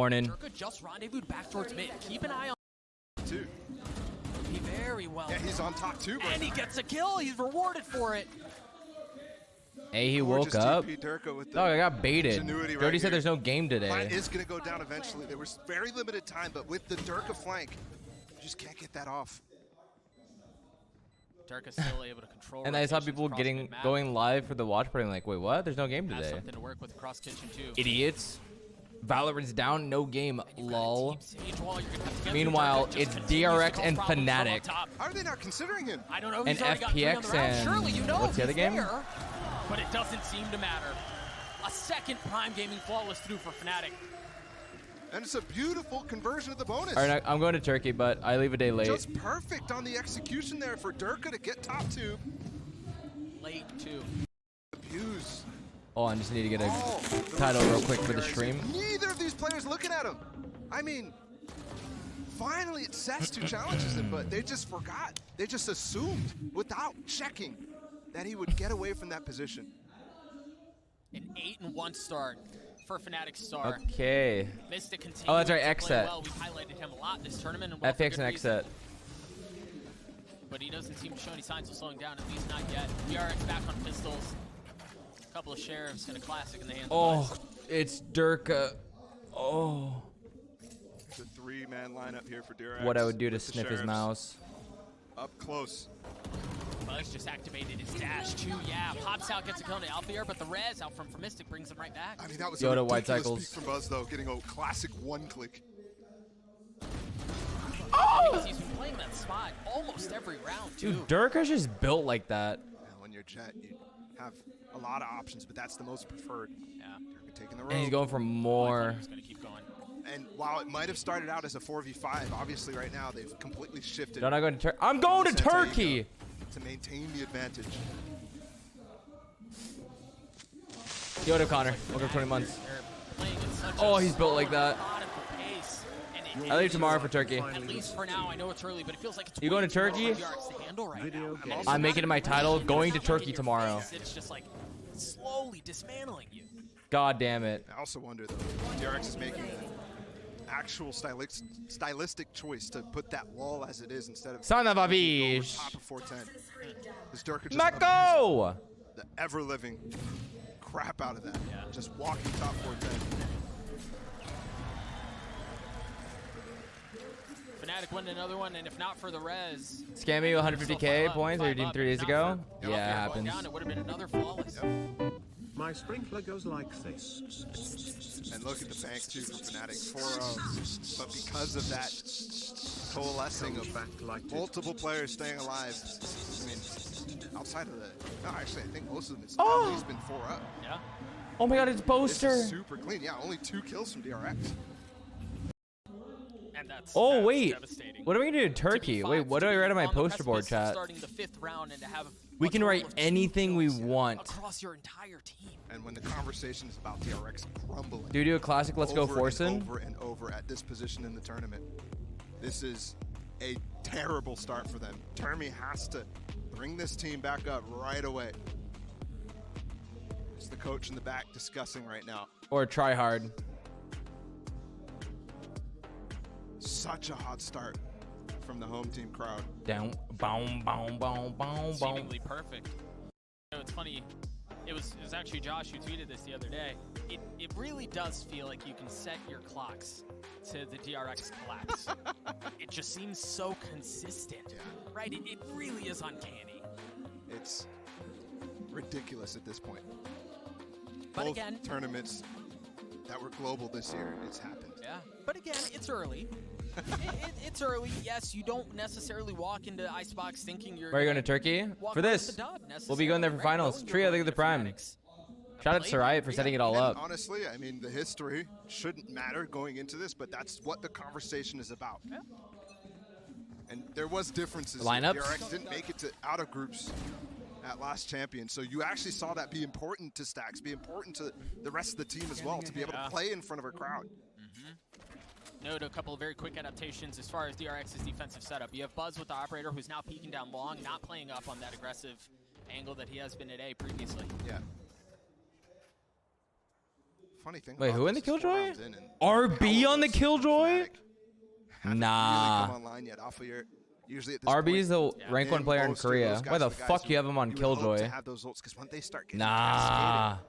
morning. Durka just rendezvoused back towards mid. Keep an eye on Two. he very well. Yeah, he's on top too. And he gets a kill. He's rewarded for it. Hey, he woke up. Dog, I got baited. Jody Jody said there's no game today. Fight is going to go down eventually. There was very limited time, but with the Durka flank, you just can't get that off. Durka's still able to control. And I saw people going live for the watch party. I'm like, wait, what? There's no game Has today. something to work with across kitchen too. Idiots. Valorant's down, no game. Lol. Meanwhile, Meanwhile, it's DRX and Fnatic. How are they not considering him? I don't know. And He's already got three on the FPX round. and Surely you know what's the other he's game? there, but it doesn't seem to matter. A second Prime Gaming flawless through for Fnatic. And it's a beautiful conversion of the bonus. All right, I'm going to Turkey, but I leave a day late. Just perfect on the execution there for Durka to get top two. Late too. Abuse. Oh, I just need to get a title real quick for the stream. Neither of these players looking at him. I mean, finally it sets two challenges him, but they just forgot. They just assumed without checking that he would get away from that position. An 8-1 start for Fnatic Star. Okay. Mystic continues Oh, that's right, to play Xset. well. We've highlighted him a lot this tournament. And well, for FX good and reason. Xset. But he doesn't seem to show any signs of slowing down, at least not yet. DRX back on pistols. A couple of sheriffs and a classic in the hands of Oh, it's Durka. Oh. It's a three-man lineup here for DRX. What I would do to with the sniff his Sheriffs mouse. Up close. Buzz just activated his dash too. Yeah, pops out, gets a kill on the Alpha, but the res out from Mystic brings him right back. I mean, that was Yoda a White ridiculous Cycles. peek from Buzz, though, getting a classic one-click. Because he's been playing that spot almost every round too. Dude, Durka's just built like that. And when you're Jet, you have a lot of options, but that's the most preferred. Yeah. Durka taking the road. And he's going for more. He's gonna keep going. And while it might have started out as a 4v5, obviously right now they've completely shifted. No, I'm not going to Turkey. I'm going to Turkey! To maintain the advantage. Yoda Connor. Welcome to 20 months. They're playing at such Oh, a he's built like slow that. and methodical pace, and it I leave is- tomorrow for Turkey. At least for now, I know it's early, but it feels like it's You going way to too early Turkey? for DRX to handle right now. I'm making it my title, going to Turkey tomorrow. It's just like slowly dismantling you. God damn it. I also wonder though, DRX is making an actual stylistic choice to put that wall as it is instead of Son of a over bitch. top of 410. Is Durka just Mako! the ever-living crap out of that? Yeah. Just walking top 410. Fnatic win another one, and if not for the res, Scam you 150k points or your team 3 days ago? Yeah, it happens. Down, it would have been another flawless. My sprinkler goes like this. And look at the bank too for Fnatic, 4-0. But because of that coalescing of multiple players staying alive, I mean, outside of the, no, actually I think most of them it's at least been 4-up. Yeah. Oh my god, it's This Boaster. is super clean. Yeah, only 2 kills from DRX. And that's Oh, that's wait. devastating. What are we going to do in Turkey? Wait, what do I write on my On the poster board, precipice of chat? starting the 5th round and to have We a can total write of 2 anything we kills want. across your entire team. And when the conversation is about DRX crumbling. Do we do a classic Let's Go over Forsen? and over and over at this position in the tournament. This is a terrible start for them. Termi has to bring this team back up right away. It's the coach in the back discussing right now. Or try hard? Such a hot start from the home team crowd. Down, boom, boom, boom, boom, boom. Seemingly perfect. You know, it's funny. It was actually Josh who tweeted this the other day. It really does feel like you can set your clocks to the DRX collapse. It just seems so consistent, right? It really is uncanny. It's ridiculous at this point. But Both again, tournaments that were global this year, it's happened. yeah. But again, it's early. It's early. Yes, you don't necessarily walk into Icebox thinking you're. Where are you going to Turkey? For this. We'll be going there for finals. Trio, look at the Prime. Shout out to Soraya for setting it all And up. honestly, I mean, the history shouldn't matter going into this, but that's what the conversation is about. Yeah. And there was differences. Lineups? DRX didn't make it to out of groups at last champion, so you actually saw that be important to Stacks, be important to the rest of the team as well, to be able to play in front of a crowd. Note a couple of very quick adaptations as far as DRX's defensive setup. You have Buzz with the operator who's now peeking down long, not playing up on that aggressive angle that he has been at A previously. Yeah. funny thing. Wait, about who in the this is 4 Killjoy? rounds in and RB on the Owls Killjoy? and Fnatic haven't Nah. really come online yet. Alpha, you're usually at this RB is point, the rank 1 in player in Boaster, Korea. those guys Why the are guys fuck who you have him on you would hope Killjoy? to have those ults, 'cause when they start getting Nah. cascaded,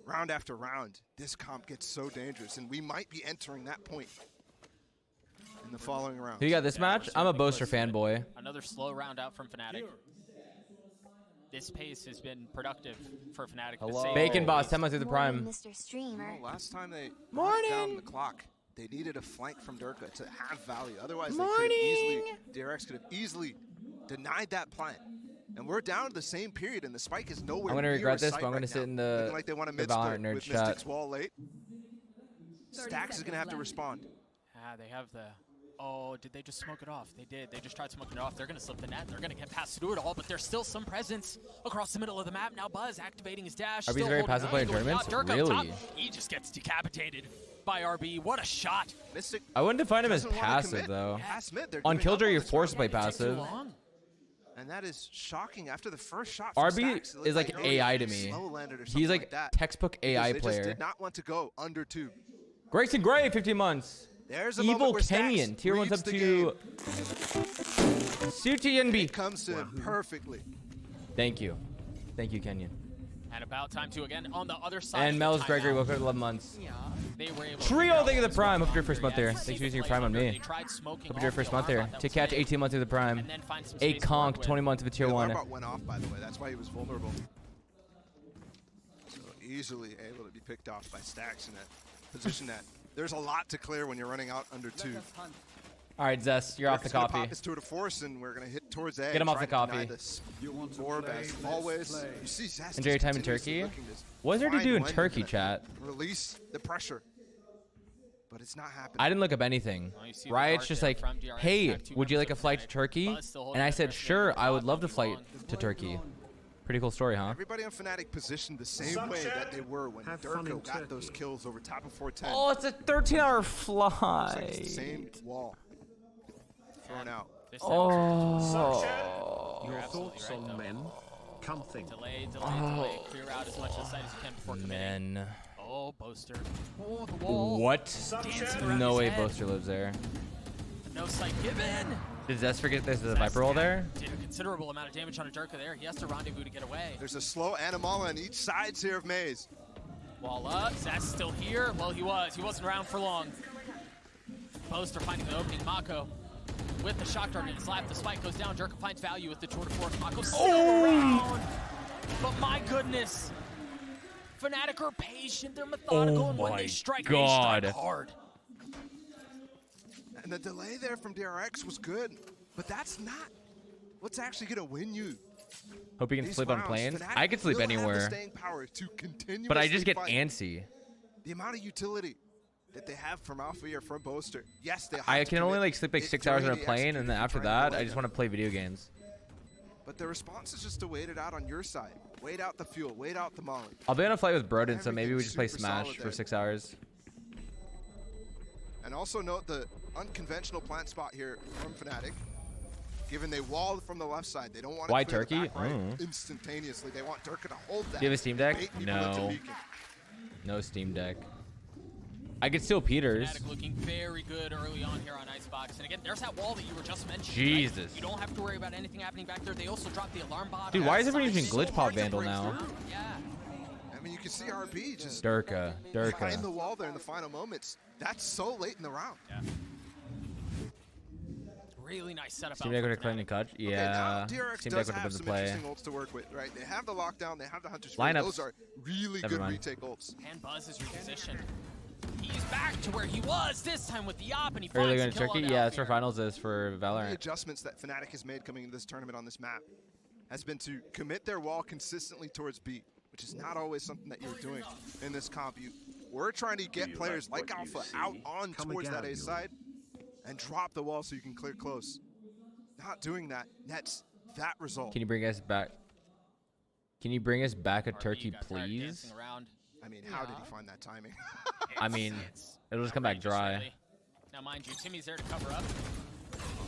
round after round, this comp gets so dangerous, and we might be entering that point in the following round. Who you got this match? I'm a Boaster fanboy. Another slow round out from Fnatic. This pace has been productive for Fnatic. Hello. Bacon Boss, 10 months through the Morning, prime. Mr. Streamer. Last time they Morning. brought down the clock, they needed a flank from Durka to have value. Otherwise, Morning. DRX could have easily denied that plan. And we're down to the same period, and the spike is nowhere. I'm gonna near regret a this, sight but I'm gonna right sit now. in the Looking like they want to mid Valorant split nerd with chat. Mystic's wall late. Stacks is gonna have to respond. They have the... Oh, did they just smoke it off? They did. They just tried smoking it off. They're going to slip the net. They're going to get past through it all, but there's still some presence across the middle of the map. Now Buzz activating his dash. RB's still very holding passive on. player in Going tournaments? out. Dirk up Really? top. He just gets decapitated by RB. What a shot. Mystic I wouldn't define him as doesn't wanna passive, commit though. past mid. They're On giving up Killjoy, you're this forced to play round. Takes too passive. long. And that is shocking after the first shot from RB Stacks. It looked is like he AI to me. slow landed or He's something like that. textbook Because AI they just player. did not want to go under 2. Grayson Gray, 15 months. There's a Evil moment where Stacks Kenyon, tier 1's reads up the to game. CTNB. It comes to him perfectly. Thank you. Thank you, Kenyon. And about time to again on the other side. And of the Mel's Gregory, timeout. welcome to 11 months. They were able Trio, to thank you for the prime. Hope Hope your first month here. Thanks for using your prime on me. Hope your first month here. To catch 18 months of the prime. A conk, 20 months of a tier The 1. alarm bot went off, by the way. That's why he was vulnerable. So easily able to be picked off by Stacks in that position that there's a lot to clear when you're running out under 2. All right, Zest, you're off the It's gonna coffee. Pop his tour de force, and we're gonna hit towards A. Get him off try the to deny coffee. This orb as always. You see Zest Enjoy your is time in continuously Turkey. looking to What is there to find do in when Turkey, they're gonna chat? Release the pressure, but it's not happening. I didn't look up anything. Well, you see the Riot's dart just there like, from DRX, hey, back 2 would you like a members of flight to Fnatic. Turkey? Buzz still holding And I that said, pressure. sure, I would love to Not flight long. to Turkey. Pretty cool story, huh? Everybody on Fnatic positioned the same way that they were when Have fun Durko in got Turkey. those kills over top of 410. Oh, it's a 13-hour It's like it's the flight. same wall thrown out. This Oh. Your absolutely thoughts right, on though. men? Come think. Delay. Clear out as much of the site as you can before committing. Men. Oh, Boaster. Oh, the wall. What? Dancing around No his way head. Boaster lives there. No sight given. Did Zest forget there's a Viper roll there? Did a considerable amount of damage on a Durka there. He has to rendezvous to get away. There's a slow Animala on each sides here of Maze. Wall up. Zest still here. Well, he was. He wasn't around for long. Boaster finding the opening. Mako with the shock dart in his lap. The spike goes down. Durka finds value with the tour de force. Mako still around. But my goodness. Fnatic are patient. They're methodical. And when my they strike, God. they strike hard. And the delay there from DRX was good, but that's not what's actually going to win you. Hope you can these sleep on rounds. planes. Fnatic I could sleep will have the anywhere, staying power to continuously but I just get fight. antsy. The amount of utility that they have from Alpha or from Boaster. Yes, they have I to can only commit like sleep like it 6 hours on a during the plane, and then execution, after trying to that, delay I just them. want to play video games. But the response is just to wait it out on your side. Wait out the fuel. Wait out the molly. I'll be on a flight with Broden, so maybe we Everything's just play super Smash solid for there. 6 hours. And also note the unconventional plant spot here from Fnatic. Given they walled from the left side, they don't want to Why clear the Turkey? back right Mm. instantaneously. They want Durka to hold that. Do you have a Steam Deck? bait people into No. beacon. No Steam Deck. I could steal Peters. Fnatic looking very good early on here on Icebox. And again, there's that wall that you were just mentioning. Jesus. Right? You don't have to worry about anything happening back there. They also dropped the alarm bot. Dude, why is everyone It's using so Glitch Pop hard to Vandal break now? through. Yeah. I mean, you can see RB just Durka. behind the Durka. wall there in the final moments. That's so late in the round. Yeah. Really nice setup. Steam out Deck from would have claimed the Fnatic. cut. Okay, now Yeah. DRX Steam does Deck would have have been the some play. interesting ults to work with, right? They have the lockdown, they have the Hunter's Lineups. Fury. Those are really Never good mind. retake ults. And Buzz is repositioned. He's back to where he was this time with the op, and he Early finds going the to kill Turkey? on Yeah, that's where Alfir. finals is for The Valorant. adjustments that Fnatic has made coming into this tournament on this map has been to commit their wall consistently towards B, which is not always something that you're doing in this comp. We're trying to get players like Alpha out on Come towards that again, A you. side and drop the wall so you can clear close. Not doing that nets that result. Can you bring us back? Can you bring us back a RB Turkey, got tired please? dancing around. I mean, how did he find that timing? I mean, It's it'll just come back outrageous, dry. really. Now, mind you, Timmy's there to cover up.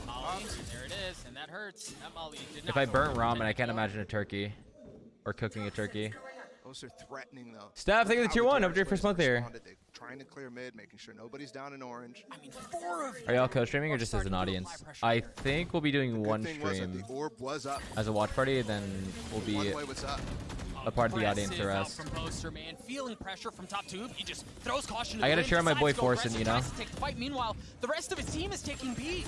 Molly, there it is, and that hurts. That Molly did not If I go burnt for ramen, I Fnatic can't more. imagine a turkey or cooking a turkey. Those are threatening though. Steph, thank you for the How tier the 1. Up DRX to your first month players here. responded. They're trying to clear mid, making sure nobody's down in orange. I mean, 4 of Are y'all co-streaming or just as an audience? I think we'll be doing one Good thing was that stream the orb was up. as a watch party, then we'll be One way was up. a part of the audience the Aggressive out rest. From Poster, man. Feeling pressure from top tube. He just throws caution to I the gotta wind, cheer on my boy decides to go Forsen, aggressive, you know? tries to take the fight. Meanwhile, the rest of his team is taking B.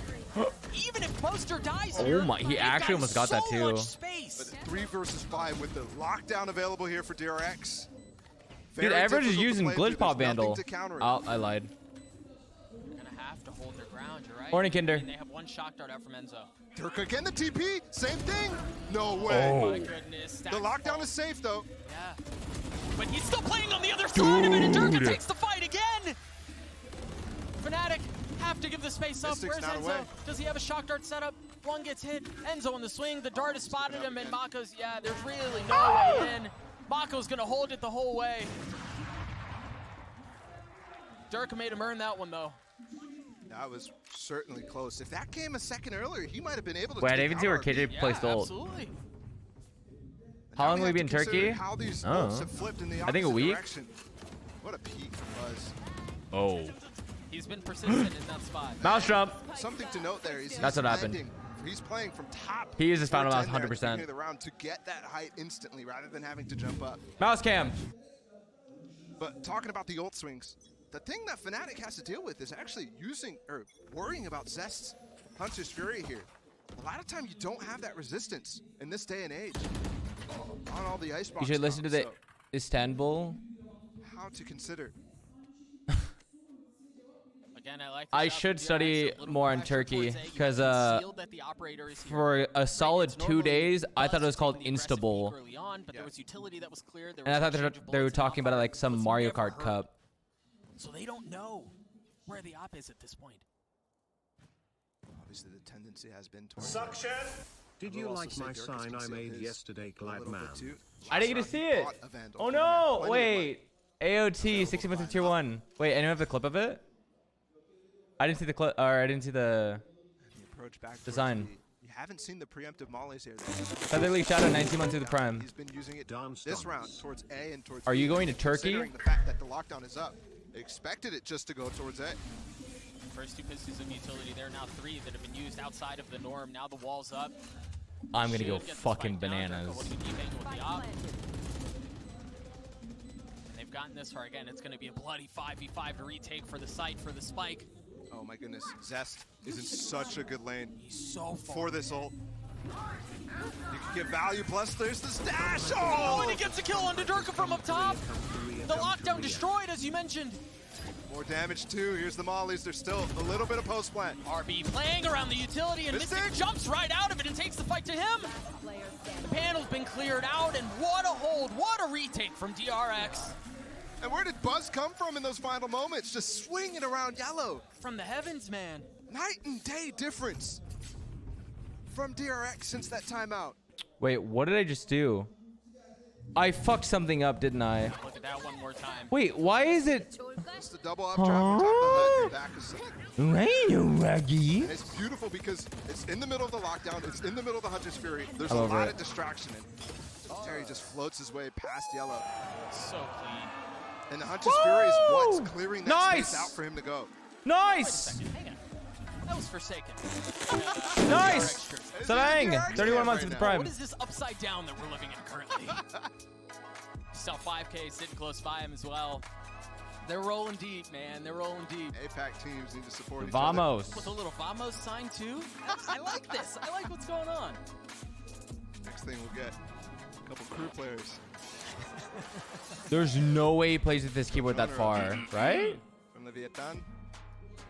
Even if Poster dies Oh here, my- he they've actually got almost got that so too. much space. But 3 versus 5 with the lockdown available here for DRX. Dude, Very Average is difficult to using play glitch through. pop There's nothing vandal. to counter it. Oh, I lied. They're gonna have to hold their ground, you're right. Morning, Kinder. I mean, they have one shock dart out from Enzo. Dirk again, the TP, same thing. No Oh. way. My goodness. The lockdown is safe though. Yeah. But he's still playing on the other side of it, and Durka takes the fight again. Fnatic have to give the space up. Mystic's Where's not Enzo? away. Does he have a shock dart set up? One gets hit. Enzo on the swing. The dart has spotted him, and Mako's, yeah, there's really no way in. Mako's gonna hold it the whole way. Durka made him earn that one, though. That was certainly close. If that came a second earlier, he might have been able to. Wait, I take didn't even see where out KJ RB. placed ult. Absolutely. How Now long we will we have be to in consider Turkey? How these Oh. ults have flipped in the I think a opposite week. direction. What a peak from Buzz. Oh. He's been persistent in that spot. Mouse jump. Something to note there is That's he's what happened. landing. He's playing from top. He uses final towards mouse end there at the 100%. beginning of the round to get that height instantly rather than having to jump up. Mouse cam. But talking about the ult swings, the thing that Fnatic has to deal with is actually using or worrying about Zest's Hunter's Fury here. A lot of time you don't have that resistance in this day and age on all the icebox. You should listen to the so Istanbul. how to consider. Again, I like the I shot should from study DRX, a little more on pressure Turkey, towards A. You 'cause, can seal that the operator is here. For a solid It's 2 normally days, I thought it Buzz was called taking the aggressive Instable. peak early on, but there Yeah. was utility that was clear. There And I was thought exchange of they were bullets, talking about it like some was Mario never Kart hurt. Cup. So they don't know where the op is at this point. Obviously, the tendency has been towards. Suction. Did you We'll also like say my Dirk has sign I concealed made his yesterday, a glad little bit man? too. I didn't get to Josh see already it. bought a Vandal Oh from no! there. Plenty of Wait. AOT 60 1. Wait, anyone have the clip of it? I didn't see the clip, or I didn't see the. The approach back towards Design. the- You haven't seen the preemptive mollies here. Featherly Shadow 19 months through the prime. He's been using it Dance, this dance. round towards A and towards Are B, you going to Turkey? Considering the fact that the lockdown is up. They expected it just to go towards A. First 2 pieces of utility there, now 3 that have been used outside of the norm. Now the wall's up. I'm gonna go Should get the fucking spike down. Durka bananas. holding a deep angle with the op. And they've gotten this far. Again, it's going to be a bloody 5v5 to retake for the site for the spike. Oh my goodness, Zest is in such a good lane He's so far. for this ult. You can get value, plus there's the stash! Oh, Oh! and he gets a kill onto Durka from up top. The lockdown destroyed, as you mentioned. More damage too, here's the mollies, there's still a little bit of post-plant. RB playing around the utility, and Mystic Mystic jumps right out of it and takes the fight to him. The panel's been cleared out, and what a hold, what a retake from DRX. And where did Buzz come from in those final moments? Just swinging around yellow. From the heavens, man. Night and day difference from DRX since that timeout. Wait, what did I just do? I fucked something up, didn't I? Look at that one more time. Wait, why is it? Just a double up drop on top of the hood and back is Raggy. and it's beautiful because it's in the middle of the lockdown, it's in the middle of the Hunter's Fury. There's I'm a over lot it. of distraction and Terry just floats his way past yellow. So clean. And the Hunter's Fury is what's clearing that Nice. space out for him to go. Nice. Second, hang on. That was Forsaken. Nice. It's Sarang. DRX 31 camp months right with now. Prime. What is this upside down that we're living in currently? Saw 5K sitting close by him as well. They're rolling deep, man. They're rolling deep. APAC teams need to support each Vamos. With a little Vamos sign too. I like this. I like what's going on. other. Next thing we'll get a couple crew players There's no way he plays with this keyboard that far, right? from Leviathan.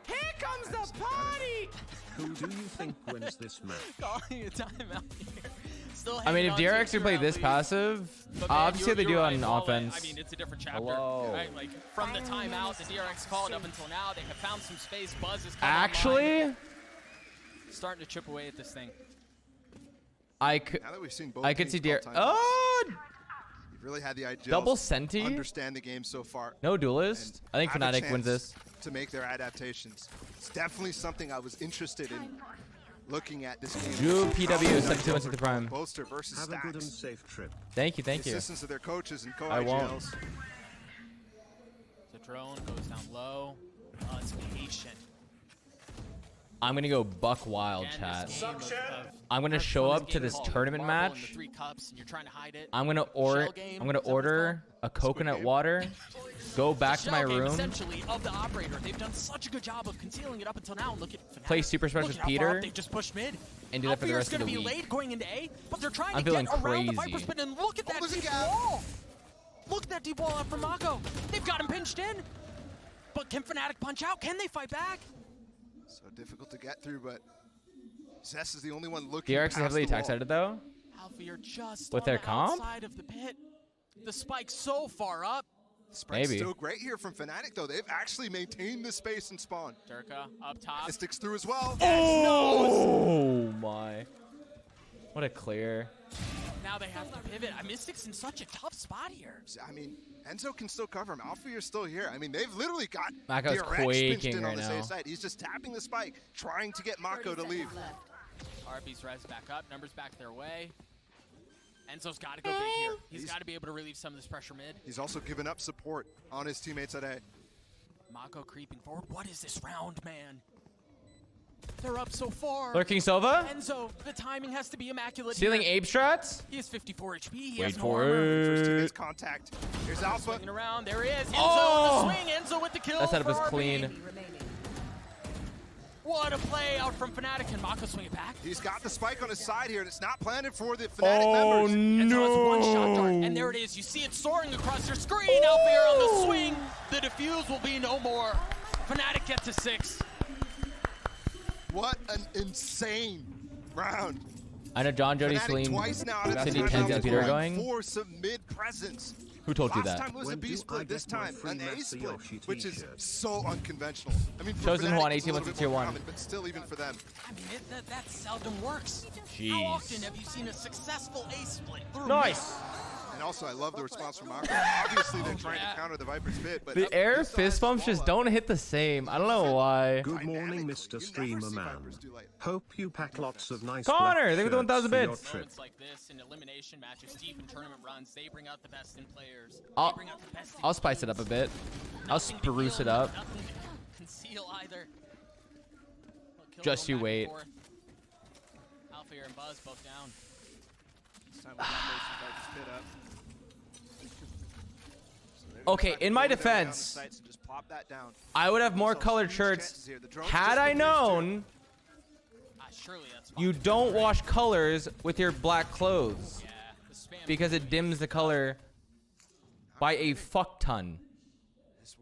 Here comes the party. Who do you think wins this match? Calling a timeout here. Still I mean, hanging if on to DRX a could play two-round this lead. passive, But man, obviously they you're do right, on Wale. offense. I mean, it's a different chapter. Hello. Right? Like from the timeout the DRX called up until now, they have found some space. Buzz is coming Actually, online. Starting to chip away at this thing. I could. Now that we've seen both I could teams see call DRX. timeouts, Oh, you've really had the idea double Senti. understand the game so far. No duelist. I think have a Fnatic wins chance this. to make their adaptations. It's definitely something I was interested in looking at this game. Drew PW 72 months at the prime. Boaster versus Have a good and Stacks. safe trip. Thank you, thank The you. assistance of their coaches and I won't. co-IGLs. The drone goes down low. It's patient. I'm gonna go buck wild, Again, chat. this game of I'm gonna hard show fun up to game this called tournament Marble in match. the 3 cups, and you're trying to hide it. I'm gonna Shell order. game, I'm gonna is that what it's order a coconut game? water. Go back to Shell my game, room. essentially, of the operator. They've done such a good job of concealing it up until now. And look at Fnatic. Play Super Smash Look with at how far Peter up they just pushed mid. and do that for the Alfear's rest of the gonna be week. late going into A, but they're trying I'm to feeling get around the crazy. Viper spin. And look at that there's a deep gap. wall. Look at that deep wall out from Mako. They've got him pinched in. But can Fnatic punch out? Can they fight back? So difficult to get through, but Zess is the only one looking DRX is past heavily the attack wall. sided though. Alfear just With on their the comp? outside of the pit. The spike so far up. Sprite's Maybe. still great here from Fnatic, though. They've actually maintained the space and spawn. Durka up top. It sticks through as well. Oh my! What a clear. Now they have to pivot. Mystic's in such a tough spot here. I mean, Enzo can still cover him. Alfear's still here. I mean, they've literally got Mako's DRX pinched quaking in right on the now. safe side. He's just tapping the spike, trying to get Mako to leave. RB's res back up. Numbers back their way. Enzo's got to go big here. He's got to be able to relieve some of this pressure mid. He's also given up support on his teammates at A. Mako creeping forward. What is this round, man? They're up so far. Lurking Sova. Enzo, the timing has to be immaculate. Stealing here. Ape Strats. He has 54 HP. He Wait has no for armor. First it. teammates contact. Here's Alpha. Swinging around. There he is. Enzo Oh! with the swing. Enzo with the kill. That setup for was RB. clean. What a play out from Fnatic. Can Mako swing it back? He's got the spike on his side here, and it's not planted for the Fnatic Oh members. Enzo has one shot dart, no! and there it is. You see it soaring across your screen. Alfear on the swing. The defuse will be no more. Fnatic get to 6. What an insane round. I know John Jody Fnatic Celine. twice now out of Cindy 10 Tens rounds and Peter with going. Force of mid presence. Who told you Last that? time was a When B do I split, this get my time free an A split, Masayoshi which is t-shirt? so unconventional. I mean, for Chosen Fnatic, one, it's a 18 little months bit to more tier 1. common, but still, even for them. I mean, that seldom works. Jeez. How often have you seen a successful A split through Nice. And also, I love the response from Mako. Obviously, they're trying to counter the Viper's bid, but The air he still has fist the bumps ball just up. don't hit the same. I don't know why. Good morning, Dynamically, Mr. you never Streamer see Man. Vipers do like- Hope you pack lots of nice Connor, black they were the shirts 1,000 for your bits. trip. Moments like this in elimination matches, deep in tournament runs, they bring out the best in players. I'll- They bring out the best in I'll spice it up a bit. I'll Nothing to spruce heal, it up. Nothing to conceal either. Kill Just going you back and wait. forth. Alfear and Buzz both down. This time we got those two Vipers pit up. So they're gonna Okay, try to in my go down the defense, sights and just plop that down. I would have more So colored huge shirts chances here. The drone's had just I been used to. known Surely that's you fine. don't wash colors with your black clothes Yeah, the spam because it dims the color by a fuck ton.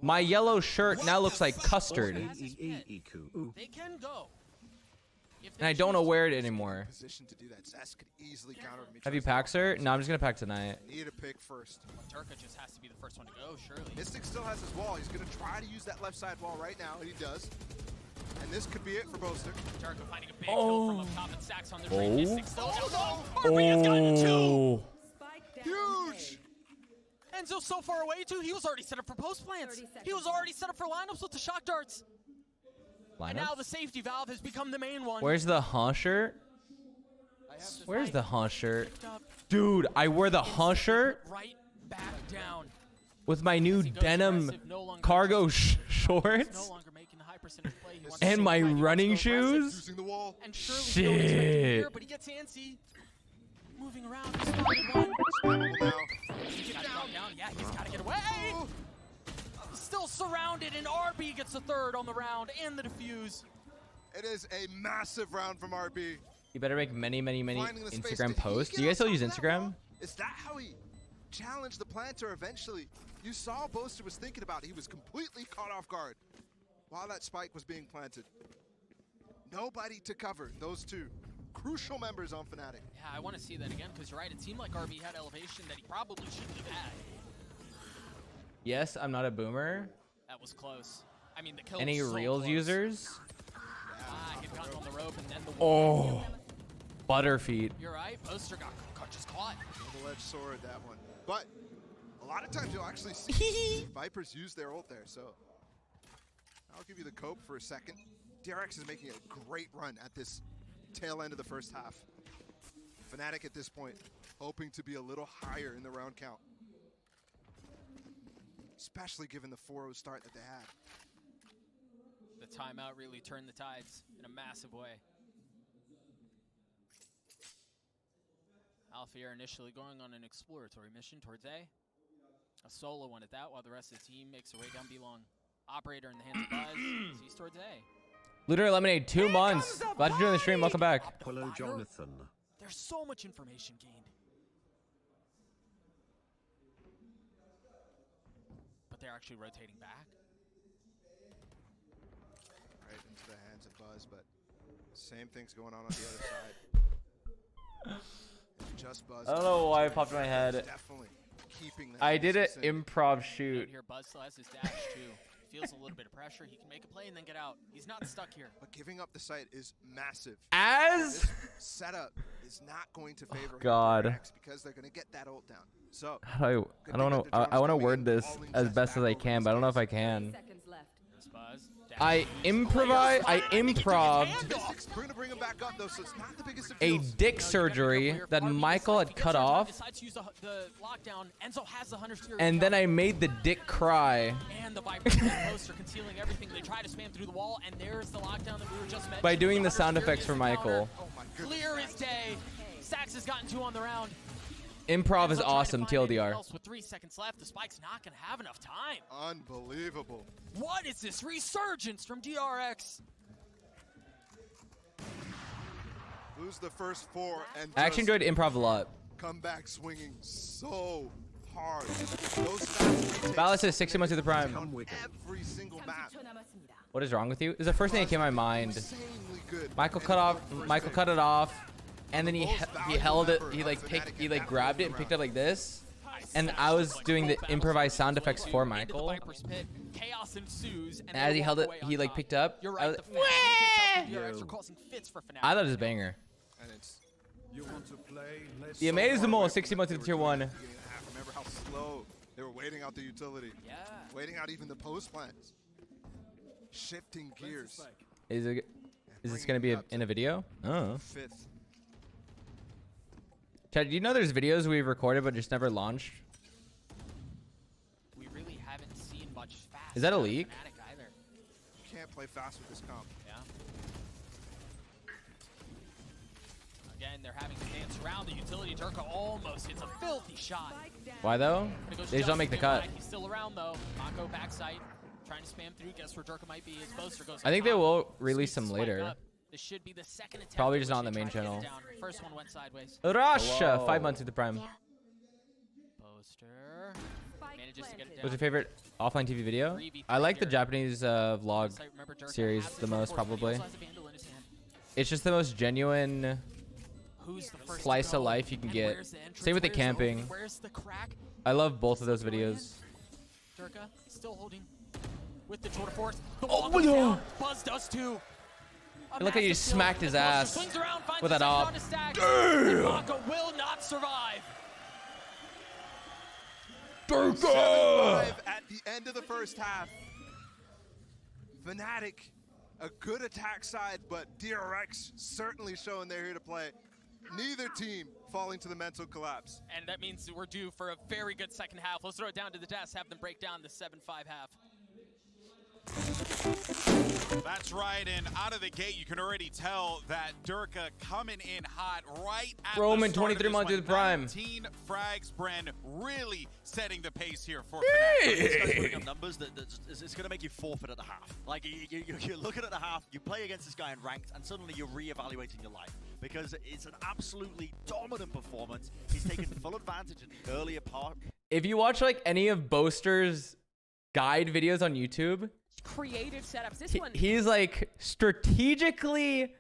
My yellow shirt now looks like custard, Ooh. They can go. If and I they don't know choose where it anymore. Position to do that. Zest could easily counter him. Have you packed, sir? No, I'm just gonna pack tonight. Need a pick first. to. Turka just has to be the first one to go, surely. Mystic still has his wall. He's going to try to use that left side wall right now, and he does. And this could be it for Boaster. Turka finding a big kill from up top and Stacks on the tree. Oh. Mystic still RB has gotten 2. Oh, Huge! Enzo so far away too. He was already set up for post plants. He was already set up for lineups with the shock darts. And now the lineup. safety valve has become the main one. Where's the huh shirt? Where's the huh shirt? Picked up, Dude, I wear the huh shirt right back down. with my new He goes denim aggressive, no longer cargo He's shorts no longer making the high percentage play. He wants and to my show he wants to running go aggressive. shoes. Using the wall. And surely he don't expect to be here, Shit. but he gets antsy. Moving around. He's spotted one. Spammable now. He's got to drop down. Yeah, he's got to get away. Still surrounded, and RB gets a third on the round and the defuse. It is a massive round from RB. You better make many, many, many Finding the space. Instagram Did he posts. get Do you guys still on use top of that Instagram? wall? Is that how he challenged the planter eventually? You saw Boaster was thinking about it. He was completely caught off guard while that spike was being planted. Nobody to cover those two crucial members on Fnatic. Yeah, I want to see that again because you're right. It seemed like RB had elevation that he probably shouldn't have had. Yes, I'm not a boomer. That was close. I mean, the kill Any was so Reels close. users? He'd gotten on the rope and then the Oh, butterfeet. You're right. Boaster got just caught. Double-edged sword, that one. But a lot of times you'll actually see Vipers use their ult there, so I'll give you the cope for a second. DRX is making a great run at this tail end of the first half. Fnatic at this point hoping to be a little higher in the round count, especially given the 4-0 start that they had. The timeout really turned the tides in a massive way. Alfier initially going on an exploratory mission towards A. A solo one at that, while the rest of the team makes their way down B long. Operator in the hands of Buzz. He's towards A. Literally Lemonade, 2 months. Glad you're doing the stream. Welcome back. Hello, Jonathan. There's so much information gained. But they're actually rotating back. Right into the hands of Buzz, but same thing's going on the other side. It's just Buzz. I don't know why it popped in my head. Definitely keeping that. I did an improv shoot. Here, Buzz still has his dash too. Feels a little bit of pressure. He can make a play and then get out. He's not stuck here. But giving up the site is massive. As This setup is not going to favor God. Rex because they're going to get that ult down. So I don't know. I want to word this as best as I can, but I don't know if I can. Buzz, I improvise. I improv we're going to bring him back up though, so it's not the biggest of a deals. dick surgery that Michael had cut off, decides to use the lockdown. Enzo has the Hunter's Fury and then I made the dick cry and the Viper poster concealing everything. They try to spam through the wall, and there's the lockdown that we were just mentioning. by doing the Hunter's sound Fury effects is for the counter. Michael. Oh my goodness. Clear as day. Sax has gotten 2 on the round. Improv is Enzo trying to awesome. find anything TLDR. else with 3 seconds left. The Spike's not going to have enough time. Unbelievable. What is this resurgence from DRX? Lose the first 4 and I actually just enjoyed improv a lot. come back swinging so hard. Those fast retakes Ballas says 60 months to the prime. Come with every single map. What is wrong with you? Is the first thing that came to my mind. Insanely good. Michael And cut off. in the first Michael pick. cut it off, and then he held it. He like Fnatic he in like that grabbed it and picked it up like this. And I was doing the improvised sound effects for Michael. Chaos ensues, and And as he held it, he like picked up. You're I right. was- The Fnatic from DRX are causing fits for Fnatic. I thought it was a banger. And it's You want to play? Let's The Amazable 60 months to the tier 1. beginning of the half. Remember how slow they were waiting out the utility, Yeah. waiting out even the post plans, shifting gears. Is this gonna be in a video? Oh. 5th. Chad, do you know there's videos we've recorded but just never launched? We really haven't seen much fast. Is that a out of leak? Fnatic either. You can't play fast with this comp. Yeah. Again, they're having to dance around the utility. Durka almost hits a filthy shot. Why though? But it goes They just don't make the in cut. wide. He's still around though. Mako backside, trying to spam through. Guess where Durka might be. His poster goes. I think up they top. will release Sweeps them the spike later. up. This should be the second attempt. Probably at just not on which the they main tried to get channel. it down. First one went sideways. Russia, 5 months to the prime. Poster manages to get it down. What's your favorite offline TV video? 3v3 I like the here. Japanese vlog Site, remember, Durka series has the the most, short force, but he probably. also has a Vandal in his hand. It's just the most genuine Who's the first slice to of go? life you can And get. where's the entrance? Same with the Where's camping. opening? Where's the crack? I love both of those videos. Durka still holding with the tour de force. The Oh, wall goes no. down. Buzz does too. A Look how you massive kill. smacked his The Closer ass swings around, finds with the that second op. on his stacks. And Mako will not survive. Five at the end of the first half. Fnatic, a good attack side, but DRX certainly showing they're here to play. Neither team falling to the mental collapse. And that means we're due for a very good second half. Let's throw it down to the desk, have them break down the 7-5 half. That's right, and out of the gate, you can already tell that Durka coming in hot right at Roman, the start 23 of this months to one. the prime. 19 frags, Bren, really setting the pace here for These guys Fnatic. putting up numbers it's going to make you forfeit at the half. Like, you're looking at the half, you play against this guy in ranked, and suddenly you're re-evaluating your life. Because it's an absolutely dominant performance. He's taken full advantage in the earlier part. If you watch like any of Boaster's guide videos on YouTube, Creative setups. This one. he's like strategically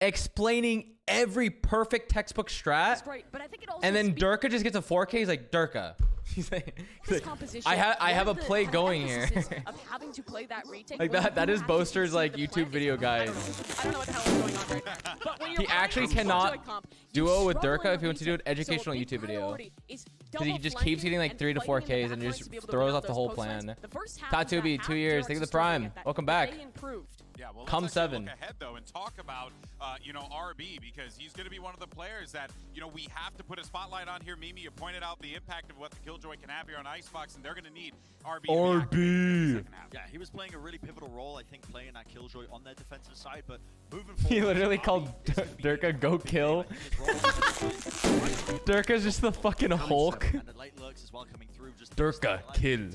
explaining every perfect textbook is strat, great, but I think it also and then speaks Durka just gets a 4K. He's like, Durka. He's like, to composition. I have a One of the play kind of going here. emphasis of having to play that retake. Like when that you is have to Boaster's see like the YouTube plan. video guide. I don't know what the hell is going on right now. But when you're He actually playing cannot joy comp, you duo with struggle Durka in if he wants to do an retake. So a educational big YouTube video. priority is Because he double just keeps getting like flanking 3 to and 4 fighting in Ks the and back just lines to be able to throws bring off out the whole those post plan. lines. The first half of Tatubi, that 2 half, years. DRX Thank you for the was starting prime. at that. Welcome They back. improved. Yeah, well, Come let's actually 7. look ahead though and talk about you know, RB, because he's going to be one of the players that, you know, we have to put a spotlight on here. Mimi, you pointed out the impact of what the Killjoy can have here on Icebox, and they're going to need RB. RB. Yeah, he was playing a really pivotal role, I think, playing that Killjoy on their defensive side, but moving forward... He literally called Durka go kill. Durka's just the fucking Hulk. And the late lurks as well coming through. Just Durka kill.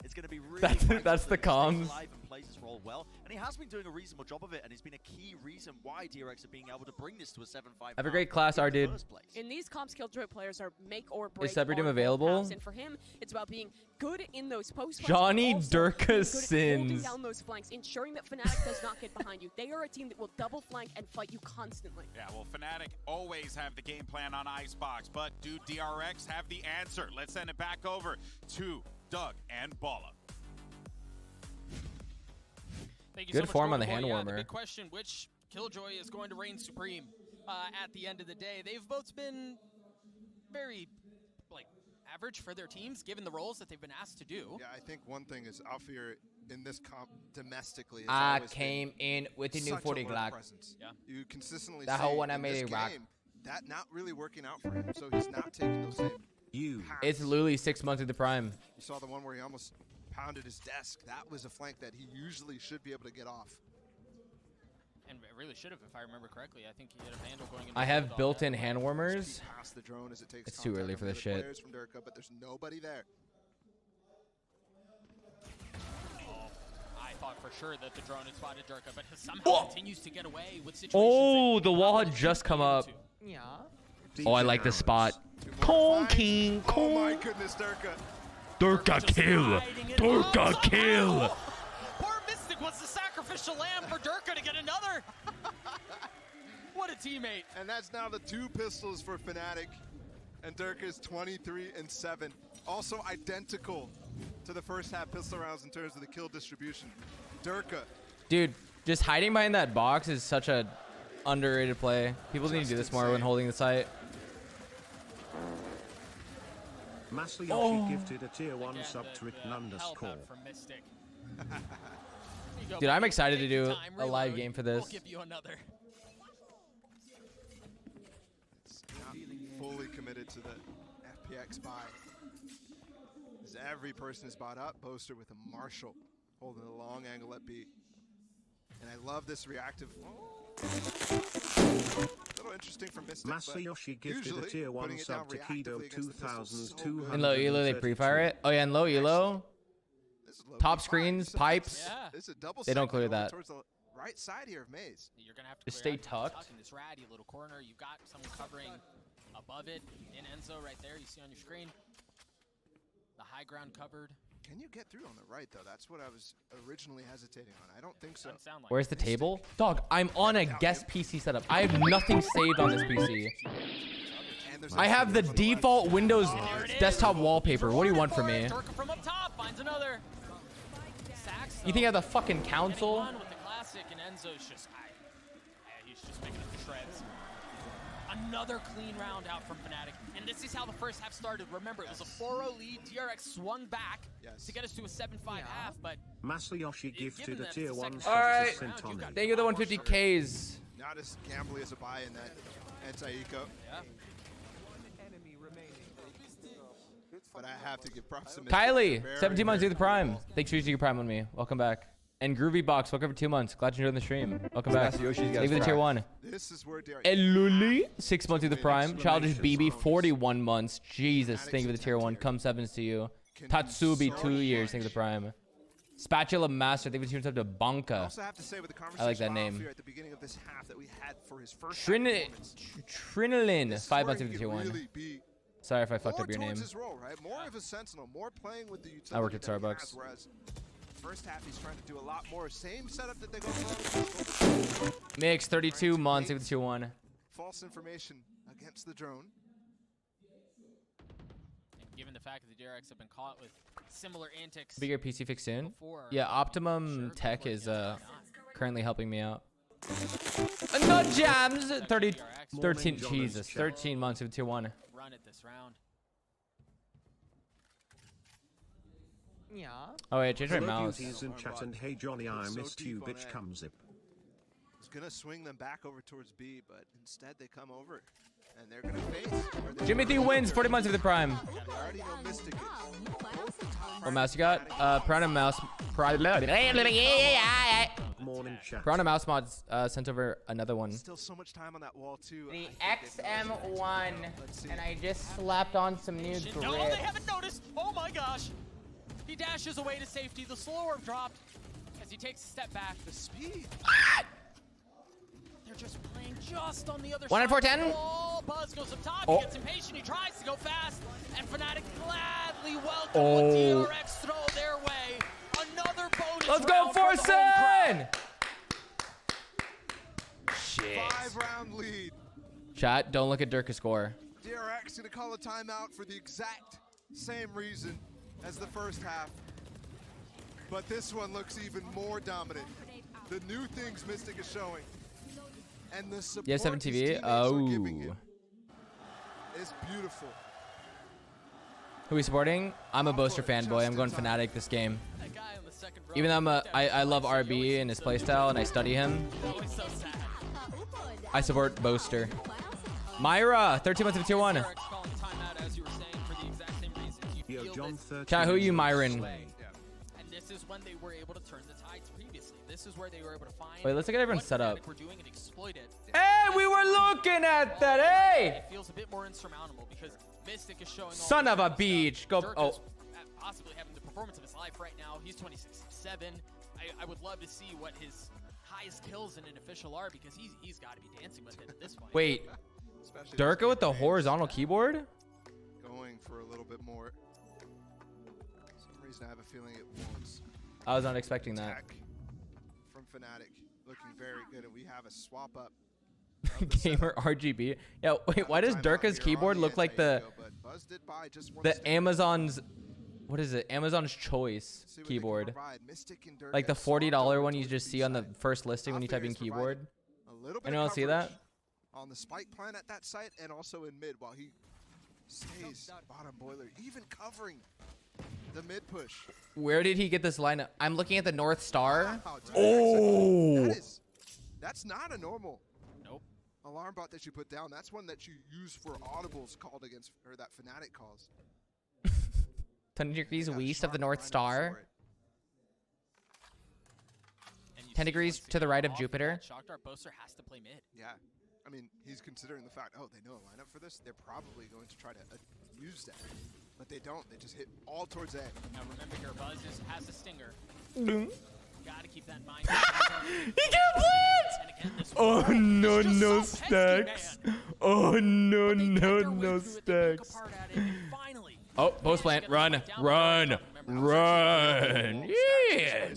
It's going to be really That's the comms. Plays his role well, and he has been doing a reasonable job of it, and he's been a key reason why DRX are being able to bring this to a 7-5. Have a great class, our dude. In these comps, Killjoy players are make or break. Is Severedim on available? paths, and for him, it's about being good in those post. Johnny Durka Durka holding sins. down those flanks, ensuring that Fnatic does not get behind you. They are a team that will double flank and fight you constantly. Yeah, well, Fnatic always have the game plan on Icebox, but do DRX have the answer? Let's send it back over to Doug and Balla. Thank you Good so much, form on the Golden Boy. hand Yeah, the warmer. big question, which Killjoy is going to reign supreme at the end of the day? They've both been very, like, average for their teams, given the roles that they've been asked to do. Yeah, I think one thing is Alfir in this comp domestically. I came in with the new 40 Glock. Yeah. You consistently That see whole one I in made this it rock. game, that not really working out for him. So he's not taking those same paths. It's Luli 6 months of the prime. You saw the one where he almost pounded his desk. That was a flank that he usually should be able to get off. And it really should have, if I remember correctly. I think he had a handle going into I the have middle. built-in hand warmers. Past the drone as it takes It's too early contact for on the this other shit. players from Durka, but there's nobody there. I thought for sure that the drone had spotted Durka, but somehow Oh! continues to get away with situations. Oh, that the he wall would had just come up. be able to. Oh, I like this spot. Two more Kong flanks. King, Oh my Kong. goodness, Durka. Durka Just kill. riding it Durka up. kill. Oh, poor Mystic was the sacrificial lamb for Durka to get another. What a teammate. And that's now the 2 pistols for Fnatic. And Durka is 23-7. Also identical to the first half pistol rounds in terms of the kill distribution. Durka. Dude, just hiding behind that box is such a underrated play. People need to do this more when holding the site. Masayoshi gifted a tier 1 Again, sub to the written help underscore. out from Mystic. There you go, Dude, I'm buddy. excited to Take your do time, a live reload. game for We'll this. give you another. Not fully committed to the FPX buy. As every person is bought up, Boaster with a Marshall holding a long angle at B. And I love this reactive. A little interesting from Mystic. Masayoshi gifted a usually tier 1 putting it down sub to reactively Kido against the pistol is so good. 2200. In low elo, they pre-fire it. Oh yeah, in low elo, This is low top key screens, fire. pipes. Yeah. This is a double They don't second clear over that. towards the right side here of Maze. You're gonna have to Just clear stay out. tucked. In this ratty little corner, you've got someone covering above it in Enzo right there. You see on your screen the high ground covered. Can you get through on the right though? That's what I was originally hesitating on. I don't think so. Doesn't sound like Where's the table? Dog, I'm on a guest PC setup. I have nothing saved on this PC. And there's I have the on left. default Windows There it is. desktop wallpaper. What do you want from me? Durka from up top finds another. Sacks, You think I have the fucking console? Anyone with the classic, and Enzo's just, he's just picking up the shreds. Another clean round out from Fnatic, and this is how the first half started. Remember, it was a 4-0 lead. DRX swung back to get us to a 7-5 half, but Masayoshi gifted a that tier it's the 1 second sub half. to Alright. Sintoni. Thank you for the 150Ks. Not as gambly as a buy in that anti-eco. yeah. But I have to give props to Mystic. Kylie, Very, 17 months very to the prime. cool. Thanks for using your prime on me. Welcome back. And Groovy Box, welcome for 2 months. Glad you enjoyed the stream. Welcome back. Masayoshi's got Leave the his tier crack. 1. This is where DRX. Eluli, 6 months to the prime. Childish BB, 41 months. Jesus, thank you for the tier 1. Come 7s to you. Tatsubi, 2 years. Thank you for the prime. Spatula Master, thank you for the tier 2 to I Banka. also have to say with the conversation I like that name. at the beginning of this half that we had for his first Trinolin, this is 5 where months to he the tier could 1. really be Sorry if I fucked more up your name. towards his role, right? More of a sentinel, more playing with the utility. I worked at that he Starbucks. has, whereas first half he's trying to do a lot more. Same setup that they go for. Mix, 32 months. Thank you for the tier 1. False information against the drone. And given the fact that the DRX have been caught with similar antics Bigger PC fix soon. before, Yeah, Optimum sure, Tech before is the end, why not? currently helping me out. No jams. 30, DRX 13. Morning, Jesus, Jonas. 13 months with tier 1. run it this round. Oh wait, change my Hello mouse. beauties in chat and hey Johnny, I So missed deep you, on bitch. A. Come zip. He's gonna swing them back over towards B, but instead they come over, and they're gonna face. where they Jimothy were wins. earlier. 40 months of the prime. They already know Mystic is. What mouse you got? Piranha mouse. Morning chat. Piranha mouse mods sent over another one. Still so much time on that wall too. The I think they've noticed it. XM1, Let's see. and I just slapped on some new No, they grip. haven't noticed. Oh my gosh. He dashes away to safety. The slow orb dropped as he takes a step back. The speed. They're just playing just on the other 1 side. and 410. of the wall. Buzz goes up top. Oh. He gets impatient. He tries to go fast. And Fnatic gladly welcome Oh. what DRX throw their way. Another bonus Let's go, round for the home crowd. Forsen! Shit. 5-round lead. Chat, don't look at Dirk's score. DRX gonna call a timeout for the exact same reason as the first half. But this one looks even more dominant. The new things Mystic is showing. And the support Yes, 7 his TV. teammates are giving Oh. him is beautiful. Who are we supporting? I'm a Boaster fanboy. I'm going Fnatic this game. That guy on the second row, Even though I love he RB always and his seems so playstyle and I study him, always so sad. I support Boaster. Myra, 13 months of tier 1. DRX calling timeout, as you were saying, for the exact same reason. You Yo, feel John this, 13. Chat, who are you, Myron? and this is when they were able to turn the tides previously. This is where they were able to find Wait, let's get everyone what set up. Fnatic were doing and exploit it. Hey, we were looking at that. Hey! It feels a bit more insurmountable because Mystic is showing all Son the of a different beach. stuff. Go. Dirk Oh. is possibly having the performance of his life right now. He's 26-7. I would love to see what his highest kills in an official are because he's got to be dancing with it at this point. Wait, Especially Durka with the games, horizontal keyboard? going for a little bit more. For some reason I have a feeling it won't. I was not expecting that. Tech from Fnatic looking very good, and we have a swap up. Gamer RGB. Yeah, wait, why does Durka's keyboard look like the Amazon's, what is it? Amazon's Choice keyboard? Like the $40 one you just see on the first listing when you type in keyboard. Anyone see that? On the spike plan at that site and also in mid while he stays bottom boiler, even covering the mid push. Where did he get this lineup? I'm looking at the North Star. Wow, dude, Oh! that's not a normal Nope. alarm bot that you put down. That's one that you use for audibles called against, or that Fnatic calls. 10 degrees They got a west of the sharp North lineup Star. for it. And you 10 see degrees once to the again right of off Jupiter. that Shock Dart Boaster has to play mid. Yeah. I mean, he's considering the fact, oh, they know a lineup for this. They're probably going to try to use that. But they don't. They just hit all towards A. Now remember here, Buzz has a stinger. He Gotta keep that in mind. can't plant! And again, this Oh one no, is just no so pesky, stacks. man. Oh no, But they get no, their way no through it, they pick stacks. apart at it, and finally, Oh, post plant. Run, run, run. Yeah.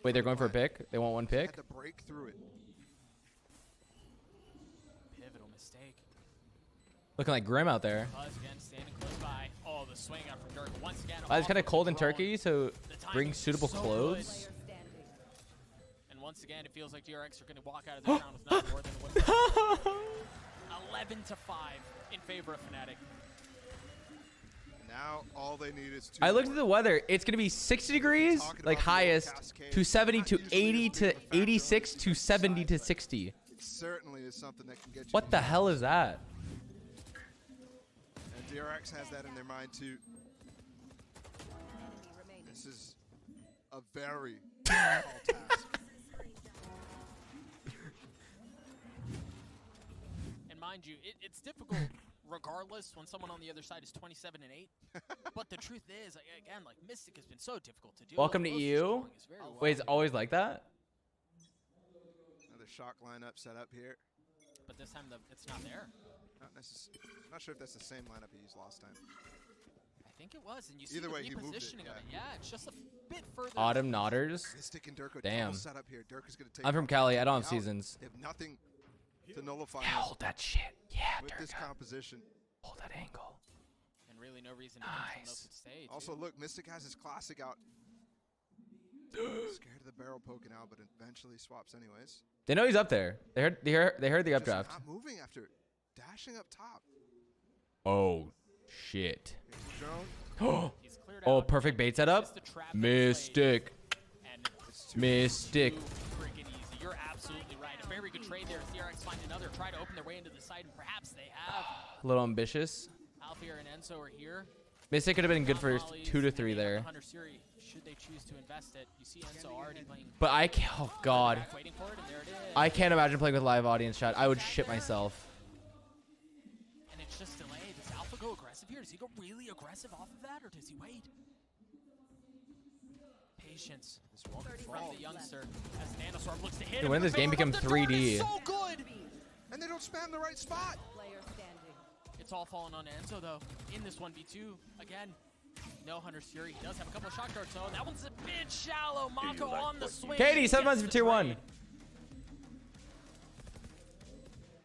Wait, they're going for a pick? They want one Had pick? to break through it. pivotal mistake. Looking like Grim out there. Buzz again standing close by. Oh, the swing out from Dirk once again. It's kind of off cold in the drone. Turkey, so The bring timing's suitable so clothes. good. And once again, it feels like DRX are going to walk out of this round with nothing more than a win. 11-5 in favor of Fnatic. Now all they need is 2 I looked at more. the weather. It's going to be 60 degrees, Talking like about the old highest, Cascade, to 70 not to usually 80 as to big of a factor on 86 the to defensive 70 to side, but 60. It certainly is something that can get you. What the hell is that? And DRX has that in their mind too. This is a very tall task. And mind you, it's difficult regardless when someone on the other side is 27-8. But the truth is, again, like Mystic has been so difficult to deal Welcome with. to Boaster's EU. scoring is very well. Wait, it's always like that? Another shock lineup set up here. But this time it's not there. Not sure if that's the same lineup he used last time. I think it was, and you see Either the way, he moved it, repositioning of it. yeah. Yeah, it's just a bit further. Autumn Nodders. Mystic and Dirk are Damn. double set up here. Dirk is going to take. I'm from off Cali. I don't have out. seasons. They have nothing to nullify Yeah, him hold that shit. Yeah, with this Durka. composition. Hold that angle. And really no reason to come from Nice. the stage. Also, look, Mystic has his classic out. Scared of the barrel poking out, but eventually swaps anyways. They know he's up there. They heard the Just updraft. not moving after dashing up top. Oh, shit. Here's the drone. He's cleared Oh, perfect bait setup. Just the trap that he Mystic. played, and Mystic. too freaking easy. You're absolutely right. A very good trade there. DRX find another, try to open their way into the site, and perhaps they have. A little ambitious. Alfier and Enzo are here. Mystic could have been good for Mollies, 2 to and 3 they have there. the Hunter Siri. Should they choose to invest it? You see Enzo already playing. But I can't. Oh, God. Back, waiting for it, and there it is. I can't imagine playing with live audience chat. I would shit myself. And it's just delayed. Does Alpha go aggressive here? Does he go really aggressive off of that, or does he wait? Patience from the youngster as Nanoswarm looks to hit Dude, him. when did this game become 3D? So good. And they don't spam the right spot. It's all falling on Enzo though. In this 1v2 again. No Hunter's Fury. He does have a couple of shock darts though. That one's a bit shallow. Mako on the swing. Katie, 7 months for tier 1.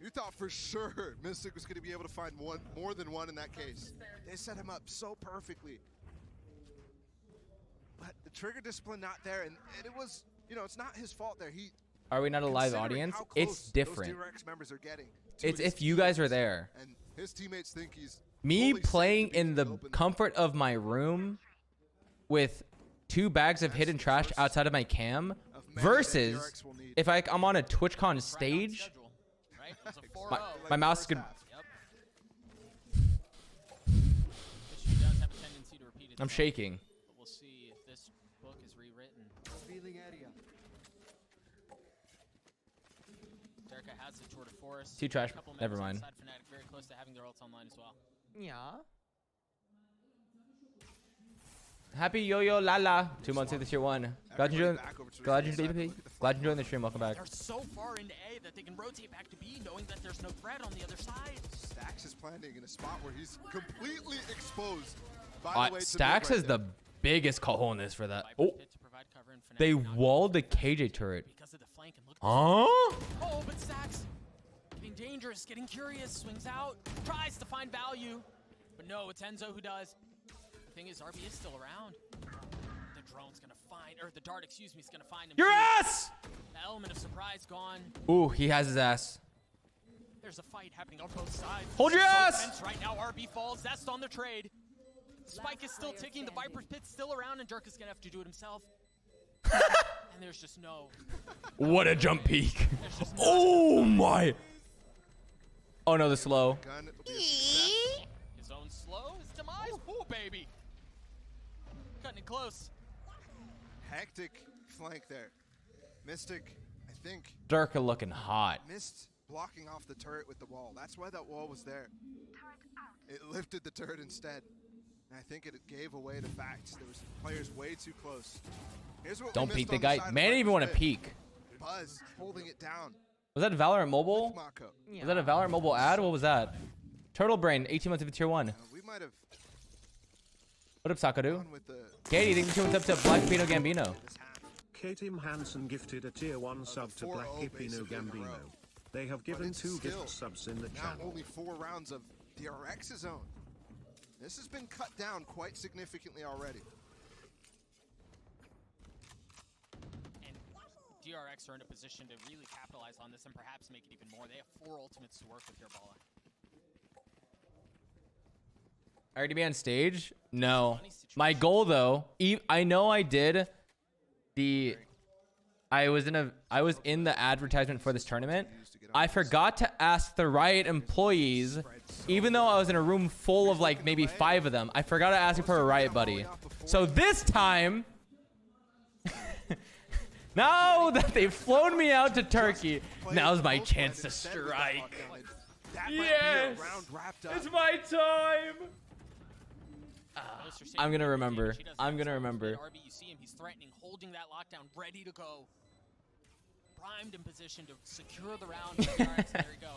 You thought for sure Mystic was going to be able to find more than one in that case. They set him up so perfectly. But the trigger discipline not there, and it was, it's not his fault there. Are we not a live Considering audience? how close It's different. those DRX members are getting to It's his if you guys were teammates, there. and his teammates think he's Me fully safe playing to be in the open. comfort of my room with 2 bags of hidden trash outside of my cam of many that versus DRX will need. if I'm on a TwitchCon stage, Schedule, right? It was a 4-0. my mouse first could. half. Yep. Issue does have a tendency to repeat itself, I'm shaking. but we'll see if this book is rewritten. Derka has the tour de force. T trash. Couple Never members mind. inside Fnatic very close to having their ults online as well. Yeah. Happy yo-yo la-la. 2 months into tier 1. Glad you joined. Back over to Glad you his side, joined. look at the Glad you joined the stream. Welcome back. They're so far into A that they can rotate back to B, knowing that there's no threat on the other side. Stax is planting in a spot where he's completely exposed. By the way, to Stax mid has right the there. biggest cojones for that. Viper's Oh, pit to provide cover, and Fnatic they are not walled the going to KJ turret. because of the flank and look. Huh? Oh, but Stax getting dangerous, getting curious, swings out, tries to find value, but no, it's Enzo who does. The thing is, RB is still around. The drone's gonna find, or the dart, excuse me, is gonna find him. Your ass! The element of surprise gone. Ooh, he has his ass. There's a fight happening on both sides. Hold your So ass! tense right now, RB falls. Zest on the trade. Spike is still ticking. The Viper's pit's still around, and Dirk is gonna have to do it himself. And there's just no. What a jump peak. There's just no. Oh my. Oh no, the slow. Gun, it'll be a success. His own slow, his demise. Oh baby. Cutting it close. Hectic flank there. Mystic, I think, Durka looking hot. missed blocking off the turret with the wall. That's why that wall was there. It lifted the turret instead. And I think it gave away the fact there was players way too close. Here's what we Don't missed peek the on guy. side of Man didn't even want to Viper's pit. peek. Buzz holding it down. Was that a Valorant Mobile? Mako. Was that a Valorant Mobile ad? What was that? Turtle Brain, 18 months of tier 1. We might have What up, Sakadu? gone with the Katie, thank you for 2 months up to Black Pino Gambino. this half. K-Tim Hansen gifted a tier 1 sub to 4-0 Black Hippino basically in a Gambino. row. They have But given it's 2 still gift subs in the now channel. only 4 rounds of DRX's own. This has been cut down quite significantly already. And DRX are in a position to really capitalize on this and perhaps make it even more. They have 4 ultimates to work with here, Bala. Already be on stage? No. My goal though, I know I did I was in the advertisement for this tournament. I forgot to ask the Riot employees, even though I was in a room full of like maybe 5 of them. I forgot to ask for a Riot buddy. So this time, now that they've flown me out to Turkey, now's my chance to strike. Yes! It's my time! I'm gonna remember. I'm gonna remember. RB, you see him, he's threatening, holding that lockdown, ready to go. Primed in position to secure the round. DRX, there you go.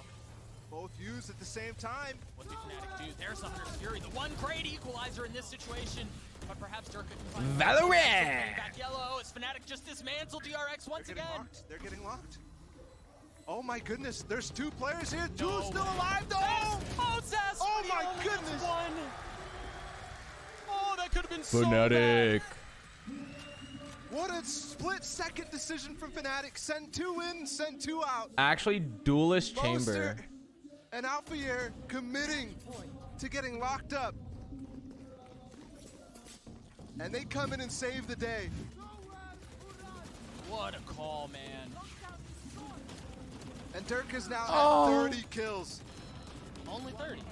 Both used at the same time. What do Fnatic do? There's the Hunter's Fury, the one great equalizer in this situation. But perhaps Dirk can find Valorant! back yellow as Fnatic just dismantled DRX once They're getting again. locked. They're getting locked. Oh my goodness, there's 2 players here. 2 No still way. alive though. Oh, Zest! Oh he my only goodness. gets one. Oh, that could have been so Fnatic. bad. What a split-second decision from Fnatic. Send 2 in, send 2 out. Actually, Duelist Chamber. Boaster and Alphayer committing to getting locked up. And they come in and save the day. What a call, man. And Dirk is now at 30 kills. Only 30. You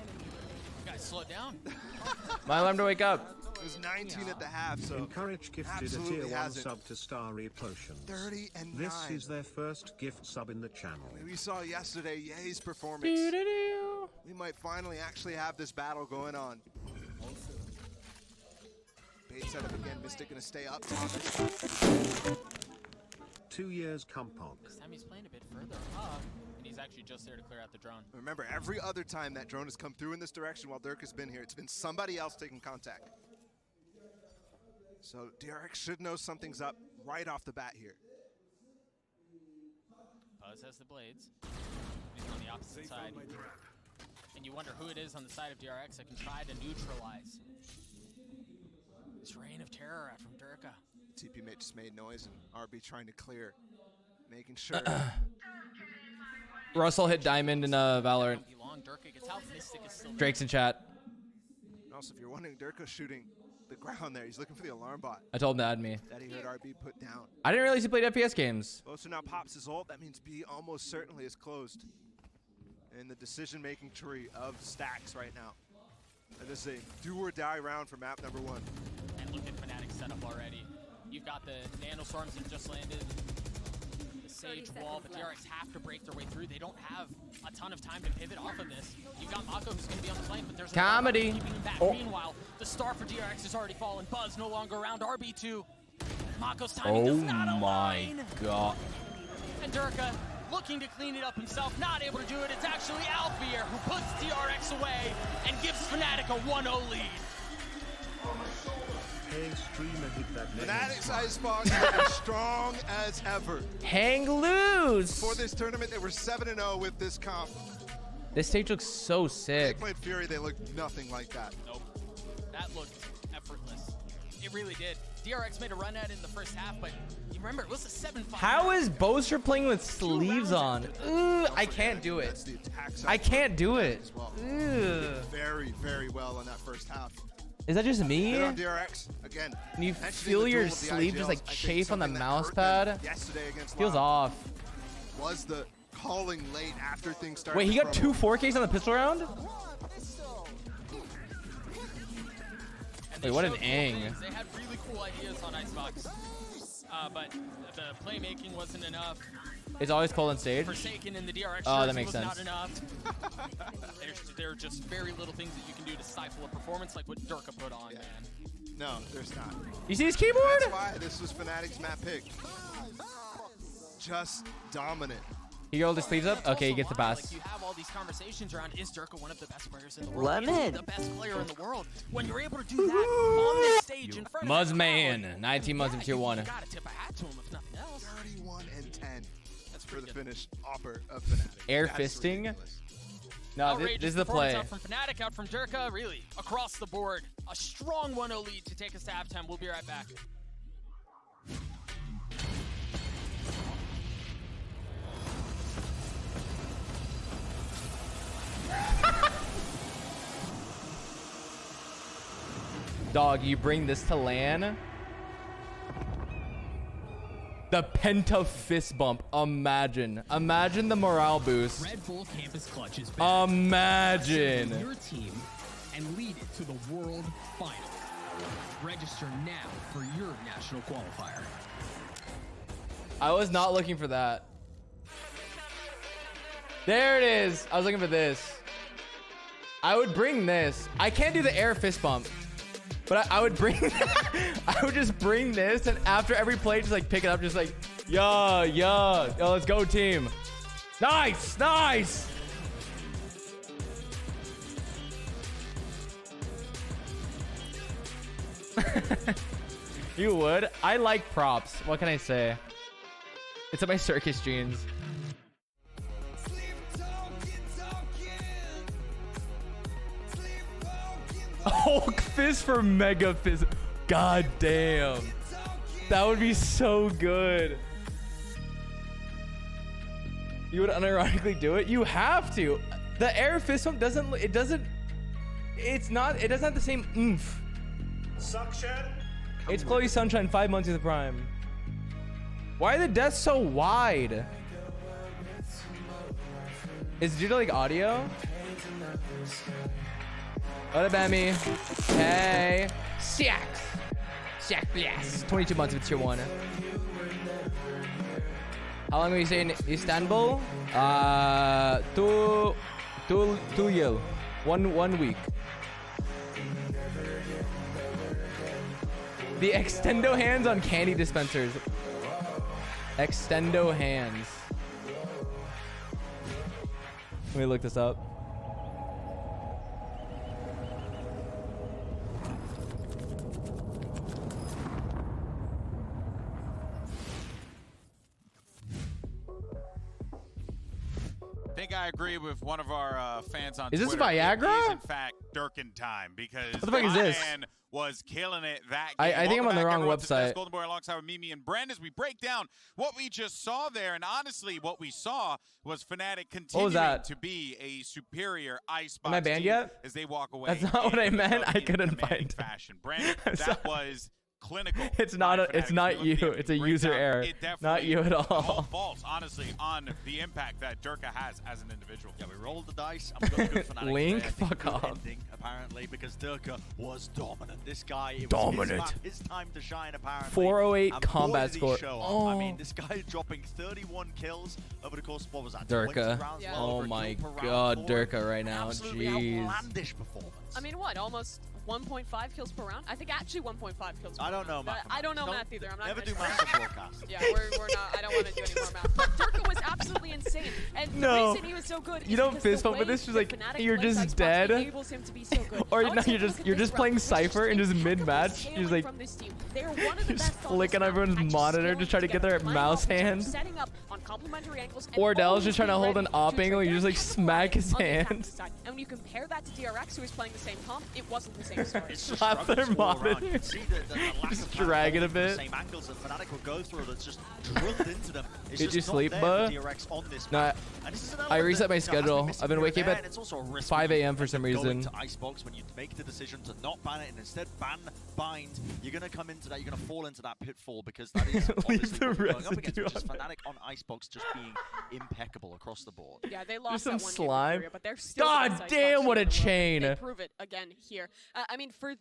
guys slow down. My alarm to wake up. It was 19 at the half, so Encourage gifted a absolutely tier 1 hasn't. sub to Starry Potions. 30 and 9. This is their first gift sub in the channel. We saw yesterday Ye's performance. Doo-doo-doo. We might finally actually have this battle going on. Bait setup again. Mystic gonna stay up. 2 years Compog. This time he's playing a bit further up, and he's actually just there to clear out the drone. Remember, every other time that drone has come through in this direction while Dirk has been here, it's been somebody else taking contact. So DRX should know something's up right off the bat here. Buzz has the blades. He's on the opposite side. And you wonder who it is on the side of DRX that can try to neutralize this reign of terror out from Durka. TP just made noise and RB trying to clear, making sure. Russell hit diamond in Valorant. Long, Durka gets out, Mystic is still there. Drake's in chat. And also, if you're wondering, Durka's shooting the ground there. He's looking for the alarm bot I told him to add me. that he heard RB put down. I didn't realize he played FPS games. Oh, so now pops his ult. That means B almost certainly is closed in the decision-making tree of Stacks right now. And this is a do-or-die round for map number 1. And look at Fnatic's setup already. You've got the nano storms that just landed, the Sage wall, but DRX have to break their way through. They don't have a ton of time to pivot off of this. You've got Mako who's going to be on the flank, but there's Comedy. keeping him back. Oh. Meanwhile, the star for DRX has already fallen. Buzz no longer around. RB2. Mako's timing does not align. God. And Durka looking to clean it up himself, not able to do it. It's actually Alfier who puts DRX away and gives Fnatic a 1-0 lead. Hey, streamer, hit that Fnatic's Icebox as strong as ever. Hang loose. For this tournament, they were 7-0 with this comp. This stage looks so They sick. played Fury, they looked nothing like that. Nope. That looked effortless. It really did. DRX made a run at it in the first half, but you remember, it was a 7-5. How is Boaster playing with sleeves on? Ooh, I can't do That's it. the attack I side can't do it. as well. Ugh. Very, very well in that first half. Is that just me? Hit on DRX again. Can you Mentioning feel the your duel of the sleeve just IGLs, like I think chafe on the something that mouse hurt them pad? Yesterday against Feels Loud off. was the calling late after things started. Wait, he to got crumble. 2 4Ks on the pistol round? And they Wait, what an showed cool ang. things. They had really cool ideas on Icebox. But the playmaking wasn't enough. It's always cold on stage. Forsaken in the DRX Oh, that jersey makes was not sense. enough. there are just very little things that you can do to stifle a performance like what Durka put on, Yeah. man. No, there's not. You see his keyboard? That's why this was Fnatic's map pick. Just dominant. He rolled his sleeves up? That's Okay, he also gets the why, pass. Like, you have all these conversations around, is Durka one of the best players in the world? Lemon. Is he the best player in the world? When you're able to do that on this stage in front of the Muzzman, crowd, 19 months in tier 1. You gotta tip a hat to him if nothing else. 31 and 10 That's for the pretty good. finish offer of Fnatic. Air That's fisting? ridiculous. No, Outrageous this is the performance play. Out from Fnatic, out from Durka, really across the board. A strong 1-0 lead to take us to halftime. We'll be right back. Dog, you bring this to LAN? The Penta fist bump. Imagine. Imagine the morale boost. Red Bull Campus Clutch is back. Imagine. Your team and lead it to the World Final. Register now for your national qualifier. I was not looking for that. There it is. I was looking for this. I would bring this. I can't do the air fist bump. But I would bring, I would just bring this, and after every play, just like pick it up, just like, yeah, yo, let's go team. Nice, nice. You would? I like props. What can I say? It's in my circus jeans. Hulk fist for mega fist. God damn. That would be so good. You would unironically do it? You have to. The air fist one doesn't, it's not, it doesn't have the same oomph. Suction. It's Chloe Sunshine, 5 months of the prime. Why are the desks so wide? Is it due to like audio? What up, Emmy? Hey. Shaq, yes. 22 months of tier 1. How long will you stay in Istanbul? 2 years. One week. The extendo hands on candy dispensers. Extendo hands. Let me look this up. I think I agree with one of our fans on Is this Twitter. Viagra? It is in fact Durkin time because What the fuck is this? man was killing it that game. I think I'm on the wrong website. Golden Boy alongside with Mimi and Brand as we break down what we just saw there. And honestly, what we saw was Fnatic continuing to be a superior Icebox Am I banned team yet? as they walk away. That's not what I meant. I couldn't commanding find it. fashion. Brand, that was clinical. It's not. by It's Fnatic. not If you. look at It's the a user breakdown, error. it Not definitely you at all. all false, honestly, on the impact that Durka has as an individual. Yeah, we rolled the dice and we got a good Fnatic Link? today. I think Fuck good off. ending, apparently, because Durka was dominant. This guy, it was Dominant. his time to shine, apparently. 408 And combat boy, did he score. show up. Oh. I mean, this guy dropping 31 kills over the course of what was that? Durka. 20 rounds, Yeah. well Oh over a my kill per god, round for him. Durka right now. Absolutely Jeez. outlandish performance. I mean, what? Almost 1.5 kills per round? I think actually 1.5 kills per I don't know round. math. I don't know Don't- math either. I'm not Never gonna do try. math on broadcast. Yeah, we're not. I don't want to do any more math. But Durka was absolutely insane. And No. the reason he was so good You is don't because fist the bump with way this, just that like, Fnatic you're plays just Xbox dead. enables him to be so good. Or I would no, say you're look just at you're this just playing round. It's Cypher and just impeccable mid-match. scaling You're just like from this team. They're one of the just best on flicking this everyone's map at just monitor scaling to try to get together, their lining mouse up, hand. setting up on complementary angles, and Ordell's always just trying to being hold ready an op to angle. You trigger just like and smack his on the attack hand. side. And when you compare that to DRX, who is playing the same comp, it wasn't the same story. It's just Slap their struggles all around. monitor. You can see the lack Just of drag it a the bit. same angles that Fnatic will go through that's just drilled into them. It's Did just you not sleep, there bud? for DRX on this No, map. And this is an I element reset that, my you know, has schedule. been missing I've been here waking and up there, at and it's also a risk 5 when you a.m. for some go reason. into Icebox, when you make the decision to not ban it and instead ban bind, you're going to come into that, you're going to fall into that pitfall because that is Leave obviously the what we're going up against, residue which is on Fnatic on Icebox just being impeccable across the board. Yeah, they lost some that one slime. game in Korea, but they're still the God best Icebox damn, what team a in the world. chain. They prove it again here. I mean, for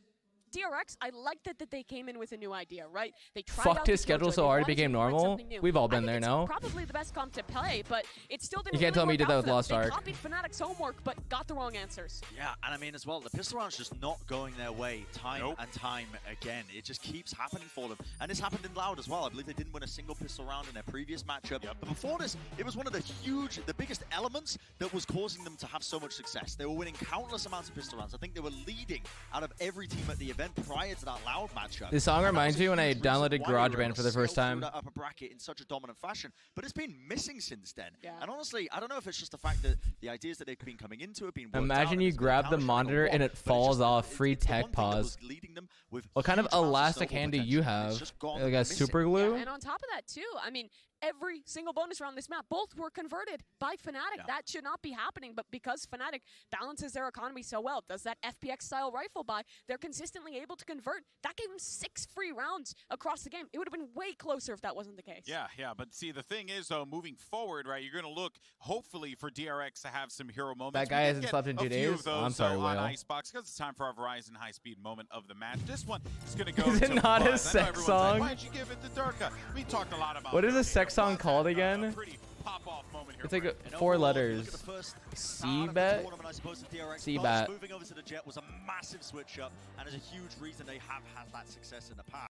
DRX, I liked it that they came in with a new idea, right? They tried Fucked out his the schedule Killjoy. so They hard it wanted to became try normal. something new. We've all I been think there it's now. Probably the best comp to play, but it still didn't You can't really tell me you did work that out with for them. Lost They Ark. copied Fnatic's homework, but got the wrong answers. Yeah, and I mean as well, the pistol round's just not going their way time Nope. and time again. It just keeps happening for them. And this happened in Loud as well. I believe they didn't win a single pistol round in their previous matchup. But before this, it was one of the biggest elements that was causing them to have so much success. They were winning countless amounts of pistol rounds. I think they were leading out of every team at the event prior to that Loud matchup. This song And that reminds was a me when I huge reason downloaded why they were able GarageBand to for the first scale through time. that upper bracket in such a dominant fashion. But it's been missing since then. Yeah. And honestly, I don't know if it's just the fact that the ideas that they've been coming into have been worked out Imagine and you it's been grab the counter-shot or monitor what, and it but it's falls just- off. Free it's the tech one thing that pause. was leading them with What kind of huge amounts elastic snowball hand do potential, you and have? it's just gone Like a missing. super glue? Yeah, and on top of that, too, I mean, every single bonus round this map, both were converted by Fnatic. Yeah. That should not be happening, but because Fnatic balances their economy so well, does that FPX-style rifle buy, they're consistently able to convert. That gave them 6 free rounds across the game. It would have been way closer if that wasn't the case. Yeah, but see, the thing is, though, moving forward, right, you're going to look, hopefully, for DRX to have some hero moments. That guy We did hasn't get slept in a 2 few days? of those, Oh, I'm sorry, on Will. Icebox, because it's time for our Verizon high-speed moment of the match. This one is going to go Is it to not a Buzz. I know sex everyone's like, song? why did you give it to Durka? We talked a lot about What is a Durka sex here. song Buzz called had again? a pretty pop-off moment here It's like for him. And 4 overall, if you letters. look at the first C-bet? part of the tournament, I suppose, the DRX C-bet. Buzz moving over to the Jet was a massive switch up, and is a huge reason they have had that success in the past.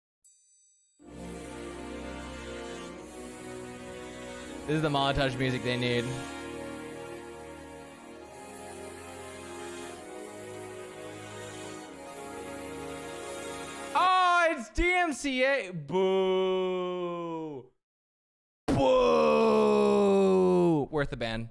This is the montage music they need. Oh, it's DMCA. Boo. Boo. Worth the ban.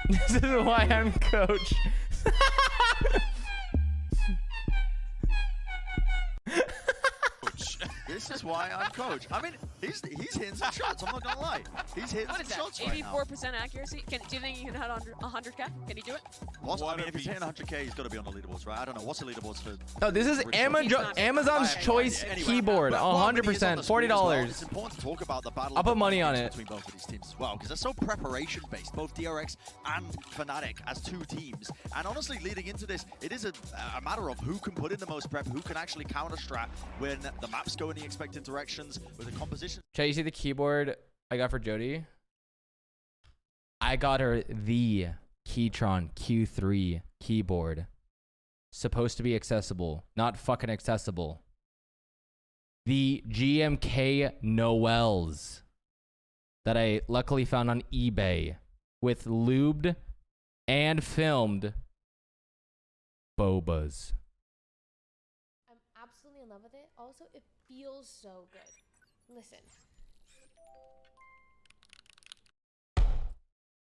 This is why I'm coach. is why I'm coach. I mean, he's hitting some shots. I'm not gonna lie. He's hitting What is some that? shots right now. 84% accuracy. Do you think he can hit 100K? Can he do it? I mean, if he's hitting 100K, he's got to be on the leaderboards, right? I don't know. What's the leaderboards for? No, this is Amazon's Choice keyboard. 100%. $40. It's important to talk about the battle. I'll put money on it. Between both of these teams as well, because they're so preparation-based, both DRX and Fnatic as two teams. And honestly, leading into this, it is a matter of who can put in the most prep, who can actually counter-strat when the maps go in the expected directions with the composition. Chad, you see the keyboard I got for Jody? I got her the Keytron Q3 keyboard. Supposed to be accessible, not fucking accessible. The GMK Noels that I luckily found on eBay with lubed and filmed bobas. I'm absolutely in love with it. Also, it feels so good. Listen.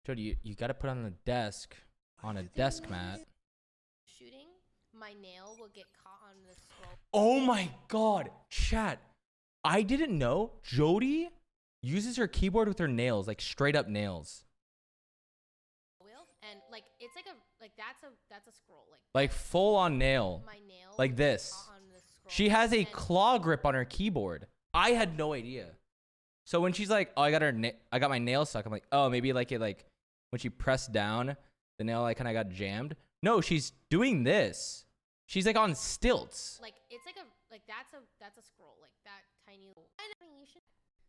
Jody, you gotta put on the desk, on a desk mat. Shooting, my nail will get caught on the scroll. Oh my god, chat. I didn't know Jody uses her keyboard with her nails, like straight up nails. And like it's like that's a scroll, like full on nail. My nail like this. She has a claw grip on her keyboard. I had no idea. So when she's like, "Oh, I got my nail stuck," I'm like, "Oh, maybe like it like when she pressed down, the nail like kind of got jammed." No, she's doing this. She's like on stilts. Like it's like that's a scroll, like that tiny little. I mean, you should,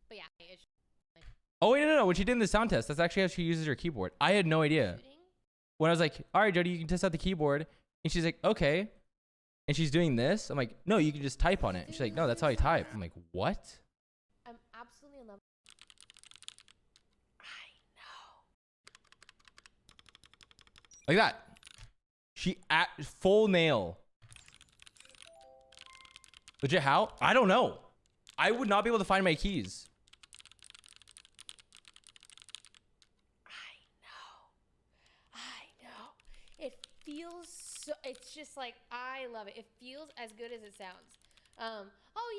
but yeah, it's like. Oh wait, no. When she did in the sound test, that's actually how she uses her keyboard. I had no idea. Shooting? When I was like, "All right, Jody, you can test out the keyboard," and she's like, "Okay," and she's doing this. I'm like, "No, you can just type on it." And she's like, "No, that's how you type." I'm like, "What?" I'm absolutely in love. I know. Like that. She at full nail. Legit how? I don't know. I would not be able to find my keys. I know. It feels so. It's just like I love it. It feels as good as it sounds. Oh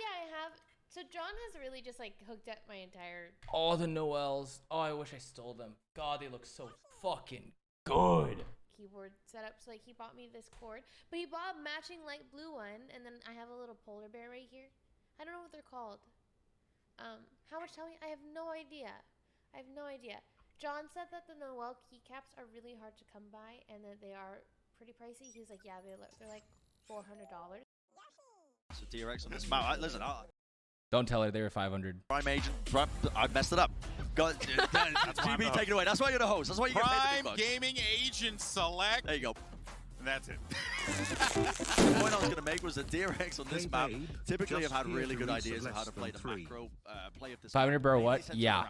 yeah, I have. So John has really just like hooked up my entire. Oh, the Noels. Oh, I wish I stole them. God, they look so fucking good. Keyboard setup. So like he bought me this cord, but he bought a matching light blue one, and then I have a little polar bear right here. I don't know what they're called. How much? Tell me. I have no idea. I have no idea. John said that the Noel keycaps are really hard to come by, and that they are pretty pricey. He was like, yeah, they're like $400. So DRX on this map. Listen, Don't tell her they were 500. Prime agent, I messed it up. That's GB, take it away. That's why you're the host. That's why you get paid the big Prime bucks. Gaming Agent Select. There you go. And that's it. The point I was going to make was that DRX on this map babe, typically have just had here really to good reach ideas of how less to play than the 3. macro play of this. 500 bro, what? Yeah.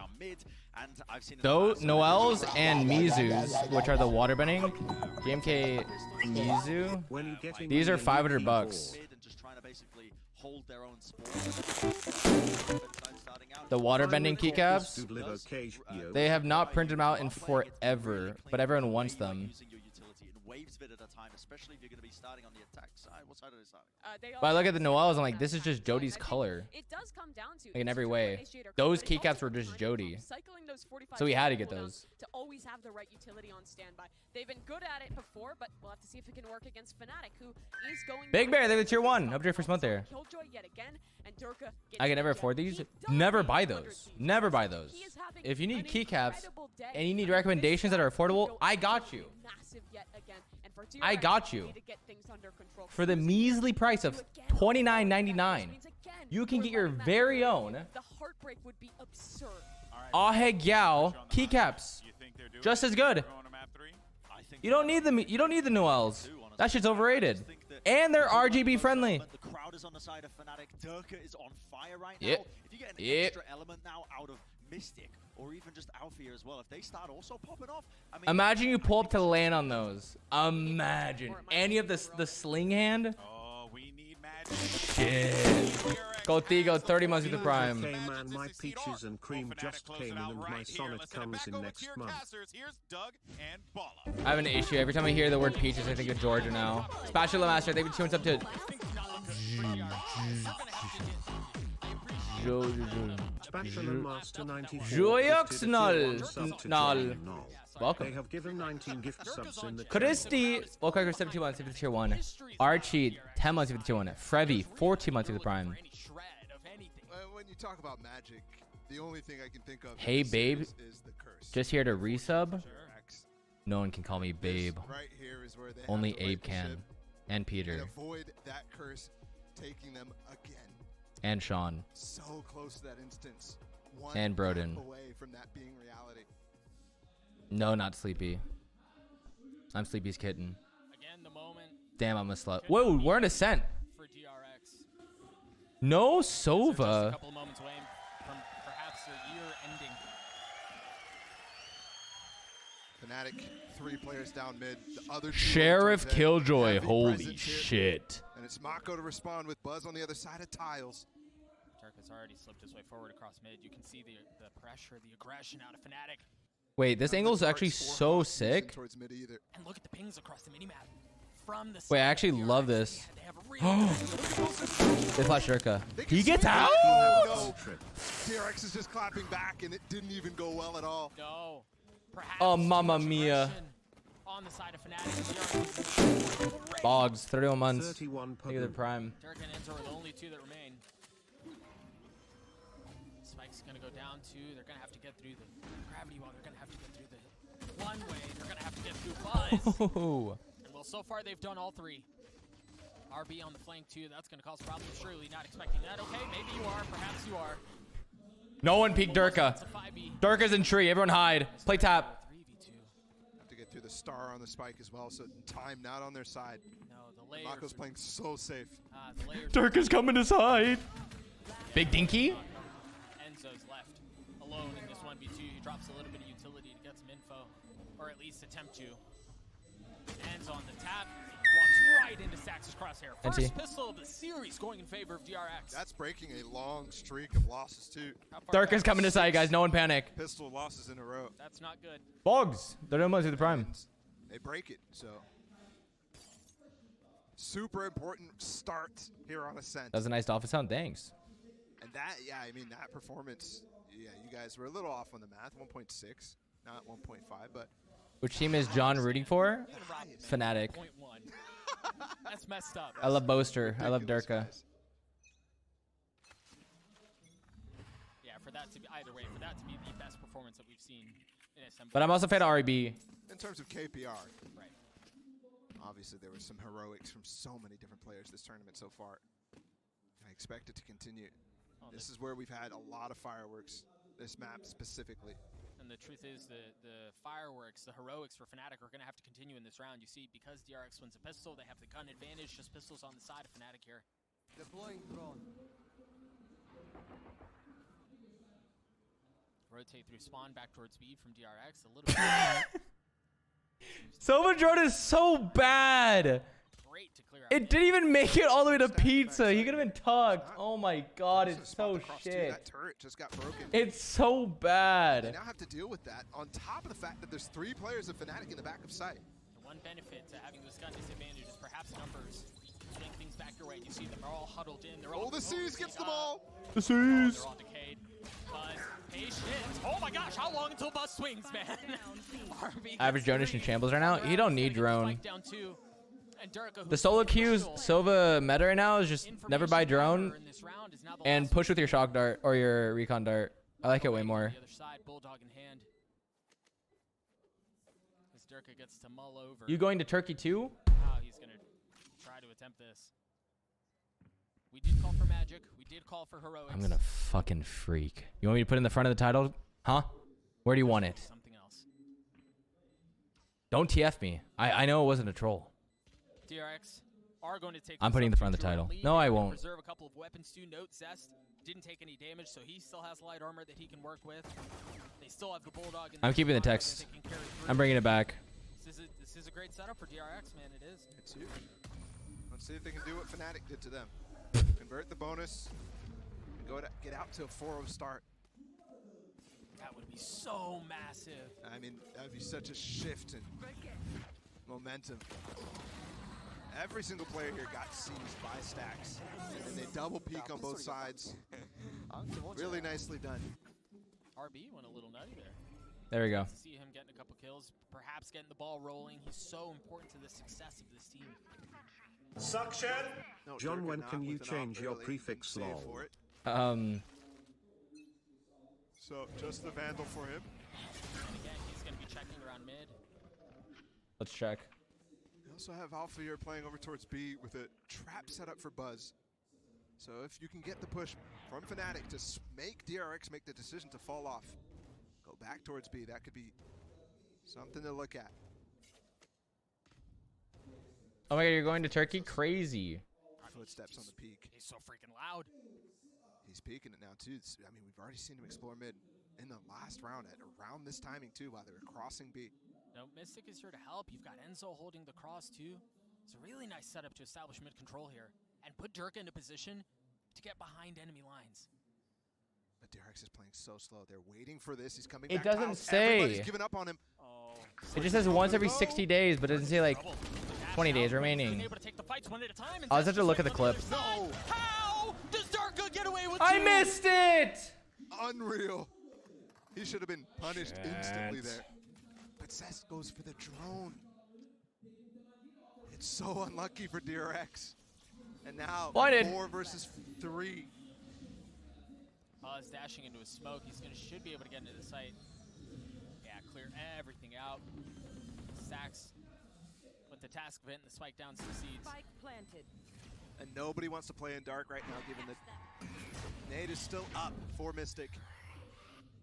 Those Noels and Mizus, which are the water bending, GMK Mizu, these are $500. Hold their own The water bending keycaps, they have not printed them out in forever, but everyone wants them. Waves bit at a time, especially if you're going to be starting on the attack side. What side are they starting? But I look at the Noels, I'm like, this is just Jody's color. It does come down to Like in every way. Those keycaps were just Jody. So we had to get those. To always have the right utility on standby. They've been good at it before, but we'll have to see if it can work against Fnatic, who is going. Big Bear, they're the tier 1. Up to your first month there. Killjoy yet again, and Durka I can never afford these. Never buy those. Never buy those. If you need keycaps and you need recommendations that are affordable, I got you. I got you. For the measly price of $29.99, you can get your very own The heartbreak would be absurd. Ahegyao keycaps. Just as good. You don't need them. You don't need the Noels. That shit's overrated. And they're RGB friendly. The crowd is on the side of Fnatic. Durka is on fire right now. Yep. If you get an extra element now out of Mystic, or even just Alfia as well, if they start also popping off, I mean, Imagine you pull up to land on those. Imagine. And you have the sling hand. Oh, we need magic. Shit. Go Thigo, 30 months with the prime. Okay, man, my peaches and cream just came in, and my Sonic comes in next month. Here's Doug and Bala. I have an issue. Every time I hear the word peaches, I think of Georgia now. Spatula Master, they've been tuned up to. Spatula Master 94 Joyoxnol. gifted a tier 1 sub to Nol. Johnny Knoll. Welcome. They have given 19 gift subs in the Christy, welcome for 72 months with the tier 1. Archie, 10 months with the tier 1. Frevi, 14 months with the prime. When you talk about Magic, the only thing I can think of Hey, in this babe. series is the curse. Just here to resub. No one can call me babe. This right here is where they have Only to Abe right the can. ship And and Peter. avoid that curse taking them again. And Sean. So close to that instance. One And Broden. step away from that being reality. No, not Sleepy. I'm Sleepy's kitten. Again, the moment Damn, I'm a slut. Whoa, we're in Ascent. for DRX. No They're just a Sova. couple of moments away from perhaps their year ending. Fnatic, 3 players down mid. The other two Sheriff towards end. Killjoy. Heavy Holy presence here. shit. And it's Mako to respond with Buzz on the other side of tiles. Turk has already slipped his way forward across mid. You can see the pressure, the aggression out of Fnatic. Wait, this angle is actually so sick. Towards mid either. And look at the pings across the minimap. From the Wait, I side actually of love DRX, this. they have a really They flash Shurka. They can He gets swing it. out? No. DRX is just clapping back, and it didn't even go well at all. No. Perhaps Oh, too mamma much mia. aggression on the side of Fnatic. Bogs, 31 months. 31 Look at the prime. Turk and Enzo are the only two that remain. Spike's gonna go down two. They're gonna have to get through the gravity wall. They're gonna have to get through the one way. They're gonna have to get through Buzz. Oh. And well, so far they've done all 3. RB on the flank too. That's gonna cause problems. Surely not expecting that. Okay, maybe you are. Perhaps you are. No one peeked Durka. It's a 5e. Durka's in tree. Everyone hide. Play tap. 3v2. Have to get through the star on the spike as well, so time not on their side. No, the layers. Mako's are- playing so safe. the layers. Durka's coming to side. Big Dinky. Enzo's left alone in this 1v2. He drops a little bit of utility to get some info, or at least attempt to. Enzo on the tap, walks right into Sax's crosshair. First NT. pistol of the series going in favor of DRX. That's breaking a long streak of losses too. How far Durka's back? coming to side, guys. No one panic. Pistol losses in a row. That's not good. Bogs. 31 months with the prime. And they break it, so super important start here on Ascent. That was a nice dolphin sound. Thanks. And that, yeah, I mean, that performance, yeah, you guys were a little off on the math, 1.6, not 1.5, but Which team is John rooting for? Fnatic. 0.1. That's messed up. I love Boaster. I love ridiculous, Durka. guys. Yeah, for that to be either way, for that to be the best performance that we've seen in SM. But I'm also a fan of RB. In terms of KPR, right. obviously there was some heroics from so many different players this tournament so far. I expect it to continue. Oh, This is where we've had a lot of fireworks, this map specifically. And the truth is, the fireworks, the heroics for Fnatic are going to have to continue in this round. You see, because DRX wins a pistol, they have the gun advantage. Just pistols on the side of Fnatic here. Deploying drone. Rotate through spawn back towards B from DRX. A little bit Sova drone is so bad. great to clear out. It didn't even make it all the way to pizza. He could have been tucked. Oh my god, This is it's a spot so to cross too. shit. That turret just got broken. It's so They bad. now have to deal with that on top of the fact that there's 3 players of Fnatic in the back of sight. The one benefit to having this gun disadvantage is perhaps numbers. Swing things back your way. You see them are all huddled in. They're all. Oh, the Seas gets them all! The They're Seas. all decayed. Buzz, patient. Oh my gosh, how long until Buzz swings, man? RB Average gets Jonas three. in shambles right now. He don't need Gonna get the drone. spike down two. And Durka, The who's solo still queues, crucial. Sova meta right now is just never buy Information drone power in this round is now the and last push one. with your shock dart or your recon dart. I like it way more. The other side, bulldog in hand. As Durka gets to mull over. You going to Turkey too? Wow, he's gonna try to attempt this. We did call for magic. We did call for heroics. I'm gonna fucking freak. You want me to put in the front of the title? Huh? Where do you want it? Something else. Don't TF me. I know it wasn't a troll. DRX are going to take. I'm this putting up the front to of the title. lead. No, I They're gonna won't. Preserve a couple of weapons too. Note Zest didn't take any damage, so he still has light armor that he can work with. They still have the bulldog. In I'm their keeping the armor that text. they can carry through. I'm bringing it back. This is a great setup for DRX, man. It is. It's huge. Let's see if they can do what Fnatic did to them. Convert the bonus and get out to a 4-0 start. That would be so massive. I mean, that would be such a shift in momentum. Every single player here got seized by stacks. And they double peek on both sides. uncomfortable. Really nicely done. RB went a little nutty there. There we go. To see him getting a couple kills, perhaps getting the ball rolling. He's so important to the success of this team. No, John, Durka when not can you with an change op your early. prefix Save lol? for it. So just the Vandal for him. And again, he's going to be checking around mid. Let's check. We also have Alpha here playing over towards B with a trap set up for Buzz. So if you can get the push from Fnatic to make DRX make the decision to fall off, go back towards B, that could be something to look at. Oh my god, you're going to Turkey? Crazy. Footsteps on the peak. He's so freaking loud. He's peeking it now too. I mean, we've already seen him explore mid in the last round at around this timing too while they were crossing B. No, Mystic is here to help. You've got Enzo holding the cross too. It's a really nice setup to establish mid control here and put Durka into position to get behind enemy lines. But DRX is playing so slow. They're waiting for this. He's coming It back. doesn't Tiles. say. Everybody's giving up on him. Oh, It just says once every 60 days, but it doesn't say like 20 days remaining. able to take the fights one at a time, and I'll just have to look at the on other clip. side. How does Durka get away with I two? missed it! Unreal. He should have been punished instantly there. But Seth goes for the drone. It's so unlucky for DRX. And now Blinded. 4 versus 3. Buzz dashing into a smoke. Should be able to get into the site. Yeah, clear everything out. Stacks with the task of hitting the spike down succeeds. Spike planted. And nobody wants to play in dark right now, given that Nade is still up for Mystic.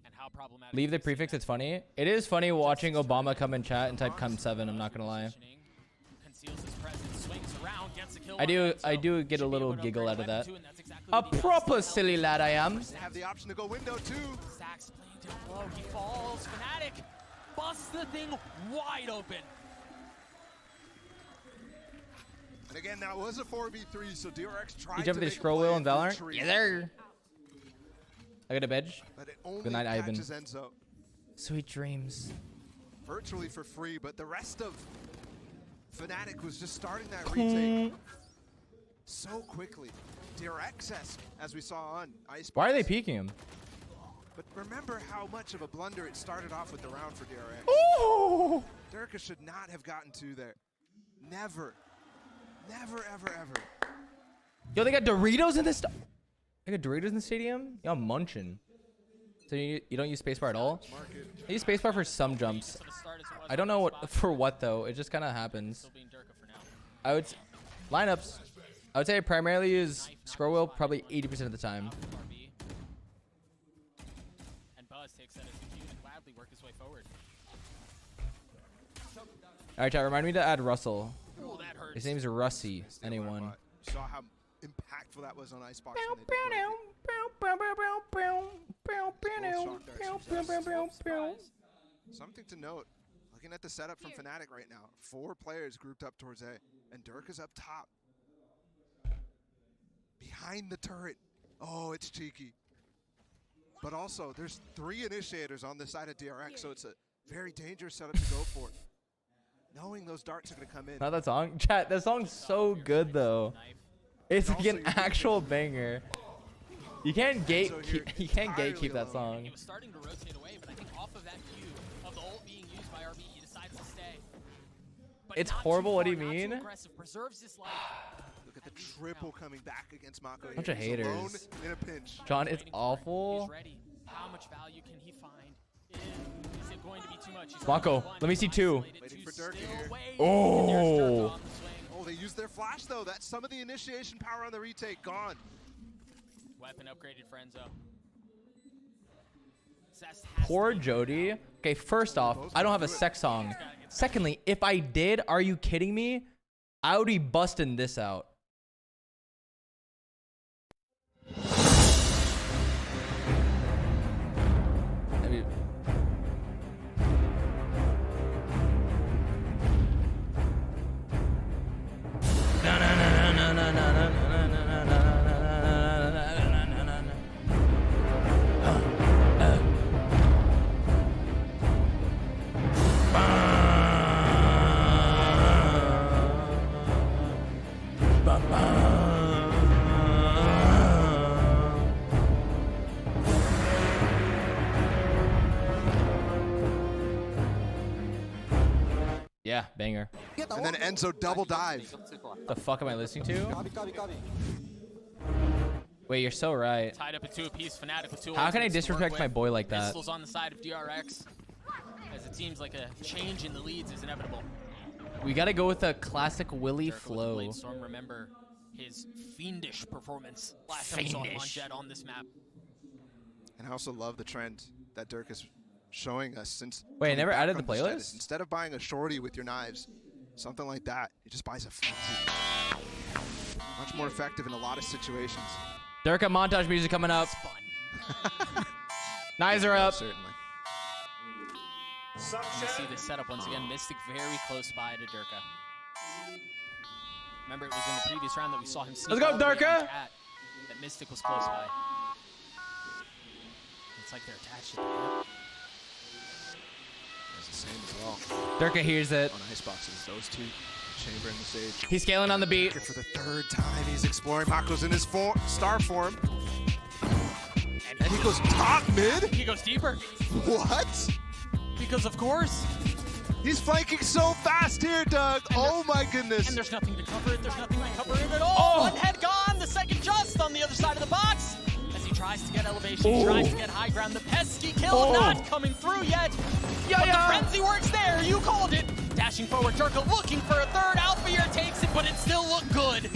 And how problematic. Leave the is prefix, that it's funny. It is funny watching Obama come in chat and type "cum7", I'm not gonna lie. Conceals his presence, swings around, gets a kill I on do Enzo. get a Should be little able to giggle upgrade out of weapon that. too, and that's exactly A what he does. proper silly lad I am. They have the option to go window too. Stacks playing down low. He falls. Fnatic busts the thing wide open. And again, that was a 4v3, so DRX tried You to jump with make the a scroll play wheel and in Valorant? retreat, Yes, sir. I got a bedge. but it only Good night, Ivan. catches Enzo Sweet dreams. virtually for free, but the rest of Fnatic was just starting that retake so quickly. DRX-esque, as we saw on Ice. Why are they peeking him? But remember how much of a blunder it started off with the round for DRX. Ooh! Durka should not have gotten 2 there. Never. Never, ever, ever. Yo, they got Doritos in this. They got Doritos in the stadium? Y'all munching. So you don't use spacebar at all? I use spacebar for some jumps. I don't know what for what though. It just kind of happens. Still being Durka for now. I would lineups. I would say I primarily use scroll wheel probably 80% of the time. RB. And Buzz takes that as a cue to gladly work his way forward. All right, chat. Remind me to add Russell. Ooh, that hurts. His name's Russie. Anyone? You saw how impactful that was on Icebox. Something to note, looking at the setup from Fnatic right now, 4 players grouped up towards A, and Durka's up top. Behind the turret. Oh, it's cheeky. But also, there's 3 initiators on the side of DRX, so it's a very dangerous setup to go for. Knowing those darts are going to come in. Not that song. Chat, that song's so good though. It's like an actual banger. You can't you can't gatekeep that song. He was starting to rotate away, but I think off of that cue of the ult being used by RB, he decides to stay. But It's not too horrible, what do far, you not too mean? aggressive, preserves his life. Look at the triple coming back against Mako. Bunch of He's alone haters. in a pinch. John, it's Waiting for it. awful. He's ready. How much value can he find? Is it going to be too much? He's Mako, got one, let me see 2. isolated, Waiting 2 for Durka still here. waiting, Oh. and there's Durka on the swing. Oh, they used their flash though. That's some of the initiation power on the retake gone. Weapon upgraded for Enzo. Zest has Poor to be Jody. Okay, first off, I don't have a sex song. Secondly, if I did, are you kidding me? I would be busting this out. Maybe. Yeah, banger. And then Enzo double dive. The fuck am I listening to? Wait, you're so right. Tied up at 2 apiece. Fnatic with 2 How can I ultimates to work disrespect my with. boy like that? Pistols on the side of DRX, as it seems like a change in the leads is inevitable. We gotta go with a classic Willy Jericho with flow. Blade Storm, remember his fiendish performance last time we saw him on Jet on this map. And I also love the trend that Dirk is showing us since. Wait, I coming never back added from the Jet playlist? is instead of buying a shorty with your knives, something like that, he just buys a frenzy. Much more effective in a lot of situations. Durka montage music coming up. Fun. Knives are up. Certainly. You see this setup once again. Mystic very close by to Durka. Remember, it was in the previous round that we saw him sneak. Let's go, all the way Durka! on Cat, that Mystic was close by. It's like they're attached to the hip. It's the same as well. Durka hears it. On iceboxes, those two. Chamber in the stage. He's scaling on the beat. For the 3rd time, he's exploring. Mako's in his star form. And he goes top mid? He goes deeper. What? Because of course. He's flanking so fast here, Doug. Oh my goodness. And there's nothing to cover it. There's nothing to cover it at all. One head gone. The second just on the other side of the box. As he tries to get elevation, he tries to get high ground. The pesky kill not coming through yet. But the frenzy works there. You called it. Dashing forward, Durka looking for a third. Alphair takes it, but it still looked good.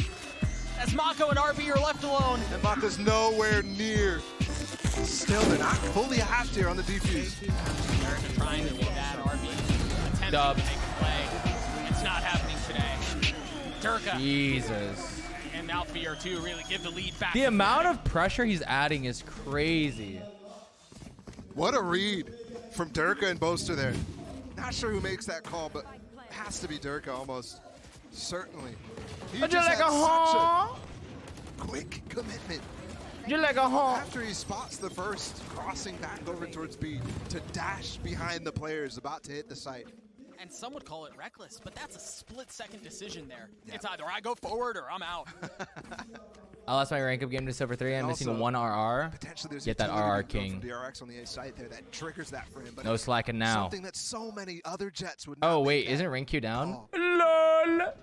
As Mako and RB are left alone. And Mako's nowhere near. Still, they're not fully half here on the defuse. Durka trying to do that. RB attempting to make a play. It's not happening today. Durka Jesus. and Alphair too really give the lead back. The amount of pressure he's adding is crazy. What a read from Durka and Boaster there. Not sure who makes that call, but it has to be Durka almost. Certainly. He just had such a quick commitment. After he spots the first, crossing back over towards B to dash behind the players about to hit the site. And some would call it reckless, but that's a split-second decision there. Yeah. It's either I go forward or I'm out. I lost my rank up game to Silver 3. I'm missing one RR. Potentially there's Get that RR king. From DRX on the A site there that triggers that for him. But no slacking now. Something that so many other Jets would not Oh wait, isn't rank Q down? LOL.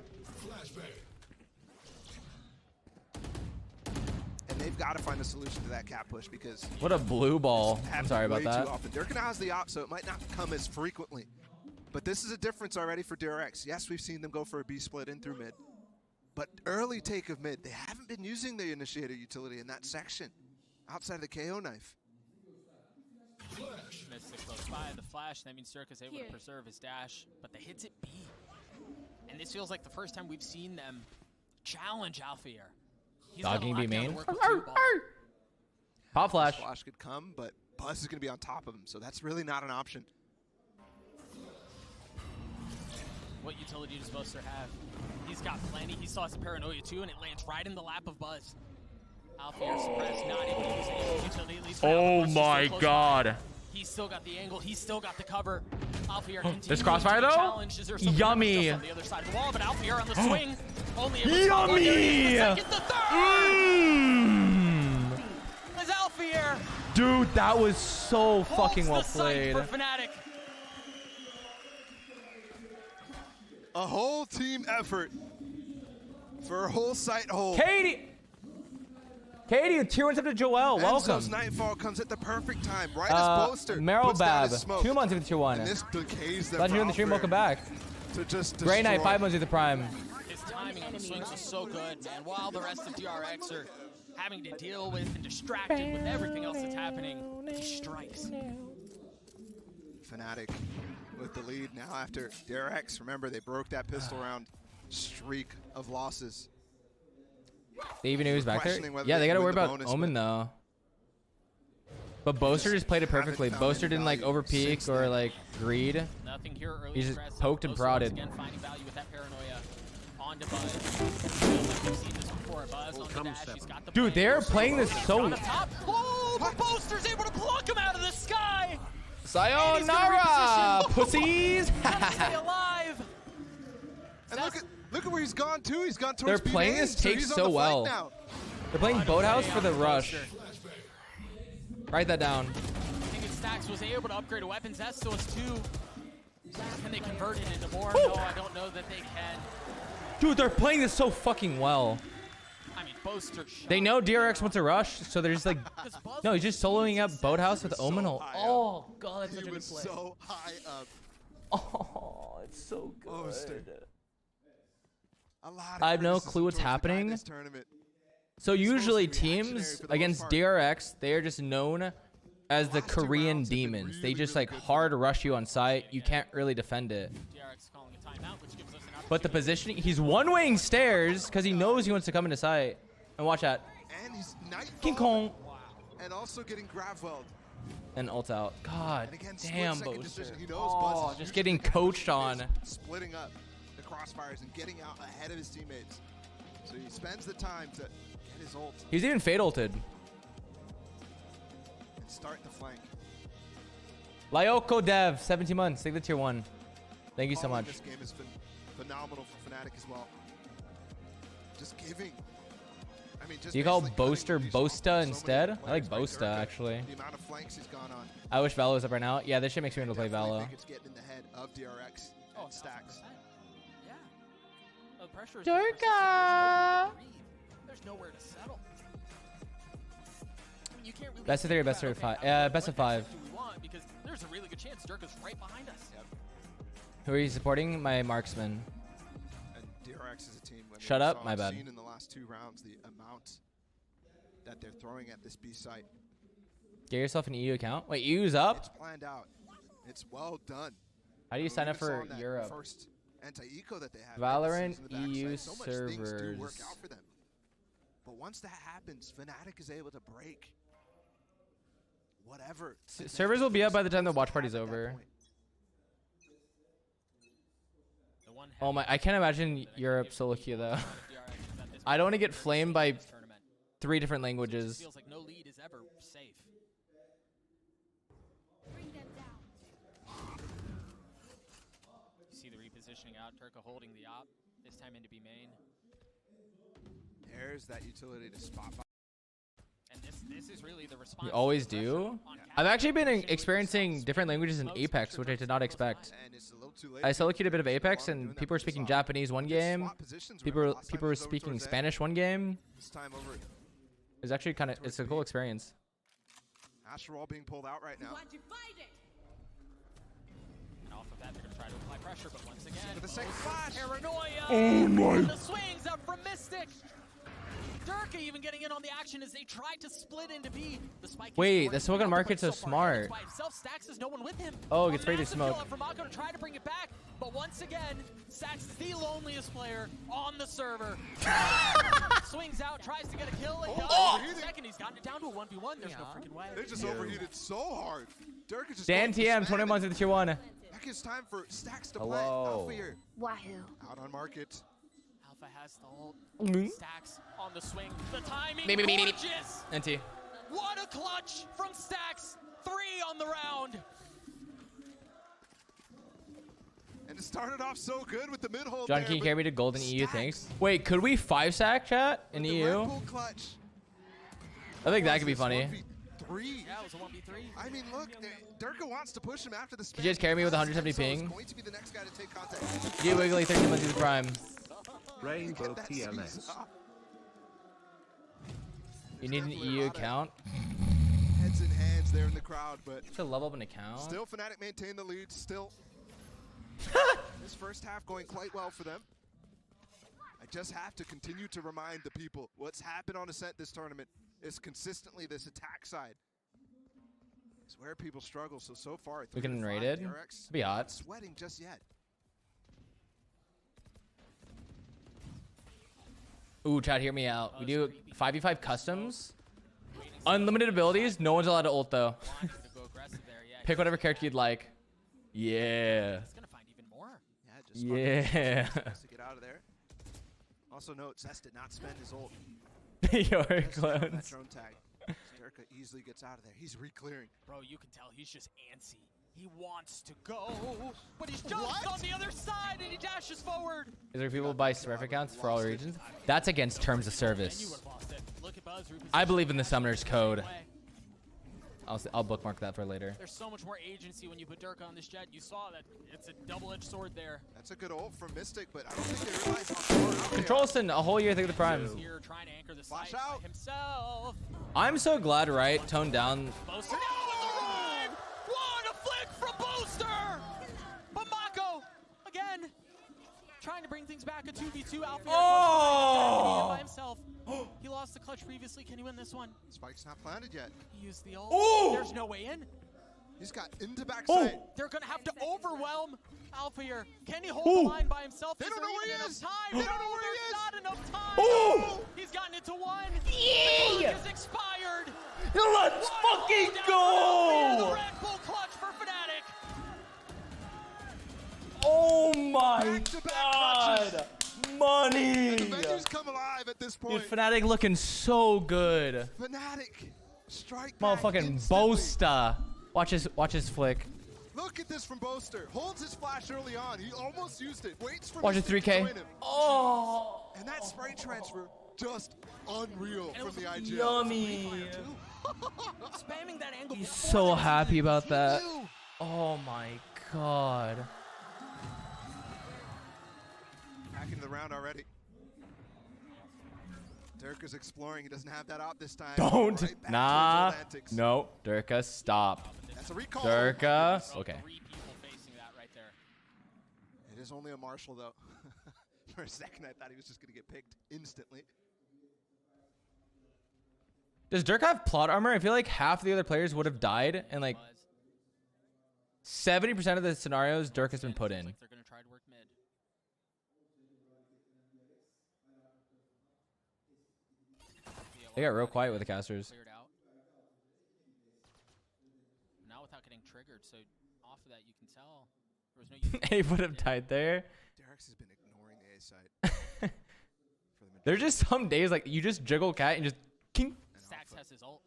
And they've got to find a solution to that cap push because what a blue ball. I'm sorry about that. Durka now has the op, so it might not come as frequently. But this is a difference already for DRX. Yes, we've seen them go for a B split in through mid. But early take of mid, they haven't been using the initiator utility in that section outside of the KO knife. Mystic close by the flash. That means Durka's able to preserve his dash, but the hits at B. And this feels like the first time we've seen them challenge Alphair. Dogging B main. Pop flash. Flash could come, but Buzz is going to be on top of him, so that's really not an option. What utility does Buster have? He's got plenty. He saw his paranoia too, and it lands right in the lap of Buzz. Alphair suppressed, not able to use any utility, at least for now. Oh my god. He's still got the angle. He's still got the cover. Alphair continues this crossfire though? Yummy. On the other side of the wall, but Alphair on the swing. Only yummy. The third. As Alphair. Dude, that was so fucking well played. For Fnatic. A whole team effort for a whole site hold. Katie, tier 1 up to Joel. Welcome. Enzo's Nightfall comes at the perfect time, right as Boaster puts down his smoke. 2 months into tier 1. And this decays them. Glad you're in the stream. Welcome back. To just Great night. 5 months into Prime. His timing on the swings was so good, man. While the rest of DRX are having to deal with and distracted with everything else that's happening, he strikes. Fnatic with the lead now after DRX. Remember, they broke that pistol round streak of losses. They even knew he was back there? Yeah, they got to worry about Omen, though. But Boaster just played it perfectly. Boaster didn't, like, overpeak or, like, greed. Nothing here early. He just poked and prodded. Again, finding value with that paranoia onto Buzz. Feels like we've seen this before. Buzz on the dash. He's got the dude, they're playing this so... Oh, but Boaster's able to pluck him out of the sky! Sayonara, pussies! Stay alive! And look at where he's gone to. He's gone towards They're playing this take so well. They're playing Boathouse for the rush. Write that down. I think Stax was able to upgrade a weapons. Estos too. Can they convert it into more? No, I don't know that they can. Dude, they're playing this so fucking well. I mean, Boaster shot. They know DRX wants to rush, so they're just like, no, he's just soloing up Boathouse with Omenal. Oh god, that's such a good play. So high up. Oh, it's so good. A lot of I have no criticism clue what's towards the guy happening. this tournament. So He's usually supposed to be reactionary teams for the most against part. DRX, they are just known as the last two Korean rounds have been demons. They really, just really like good for hard rush you on site. You can't really defend it. DRX calling a timeout, which gives us an But the positioning, he's one-waying stairs because he knows he wants to come into sight. And watch that. And he's Nightfall. King Kong. And also getting Gravwelled. And ult out. God And again, damn, split-second Boaster. decision. He knows Oh, Buzz is just usually getting the guy coached who on. is Splitting up the crossfires and getting out ahead of his teammates. So he spends the time to get his ult He's even fade ulted. and start the flank. Lyoko Dev, 17 months. Take the tier 1. Thank you so Calling much. This game is phenomenal for Fnatic as well. Just giving. I mean, just Do you call basically cutting Boaster loose off Bosta so many instead? I like players by Bosta, Durka. actually. The amount of flanks he's gone on. I wish Valo was up right now. Yeah, this shit makes me want to play Definitely Valo. think it's getting in the head of DRX Oh, and Stacks. 100%. Yeah. The pressure is Durka! There's nowhere to settle. I mean, you can't really Best of 3 or best of 5? Best of 5. do we want? Because there's a really good chance Durka's right behind us. Who are you supporting? My marksman. And DRX is a team. I mean, Shut we up, saw my bad. Seen in the last 2 rounds the amount that they're throwing at this B site. Get yourself an EU account. Wait, EU's up? It's planned out. It's well done. How do you sign We up saw for in that Europe? First anti-eco that they had. Valorant in the backside, EU so much things do work servers. out for them. But once that happens, Fnatic is able to break whatever. Servers will be up by the time the watch party's over. The one Oh my, I can't imagine Europe solo queue though. I don't want to get flamed by 3 different languages. Feels like no lead is ever safe. You see the repositioning out. Turka holding the op. This time into B main. There's that utility to spot. And this is really the response. You always do? I've actually been experiencing different languages in Apex, which I did not expect. And it's a little too late. I solo queued a bit of Apex, and people were speaking Japanese one game. People were speaking Spanish one game. This time over. It's actually kind of, it's a cool experience. Astral being pulled out right now. And off of that, they're going to try to apply pressure, but once again, For the second flash. paranoia. Oh my! The swings up from Mystic. Durka even getting in on the action as they tried to split into B. The spike. Wait, the smoke on market's so smart. By himself, Stacks has no one with him. Oh, gets ready to Massive smoke. kill out from Mako to try to bring it back, but once again, Stacks is the loneliest player on the server. Swings out, tries to get a kill, and does. Second, he's gotten it down to a 1v1. There's no freaking way. They just overheated so hard. Dirk is just Dan going for TM, spam. 20 months into tier 1. That gives time for Stacks to plant. Hello. Alpha here. Wahoo. Out on market. Alpha has the ult. Mm-hmm. Stacks on the swing. The timing, Me. gorgeous. NT. What a clutch from Stacks. 3 on the round. And it started off so good with the mid hold. John, there, can you but carry me to golden EU? Stacks Thanks. Wait, could we 5-sack chat in with the EU? Red Bull clutch. I think that Was could be this funny. 1v3? Yeah, it was a 1v3. I mean, look, Durka wants to push him after the spam. you just carry me with 170 Enzo is ping? going to be the next guy to take contact. G Wiggly, 13 months into prime. Rainbow Get that PLS. series off. You need an Definitely a EU lot of account? Heads in hands there in the crowd, but To level up an account? still Fnatic maintain the lead. Still, this first half going quite well for them. I just have to continue to remind the people what's happened on Ascent this tournament is consistently this attack side. It's where people struggle. So far, We can 3-5, rate it. DRX It'd be hot. not sweating just yet. Ooh, chat, hear me out. We do 5v5 customs. Unlimited abilities. No one's allowed to ult though. Wanted to go aggressive there. Yeah, Pick whatever character you'd like. Yeah. he's going to find even more. Yeah, just Yeah. to get out of there. Also note, Zest did not spend his ult. Your Just that clones. drone tag. Sturka easily gets out of there. He's re-clearing. Bro, you can tell he's just antsy. He wants to go, but he's jumped on the other side and he dashes forward. Is there people who buy Smurf accounts for all regions? That's against terms of And you service. would have lost it. Look at Buzz. I believe in the Summoner's Code. I'll bookmark that for later. There's so much more agency when you put Durka on this Jet. You saw that it's a double-edged sword there. That's a good ult from Mystic, but I don't think they realize how far out they are. Controlson, a whole year, think of the prime. Here trying to anchor the Flash site out. himself. I'm so glad, right? Toned down. Boaster now with the revive! What a flick from Boaster! But Mako, again, trying to bring things back. A 2v2 Alpha. Oh! By himself. He lost the clutch previously. Can he win this one? Spike's not planted yet. He used the ult. Oh! There's no way in. He's got into backside. They're going to have to overwhelm Alpha here. Can he hold Oh! the line by himself? They Is don't there know where even he enough is. time? They don't know where he There's is. not enough time. Oh! He's gotten it to one. Yay! The clock is expired. Let's fucking The go! Red Bull clutch for Fnatic. Oh my Back-to-back god! clutches. Money! The venue's come alive at this point. Dude, Fnatic looking so good. Fnatic strike back Motherfucking instantly. Bosta. Watch his flick. Look at this from Boaster. Holds his flash early on. He almost used it. Waits for Watch his Mystic to 3K. join him. Oh! And that spray transfer, just unreal And it from the was IGL. Yummy. Spamming that angle. He's before so that. happy about He that. knew. Oh my god. Back into the round already. Dirk is exploring. He doesn't have that out this time. Don't. Right back Nah. towards Atlantics. No. Durka, stop. That's a recall. Durka. Oh, Okay. 3 people facing that right there. it is only a Marshall, though. For a second, I thought he was just going to get picked instantly. Does Durka have plot armor? I feel like half the other players would have died, and like 70% of the scenarios Dirk has been put in. Like they're going to try to work mid. They got real quiet with the casters. Cleared out. Now without getting triggered, so off of that you can tell there was no use. They would have died there. Derek's has been ignoring the A side. There's just some days like you just jiggle cat and just king. Stacks has his ult.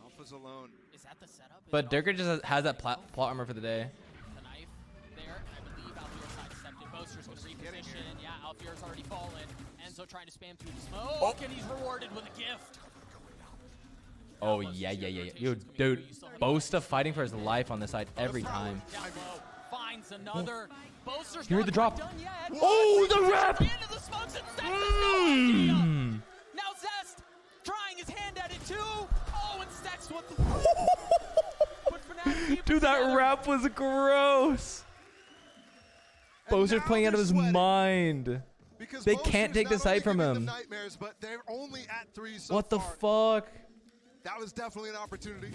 Alpha's alone. Is that the setup? Is But it Durka just has that plot armor for the day. the knife there? I believe Alfier's sidestepped it. Boaster's going to reposition. Yeah, Alfier's already fallen. Enzo trying to spam through the smoke, and he's rewarded with a gift. Oh yeah. Yo, dude, Bosta fighting for his life on this side every time. Down low, finds another. Boaster's You heard not the drop. quite done yet. Oh, the rep! Into the smokes and Zest has no idea. Mm. Now Zest trying his hand at it too. Oh, and Stacks with the put Fnatic keep it Dude, that together. rap was gross. Bosta's now playing out of they're his sweating. mind. Because They Boaster's can't take the not side only from giving them him. Nightmares, but they're only at 3 so What the far. fuck? That was definitely an opportunity.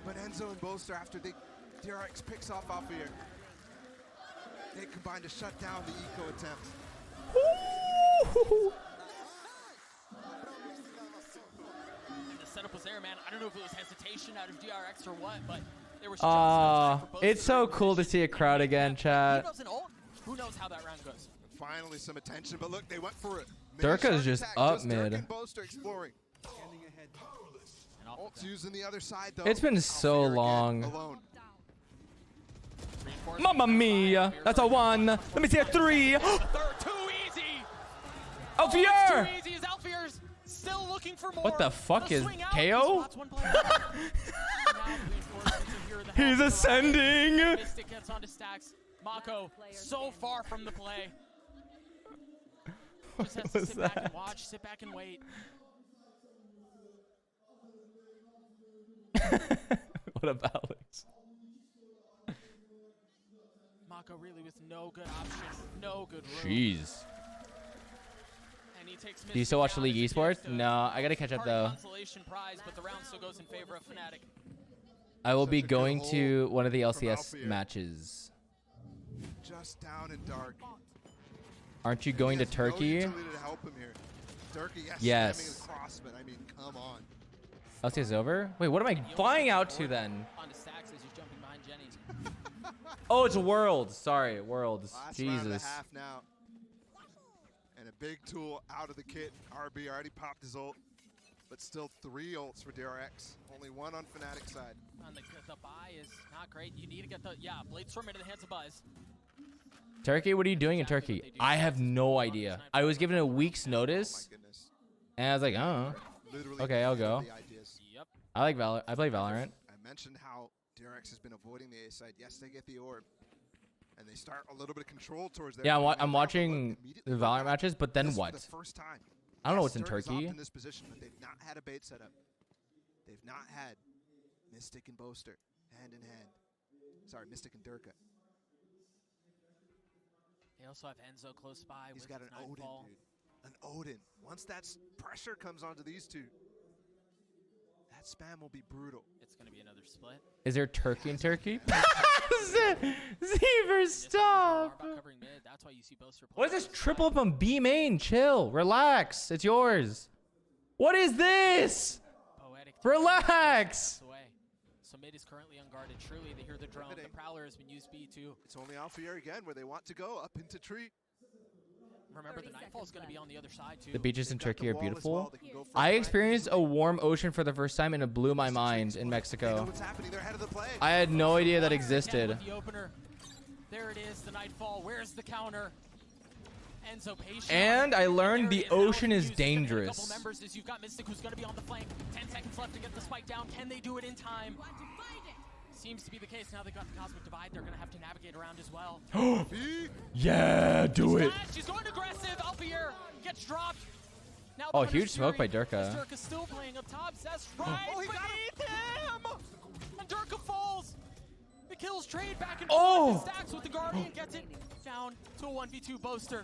But Enzo and Boaster, after DRX picks off Alpha here, they combine to shut down the eco attempt. Ooh. And the setup was there, man. I don't know if it was hesitation out of DRX or what, but there was just enough time for Boaster It's so to cool to see a crowd again, He chat. knows an ult. Who knows how that round goes? Finally some attention, but look, they went for it. Durka's Mini just shark up attack, Dirk mid. and Boaster exploring. And off Ult's the using the other side, though. It's been Alpha so here again, long. Alone. reinforcement. Mamma mia. That's a 1. Let me see a 3. The third, too easy. Alfier! Too easy as Alfier's still looking for more. What the fuck is swing out. KO? He spots one player. Now reinforcements are here. The He's help. ascending. Mystic gets onto Stacks. Mako so far from the play. Just has to was sit back and that? watch, sit back and wait. What about Alex? Mako really with no good option, no good room. Jeez. And he takes Do you still watch the Mystic League down as a Esports? gift, No, I gotta catch up party though. consolation prize, but the round still goes in favor of Fnatic. I will be Such a good going hold to one of the from LCS Alfier. matches. Just down and dark. Aren't you going to He has no Turkey? utility to help him here. Turkey, yes. Yes. Spamming across, but I mean, come on. LCS is over? Wait, what am I flying out to then? Onto Stacks as he's jumping behind Jenny. Oh, it's Worlds. Sorry, Worlds. Last round and a Jesus. half now. And a big tool out of the kit. RB already popped his ult. But still 3 ults for DRX. Only 1 on Fnatic side. And the buy is not great. You need to get the, Blade Storm into the hands of Buzz. Turkey, what are you doing in Turkey? I have no idea. I was given a week's Oh notice, my goodness. and I was like, oh. Literally Okay, I'll all go. the ideas. I like Valor. I play Valorant. I mentioned how DRX has been avoiding the A side. Yes, they get the orb, and they start a little bit of control towards their. Yeah, I'm watching the Valorant matches, but then what? The first time. I don't know what's in Dirk is Turkey. off in this position, but they've not had a bait setup. They've not had Mystic and Boaster hand in hand. Sorry, Mystic and Durka. They also have Enzo close by. He's with got an Odin, Nightfall. dude. An Odin. Once that pressure comes onto these two, that spam will be brutal. It's going to be another split. Is there Turkey in Turkey? Zever, stop. That's why you see Boaster What is this triple up on B main? Chill. Relax. It's yours. What is this? Poetic Relax. away. So mid is currently unguarded. Truly, they hear the drone. The Prowler has been used B too. It's only Alphier again where they want to go up into tree. Remember, the Nightfall is going to be on the other side too. The beaches in Turkey are beautiful. Well. I experienced a warm ocean for the first time and it blew my mind in Mexico. I had no idea that existed. The opener. There it is, the Nightfall. Where's the counter? Enzo patient. And I learned the ocean is Couple dangerous. members as you've got Mystic who's going to be on the flank. 10 seconds left to get the spike down. Can they do it in time? Seems to be the case. Now they've got the Cosmic Divide. They're going to have to navigate around as well. Yeah, do it. She's going aggressive. Alphier gets dropped. Now Oh, huge smoke by Durka. Durka's still playing up top. Zest right beneath him. And Durka falls. The kills trade back and forth. Stacks with the Guardian. Gets it down to a 1v2 Boaster.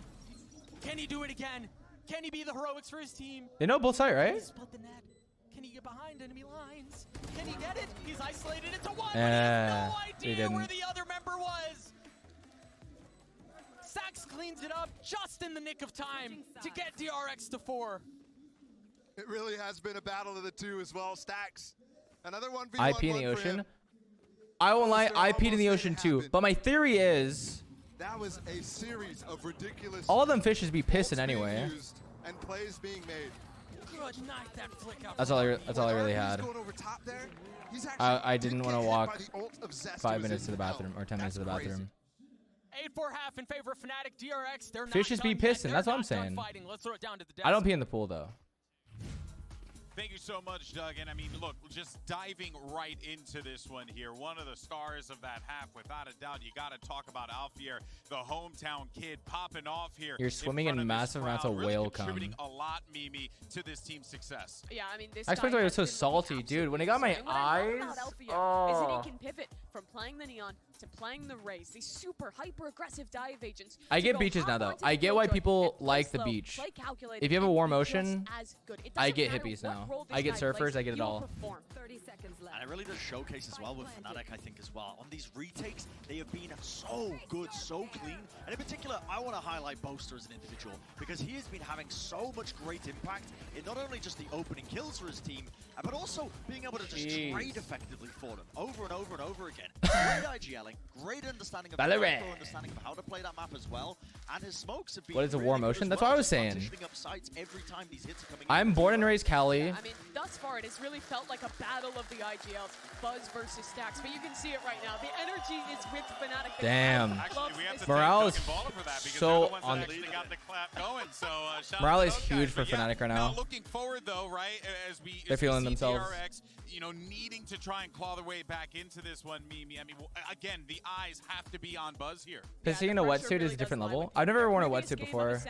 Can he do it again? Can he be the heroics for his team? They know both sides, right? Split the net. Can he get behind enemy lines? Can he get it? He's isolated into one, but he has no idea where the other member was. Sax cleans it up just in the nick of time to get DRX to 4. It really has been a battle of the two as well. Stacks. Another 1v1 IP in the ocean. I won't lie, IP'd in the ocean too. But my theory is that was a series of ridiculous. all them fishes be pissing anyway. And plays being made. Good night, that flick out. That's all I really had. I didn't want to walk 5 minutes to the bathroom or 10 minutes to the bathroom. 8-4 half in favor of Fnatic. DRX, they're not Fishes be done yet. pissing. They're That's what I'm not done saying. fighting. Let's throw it down to the I don't desk. pee in the pool though. Thank you so much, Doug. And I mean, look, just diving right into this one here. One of the stars of that half, without a doubt, you got to talk about Alphier, the hometown kid popping off here. You're swimming in massive amounts of whale cum. Contributing a lot, Mimi, to this team's success. Yeah, I mean, this I expected guy it was so has been salty, dude. When he got my absolutely insane. What I love eyes, about Alphier is that he can pivot from playing the Neon to playing the Raze. These super hyper-aggressive dive agents. I to get go beaches hop now though. onto the I get why Killjoy people and play like the slow, beach. play calculated, If you have a and warm be just ocean, as good. It I doesn't get matter hippies what now. role this I get guy surfers, plays, I get it he will all. perform. 30 seconds left. And it really does showcase as well with Fnatic, I think, as well. On these retakes, they have been so good, so clean. And in particular, I want to highlight Boaster as an individual because he has been having so much great impact in not only just the opening kills for his team, but also being able to just trade effectively for them over and over and over again. Great IGLing, great understanding of understanding of how to play that map as well. And his smokes have been What is a really warm good ocean? as That's well, what I was just saying. partitioning up sites every time these hits are coming in. I'm born and raised Cali. I mean, thus far, it has really felt like a battle of the IGLs, Buzz versus Stacks, but you can see it right now. The energy is with Fnatic. Damn. Actually, we have to Morale thank is Doug and Baller for that because so they're the ones on that the actually got the clap going. So shout Morale out to is those huge guys. for But yeah, Fnatic right now. Looking forward though, right, as we They're feeling see themselves. DRX, you know, needing to try and claw their way back into this one, Mimi. I mean, again, the eyes have to be on Buzz here. Pissing in a wetsuit is a different level. I've never worn a wetsuit before.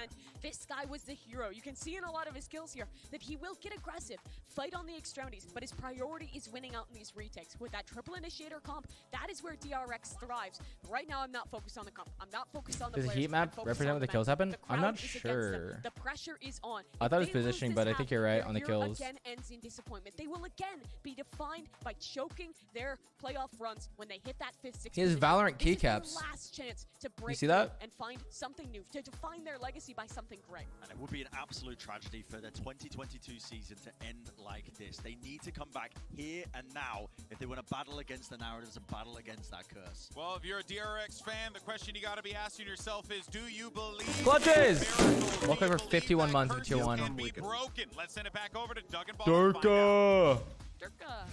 This guy was the hero. You can see in a lot of his skills here that he will get aggressive, fight on the extremities, but his priority is winning out in these retakes. With that triple initiator comp, that is where DRX thrives. But right now, I'm not focused on the comp. I'm not focused on the Does the players. heat map I'm focused represent on where the men. kills happen? The I'm crowd not is against them. sure. The pressure is on. I thought it was If they lose positioning, this but I half, think you're right their on the year kills. again ends in disappointment. They will again be defined by choking their playoff runs when they hit that 5th, 6th He has position. Valorant This is their keycaps. last chance to break see through that? and find something new, to define their legacy by something great. And it would be an absolute tragedy for the 2022 season to end like this. They need to come back here and now if they want to battle against the narratives and battle against that curse. Well, if you're a DRX fan, the question you got to be asking yourself is, do you believe Clutches! miracles? Welcome Do you for 51 believe months that of Tier curses 1. can be broken? Let's send it back over to Doug and Baller to find out. Durka! Durka.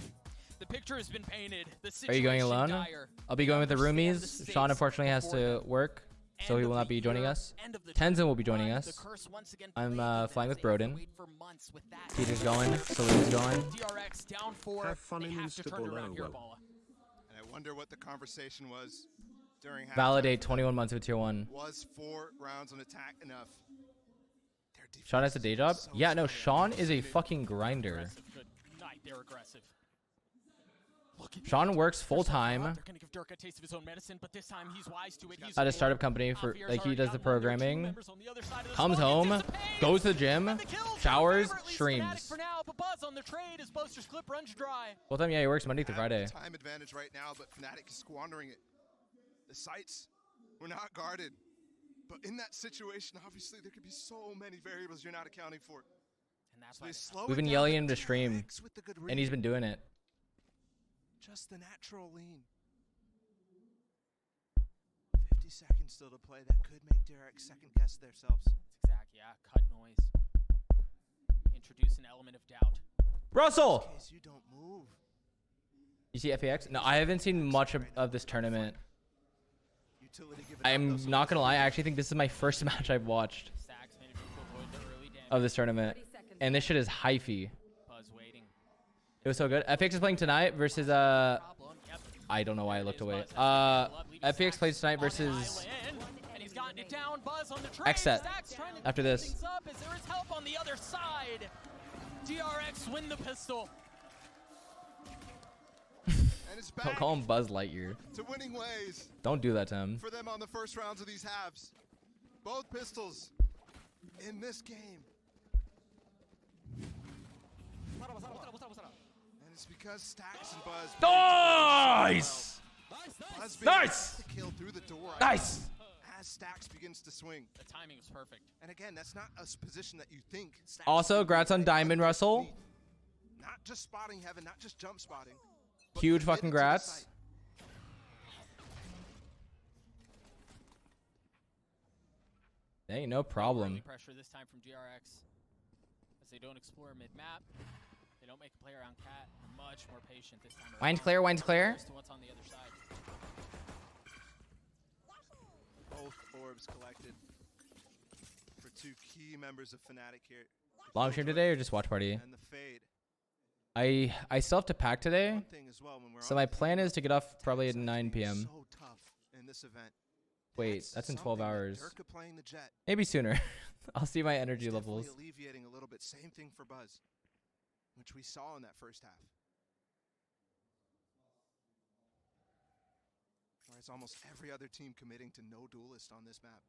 The picture has been painted. The Are you going situation alone? dire. I'll be going with the Understand roomies. stakes Sean unfortunately has before to them. work. so he will not be joining us. Tenzin will be joining us. I'm flying with Broden. Peter's going. Salu's going. DRX down 4. Have fun They in have to turn it around here, Instable. Bala. And I wonder what the conversation was during halftime. Validate 21 months of tier 1. Was 4 rounds on attack enough? Their defense Sean has a day job? so Yeah, no, solid. Sean is a fucking grinder. Aggressive. Good night. They're aggressive. Sean works full time They're gonna give Dirk a taste of his own medicine, but this time he's wise to it. He's at a startup company for like he does the programming. Comes home, goes to the gym, showers, streams. For now, but Buzz on the trade as Boaster's clip runs dry. Full time, yeah, he works Monday through Friday. Time advantage right now, but Fnatic is squandering it. The sites were not guarded. But in that situation, obviously, there could be so many variables you're not accounting for. And that's So why they slow We've it been down, yelling but him to stream, DRX with the good and he's been read. doing it. Just the natural lean. 50 seconds still to play. That could make Derek second guess themselves. exactly, yeah. Cut noise. Introduce an element of doubt. Russell! In case you don't move. You see FAX? No, I haven't seen much of this tournament. Utility given I'm up, though, so not gonna lie, I actually think this is my first match I've watched Stacks managing to avoid the early damage. of this tournament. And this shit is hyphy. Buzz waiting. It was so good. FX is playing tonight versus Problem. Yep. I don't know why I looked away. Buzz FX plays tonight on versus island, and he's gotten it down. Buzz on the trade. X set Stacks trying to after clean this. things up as there is help on the other side. DRX win the pistol. And it's Don't back call him Buzz Lightyear. to winning ways Don't do that to him. for them on the first rounds of these halves. Both pistols in this game. And it's because Stacks and Buzz. Nice! Buzz being Nice! able to kill through the door Nice! as Stacks begins to swing. The timing was perfect. And again, that's not a position that you think. Stacks Also, would congrats on play, Diamond, but Russell. Not just spotting heaven, not just jump spotting. but Huge committed fucking to the grats. site. Hey, no problem. Early pressure this time from DRX as they don't explore mid-map. They don't make a play around Cat. They're much more patient this time. Wine's around. clear, wine's clear. As to what's on the other side. Both orbs collected for two key members of Fnatic here. Long stream today or just watch party? And the fade. I still have to pack today, One thing as well, when we're so on my the plan field, is to get off probably at Tenzin 9 being p.m. So tough in this event. Wait, that's in 12 something that hours. Durka playing the Jet Maybe sooner. I'll see my energy is levels. definitely alleviating a little bit. Same thing for Buzz, which we saw in that first half. Whereas almost every other team committing to no duelist on this map.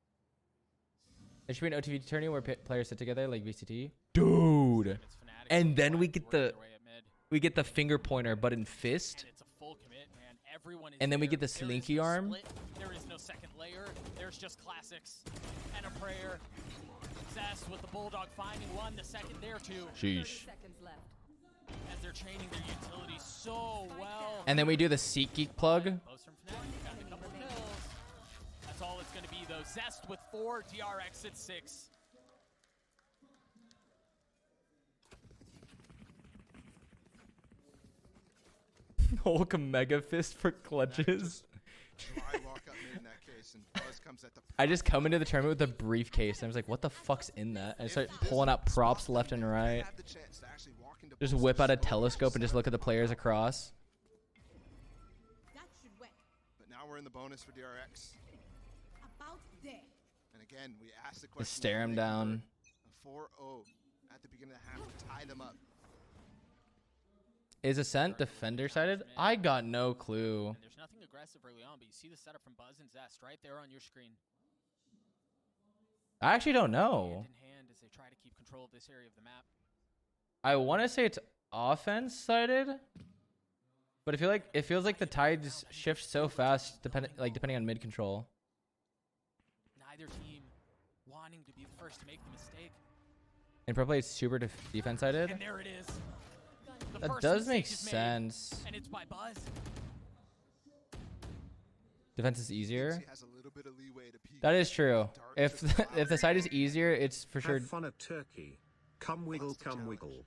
There should be an OTV tourney where players sit together like VCT. Dude. It's Fnatic And then we get working the their way at mid. finger pointer button fist. And it's a full commit, man. Everyone is And then we there. get the There is slinky no arm. split. There is no second layer. There's just classics and a prayer. Zest with the Bulldog finding one, the second there too. Sheesh. As they're chaining their utility so well. And then we do the SeatGeek plug. Close from Fnatic, got a couple kills. That's all it's going to be though. Zest with 4, DRX at 6. Hulk mega fist for clutches. Dry walk up mid in that case, and Buzz comes at the. I just come into the tournament with a briefcase. And I was like, what the fuck's in that? And I start pulling out props left and right. Had the chance to actually walk into Just Buzz whip out a and show telescope and just look at the players side. across. But now we're in the bonus for DRX. About there. And again, we asked the question. Just stare will him they down. convert a 4-0 at the beginning of the half to tie them up. Is Ascent defender sided? I got no clue. And there's nothing aggressive early on, but you see the setup from Buzz and Zest right there on your screen. I actually don't Hand know. in hand as they try to keep control of this area of the map. I want to say it's offense sided, but I feel like it feels like the tides shift so fast, depending on mid control. Neither team wanting to be the first to make the mistake. And probably it's super defense sided. And there it is. The That first does make mistake is made, sense. and it's by Buzz. Defense is easier. He has a little bit of leeway to peek. That is true. Dark If to the if the side is easier, it's for sure Have fun at Turkey. Come wiggle, come wiggle.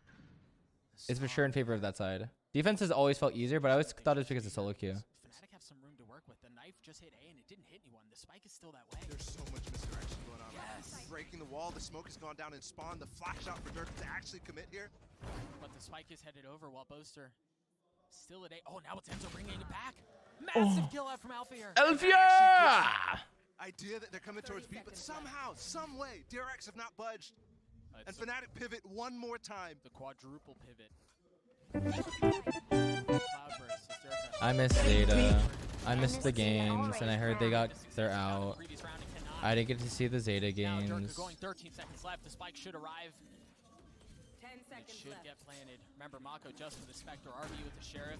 it's for sure in favor of that side. Defense has always felt easier, but I always thought it was because of solo queue. Fnatic have some room to work work with. The knife just hit A and it didn't hit anyone. The spike is still that way. There's so much misdirection going on. Yes. Breaking the wall, the smoke has gone down and spawned the flash out for Dirk to actually commit here. But the spike is headed over while Boaster still at A. Oh, now it's Enzo bringing it back. Massive kill out from Alfier. Alfia! Idea that they're coming towards B, but somehow, some way, DRX have not budged. And Fnatic pivot one more time. The quadruple pivot. Cloudburst is Dirk. I miss Zeta. I missed the games, and I heard they're out. I didn't get to see the Zeta Now Dirk games. going 13 seconds left. The spike should arrive. 10 It seconds should left. get planted. Remember, Mako just with the Spectre, RB with the Sheriff.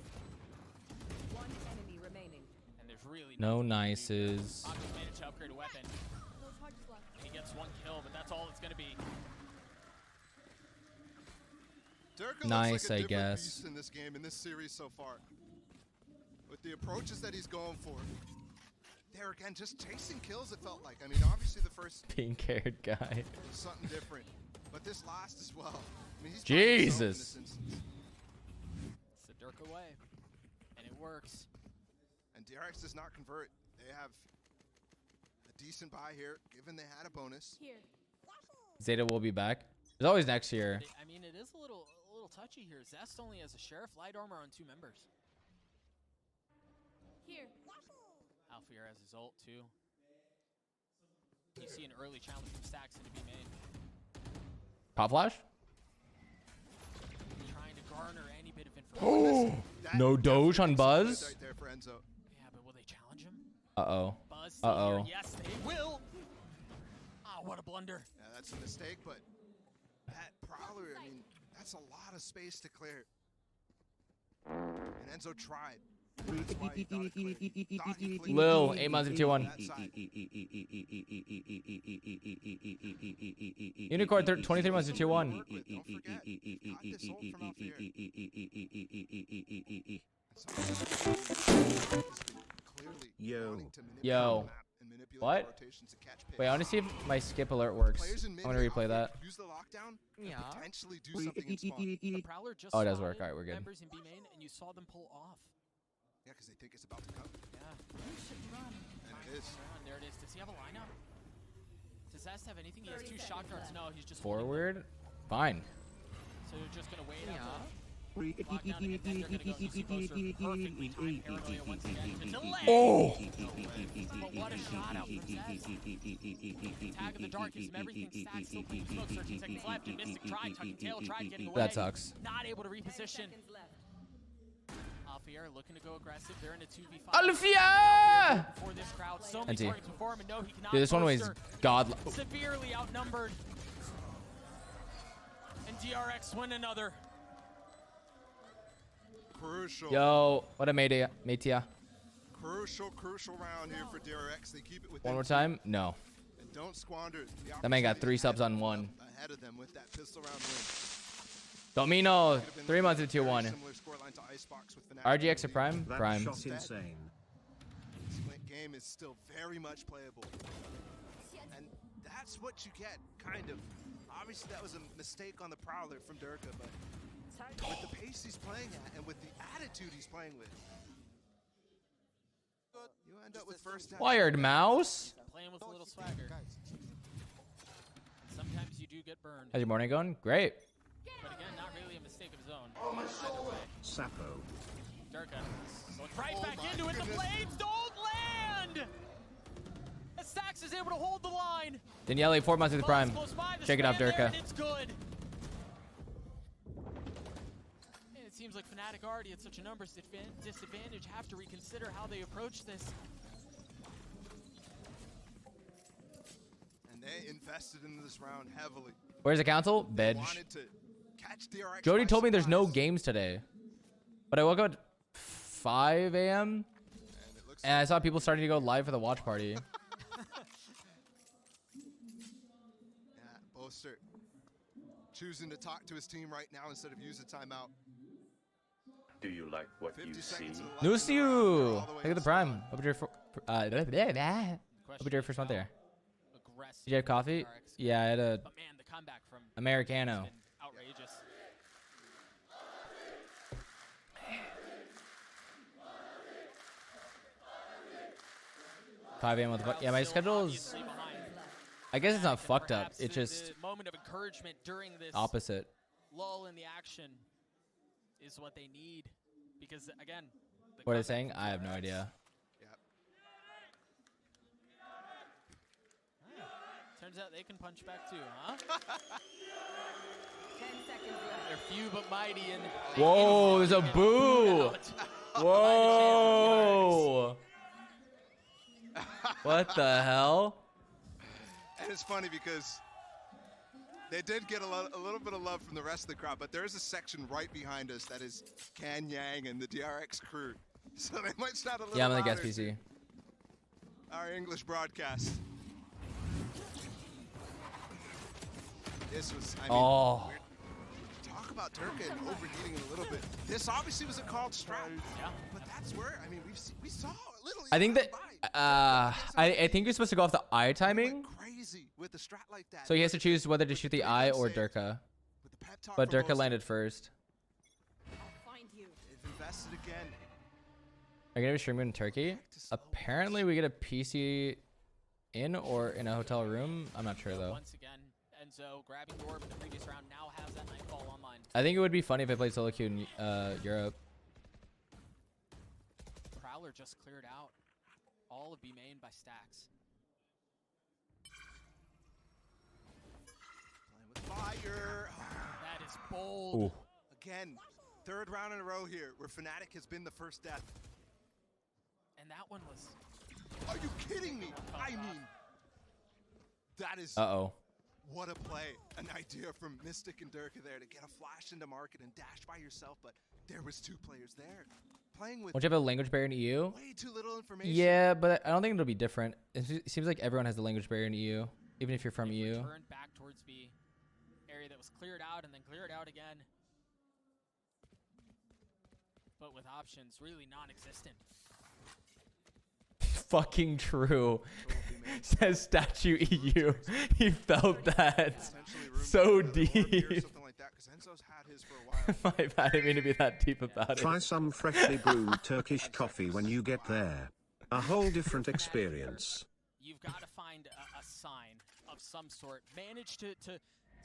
One enemy remaining. And there's really No nothing he can do. nices. Mako's managed to upgrade a weapon. No charges left. And he gets one kill, but that's all it's going to be. Dirk Nice, looks like a I different guess. beast in this game, in this series so far. With the approaches that he's going for. There again, just chasing kills, it felt like. I mean, obviously the first Pink-haired guy. was something different. But this last as well. I mean, he's Jesus. in this instance. It's the Dirk away. And it works. And DRX does not convert. They have a decent buy here, given they had a bonus. Here. Zeta will be back. There's always next year. I mean, it is a little touchy here. Zest only has a Sheriff, light armor on 2 members. Here. Alfier has his ult too. You see an early challenge from Stacks to be made. Pop flash? Trying to garner any bit of information. That No Doge on definitely Buzz? makes a right there for Enzo. Yeah, but will they challenge him? Uh-oh. Buzz still Uh-oh. here. Yes, they will. Ah, what a blunder. Yeah, that's a mistake, but that Prowler, I mean, that's a lot of space to clear. And Enzo tried. That's why he thought it cleared. Thought he flicked Lil, it 8 months of to tier 1. that side. Unicorn, 23 months of tier 1. Work with, don't forget, got this ult from Alfier. Clearly Yo. wanting to manipulate Yo. the map and manipulate What? the rotations to catch picks. Wait, I want to see if my skip alert works. Players in I'm mid going to here, replay Alfier that. Use the lockdown Yeah. and potentially do something in spawn. The Prowler just Oh, it does work. spotted Alright, we're good. members in B main, and you saw them pull off. Yeah, because they think it's about to come. Yeah. And it is. There it is. Does he have a lineup? Does Zest have anything? He has 2 shot darts. No, he's just holding them. Forward? Fine. So you're just gonna wait out the lockdown, and then they're gonna go Lucy Poster. Perfectly timed paranoia once again to delay. Oh! But what a shot out from Zest. Tag in the dark gives him everything stacked. Still playing smoke. 13 seconds left. And Mystic tried. Tucking tail tried getting away. That sucks. Not able to 10 reposition. seconds left. Alfier looking to go aggressive. They're in a 2v5. Alfia! For this crowd, so many NT. targets before him, and no, he cannot. Dude, this one was Poster god. severely outnumbered. And DRX win another. Crucial. Yo, what a Metia. Crucial round here for DRX. They keep it within One more 2 time? No. and don't squander the That man got opportunity 3 subs ahead on of 1. them- ahead of them with that pistol round win. Domino, Could have been 3 months of a tier very 1. similar scoreline to Icebox with Fnatic. RGX or Prime? That Prime. shot insane. This game is still very much playable. And that's what you get, kind of. Obviously, that was a mistake on the Prowler from Durka, but with the pace he's playing at and with the attitude he's playing with, you end up with first half. Wired mouse. Playing with a little swagger. And sometimes you do get burned. How's your morning going? Great. But again, not really a mistake of his own. Sapo. Durka going right Oh back my into it. The goodness. blades don't land! As Stax is able to hold the line. Daniele, 4 months of the Prime. Close by, the Shake it up, spam there, Durka. and it's good. And it seems like Fnatic already at such a numbers disadvantage have to reconsider how they approach this. And they invested into this round heavily. Where's the council? Bed. Wanted to catch DRX Jody by told me there's no surprise. games today. But I woke up at 5 a.m. And it looks and I saw people starting to go live for the watch party. Yeah, Boaster choosing to talk to his team right now instead of use a timeout. Do you like what 50 you see? seconds to the left Noose in the round. They're you. all the way Look at the to Prime. spawn. Hope you're hope you're first month there. Aggressive Did you have coffee? DRX. Yeah, I had a But man, the comeback from Americano. has been outrageous. 5 a.m. Yeah, my schedule is. I guess it's not fucked up. It's just moment of encouragement during this opposite. lull in the action is what they need, because again, What are they saying? I have no idea. Turns out they can punch back too, huh? 10 seconds left. They're few but mighty, and Whoa, there's a boo. Whoa. What the hell? And it's funny because they did get a little bit of love from the rest of the crowd, but there is a section right behind us that is Can Yang and the DRX crew. So they might sound a little Yeah, I'm gonna guess louder PC. to our English broadcast. This was, I mean, Oh. talk about Durka and overheating a little bit. This obviously was a called strat, but that's where, I mean, we saw a little. I think that I think you're supposed to go off the eye timing. Crazy with the strat like that. So he has to choose whether to shoot the eye or Durka. But Durka landed first. Find you. They've invested again. Are you gonna be streaming in Turkey? Apparently we get a PC in or in a hotel room. I'm not sure though. Once again, Enzo grabbing the orb in the previous round now has that Nightfall online. I think it would be funny if I played solo queue in Europe. Prowler just cleared out all of B main by stacks. Playing with fire. That is bold. Ooh. Again, third round in a row here where Fnatic has been the first death. And that one was... Are you kidding me? I mean, that is... Uh-oh. What a play. An idea from Mystic and Durka there to get a flash into market and dash by yourself, but there was two players there. Playing with Don't you have a language barrier in EU? way too little information. Yeah, but I don't think it'll be different. It seems like everyone has the language barrier in EU, even if you're from EU. Turned back towards B. Area that was cleared out and then cleared out again. But with options really non-existent. Fucking true. Says Statue EU. He felt that so deep. My bad, I didn't mean to be that deep about it. Try some freshly brewed Turkish coffee when you get there. A whole different experience. You've got to find a sign of some sort. Manage to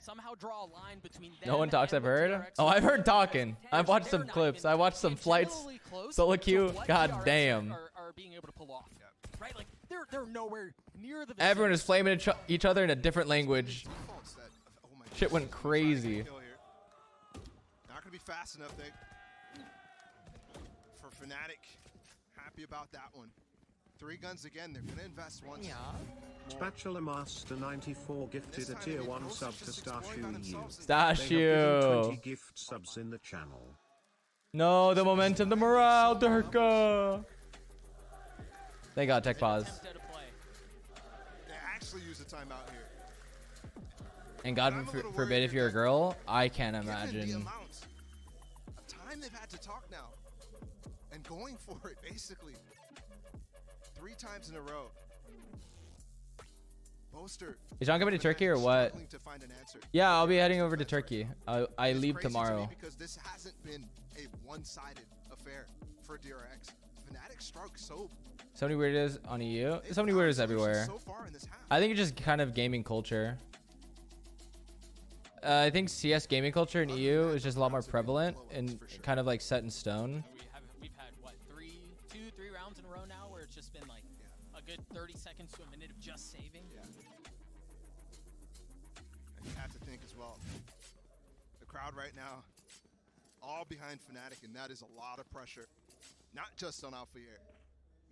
somehow draw a line between them. No one talks, and I've the heard. DRX. Oh, I've heard talking. I've watched some clips. I watched some flights. Solo queue. God damn. Are being able to pull off. Right? Like, they're nowhere near the Everyone is flaming each other in a different language. Shit went crazy. Not gonna be fast enough, Nick. For Fnatic, happy about that one. 3 guns again. They're gonna invest once. Spatula Master 94 gifted a tier 1 sub to Stashu. Stashu. 20 gift subs in the channel. No, the momentum, the morale, Durka. Thank God, tech pause. They actually use a timeout here. And God forbid if you're a girl, I can't Given the imagine. amount of time they've had to talk now, and going for it basically 3 times in a row. Boaster. Is John coming to Turkey or what? struggling to find an answer. Yeah, I'll be heading over to Turkey. I It's leave crazy to me tomorrow. because this hasn't been a one-sided affair for DRX. Fnatic struck so. So many weirdos on EU. So many weirdos everywhere. So far in this half. I think it's just kind of gaming culture. I think CS gaming culture in EU is just a lot more prevalent and kind of like set in stone. We've had what, 3 rounds in a row now where it's just been like a good 30 seconds to a minute of just saving. Yeah. And you have to think as well. The crowd right now, all behind Fnatic, and that is a lot of pressure. Not just on Alpha Year.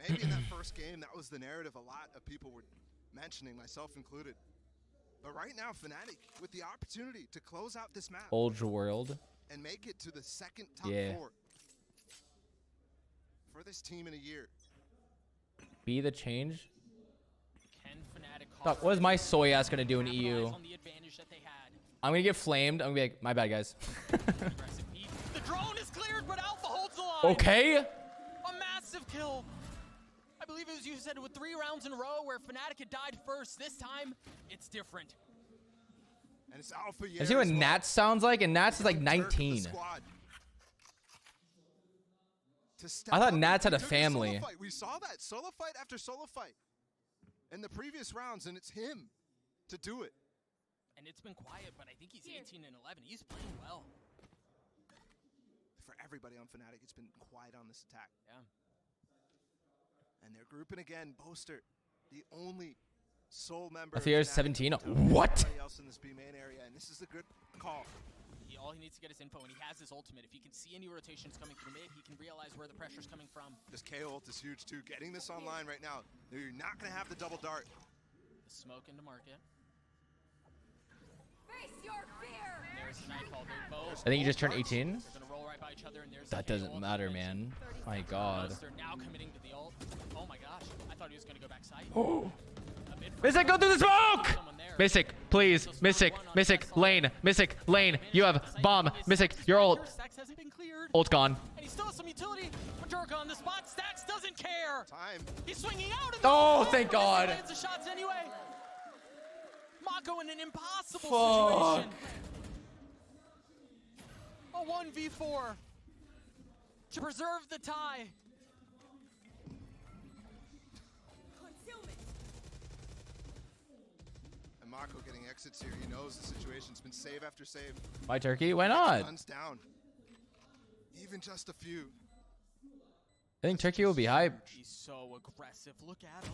Maybe in that first game, that was the narrative a lot of people were mentioning, myself included. But right now, Fnatic, with the opportunity to close out this map Old world. and make it to the second top 4 for this team in a year. Be the change. Can Fnatic Doc, what is my soy ass gonna do in EU? on the advantage that they had? I'm gonna get flamed. I'm gonna be like, my bad, guys. The drone is cleared, but Alpha holds the line. Okay. A massive kill. I believe it was you said with 3 rounds in a row where Fnatic had died first. This time, it's different. And it's Alpha Year. I see what as well. Nats sounds like, and Nats is like Turk, the 19. squad. To step I thought up, Nats had they a took solo family. fight. We saw that solo fight after solo fight. in the previous rounds, and it's him to do it. And it's been quiet, but I think he's 18 and 11. He's playing well. For everybody on Fnatic, it's been quiet on this attack. Yeah. And they're grouping again. Boaster, the only sole member. Alfier's 17. What? Everybody else in this B main area, and this is a good call. All he needs to get is info, and he has his ultimate. If he can see any rotations coming through mid, he can realize where the pressure's coming from. This KO ult is huge too. Getting this online right now, you're not going to have the double dart. The smoke into market. Face your fear. And there's the nightfall. They both. I think he just turned 18. They're gonna roll right by each other, and there's That the doesn't KO matter, ultimate. man. My God. They're now committing to the ult. Oh my gosh! I thought he was gonna go backside. Mystic, go through the smoke! Mystic, please. Mystic, Mystic, lane, Mystic, lane. You have bomb. Mystic, your ult. Stacks hasn't been cleared. Ult's gone. And he still has some utility. Majorca on the spot. Stacks doesn't care. Time. He's swinging out. Oh, thank God. He lands the shots anyway. Mako in an impossible Fuck. situation. A 1v4 to preserve the tie. And Mako getting exits here. He knows the situation's been save after save. Why Turkey? Why not? Guns down. Even just a few. I think Turkey will be hype. He's so aggressive. Look at him.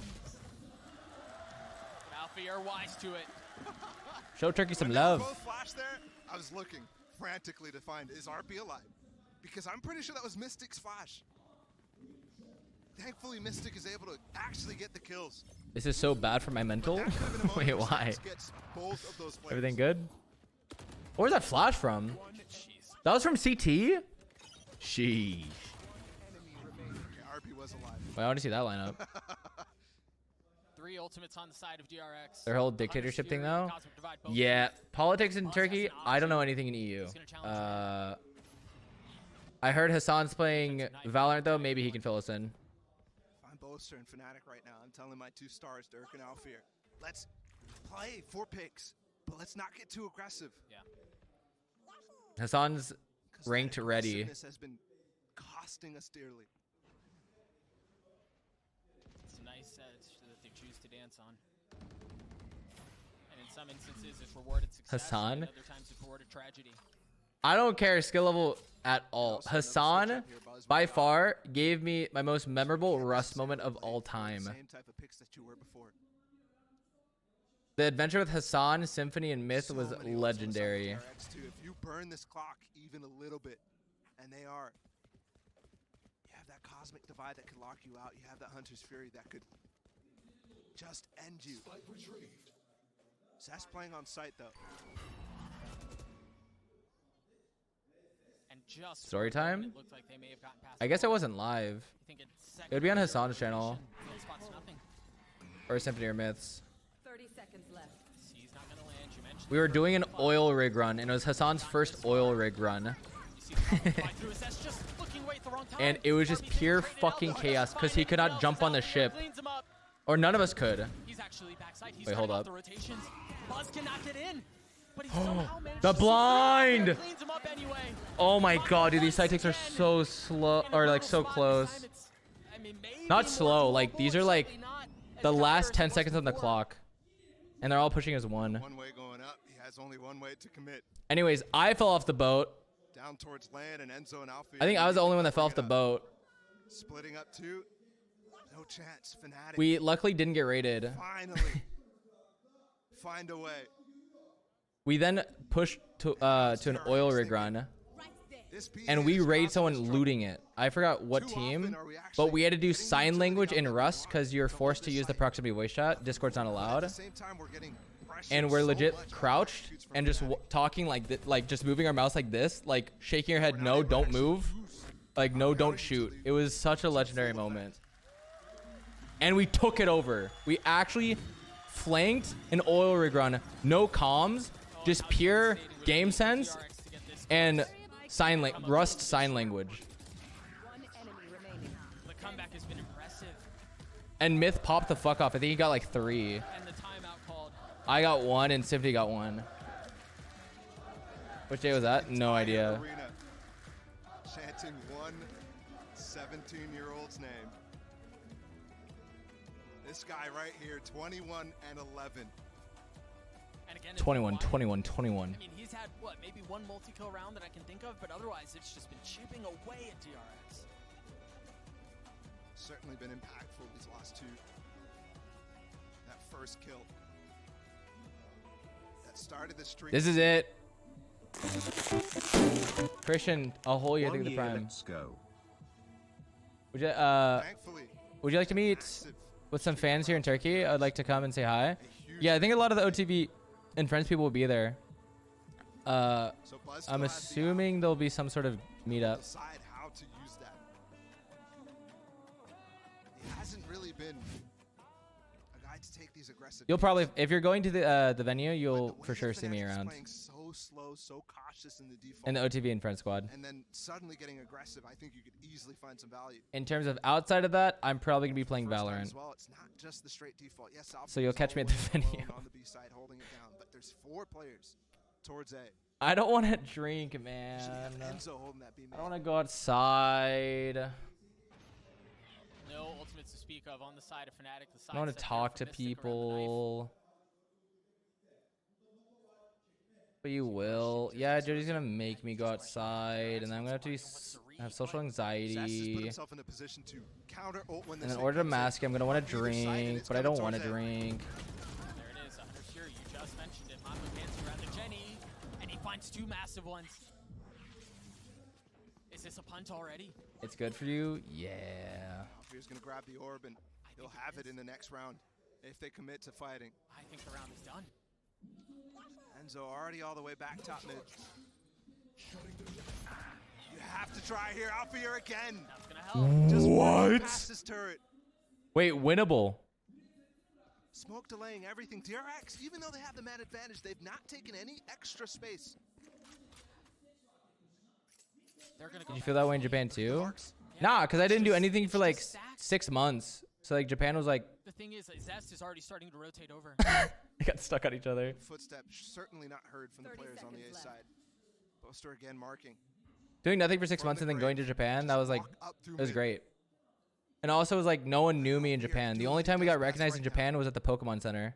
But Alfie wise to it. Show Turkey some When they were love. both flash there, I was looking frantically to find, is RP alive? Because I'm pretty sure that was Mystic's flash. Thankfully, Mystic is able to actually get the kills. This is so bad for my mental. Wait, why? Both of those players. Everything good? Where's that flash from? That was from CT? Sheesh. RP was alive. Wait, I want to see that lineup. 3 ultimates on the side of DRX. Their whole dictatorship thing, though? Cosmic Divide, both Yeah. players. Politics in Turkey, I don't know anything in EU. I heard Hassan's playing Valorant, though. Maybe he can fill us in. I'm Boaster and Fnatic right now. I'm telling my 2 stars, Dirk and Alfier, let's play 4 picks, but let's not get too aggressive. Yeah. Hassan's ranked ready. This has been costing us dearly. It's nice that they choose to dance on. And in some instances, it's rewarded success. Hassan? And other times, it's rewarded tragedy. I don't care skill level at all. Hassan, by far, gave me my most memorable Rust moment of all time. Same type of picks that you were before. The adventure with Hassan, Symphony, and Myth was So many ults legendary. on the side of DRX too. If you burn this clock even a little bit, and they are, you have that Cosmic Divide that could lock you out. You have that Hunter's Fury that could just end you. Zest playing on site though. And just Story for a moment, time? it looked like they may have gotten past I guess it wasn't live. I think it's It would be on Hassan's channel. Field spots nothing. Or Symphony or Myths. 30 seconds left. C's not gonna land. You mentioned We were doing an oil rig run, and it was Hassan's first oil rig run. You see the Cosmic Divide through his Zest just looking away at the wrong time. And it was just RB pure traded out. fucking chaos because he could not jump on the ship. Cleans him up. Or none of us could. He's actually backside. He's Wait, hold cutting off up. the rotations. Buzz cannot get in. But he somehow managed The to blind! cleans him up anyway. Oh my god, dude, these side takes are so slow, or like so close. I mean, maybe Not more slow, like doable, these are or like certainly not as the last dire 10 as it seconds was on the before. clock. And they're all pushing as one. One way going up. He has only one way to commit. Anyways, I fell off the boat. Down towards land, and Enzo and Alfie. I think I was the only one that fell off the boat. Splitting up 2. No chance. Fnatic. We luckily didn't get raided. Finally find a way. We then pushed to an oil rig run. This PA And we is raid causing someone us trouble. looting it. I forgot what Too team, often are we but actually we had to do getting sign utility language up in that we Rust want because you're to hold forced to this use the site. proximity voice chat. Discord's not At allowed. the same time, we're getting pressure And we're so legit much by crouched shoots from and just Fnatic. talking like just moving our mouse like this, like shaking your head, We're not no, able to don't actually move. use Like, no, our don't utility shoot. It was such a legendary full moment. effect. And we took it over. We actually flanked an oil rig run. No comms, just pure game sense and Rust sign language. One enemy remaining. The comeback has been impressive. And Myth popped the fuck off. I think he got like 3. And the timeout called. I got 1 and Symphony got 1. Which day was that? No Entire idea. arena chanting one 17-year-old's name. This guy right here, 21 and 11. And again, 21, 21, 21. I mean, he's had, what, maybe one multi-kill round that I can think of, but otherwise it's just been chipping away at DRX. Certainly been impactful these last two. That first kill that started the streak. This is it. Christian, a whole year to the prime. Let's go. Would you Thankfully, would you like to meet with some fans here in Turkey? I'd like to come and say hi. Yeah, I think a lot of the OTV and Friends people will be there. so Buzz I'm still has the assuming there'll be some sort of meetup. decide how to use that. He hasn't really been a guy to take these aggressive. You'll probably, if you're going to the venue, But you'll the way for sure that see me Fnatic is around. playing so slow, so cautious in the default. In the OTV and Friends squad. And then suddenly getting aggressive, I think you could easily find some value. In terms of outside of that, I'm probably gonna be playing First time Valorant. as well, it's not just the straight default. Yes, So you'll Alpha is catch me all at the way venue. alone on the B side holding it down, but there's 4 players towards A. I don't want to drink, man. Usually have Enzo holding that B I don't want to go outside. No ultimates to speak of on the side of Fnatic. The side I don't want to step talk there to for Mystic around the knife. people. But you will. Yeah, Jody's gonna make me go outside, and then I'm gonna have to have social Zest has put anxiety. himself in a position to counter ult when And this in hit order to comes in. mask it, I'm gonna want to On either side, and drink, it's but I coming don't want to towards A. drink. There it is, 100 Cure. You just mentioned it. Mamba Fancy around to Jenny, and he finds 2 massive ones. Is this a punt already? It's good for you? Yeah. Alfier's gonna grab the orb and he'll have it in the next round if they commit to fighting. I think the round is done. Enzo already all the way back top mid. You have to try here, Alfier again. That's gonna help. Just What? past his turret. Wait, winnable. Smoke delaying everything. DRX, even though they have the man advantage, they've not taken any extra space. They're gonna go Did you feel that way in Japan too? Marks. Nah, because I didn't do anything It's for like just stacks. 6 months. So like Japan was like, The thing is, Zest is already starting to rotate over. they got stuck on each other. Footsteps certainly not heard from the 30 players on the A seconds side. left. Boaster again marking. Doing nothing for 6 From months the and then going to grave, Japan, that just was like, walk up through it was mid. great. And also it was like no one knew me in Alfier Japan. The doing only what time he we got does best recognized in right now. Japan was at the Pokemon Center.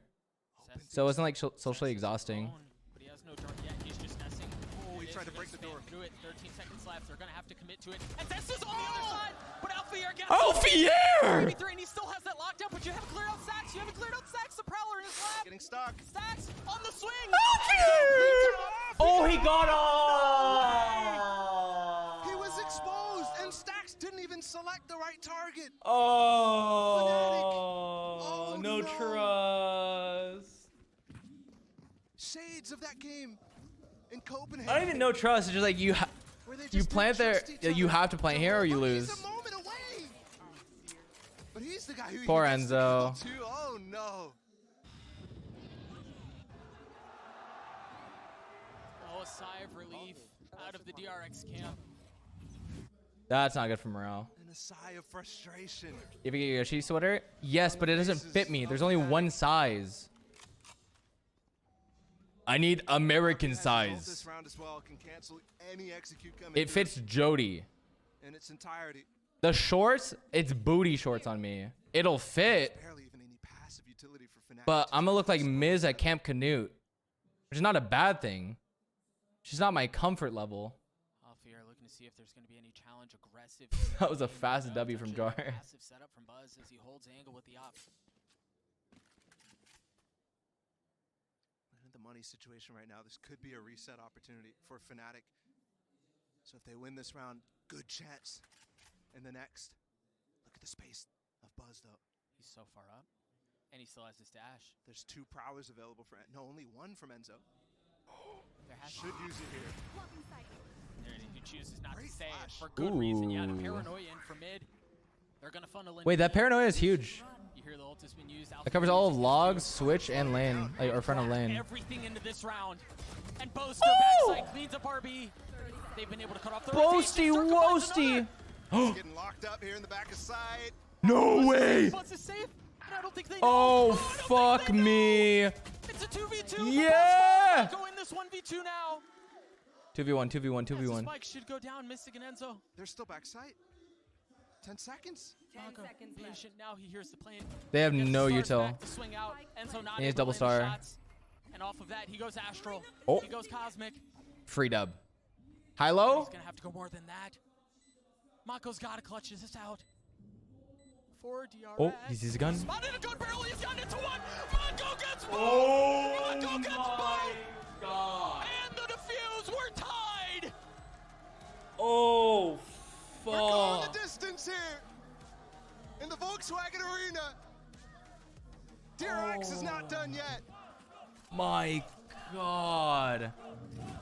Zest So it wasn't like Zest socially is exhausting. alone, But he has no dart yet. He's just nesting. Oh, he It tried is to break gonna the door. spam Through it. 13 seconds left. They're gonna have to commit to it. And Zest is on the other side. But Alfier gets Alfier! 3v3, and he still has that locked up. But you haven't cleared out Sax. You haven't cleared out Sax. The Prowler in his lap. Getting stuck. Sax on the swing. Oh, he got off! He was exposed, and Stax didn't even select the right target. Oh, Oh, no no. trust. Shades of that game in Copenhagen. I don't even know trust. It's just like you where they you just plant didn't there. trust each You other. have to plant here or you But lose. He's a moment away. But he's the guy who Poor gets the Enzo. kill too. Oh no. Oh, a sigh of relief out of the DRX camp. That's not good for morale. And a sigh of frustration. If you get your Yoshi sweater, yes, but it doesn't fit me. There's only one size. I need American This size. round as well can cancel any execute coming. It fits Jody. in its entirety. The shorts, it's booty shorts on me. It'll fit, Barely even any passive utility for Fnatic. but I'm gonna look like Miz at Camp Canute, which is not a bad thing. She's not my comfort level. Alfier looking to see if there's going to be any challenge aggressive. That was a fast W from Jar. Massive setup from Buzz as he holds angle with the op. In the money situation right now, this could be a reset opportunity for Fnatic. So if they win this round, good chance in the next. Look at the space of Buzz though. He's so far up, and he still has his dash. There's 2 prowlers available for no, only 1 from Enzo. There has Should use it here. There it is. He chooses not Great to say it flash. for good reason. Yeah, the Ooh. paranoia in for mid. They're gonna funnel in. Wait, that mid. paranoia is huge. You hear the ult has been used. That covers all of logs, switch, and lane, like, or front of lane. Everything into this round. And Boaster Oh! backside cleans up RB. They've been able to cut off the Boasty rotation. Circle finds woasty. another. Getting locked up here in the back of side. No way. Buzz is safe, and I don't think they know. Oh, I don't think fuck they know. me. It's a 2v2. Yeah. Go in this 1v2 now. 2v1, 2v1, As the 2v1. spike should go down. Mystic and Enzo. They're still backside. 10 seconds. 10 seconds left. Patient. Now he hears the plane. They have Gets no the stars util. back to swing out. Enzo not He needs able double to land the star. shots. And off of that, he goes astral. Oh. He goes cosmic. Free dub. High low. He's gonna have to go more than that. Mako's gotta clutch this out. For DRX. Oh, he sees a gun. Spotted a good barrel. He's gotten into one. Mako gets both. Oh Mako gets both. God. And the defuse. We're tied. Oh, We're going the distance here in the Volkswagen Arena. DRX is not done yet. My God.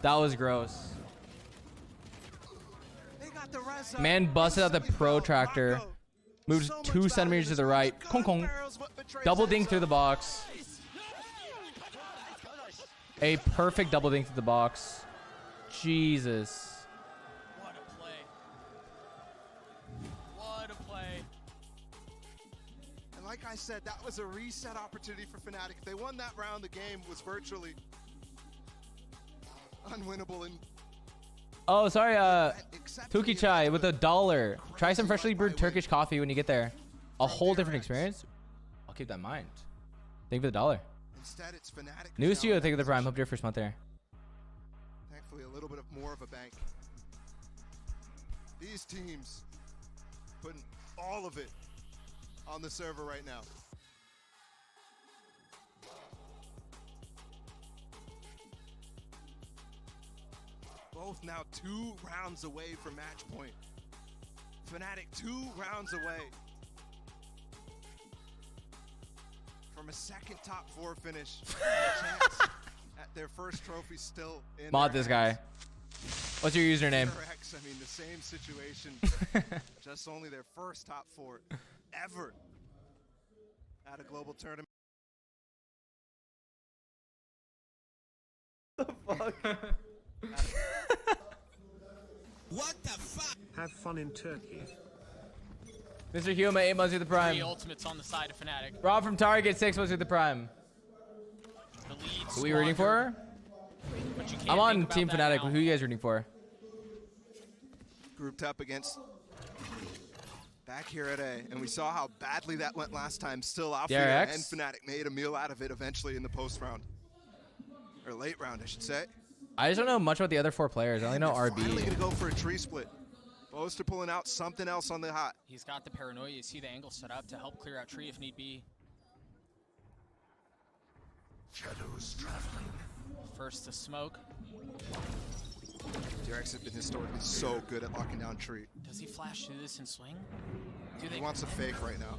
That was gross. They got the res up. Man busted out the Instantly, protractor. Mako, Moves so much 2 better centimeters than to the this right. gun Kong kong. barrels what betrays Double Enzo. dink through the box. A perfect double dink through the box. Jesus. What a play. What a play. And like I said, that was a reset opportunity for Fnatic. If they won that round, the game was virtually unwinnable. And Oh, sorry, accepting Tuki it Chai with with $1. Try some crazy freshly like brewed by Turkish coffee when you get there. A From whole different DRX. experience. I'll keep that in mind. Thank you for the $1. Instead, it's Fnatic. New who's to you, down thank you that for the prime. position. Hope your first month there. Thankfully, a little bit of more of a bank. These teams putting all of it on the server right now. Both now 2 rounds away from match point. Fnatic 2 rounds away from a second top 4 finish. And a chance at their first trophy still in Mod their this guy. hands. What's your username? DRX, I mean, the same situation. Just only their first top 4 ever at a global tournament. What the fuck? Have fun in Turkey. Mr. Huma, 8 months with the The prime. ultimate's on the side of Fnatic. Rob from Target, 6 months with the prime. The lead Who are we rooting for? but you can't I'm on think about Team that Fnatic. now. Who are you guys rooting for? Grouped up against back here at A, and we saw how badly that went last time. Still, Alfia DRX? and Fnatic made a meal out of it eventually in the post round, or late round, I should say. I just don't know much about the other 4 players. I only know They're finally RB. gonna go for a tree split. Boaster pulling out something else on the hot. He's got the paranoia. You see the angle set up to help clear out tree if need be. Shadows traveling. First to smoke. DRX have been historically so good at locking down tree. Does he flash through this and swing? Do He they? wants a fake right now.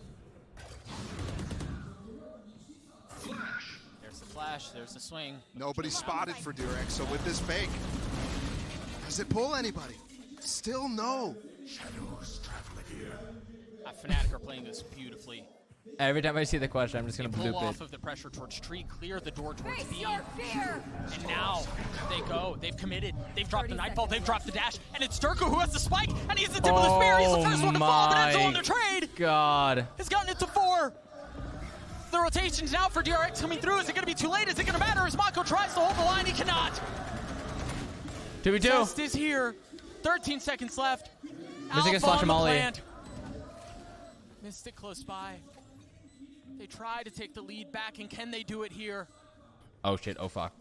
There's the flash. There's the swing. Nobody spotted for DRX, so with this fake, does it pull anybody? Still no. Shadows traveling here. Fnatic are playing this beautifully. Every time I see the question, I'm just They going to pull bloop off it. of the pressure towards tree, clear the door towards Face B. your fear. And now they go. They've committed. They've dropped the 30 nightfall. They've seconds dropped the dash. And it's Durko who has the spike. And he's the tip of the spear. He's the first one to fall. But Enzo on the trade God. has gotten it to 4. The rotation's now for DRX coming through. Is it going to be too late? Is it going to matter? As Mako tries to hold the line, he cannot. 2v2. Test is here. 13 seconds left. Mystic is Alpha on flashing the Molly. plant. Mystic close by. They try to take the lead back, and can they do it here? Oh, shit. Oh, fuck.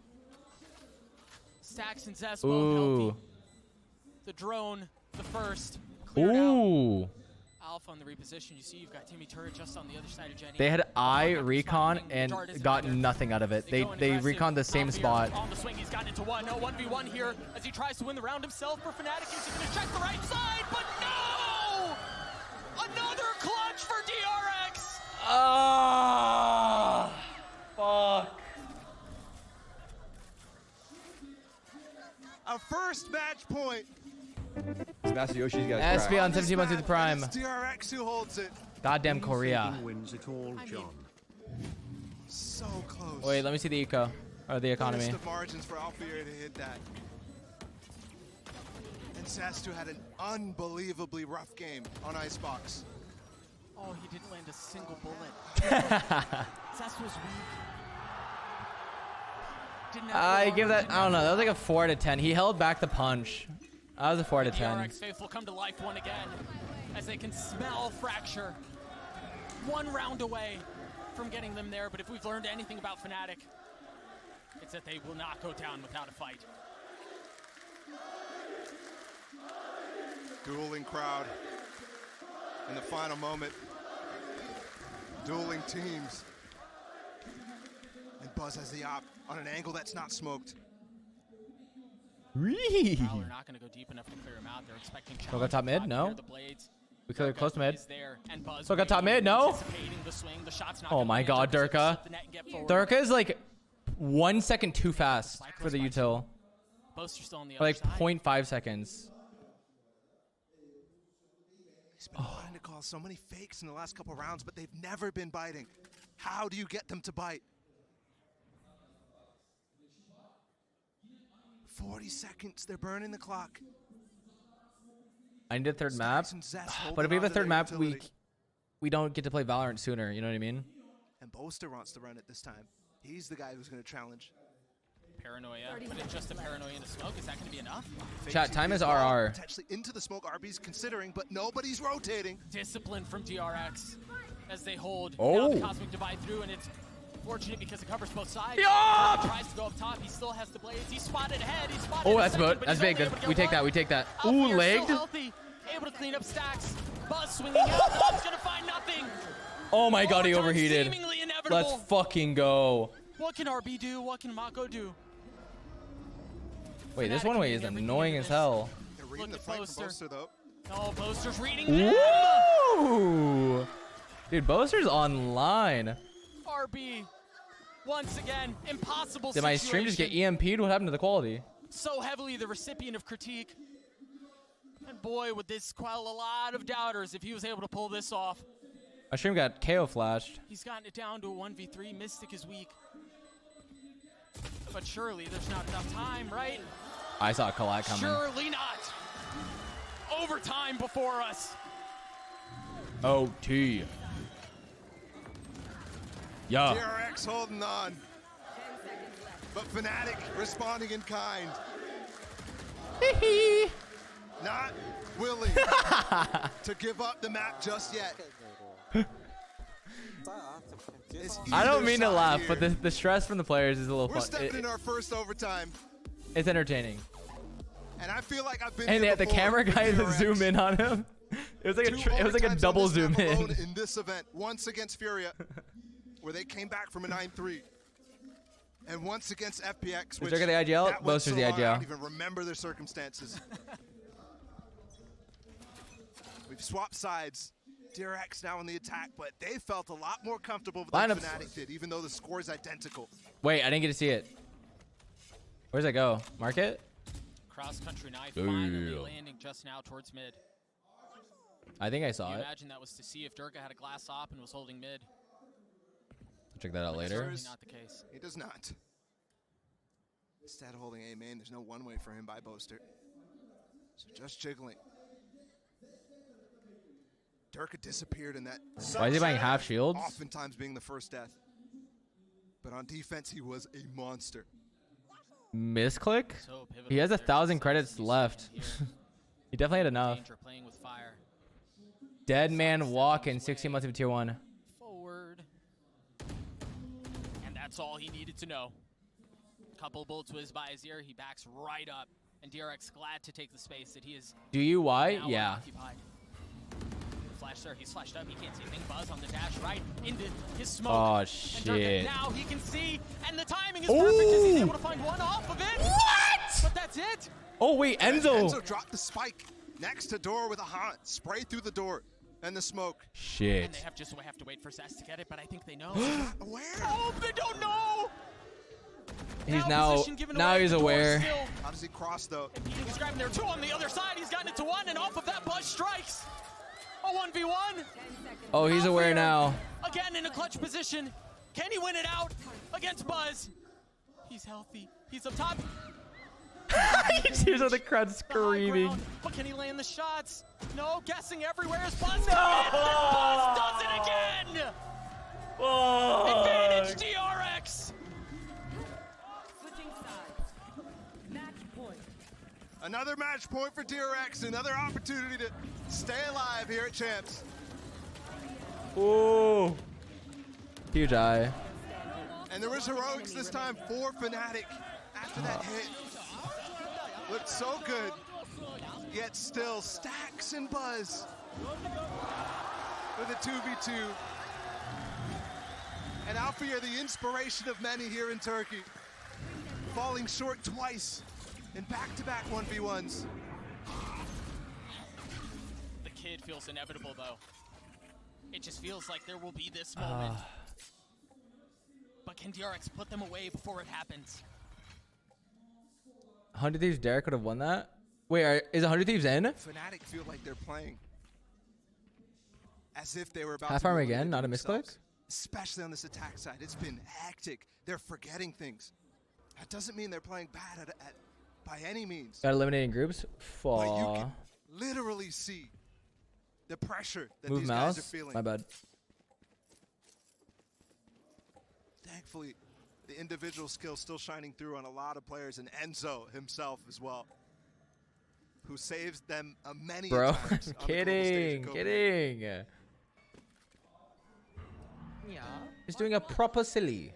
Stacks and Zest both Ooh. healthy. The drone, the first, cleared out. Ooh. Alpha on the reposition. You see, you've got Timmy Turret just on the other side of Jenny. They had I Alpha recon spotting. and Dart isn't got there. nothing out of it. They go in they aggressive. reconned the same Alfia spot. On the swing, he's gotten into 1. No, 1v1 here as he tries to win the round himself for Fnatic. Is he going to check the right side? But no! Another clutch for DRX! Ah, fuck. Our first match point. Masayoshi's got SB on This 17 months with the map, prime. and it's DRX who holds it. Goddamn Korea. Wins it all, John. So close. Wait, let me see the eco. Or the economy. Clearest of margins for Alfia to hit that. And Sastu had an unbelievably rough game on Icebox. Oh, he didn't land a single bullet. Zest was weak. Didn't have I the give armor, that, didn't I don't know. have That was like a 4 out of 10. He held back the punch. That was a 4 out of 10. DRX faithful come to life one again. as they can smell Fracture. 1 round away from getting them there, but if we've learned anything about Fnatic, it's that they will not go down without a fight. Dueling crowd in the final moment. Dueling teams. And Buzz has the op on an angle that's not smoked. Prowler not going to go deep enough to clear him out. They're expecting Still got top mid? No. the blades. We cleared close to mid. There, and Buzz Still got top mid? No. the swing. The shot's not Oh my god, Durka. Durka is like 1 second too fast for the util. Boaster's still on the Or like other side. 0.5 seconds. He's been trying to call so many fakes in the last couple rounds, but they've never been biting. How do you get them to bite? 40 seconds, they're burning the clock. I need a third map. But if we have a third map, we don't get to play Valorant sooner. You know what I mean? And Boaster wants to run it this time. He's the guy who's going to challenge. Paranoia. But it's just a paranoia into smoke. Is that going to be enough? Chat, time is RR. Potentially into the smoke. RB's considering, but nobody's rotating. Discipline from DRX as they hold. Oh. Now the Cosmic Divide through, and it's fortunate because it covers both sides. Yeah! He tries to go up top. He still has the blades. He's spotted ahead. He's spotted. Oh, that's second, good. but That's he's big. only able to We get take that. one. We take that. Alfier's Ooh, still legged. healthy, able to clean up stacks. Buzz swinging out. Buzz gonna find nothing. Oh my god, he Overtime overheated. seemingly inevitable. Let's fucking go. What can RB do? What can Mako do? Wait, this one way is annoying as hell. They're reading the fight from Boaster, though. Oh, Boaster's reading them. Ooh. Dude, Boaster's online. RB, once again, impossible Did my stream just get situation. EMP'd? What happened to the quality? So heavily the recipient of critique. And boy, would this quell a lot of doubters if he was able to pull this off. My stream got KO flashed. He's gotten it down to a 1v3. Mystic is weak. But surely there's not enough time, right? I saw a collide coming. Surely not. Overtime before us. OT. Yeah. DRX holding on. But Fnatic responding in kind. Not willing to give up the map just yet. I don't mean to laugh, but the stress from the players is a little We're fun. stepping in our first overtime, It's entertaining. and I feel like I've been And here the before camera with guy had to DRX. zoom in on him. It was like Two it was like a overtimes double on this zoom map alone in. in this event. Once against Furia, where they came back from a 9-3. And once against FPX, which Durka the IGL? that went Boaster's so the long, I don't IGL. even remember their circumstances. We've swapped sides. DRX now on the attack, but they felt a lot more comfortable than Lineups. Fnatic did, even though the score is identical. Wait, I didn't get to see it. Where's that go? Market? Cross-country knife Ooh. finally landing just now towards mid. I think I saw Can you it. imagine that was to see if Durka had a glass op and was holding mid? Check that out later. Certainly not the case. He does not. Instead of holding A main, there's no one way for him by Boaster. So just jiggling. Durka disappeared in that. Why is he buying half shields? Oftentimes being the first death. But on defense, he was a monster. Misclick? So pivotal. He has There's 1,000 credits necessity left. here. He definitely had enough. Danger playing with fire. Dead man walking 16 months of tier 1. Forward. And that's all he needed to know. Couple bullets whiz by his ear. He backs right up. And DRX glad to take the space that he is Do you why? now Yeah. occupied. Flash there. He's flashed up. He can't see a thing. Buzz on the dash right into his smoke. Oh, And Durka, shit. now he can see. And the timing is perfect as he's Ooh. able to find one off of it. What? But that's it. Oh, wait, Enzo. Enzo dropped the spike next to door with a haunt. Spray through the door and the smoke. And Shit. they have to wait for Zest to get it, but I think they know. Where? Oh, they don't know. He's now position given now away. he's The door aware. still How does he cross, though? impeding. He's grabbing there. Two on the other side. He's gotten it to one, and off of that, Buzz strikes. A 1v1. Oh, he's aware now. Again in a clutch position. Can he win it out against Buzz? He's healthy. He's up top. You see the crowd The high screaming. ground, but can he land the shots? No, guessing everywhere is Buzz. No! Buzz does it again. Oh. Advantage DRX. Switching sides. Match point. Another match point for DRX, another opportunity to stay alive here at Champs. Ooh. Huge eye. And there was heroics this time for Fnatic after that hit. Looked so good, yet still Stacks and Buzz with a 2v2. And Alfia, the inspiration of many here in Turkey, falling short twice in back-to-back 1v1s. The kid feels inevitable, though. It just feels like there will be this moment. But can DRX put them away before it happens? 100 Thieves Derek could have won that. Wait, is 100 Thieves in? Fnatic feel like they're playing as if they were about Half to armor ruin again, it not a themselves. misclick? Especially on this attack side. It's been hectic. They're forgetting things. That doesn't mean they're playing bad by any means. Got eliminating groups? But you Faw. can literally see the pressure that Move these mouse? guys are feeling. My bad. Thankfully, the individual skill still shining through on a lot of players, and Enzo himself as well, who saves them many Bro, times. On the global stage kidding, in Copenhagen. kidding. Yeah. He's doing a proper silly.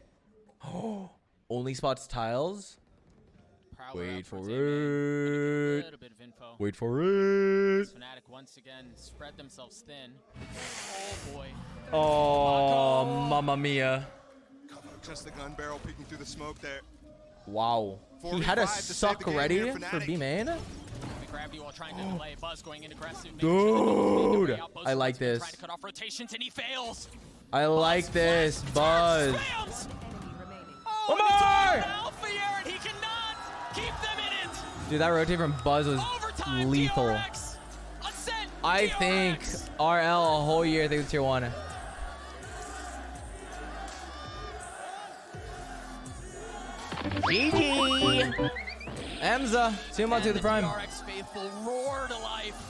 Oh, only spots tiles. Prowler Wait out for towards A main. Gonna get a it. little bit of info. Wait for it. Fnatic once again spread themselves thin. Oh boy. Oh, mamma mia. Just the gun barrel peeking through the smoke there. Wow. He had a 45 to save the suck game ready here, for Fnatic. B main. The gravity while trying to delay. Buzz going in aggressive. making sure that he can make Dude, their way out. Buzz I like once again this. trying to cut off rotations and he fails. I like this. Buzz. Slams. Oh Oh, my! and Alfia, and he cannot keep them in it. Dude, that rotate from Buzz was Overtime, lethal. DRX. Ascent, I DRX. think RL a whole year, I think it's tier 1. GG! Emza, 2 months to the prime. DRX faithful roar to life.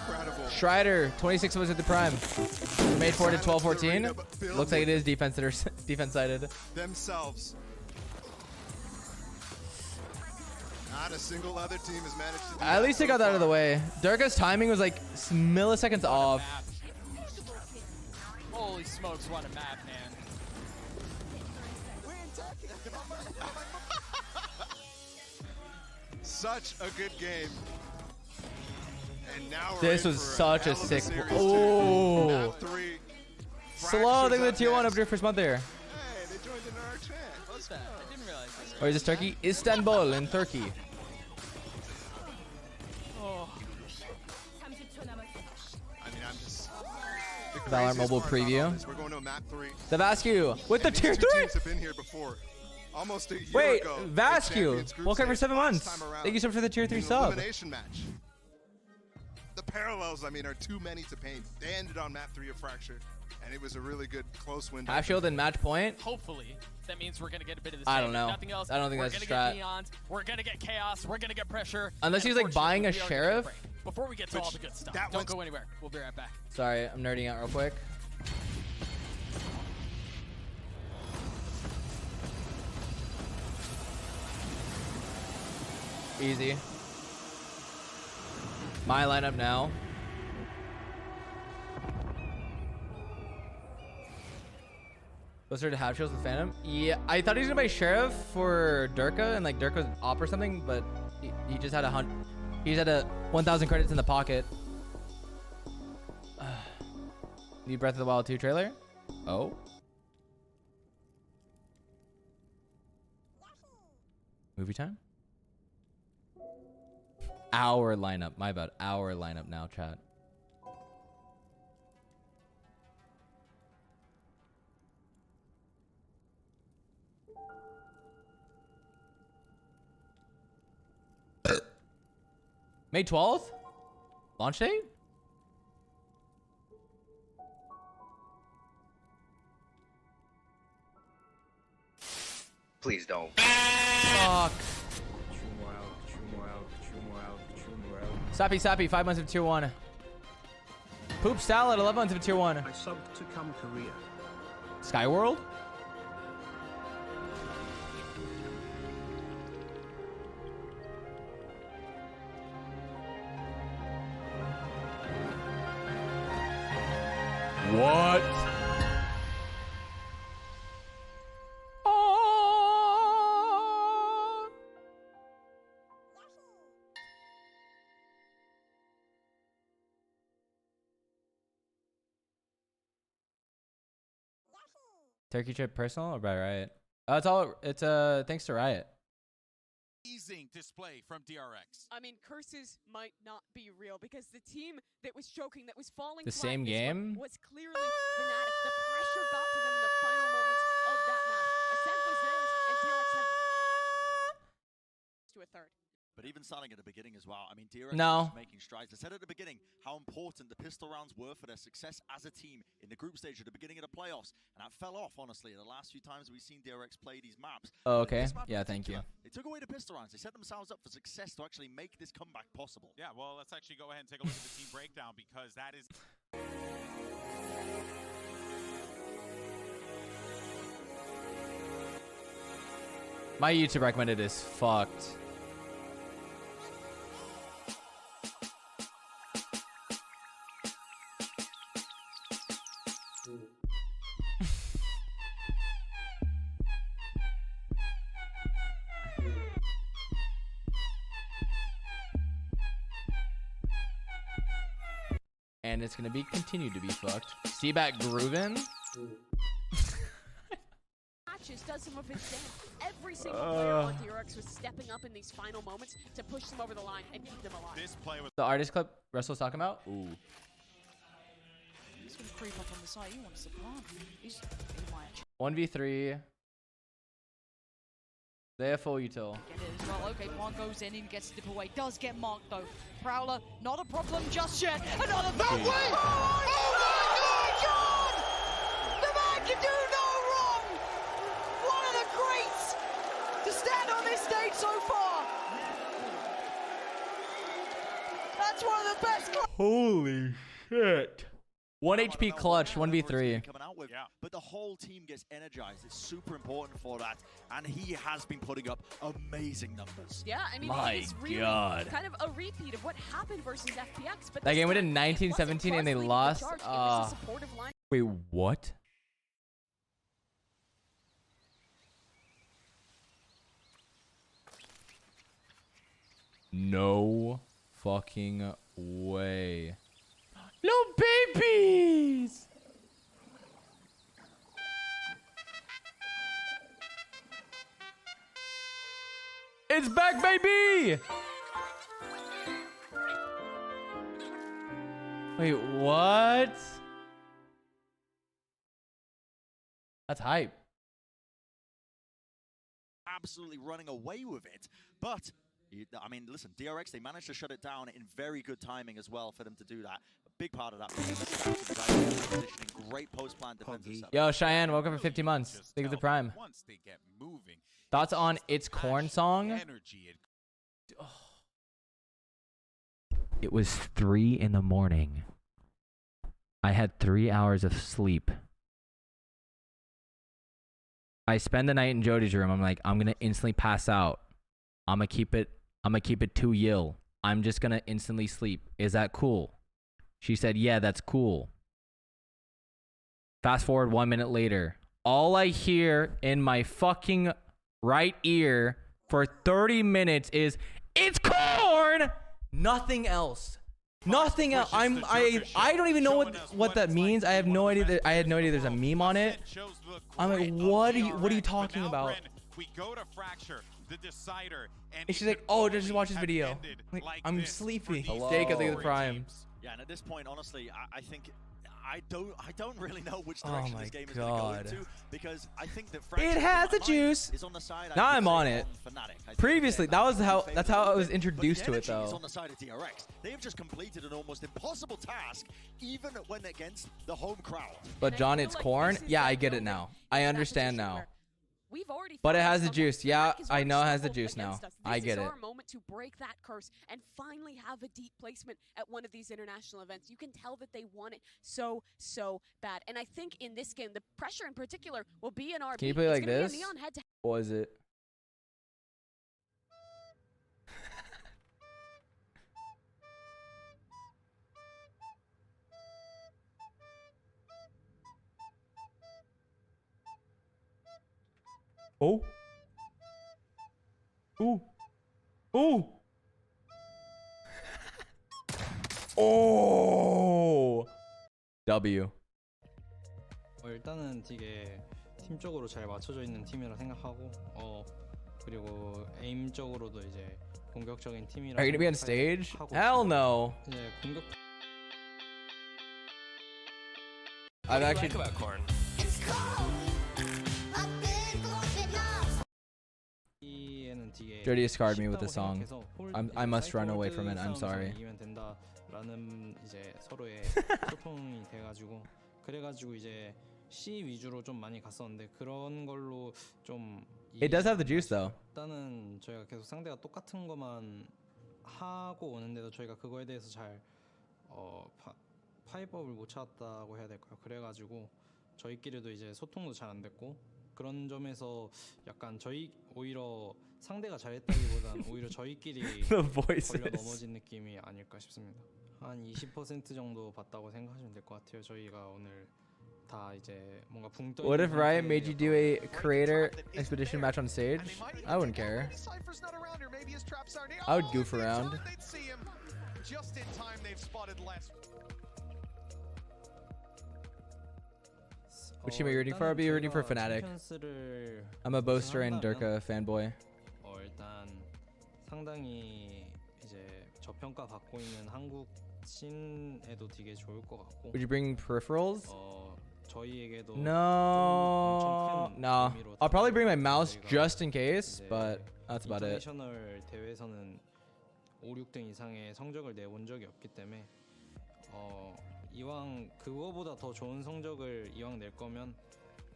Incredible. Strider, 26 months at the prime. Made forward at 12-14. Looks like it is defense sided. Themselves. Not a single other team has managed to do At that least they so got that out of the far. way. Durga's timing was like milliseconds off. Holy smokes, what a map, man. Such a good game. And now we're This in was for such hell a of sick. series, too. Oh. Map 3. Slow, they Fractures the up tier 1 next. up there first month there. Hey, they joined in our chat. Let's go. I didn't realize this. Or is this Turkey? Istanbul in Turkey. Oh. I mean, I'm just... The Valorant craziest mobile part about all preview. this, we're going to a map 3. The Vascu with the And these tier two 3. teams have been here before. Almost a year Wait, ago. in Vascu. Champions Group Welcome for stage, 7 last months. time around Thank you so much for the tier 3 in an sub. elimination match. The parallels, I mean, are too many to paint. They ended on map 3 of Fracture, and it was a really good close win. Half shield and match point. Hopefully, that means we're going to get a bit of this. I game. don't know. If nothing else, I don't think we're that's a gonna strat. get neons, we're going to get chaos. We're going to get pressure. Unless and he's, like, buying a unfortunately, we are gonna sheriff. get a break. Before we get to all the good stuff, that don't one's- go anywhere. We'll be right back. Sorry, I'm nerding out real quick. Easy. My lineup now. Closer to half shields with Phantom. Yeah, I thought he was gonna buy Sheriff for Durka and like Durka's op or something, but he just had he just had a 1,000 credits in the pocket. Need Breath of the Wild 2 trailer? Oh. Movie time? Our lineup. My bad. Our lineup now, chat. May 12th? Launch date? Please don't. Fuck. Sappy, 5 months of tier 1. Poop Salad, 11 months of tier 1. I subbed to come Korea. Skyworld? What? Oh. Turkey trip personal or by Riot? It's all, it's thanks to Riot. Amazing display from DRX. I mean, curses might not be real because the team that was choking, that was falling The flat same in this one game? was clearly Fnatic. The pressure got to them in the final moments of that match. Ascent was theirs, and DRX had to a third. But even starting at the beginning as well, I mean, DRX No. was making strides. I said at the beginning how important the pistol rounds were for their success as a team in the group stage at the beginning of the playoffs. And that fell off, honestly, the last few times we've seen DRX play these maps. Oh, But in okay. this map in Yeah, thank you. particular, They took away the pistol rounds. They set themselves up for success to actually make this comeback possible. Yeah, well, let's actually go ahead and take a look at the team breakdown because that is... My YouTube recommended is fucked. And it's gonna be continued to be fucked. See back groovin'? Matches does some of his dance. Every single player on DRX was stepping up in these final moments to push them over the line and keep them alive. This play was... The artist clip Russell's talking about? Ooh. He's going to creep up on the side. He wants to plant. He might 1v3. They have full util. get it as well. Okay, one goes in and gets the dip away. Does get marked though. Prowler, not a problem just yet. Another no way! Oh my God! The man can do no wrong! One of the greats to stand on this stage so far. That's one of the best. Holy shit. 1 HP clutch, 1v3. Coming out with, Yeah. but the whole team gets energized. It's super important for that, and he has been putting up amazing numbers. Yeah, I mean, My it is really God. kind of a repeat of what happened versus FPX. But That this game went time, in it wasn't 1917 and they Crust leading the lost. charge, it was a supportive line. Wait, what? No fucking way. Little babies! It's back, baby! Wait, what? That's hype. Absolutely running away with it, but I mean, listen, DRX, they managed to shut it down in very good timing as well for them to do that. A big part of that being the positioning, great post-plan defensive setup. Yo, Cheyenne, welcome for 50 months. Just Think of the tell prime. Once they get moving, Thoughts on just the It's Corn passion, song? Energy, It was 3 in the morning. I had 3 hours of sleep. I spend the night in Jody's room. I'm like, I'm gonna instantly pass out. I'm gonna keep it 2 yil. I'm just gonna instantly sleep. Is that cool? She said, yeah, that's cool. Fast forward 1 minute later. All I hear in my fucking right ear for 30 minutes is, it's corn! Nothing else. Nothing else. I don't even know what that means. I have no idea. I had no idea there's a meme on it. I'm like, what are you talking about? We go to Fracture, the decider, And she's like, oh, just watch this video. Like, I'm sleepy. Steak of the prime. Yeah, and at this point, honestly, I think I don't really know which Oh direction my this game is God. going to go into, because I think that It has the juice. is on the side. Now I would I'm say on it. Fnatic. I think Previously, they're that's how I was but introduced the to it energy is though. on the side of DRX. They have just completed an almost impossible task, even when against the home crowd. But John, it's corn. Yeah, I get it now. I understand now. But it has the juice. Yeah, I know it has the juice now. I get it. This is our moment to break that curse and finally have a deep placement at one of these international events. You can tell that they want it so bad. And I think in this game, the pressure in particular will be in our. Can you play like this? What was it? Oh. Ooh. Ooh. Oh. W. 일단은 되게 팀적으로 잘 맞춰져 있는 팀이라 생각하고 그리고 에임적으로도 이제 공격적인 팀이라. Are you gonna be on stage? Hell no. 이제 공격. I've actually. Jody discarded me with the song. I must run away from it. I'm sorry. 라는 이제 서로의 소통이 돼가지고 그래가지고 이제 C 위주로 좀 많이 갔었는데 그런 걸로 좀. It does have the juice though. 일단은 저희가 계속 상대가 똑같은 것만 하고 오는데도 저희가 그거에 대해서 잘 파이법을 못 찾았다고 해야 될까요? 그래가지고 저희끼리도 이제 소통도 잘 안 됐고 그런 점에서 약간 저희 오히려 상대가 잘했다기보단 오히려 저희끼리 걸려 넘어진 느낌이 아닐까 싶습니다. 한 20% 정도 봤다고 생각하시면 될 것 같아요. 저희가 오늘 다 이제 뭔가 붕 떠. What if Riot made you do a creator expedition match on stage? I wouldn't care. I would goof around. Which team are you rooting for? I'll be rooting for Fnatic. I'm a Boaster and Durka fanboy. 일단 상당히 이제 저평가 받고 있는 한국 씬에도 되게 좋을 것 같고. Would you bring peripherals? 저희에게도 No. No. I'll probably bring my mouse just in case, but that's about it. 인터내셔널 대회에서는 5, 6등 이상의 성적을 내본 적이 없기 때문에 이왕 그거보다 더 좋은 성적을 이왕 낼 거면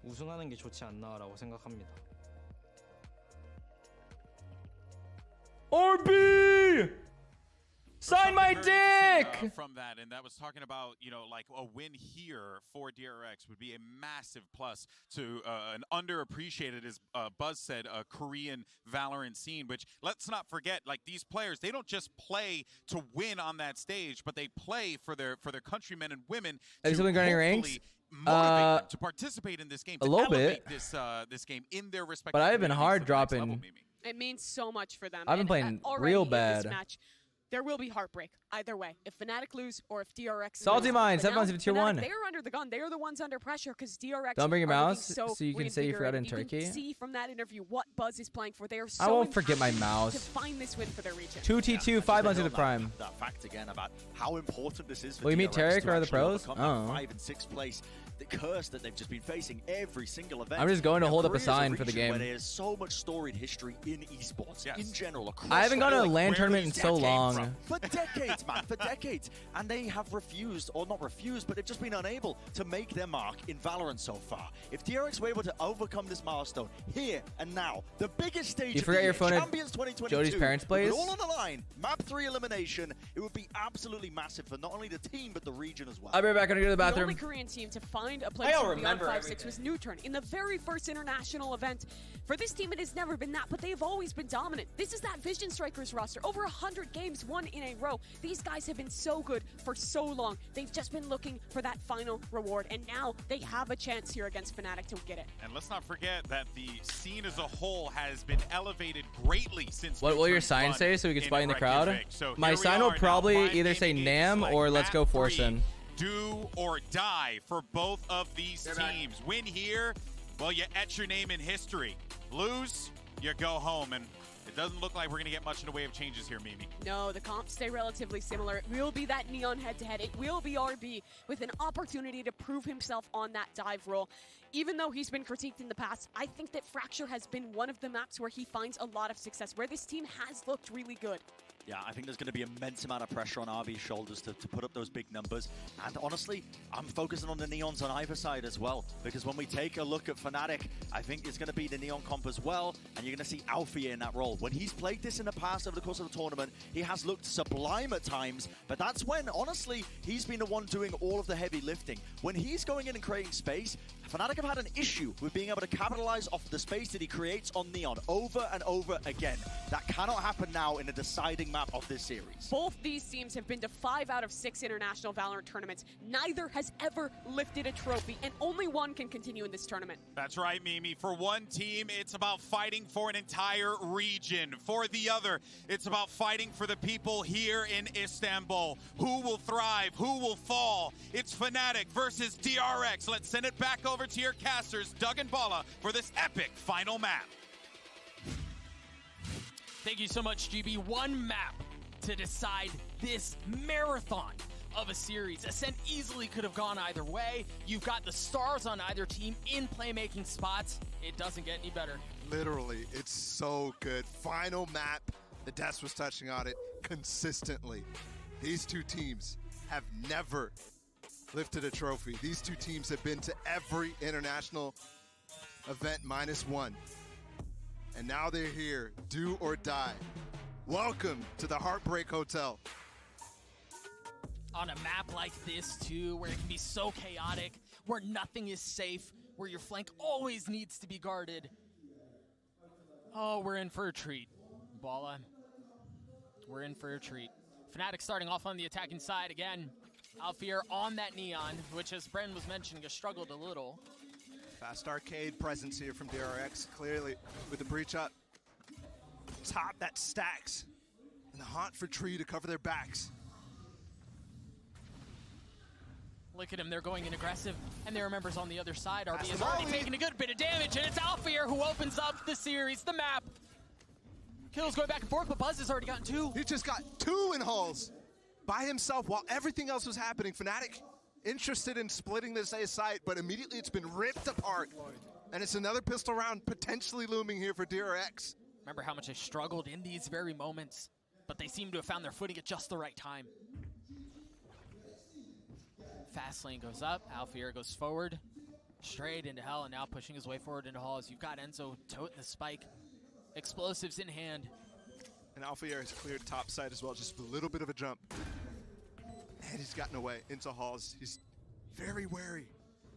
우승하는 게 좋지 않나라고 생각합니다. RB! Sign my dick! From that, and that was talking about, you know, like a win here for DRX would be a massive plus to an underappreciated, as Buzz said, Korean Valorant scene, which let's not forget, like these players, they don't just play to win on that stage, but they play for their countrymen and women to ranks? motivate them to participate in this game, a little bit. This game in their respective. But I've been hard dropping. It means so much for them. I've been playing real bad. There will be heartbreak either way. If Fnatic lose or if DRX Salty Mine, 7 months of tier 1. They're under the gun. They're the ones under pressure because DRX. Don't bring your mouse so you can say you're out in Turkey. You can see from that interview what Buzz is playing for. They are so I won't forget my mouse. To find this win for their region. 2T2, 5 months of the prime. That fact again about how important this is for Will you meet DRX Tarek or the pros? Oh. 5 and 6 place. The curse that they've just been facing every single event. I'm just going to hold up a sign for the game. Where there's so much storied history in esports in general. I haven't gone to a LAN tournament in so long. For decades, man, for decades. And they have refused, or not refused, but they've just been unable to make their mark in Valorant so far. If DRX were able to overcome this milestone here and now, the biggest stage you forgot your phone Champions 2022, Jody's parents' place? all on the line, map 3 elimination, it would be absolutely massive for not only the team, but the region as well. I'll be right back, I'm gonna go to the bathroom. The only Korean team to find a place beyond 5-6 was Newturn in the very first international event. For this team, it has never been that, but they've always been dominant. This is that Vision Strikers roster. Over 100 games won in a row. These guys have been so good for so long. They've just been looking for that final reward, and now they have a chance here against Fnatic to get it. And let's not forget that the scene as a whole has been elevated greatly since. What will your sign say so we can spy in the crowd? So my sign will probably either say NAM or let's go Forsen. Do or die for both of these teams. Win here, well, you etch your name in history. Lose, you go home, and it doesn't look like we're going to get much in the way of changes here, Mimi. No, the comps stay relatively similar. It will be that Neon head-to-head. It will be RB with an opportunity to prove himself on that dive role. Even though he's been critiqued in the past, I think that Fracture has been one of the maps where he finds a lot of success, where this team has looked really good. Yeah, I think there's going to be immense amount of pressure on RB's shoulders to put up those big numbers. And honestly, I'm focusing on the Neons on either side as well. Because when we take a look at Fnatic, I think it's going to be the Neon comp as well. And you're going to see Alfie in that role. When he's played this in the past over the course of the tournament, he has looked sublime at times. But that's when, honestly, he's been the one doing all of the heavy lifting. When he's going in and creating space, Fnatic have had an issue with being able to capitalize off the space that he creates on Neon over and over again. That cannot happen now in a deciding map of this series. Both these teams have been to 5 out of 6 international Valorant tournaments. Neither has ever lifted a trophy, and only one can continue in this tournament. That's right, Mimi. For one team, it's about fighting for an entire region. For the other, it's about fighting for the people here in Istanbul. Who will thrive? Who will fall? It's Fnatic versus DRX. Let's send it back over to your casters, Doug and Bala, for this epic final map. Thank you so much, GB. One map to decide this marathon of a series. Ascent easily could have gone either way. You've got the stars on either team in playmaking spots. It doesn't get any better. Literally, it's so good. Final map. The Des was touching on it consistently. These two teams have never lifted a trophy. These two teams have been to every international event -1. And now they're here, do or die. Welcome to the Heartbreak Hotel. On a map like this, too, where it can be so chaotic, where nothing is safe, where your flank always needs to be guarded. Oh, we're in for a treat, Bala. We're in for a treat. Fnatic starting off on the attacking side again. Alfier on that Neon, which, as Bren was mentioning, has struggled a little. Fast arcade presence here from DRX, clearly with the breach up. Top that stacks. And the haunt for tree to cover their backs. Look at him, they're going in aggressive, and there are members on the other side. RB is already taking a good bit of damage, and it's Alfier who opens up the series, the map. Kills going back and forth, but Buzz has already gotten 2. He just got 2 in halls by himself while everything else was happening. Fnatic interested in splitting this A site, but immediately it's been ripped apart. And it's another pistol round potentially looming here for DRX. Remember how much they struggled in these very moments, but they seem to have found their footing at just the right time. Fast lane goes up, Alfier goes forward, straight into hell, and now pushing his way forward into halls. You've got Enzo toting the spike, explosives in hand. And Alfier has cleared top side as well, just a little bit of a jump. And he's gotten away into halls. He's very wary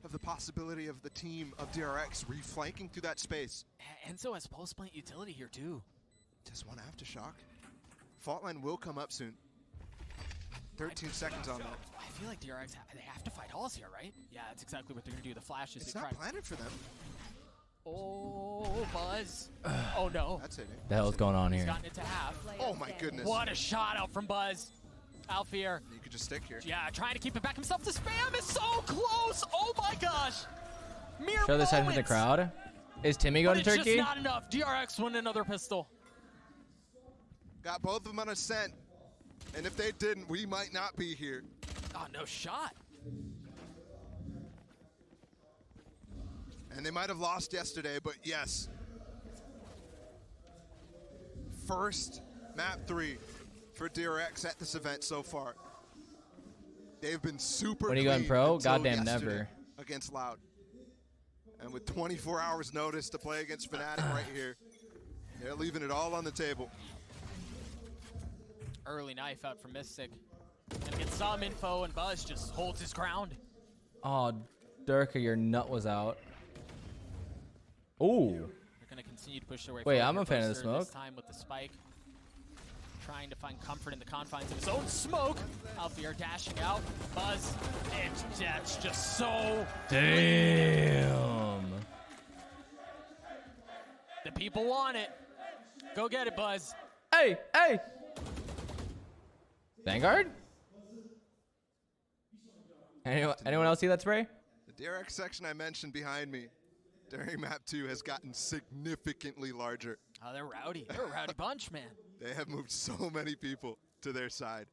of the possibility of the team of DRX reflanking through that space. Enzo has post-plant utility here too. Just one aftershock. Fault line will come up soon. 13 seconds on that. I feel like DRX, they have to fight halls here, right? Yeah, that's exactly what they're gonna do. The flashes. It's not planted for them. Oh, Buzz. Oh no. That's it. The hell's going on He's here? gotten it to half. Oh my goodness. What a shot out from Buzz. Alfier. You could just stick here. Yeah, trying to keep it back himself. The spam is so close. Oh my gosh. Mere Show this side for the moments. crowd. Is Timmy going to But it's Turkey? just not enough. DRX won another pistol. Got both of them on ascent. And if they didn't, we might not be here. Oh, no shot. And they might have lost yesterday, but yes. First map 3 for DRX at this event so far. They've been super When are you going clean pro? until Goddamn yesterday never. Against Loud. And with 24 hours notice to play against Fnatic right here, they're leaving it all on the table. Early knife out from Mystic. Gonna get some info, and Buzz just holds his ground. Oh, Durka, your nut was out. Ooh. They're gonna continue to push their way Wait, forward I'm here. a fan of the Buster smoke. This time with the spike. Trying to find comfort in the confines of his own smoke. Alfier dashing out. Buzz, and that's just so Damn. The people want it. Go get it, Buzz. Hey, hey. Vanguard? Anyone else see that spray? The DRX section I mentioned behind me during map 2 has gotten significantly larger. Oh, they're rowdy. They're a rowdy bunch, man. They have moved so many people to their side.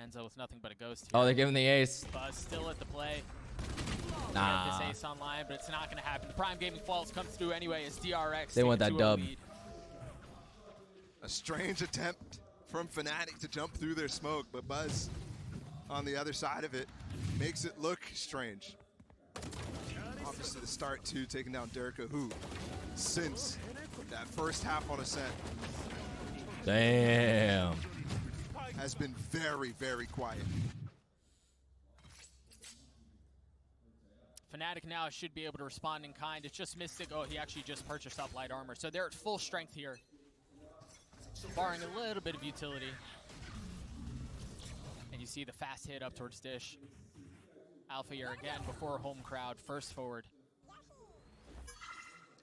Enzo with nothing but a ghost here. Oh, they're giving the ace. Buzz still at the play. Nah. Get this ace online, but it's not going to happen. The Prime Gaming Falls comes through anyway as DRX. They want take a that 2-0 dub. lead. A strange attempt from Fnatic to jump through their smoke, but Buzz on the other side of it makes it look strange. Obviously the start to taking down Durka, who since that first half on ascent Damn. has been very, very quiet. Fnatic now should be able to respond in kind. It's just Mystic. Oh, he actually just purchased up light armor. So they're at full strength here. Barring a little bit of utility. And you see the fast hit up towards Dish. Alpha here again before home crowd, first forward.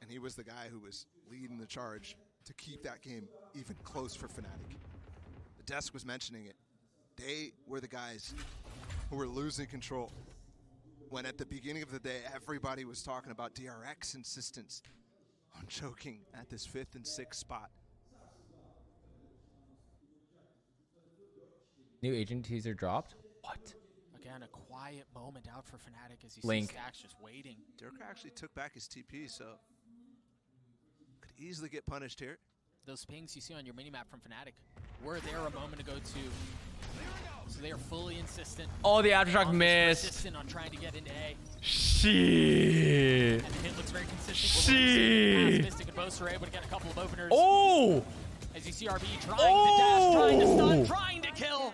And he was the guy who was leading the charge to keep that game even close for Fnatic. The desk was mentioning it. They were the guys who were losing control. When at the beginning of the day, everybody was talking about DRX insistence on choking at this 5th and 6th spot. New agent teaser dropped? What? Again, a quiet moment out for Fnatic as you Link. see Stacks just waiting. Durka actually took back his TP, so could easily get punished here. Those pings you see on your minimap from Fnatic were there a moment ago too. So they are fully insistent. Oh, the aftershock missed. Persistent on trying to get into A. Shit. And the hit looks very consistent. Shit. Mystic and Boast are able to get a couple of openers. Oh! As you see RB trying to dash, trying to stun, trying to kill.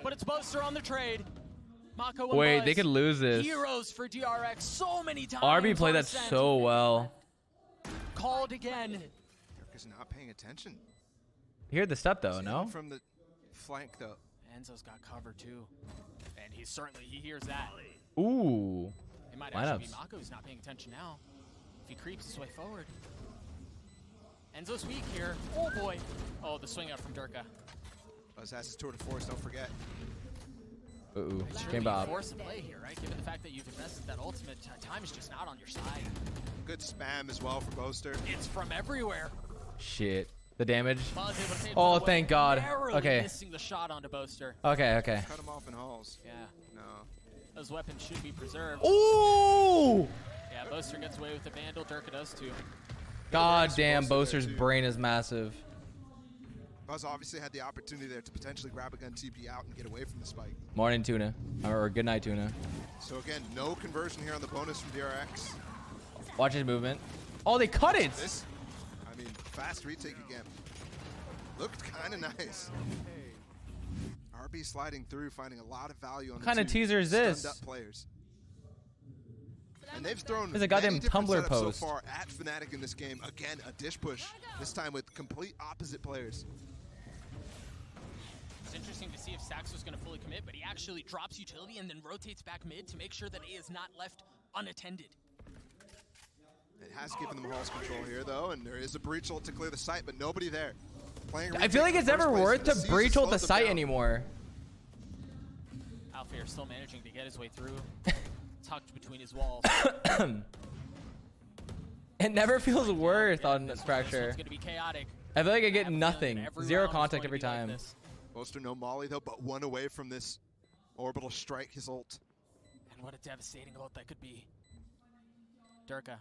But it's Boaster on the trade. Mako and Wait, Buzz, they could lose this. Heroes for DRX so many times. RB played on that Ascent. so well. Called again. Durka's not paying attention. He heard the step though, Seen no? from the flank though. Enzo's got cover too. And he hears that. Ooh. It might actually be Lineups. Mako who's not paying attention now. If he creeps his way forward. Enzo's weak here. Oh boy. Oh, the swing out from Durka. Buzz has his tour de force, don't forget. Ooh, Sure game be Bob. force to play here, right? Given the fact that you've invested that ultimate, time is just not on your side. Good spam as well for Boaster. It's from everywhere. Shit. The damage. Buzz able to take Oh, one away, thank God. narrowly Okay. missing the shot onto Boaster. Okay, okay. Cut him off in halls. Yeah. No. Those weapons should be preserved. Ooh! Yeah, Boaster gets away with the Vandal. Durka does too. God damn, explosive there, Boaster's too. brain is massive. Buzz obviously had the opportunity there to potentially grab a gun TP out and get away from the spike. Morning, Tuna. Or good night, Tuna. So again, no conversion here on the bonus from DRX. Watch his movement. Oh, they cut it! This, I mean, fast retake again. Looked kind of nice. RB sliding through, finding a lot of value on What kind of teaser is stunned this? up players. And they've thrown There's a goddamn many different Tumblr setups post. so far at Fnatic in this game. Again, a dish push, this time with complete opposite players. It's interesting to see if Sax was going to fully commit, but he actually drops utility and then rotates back mid to make sure that A is not left unattended. It has given them Hall's control here, though, and there is a breach ult to clear the site, but nobody there. Playing I feel like it's never worth to breach ult the site down. anymore. Alfair still managing to get his way through, tucked between his walls. It never feels worth on This Fracture. one's going to be chaotic. I feel like I have get a feeling nothing. every Zero round is contact going to every be like time. this. Boaster no molly, though, but one away from this orbital strike, his ult. And what a devastating ult that could be. Durka,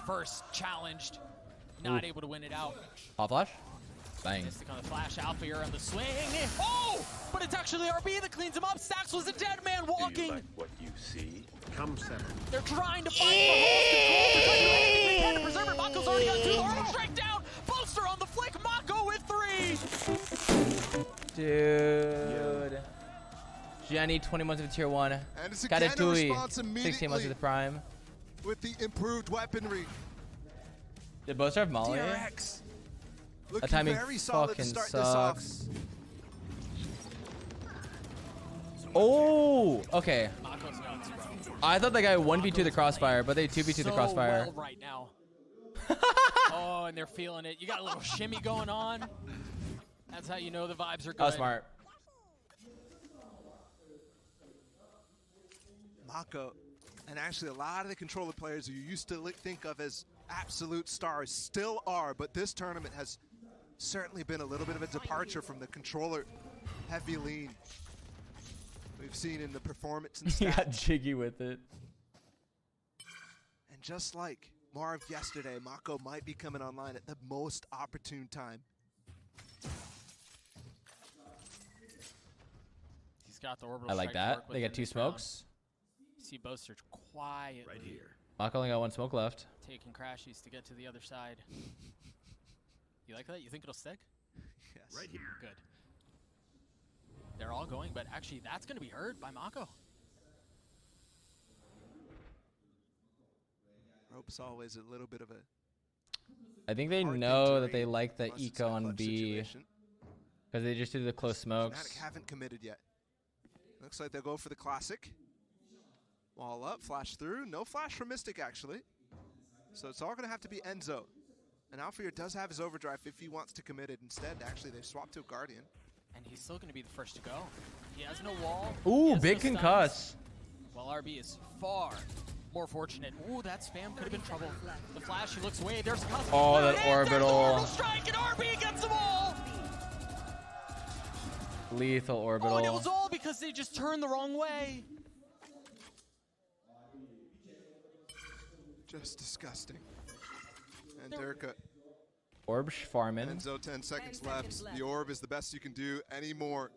first challenged, not Ooh. able to win it out. Hot flash? Bang. Mystic on the flash, Alpha here on the swing. Oh! But it's actually RB that cleans him up. Stax was a dead man walking. What you see? Come seven. They're trying to fight for Hall's control. They're trying to do anything they can to preserve it. Mako's already got 2. Orbital strike down. Boaster on the flick. Mako with 3. Dude. Jenny, 20 months of tier 1. And it's again a Katatui, response 16 months of immediately the prime. with the improved weaponry. Did Boaster have Molly? DRX That looking timing very solid to fucking start this off. sucks. Oh, okay. Mako's nuts, bro. I thought that guy 1v2 the crossfire, but they 2v2 the crossfire. Well right now. Oh, and they're feeling it. You got a little shimmy going on. That's how you know the vibes are good. That was smart. Mako, and actually a lot of the controller players who you used to think of as absolute stars still are, but this tournament has certainly been a little bit of a departure from the controller heavy lean we've seen in the performance and He got stats. jiggy with it. And just like Marv yesterday, Mako might be coming online at the most opportune time. He's got the orbital I like strike to that. work with They in got 2 this round. smokes. See Boaster quietly Right here. Mako only got 1 smoke left. taking crashies to get to the other side. You like that? You think it'll stick? Yes. Right here. Good. They're all going, but actually that's going to be heard by Mako. Rope's always a little bit of a... I think they know that they like the eco on B because they just do the close smokes. Fnatic haven't committed yet. Looks like they'll go for the classic. Wall up, flash through. No flash from Mystic, actually. So it's all going to have to be Enzo. And Alfir does have his overdrive if he wants to commit it. Instead, actually, they've swapped to a Guardian. And he's still going to be the first to go. He has no wall. Ooh, big concuss. While RB is far more fortunate. Ooh, that spam could have been trouble. The flash, he looks away. There's a custom. Oh, that orbital. Orbital strike, and RB gets them all. Lethal orbital. Oh, and it was all because they just turned the wrong way. Just disgusting. And Durka. Orb farming. Enzo, 10 seconds left. The orb is the best you can do anymore.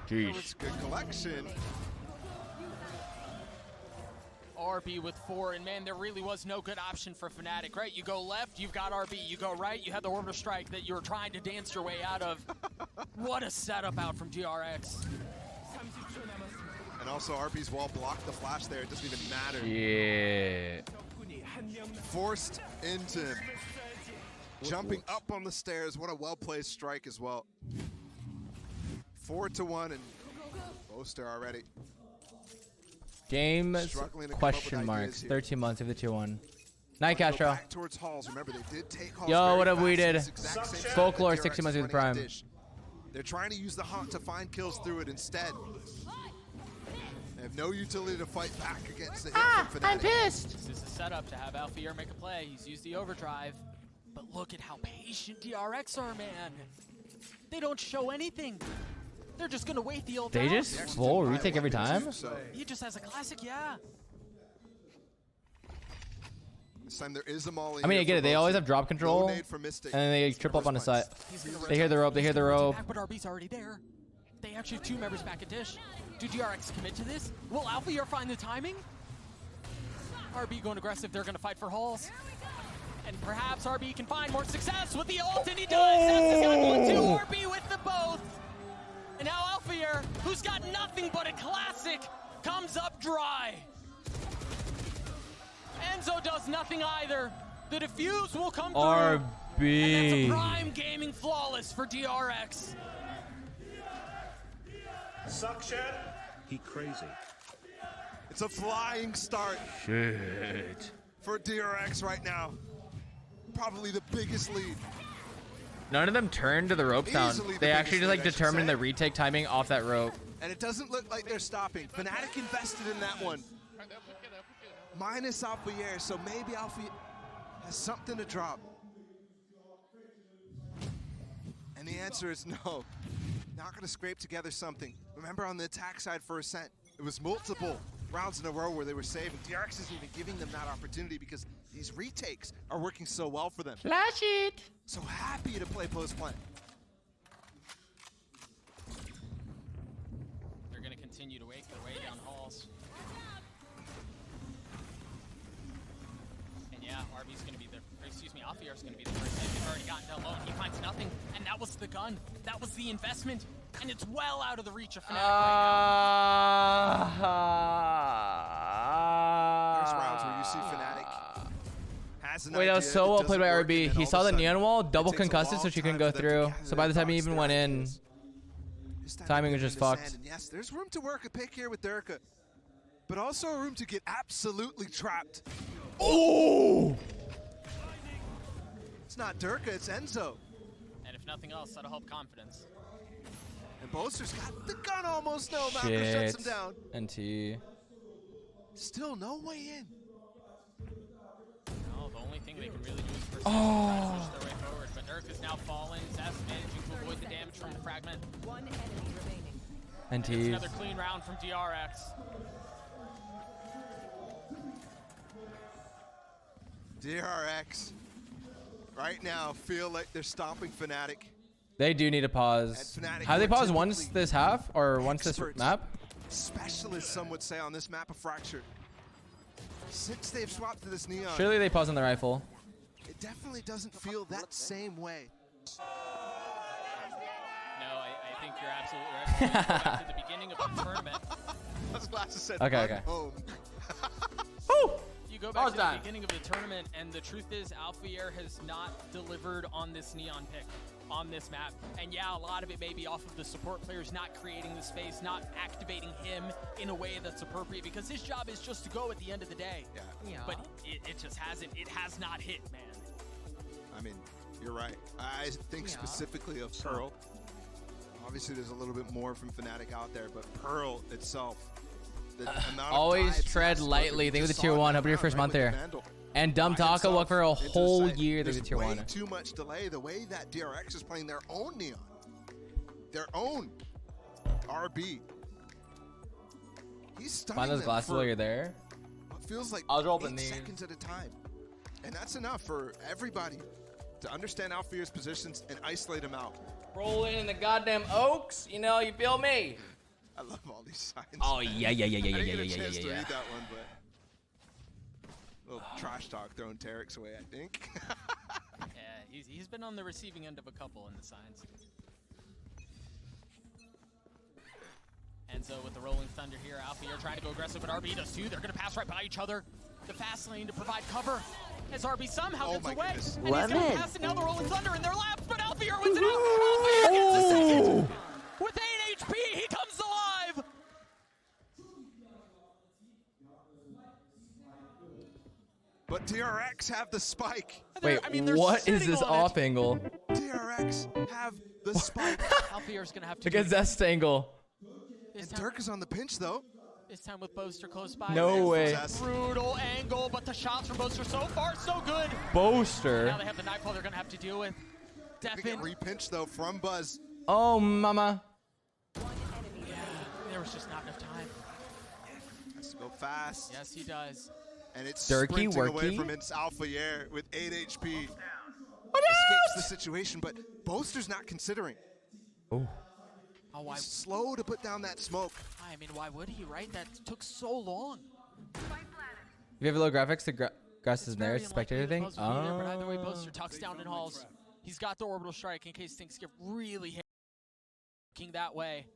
Jeez. It's good collection. RB with 4, and man, there really was no good option for Fnatic, right? You go left, you've got RB. You go right, you have the orbital strike that you're trying to dance your way out of. What a setup out from DRX. And also, RB's wall blocked the flash there. It doesn't even matter. Yeah. Forced into him. Jumping up on the stairs. What a well-placed strike as well. 4-1, and Boaster already. Game question marks. 13 months of the 2-1. Night, Castro. Back towards Halls. Remember, they did take Halls. Yo, what have we did? Exact same Folklore, that 60 DRX months is with the running prime. at Dish. They're trying to use the Haunt to find kills through it instead. They have no utility to fight back against the hit from Fnatic. I'm pissed. This is a setup to have Alfir make a play. He's used the overdrive. But look at how patient DRX are, man. They don't show anything. They're just going to wait the ult They out. just full retake every time? He just has a classic, yeah. This time there is a molly. I mean, I get it. They always have drop control, and then they triple up on the side. They hear the rope. They hear the rope. But RB's already there. They actually have 2 members back at Dish. Do DRX commit to this? Will Alfir find the timing? RB going aggressive. They're going to fight for Halls. And perhaps RB can find more success with the ult, and he does. That's his 1-2. RB with the both. And now Alfir, who's got nothing but a classic, comes up dry. Enzo does nothing either. The defuse will come through. RB. And that's a prime gaming flawless for DRX. Suction. He crazy. It's a flying start. Shit. For DRX right now. Probably the biggest lead. None of them turned to the rope sound. Easily They the actually just biggest like lead, I should determined say. the retake timing off that rope. And it doesn't look like they're stopping. Fnatic invested in that one. Minus Alfir, so maybe Alfir has something to drop. And the answer is no. Not going to scrape together something. Remember on the attack side for Ascent, it was multiple rounds in a row where they were saving. DRX isn't even giving them that opportunity because these retakes are working so well for them. Flash it! So happy to play post-plant. They're going to continue to wake their way down Halls. And yeah, RB's going to be there. Excuse me, Alfir's going to be the first hit. They've already gotten down low, and he finds nothing. And that was the gun. That was the investment. And it's well out of the reach of Fnatic right now. There's rounds where you see Fnatic has an Wait, that was idea, so it well played by doesn't work, RB. and then He all saw of a the sudden, neon wall, it double takes a concussed it long so she time couldn't go for them to through. gather So by the their time he thoughts, even their went in, ideas. This time timing they're was just in the fucked. sand, and yes, there's room to work a pick here with Durka, but also a room to get absolutely trapped. Oh! It's not Durka, it's Enzo. And if nothing else, that'll help confidence. And Boaster's got the gun almost. No, Malcolm Shit. shuts him down. NT. Still no way in. Oh, the only thing they can really do is push their way forward. But Dirk is now fallen. Zaz managing to avoid the damage from the fragment. One enemy remaining. It's NT. another clean round from DRX. DRX right now feel like they're stopping Fnatic. They do need to pause. And Fnatic Have they were paused once typically this half or once this experts. map? Specialists, some would say, on this map of Fracture. Since they've swapped to this Neon, Surely they pause on the rifle. it definitely doesn't feel that same way. No, I think you're absolutely right. Go back to the beginning of the tournament. Those glasses said Okay, run okay. home. You go back to the beginning of the tournament, and the truth is, Alfier has not delivered on this neon pick, on this map. And yeah, a lot of it may be off of the support players not creating the space, not activating him in a way that's appropriate, because his job is just to go at the end of the day. Yeah. But it just hasn't. It has not hit, man. I mean, you're right. I think specifically of Pearl. Obviously, there's a little bit more from Fnatic out there, but Pearl itself. Always tread lightly. Think of the tier 1. Hope your first month here. And Dumb Taco work for a whole year. There's a tier 1. Too much delay. The way that DRX is playing their own neon, their own RB. He's stunning Find those them glasses for while you're there. what feels like I'll drop 8 in these. seconds at a time, and that's enough for everybody to understand Alfier's positions and isolate him out. Rolling in the goddamn Oaks. You know, you feel me? I love all these signs. Oh, yeah. I didn't get a chance to read that one, but a little trash talk throwing Tarek's away, I think. Yeah, he's been on the receiving end of a couple in the signs. Enzo with the Rolling Thunder here. Alfier trying to go aggressive, but RB does too. They're going to pass right by each other. The fast lane to provide cover as RB somehow gets away. Goodness. And he's going to pass it now, the Rolling Thunder in their laps, but Alfier wins it out. Alfier gets a second. With 8 HP, he comes alive. But DRX have the spike. Wait, what is this off angle? DRX have the spike. Alfier's going to have to Look at Zest angle. And Dirk is on the pinch, though. This time with Boaster close by. No way. Brutal angle, but the shots from Boaster so far so good. Boaster. Now they have the nightfall they're going to have to deal with. Get repinch, though, from Buzz. Oh, mama. Yeah, there was just not enough time. Has to go fast. Yes, he does. And it's Dirky, sprinting away worky. from its Alfier with 8 HP. Escapes the situation, but Boaster's not considering. Oh. Oh, why? He's slow to put down that smoke. I mean, why would he, right? That took so long. If you have low graphics, the grass is there. It's a spectator thing. But either way, Boaster tucks down and hauls. He's got the orbital strike in case things get really hit. That way.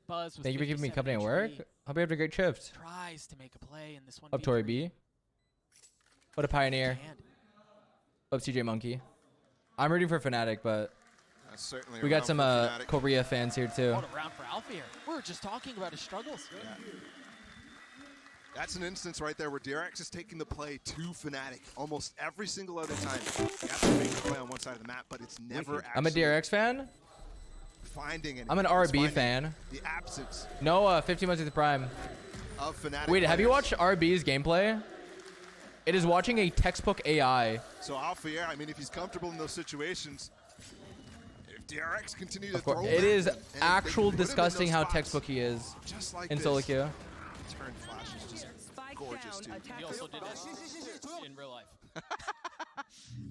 Buzz with Thank you for keeping me 57 company at work. HP. Hope you have a great shift. Tries to make a play in this one. Up Tori B. What a pioneer. Up CJ Monkey. I'm rooting for Fnatic, but Certainly we got some Korea fans here too. What a round for Alfier. We were just talking about his struggles. Yeah. That's an instance right there where DRX is taking the play to Fnatic almost every single other time. You have to make the play on one side of the map, but it's never I'm a actually DRX fan. finding anything. I'm an RB fan. The absence No, 15 months with the prime. of Fnatic. Wait, have you players. watched RB's gameplay? It is watching a textbook AI. So Alfier, I mean, if he's comfortable in those situations, if DRX continue to Of course, throw it them, is and if they actual put him in disgusting those how spots, textbook he is just like in this, solo queue. Turn flash is just gorgeous too. He also did it in real life.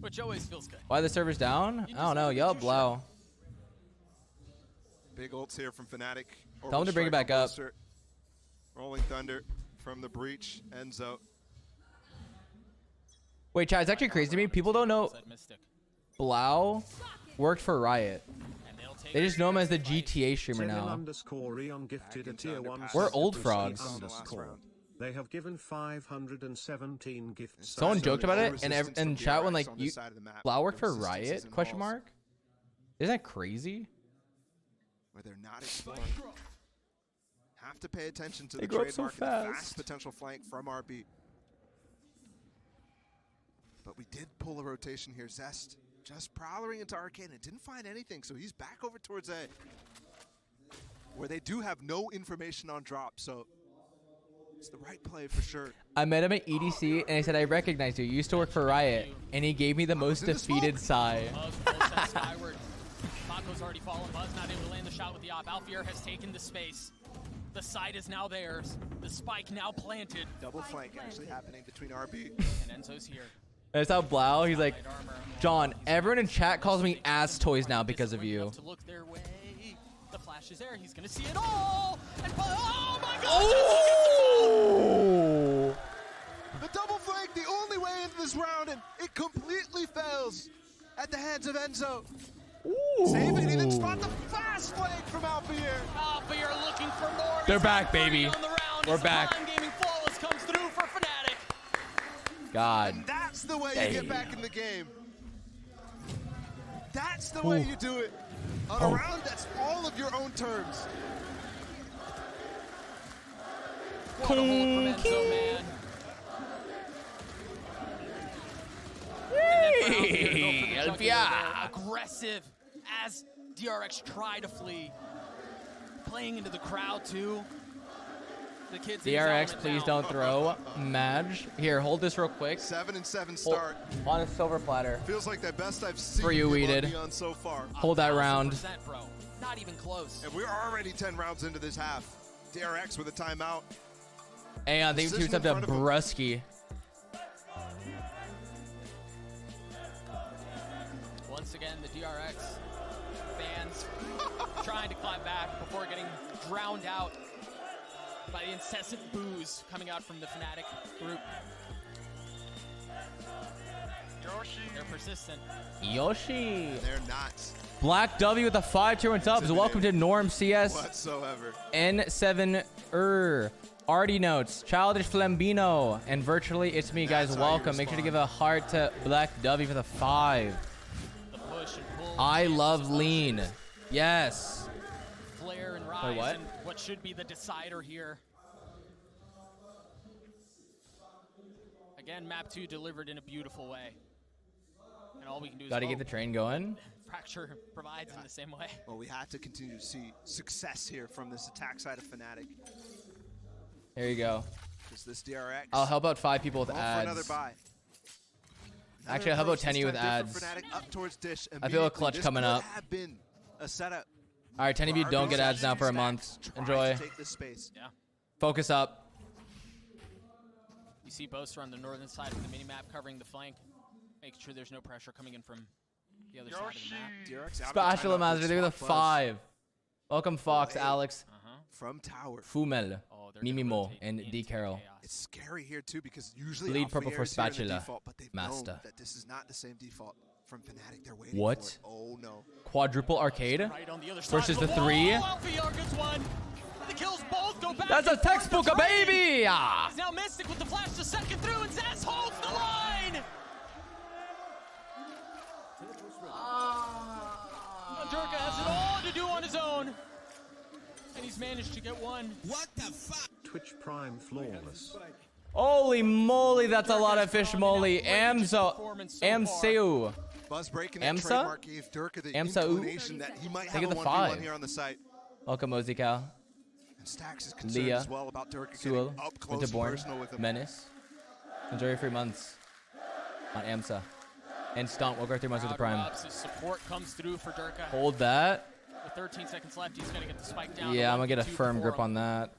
Which always feels good. Why the server's down? I don't know. Yup, wow. Big ults here from Fnatic. Tell him to bring it back up. Rolling Thunder from the breach. Enzo. Wait, chat, it's actually crazy to me. People don't know Blau worked for Riot. They just know him as the GTA streamer now. _Rion gifted a tier 1. We're old frogs. They have given 517 gifts. Someone joked about it in chat when like you Blau worked for Riot? Question mark. Isn't that crazy? Where they're not exploring. Have to pay attention to They the grow up so trademark and the fast. fast potential flank from RB. But we did pull a rotation here. Zest just prowling into Arcane and didn't find anything, so he's back over towards A, where they do have no information on drop, so it's the right play for sure. I met him at EDC and I said, I recognize you. You used to work for Riot. And he gave me the most defeated sigh. Skyward. Paco's already fallen. Buzz not able to land the shot with the op. Alfier has taken the space. The side is now theirs. The spike now planted. Double flank actually happening between RB. And Enzo's here. That's how Blau, he's like, John, everyone in chat calls me ass toys now because of you. To look their way. The flash is there. He's going to see it all. And oh my god! Oh! The double flank, the only way into this round, and it completely fails at the hands of Enzo. Saving it, and spot the fast flank from Alfier. Alfier looking for more. They're back, baby. On the round. We're back. Gaming Flawless comes through for Fnatic. God. And that's the way you get back in the game. That's the way you do it. On a round that's all of your own terms. What a hold from Enzo, man. Hey, Alfier. Aggressive as DRX try to flee. Playing into the crowd too. The kids DRX, please don't throw. Madge. Here, hold this real quick. 7-7 start. On a silver platter. Feels like the best I've seen For you, him on Weeded. Neon so far. Hold that round. Bro. Not even close. And we're already 10 rounds into this half. DRX with a timeout. And they two up to Brusky. Once again, the DRX fans trying to climb back before getting drowned out by the incessant boos coming out from the Fnatic group. Yoshi. They're persistent. Yoshi. They're not. Black W with the 5 tier 1 subs. Welcome to Norm CS. Whatsoever. N7 Artie Notes, Childish Flambino, and virtually it's me, guys. Welcome. Make sure to give a heart to Black W for the 5. The push and pull. I love lean. Yes. Flare and Rise. Wait, what? And what should be the decider here. Again, map 2 delivered in a beautiful way. And all we can do is Gotta get the train going. Fracture provides in the same way. Well, we have to continue to see success here from this attack side of Fnatic. Here you go. Because this DRX. I'll help out 5 people with going for another ads. buy. Actually, I'll help out 10 of you with ads. Up towards Dish I feel a clutch this coming could up. have been a setup. All right, 10 of you for don't RB get ads now for a Stacks month. trying Enjoy. to take this space. Yeah. Focus up. You see Boaster on the northern side of the minimap covering the flank. Making sure there's no pressure coming in from the other side of the map. DRX out Spatula of the Master, they're the Buzz. 5. Welcome, Fox, Hey. Alex, From Tower. Fumel, Oh, they're gonna Mimimo, rotate and into D. Carol. chaos. It's scary here too because usually Bleed purple Alfier for is here in the Spatula, default, but they've Master. known that this is not the same default from Fnatic. They're waiting What? for it. Oh no. Quadruple arcade Right on the other side versus of the wall. 3. Alfier gets one. The kills both go back. That's a and forth. textbook, The a trade. baby! Ah. He's now Mystic with the flash to second through, and Zaz holds the line. Durka has it all to do on his own, and he's managed to get one. What the fuck? Twitch Prime Flawless. Holy moly, that's a lot of fish moly. Amseu. Buzz breaking that Amsa? trademark gave Durka the Amsa inclination that he might have Take a it to 1v1 5. here on the site. Welcome, Mozical. And Stacks is concerned Leah, as well about Durka Sewell, getting up close and Winterborn, personal with him. Menace. Enjoy your 3 months on AMSA. And Stunt, welcome 3 months with the Prime. Erupts, his support comes through for Durka. Hold that. With 13 seconds left, he's gonna get the spike down. Yeah, I'm gonna get a 1v2 firm before grip him. on that.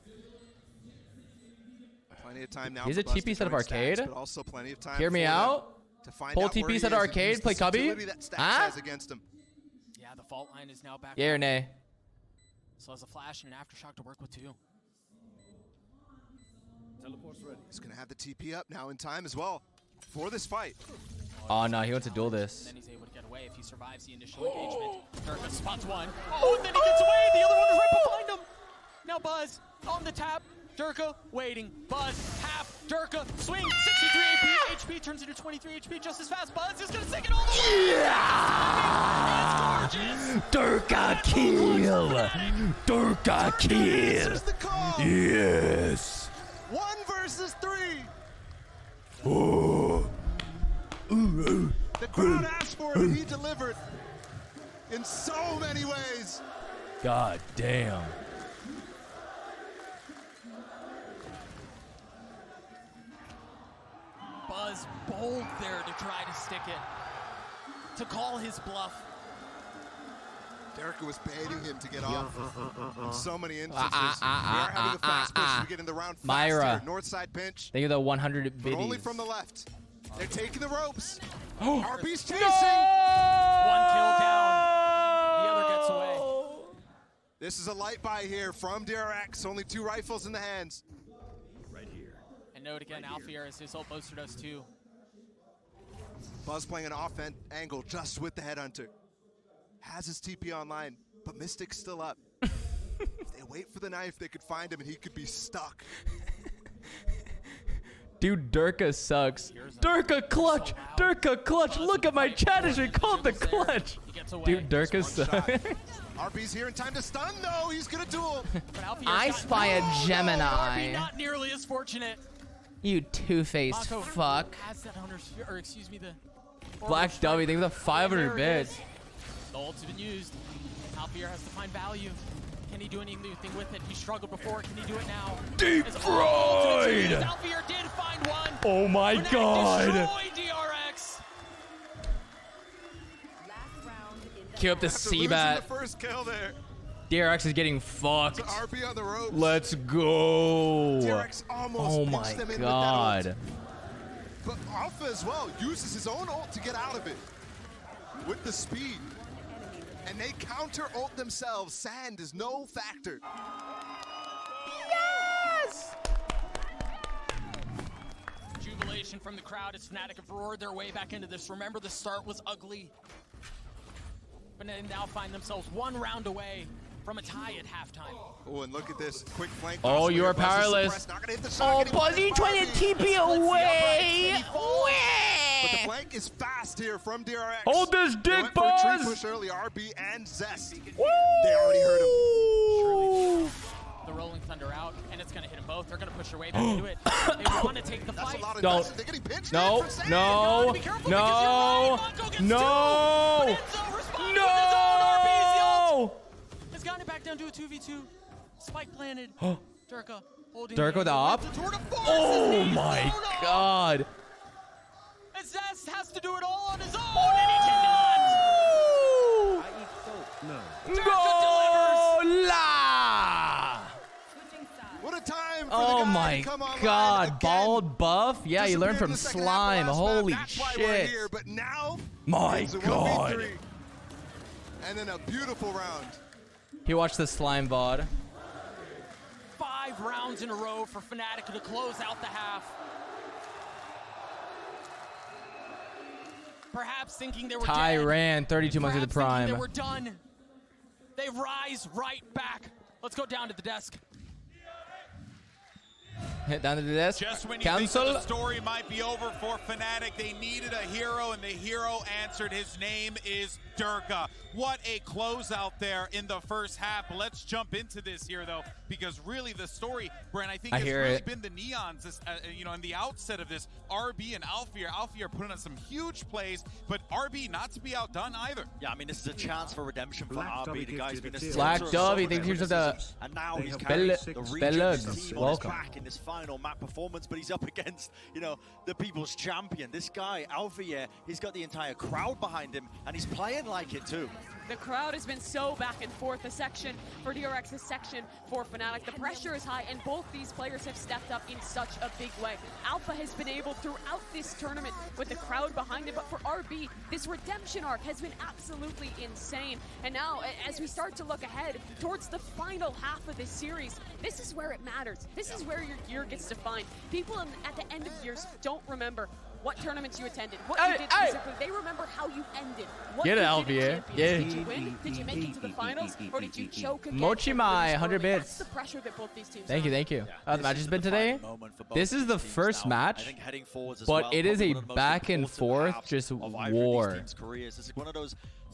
Plenty of time now. Here's for a Buzz TP to set of join Stacks, arcade. but also plenty of time Hear me for them out. to find Pull out where TP he set is of and arcade, use the play cubby. stability that Stacks Huh? has against him. Yeah, the fault line is now back. Yay or up. nay? So has a flash and an aftershock to work with too. He's going to have the TP up now in time as well for this fight. Oh no, he wants to duel this. Then he's able to get away if he survives the initial engagement. Durka spots one. Oh, and then he gets away. The other one is right behind him. Now Buzz on the tap. Durka waiting. Buzz half. Durka swing. 63 HP turns into 23 HP just as fast. Buzz is gonna sink it all the way. Yeah! Durka kill! Durka kill! Answers the call. Yes! 1 versus 3. Oh. The crowd asked for it and he delivered in so many ways. God damn. Buzz bold there to try to stick it. To call his bluff. Durka was baiting him to get off in so many instances. We are having a fast push to get in the round faster. Myra. North side pinch, Thank you for the 100 but only biddies. from the left. They're taking the ropes. Oh. RB's chasing. One kill down. The other gets away. This is a light buy here from DRX. Only 2 rifles in the hands. And note again, Alfier as his ult Boaster does too. Buzz playing an off angle just with the headhunter. has his TP online, but Mystic's still up. If they wait for the knife, they could find him and he could be stuck. Dude, Durka sucks. Durka clutch! Durka clutch! Look at my chat as we called the clutch! Dude, Durka sucks. RB's here in time to stun, though. He's gonna duel. I spy a Gemini. Not nearly as fortunate. You two-faced fuck. Has that owner's, or excuse me, the Black W, think of the 500 bits. The ult's been used. Alfier has to find value. Can he do anything with it? He struggled before. Can he do it now? Deep fried! Alfier did find one. Oh my god! Destroy DRX. Queue up the C-bat. The first kill there. DRX is getting fucked. So RB on the ropes. Let's go. DRX almost Oh my them in god. with that ult. But Alpha as well uses his own ult to get out of it with the speed. And they counter ult themselves. Sand is no factor. Yes! Jubilation from the crowd as Fnatic have roared their way back into this. Remember, the start was ugly. But they now find themselves one round away from a tie at halftime. Oh, and look at this quick flank. Oh, you are powerless. Oh, Buzzy trying to TP away. But the flank is fast here from DRX. Hold this dick, for a tree Buzz. push early, RB and Zest. Woo! They already heard him. The Rolling Thunder out, and it's going to hit them both. They're going to push their way back into it. They want to take the fight. Don't. No, no, no, no, no. Has gotten it back down to a 2v2. Spike planted. Durka holding. Durka with the op. Oh my god. And Zest has to do it all on his own, and he cannot. No la. What a time for Oh the guy my to come online god, again. bald buff? Yeah, you learned Disappeared from in the second half of slime. last Holy map. That's why we're shit. here, but now My it's a god. 1v3. And then a beautiful round. He watched the slime VOD. 5 rounds in a row for Fnatic to close out the half. Perhaps thinking they were Ty dead. ran 32 months of the Perhaps thinking prime. they were done. They rise right back. Let's go down to the desk. Hit down to the desk. Just when you Cancel. think the story might be over for Fnatic, they needed a hero, and the hero answered. His name is Durka. What a closeout there in the first half. Let's jump into this here, though, because really the story, Brent, I think has really been the Neons, this, you know, in the outset of this. RB and Alfier. Alfier putting on some huge plays, but RB not to be outdone either. Yeah, I mean, this is a chance for redemption for RB. The guy's been a Black Dove, he thinks he's the and now he's carrying the region of his team on his welcome. back in this final map performance, but he's up against, you know, the people's champion. This guy, Alfier, he's got the entire crowd behind him, and he's playing like it too. The crowd has been so back and forth. A section for DRX, a section for Fnatic. The pressure is high, and both these players have stepped up in such a big way. Alpha has been able throughout this tournament with the crowd behind him, but for RB, this redemption arc has been absolutely insane. And now, as we start to look ahead towards the final half of this series, this is where it matters. This is where your gear gets defined. People at the end of years don't remember what tournaments you attended, what you did specifically. They remember how you ended. What Get you it, did in Alfier. Champions. Yeah. Did you win? Did you make it to the finals? Or did you choke again? Mochi Mai, 100 That's bits. the pressure that both these teams Thank you, have. thank you. How the match has been today? This is the first match, but it is a back and forth just war.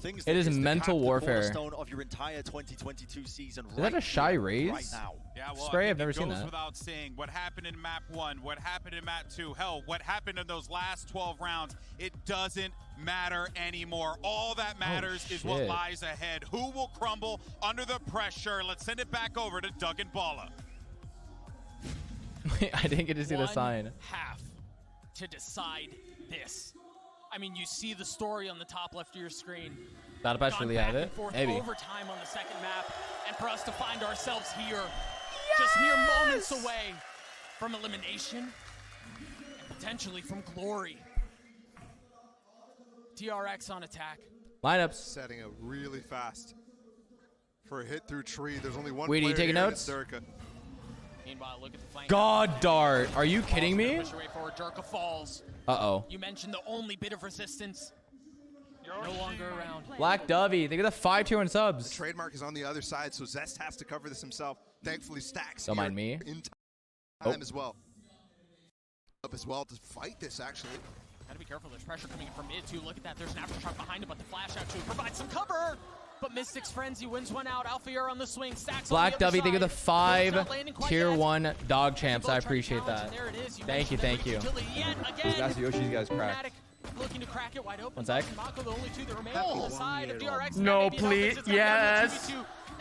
It is mental warfare. Of your entire 2022 season. Is that a shy raise? Right now. Yeah, well, Spray, I I've think never it seen goes that. without saying what happened in map 1, what happened in map 2, hell, what happened in those last 12 rounds, it doesn't matter anymore. All that matters is what shit. lies ahead. Who will crumble under the pressure? Let's send it back over to Doug and Balla. I didn't get to see the sign. Half to decide this. I mean, you see the story on the top left of your screen. That'll actually have it. Maybe. Overtime on the second map, and for us to find ourselves here, just mere moments away from elimination and potentially from glory. DRX on attack. Lineups. Setting up really fast. For a hit through tree, there's only one Wait, are player you taking here, notes? and it's Durka. Meanwhile, look at the flank. God dart. Are you kidding me? Push your way forward. Durka falls. Uh-oh. You mentioned the only bit of resistance. No longer around. Black Dovey, they get the 5 tier 1 subs. The trademark is on the other side, so Zest has to cover this himself. Thankfully, Stacks Don't here mind me. in time as well. Up as well to fight this, actually. Gotta be careful. There's pressure coming in from mid, too. Look at that. There's an aftershock behind him, but the flash actually provides some cover. But Mystic's Frenzy wins one out. Alphair on the swing. Stacks Black on the other Dovey, they get the side. 5 tier 1 dog champs. I appreciate that. Thank you, thank you. This Masayoshi guy's cracked. Looking to crack it wide open. One sec. Mako, the only two that remain on the side of DRX. No, please. Yes.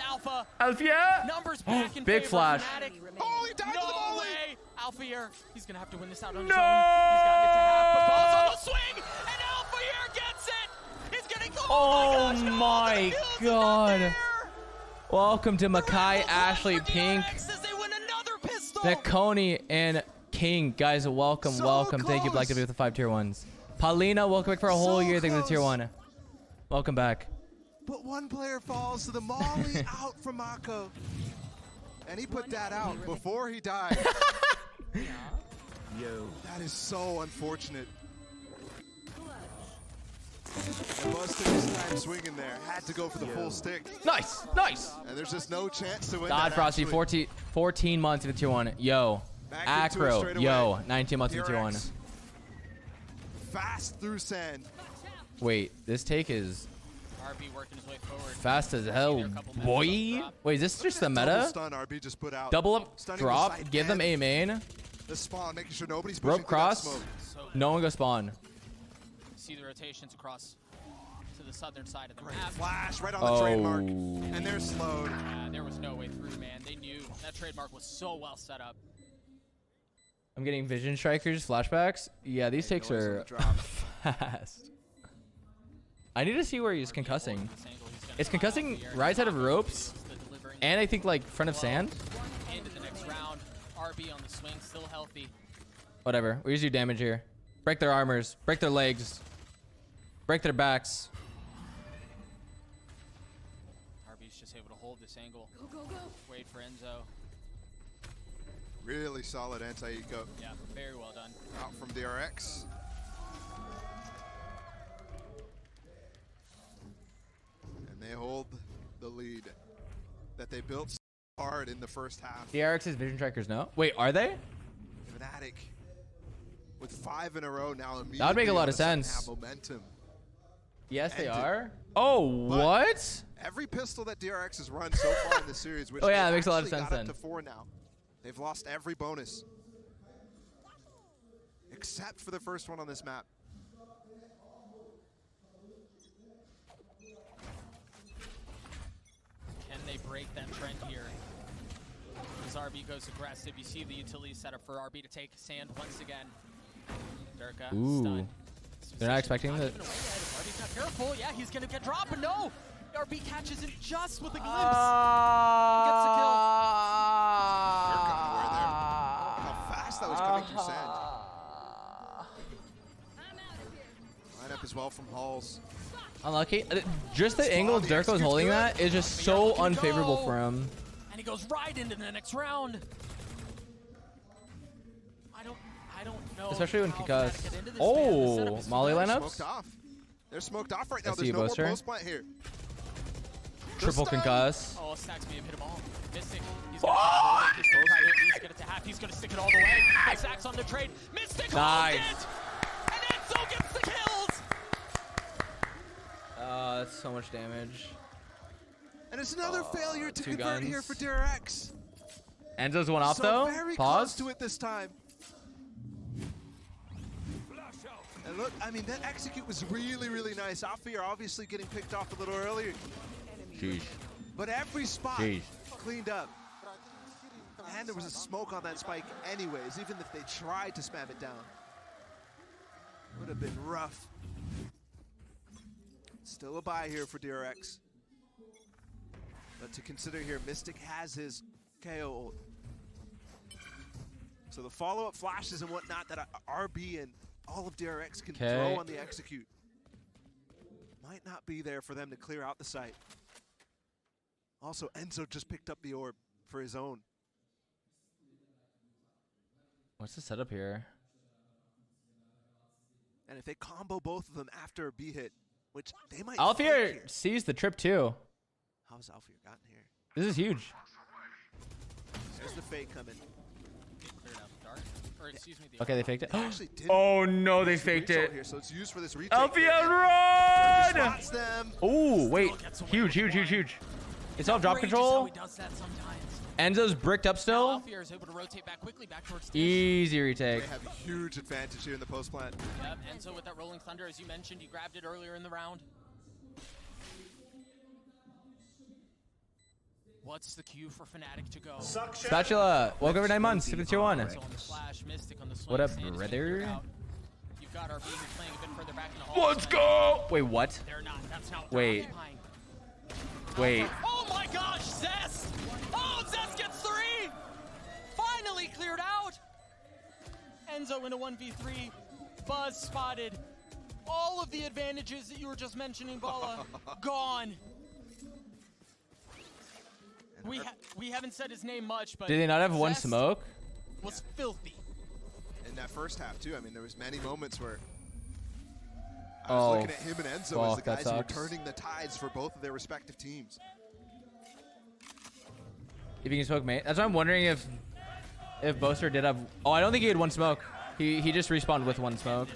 Alpha. Alpha. Numbers back in Big favor of flash. Fnatic. Oh, he died to the No volley. way. Alphair. He's gonna have to win this out on his No. own. He's gotten it to half, but Ball's on the swing, and Alphair gets it. He's gonna go. Oh my my gosh, god. Welcome to Makai, Ashley, Pink, Nakoni, and King. Guys, welcome, So welcome. Thank you, Black close. Dovey, with the 5 tier 1s. Paulina, welcome back for a whole So year. Thank you for the tier close. 1. Welcome back. But one player falls to the molly out from Mako. And he put that out before he died. Yo. That is so unfortunate. And Buzz took his time swinging there. Had to go for the full stick. Nice, nice. And there's just no chance to win God that, Frosty, actually. 14 months in the tier 1. Yo. Back into it Acro, straight yo. away. 19 months in the tier 1. DRX. Fast through sand. Wait, this take is RB working his way forward. fast as hell, boy. Wait, is this just the Double meta? stun RB just put out. Double up, Stunning the drop, side give them and A main. the spawn, making sure nobody's pushing Rope through that cross. smoke. No one go spawn. See the rotations across to the southern side of the Great map. flash right on the trademark. And they're slowed. There was no way through, man. They knew that trademark was so well set up. I'm getting vision strikers, flashbacks. Yeah, these takes noise on are the drop. fast. I need to see where he's concussing. It's concussing right side of ropes, and I think like front of sand. Into the next round. RB on the swing, still healthy. Whatever. We just do damage here. Break their armors. Break their legs. Break their backs. RB's just able to hold this angle. Wait for Enzo. Really solid anti-eco. Yeah, very well done. Out from DRX. And they hold the lead that they built so hard in the first half. DRX's vision strikers, no? Wait, are they? Fnatic with 5 in a row now. That would make a lot immediately of on the second sense. half Momentum. Yes, they Ended. are. Oh, But what? Every pistol that DRX has run so far in the series, which Oh, yeah, they've that makes a lot of actually sense got then. up to 4 now. They've lost every bonus. Except for the first one on this map. Can they break that trend here? As RB goes aggressive, you see the utility setup for RB to take sand once again. Durka Ooh. stunned. They're not expecting that. RB's not careful. Yeah, he's gonna get dropped, but no! RB catches it just with a glimpse. Gets a kill. Durka aware there. How fast that was coming through sand. Lineup as well from Halls. Unlucky. Just the angle Durko's holding that is just so unfavorable for him. And he goes right into the next round. I don't know. Especially when how Kikas. Fnatic get into this, man. The setup Oh, is Molly fine. lineups. Smoked off. They're smoked off right now. I see There's you, no more Buster. post plant here. Triple stun. concuss. Oh, Stacks may have hit him all. Mystic, he's gonna try to at least get it to half. He's gonna stick it all the way. Stacks on the trade. Mystic Nice. holds it! And Enzo gets the kills! That's so much damage. And it's another failure to 2 convert here guns. for DRX. Enzo's one off So though. very Pause. close to it this time. And look, I mean, that execute was really, really nice. Alfir obviously getting picked off a little earlier. Sheesh. But every spot Jeez. cleaned up. And there was a smoke on that spike anyways, even if they tried to spam it down. Would have been rough. Still a buy here for DRX. But to consider here, Mystic has his KO ult. So the follow-up flashes and whatnot that RB and all of DRX can throw on the execute might not be there for them to clear out the site. Also, Enzo just picked up the orb for his own. What's the setup here? And if they combo both of them after a B hit, which they might. Alfier sees the trip too. How's Alfier gotten here? This is huge. There's the fake coming. Cleared out the dark. Or excuse me, the Okay, they faked it. Actually didn't Oh no, they use the faked retake it. Here, so it's used for this retake. Alfier, run! Spots them. Oh wait, huge. It's all drop control. He does that sometimes. Enzo's bricked up still. Alfier is able to rotate back quickly back towards Dish. Easy retake. They have a huge advantage here in the post plant. Yep, Enzo with that rolling thunder, as you mentioned, he grabbed it earlier in the round. What's the cue for Fnatic to go? Spatula, welcome over 9 months. If it's your one. Enzo on the flash, Mystic on the swing, What up, Sand is brother? figured out. You've got RB who's playing a bit further back in the hall. Let's go. Wait, what? They're not. That's not what they're Wait. occupying. Wait. Oh my gosh, Zest! Oh, Zest gets 3! Finally cleared out! Enzo in a 1v3. Buzz spotted. All of the advantages that you were just mentioning, Bala, gone. We haven't said his name much, but Did they not have one Zest smoke? was filthy. In that first half too, I mean, there was many moments where I was looking at him and Enzo as the guys who were turning the tides for both of their respective teams. If you can smoke mate. That's why I'm wondering if Boaster did have. Oh, I don't think he had one smoke. He just respawned with one smoke.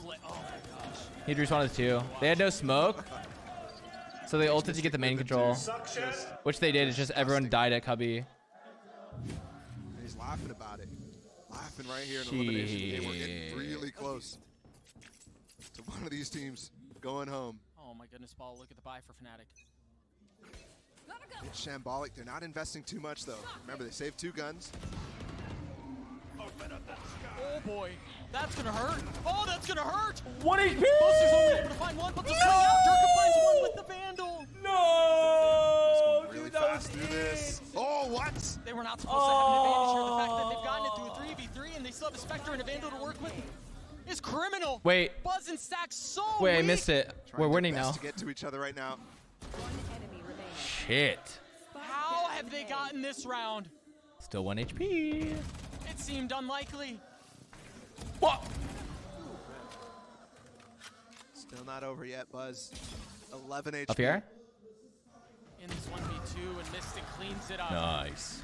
Oh my gosh. He'd respawned with 2. They had no smoke. So they ulted to get the main control. Which they did. It's just everyone died at Cubby. And he's laughing about it. Laughing right here in elimination. They were getting really close to one of these teams going home. Oh my goodness, Ball, look at the buy for Fnatic. It's shambolic. They're not investing too much though. Remember, they saved 2 guns. Oh boy, that's gonna hurt. Oh, that's gonna hurt. 1 HP. Boaster's only able to find one, but the swing out. Durka finds one with the Vandal. No. Really fast through this. Oh, what? They were not supposed to have an advantage here. The fact that they've gotten it through a 3v3 and they still have a Spectre and a Vandal to work with is criminal. Wait. Buzz and Stack so Wait, I weak. missed it. Trying We're their winning best now. to get to each other right now. Shit. How have they gotten this round? Still 1 HP. It seemed unlikely. What? Still not over yet, Buzz. 11 HP. Up here? In this 1v2, and Mystic cleans it up. Nice.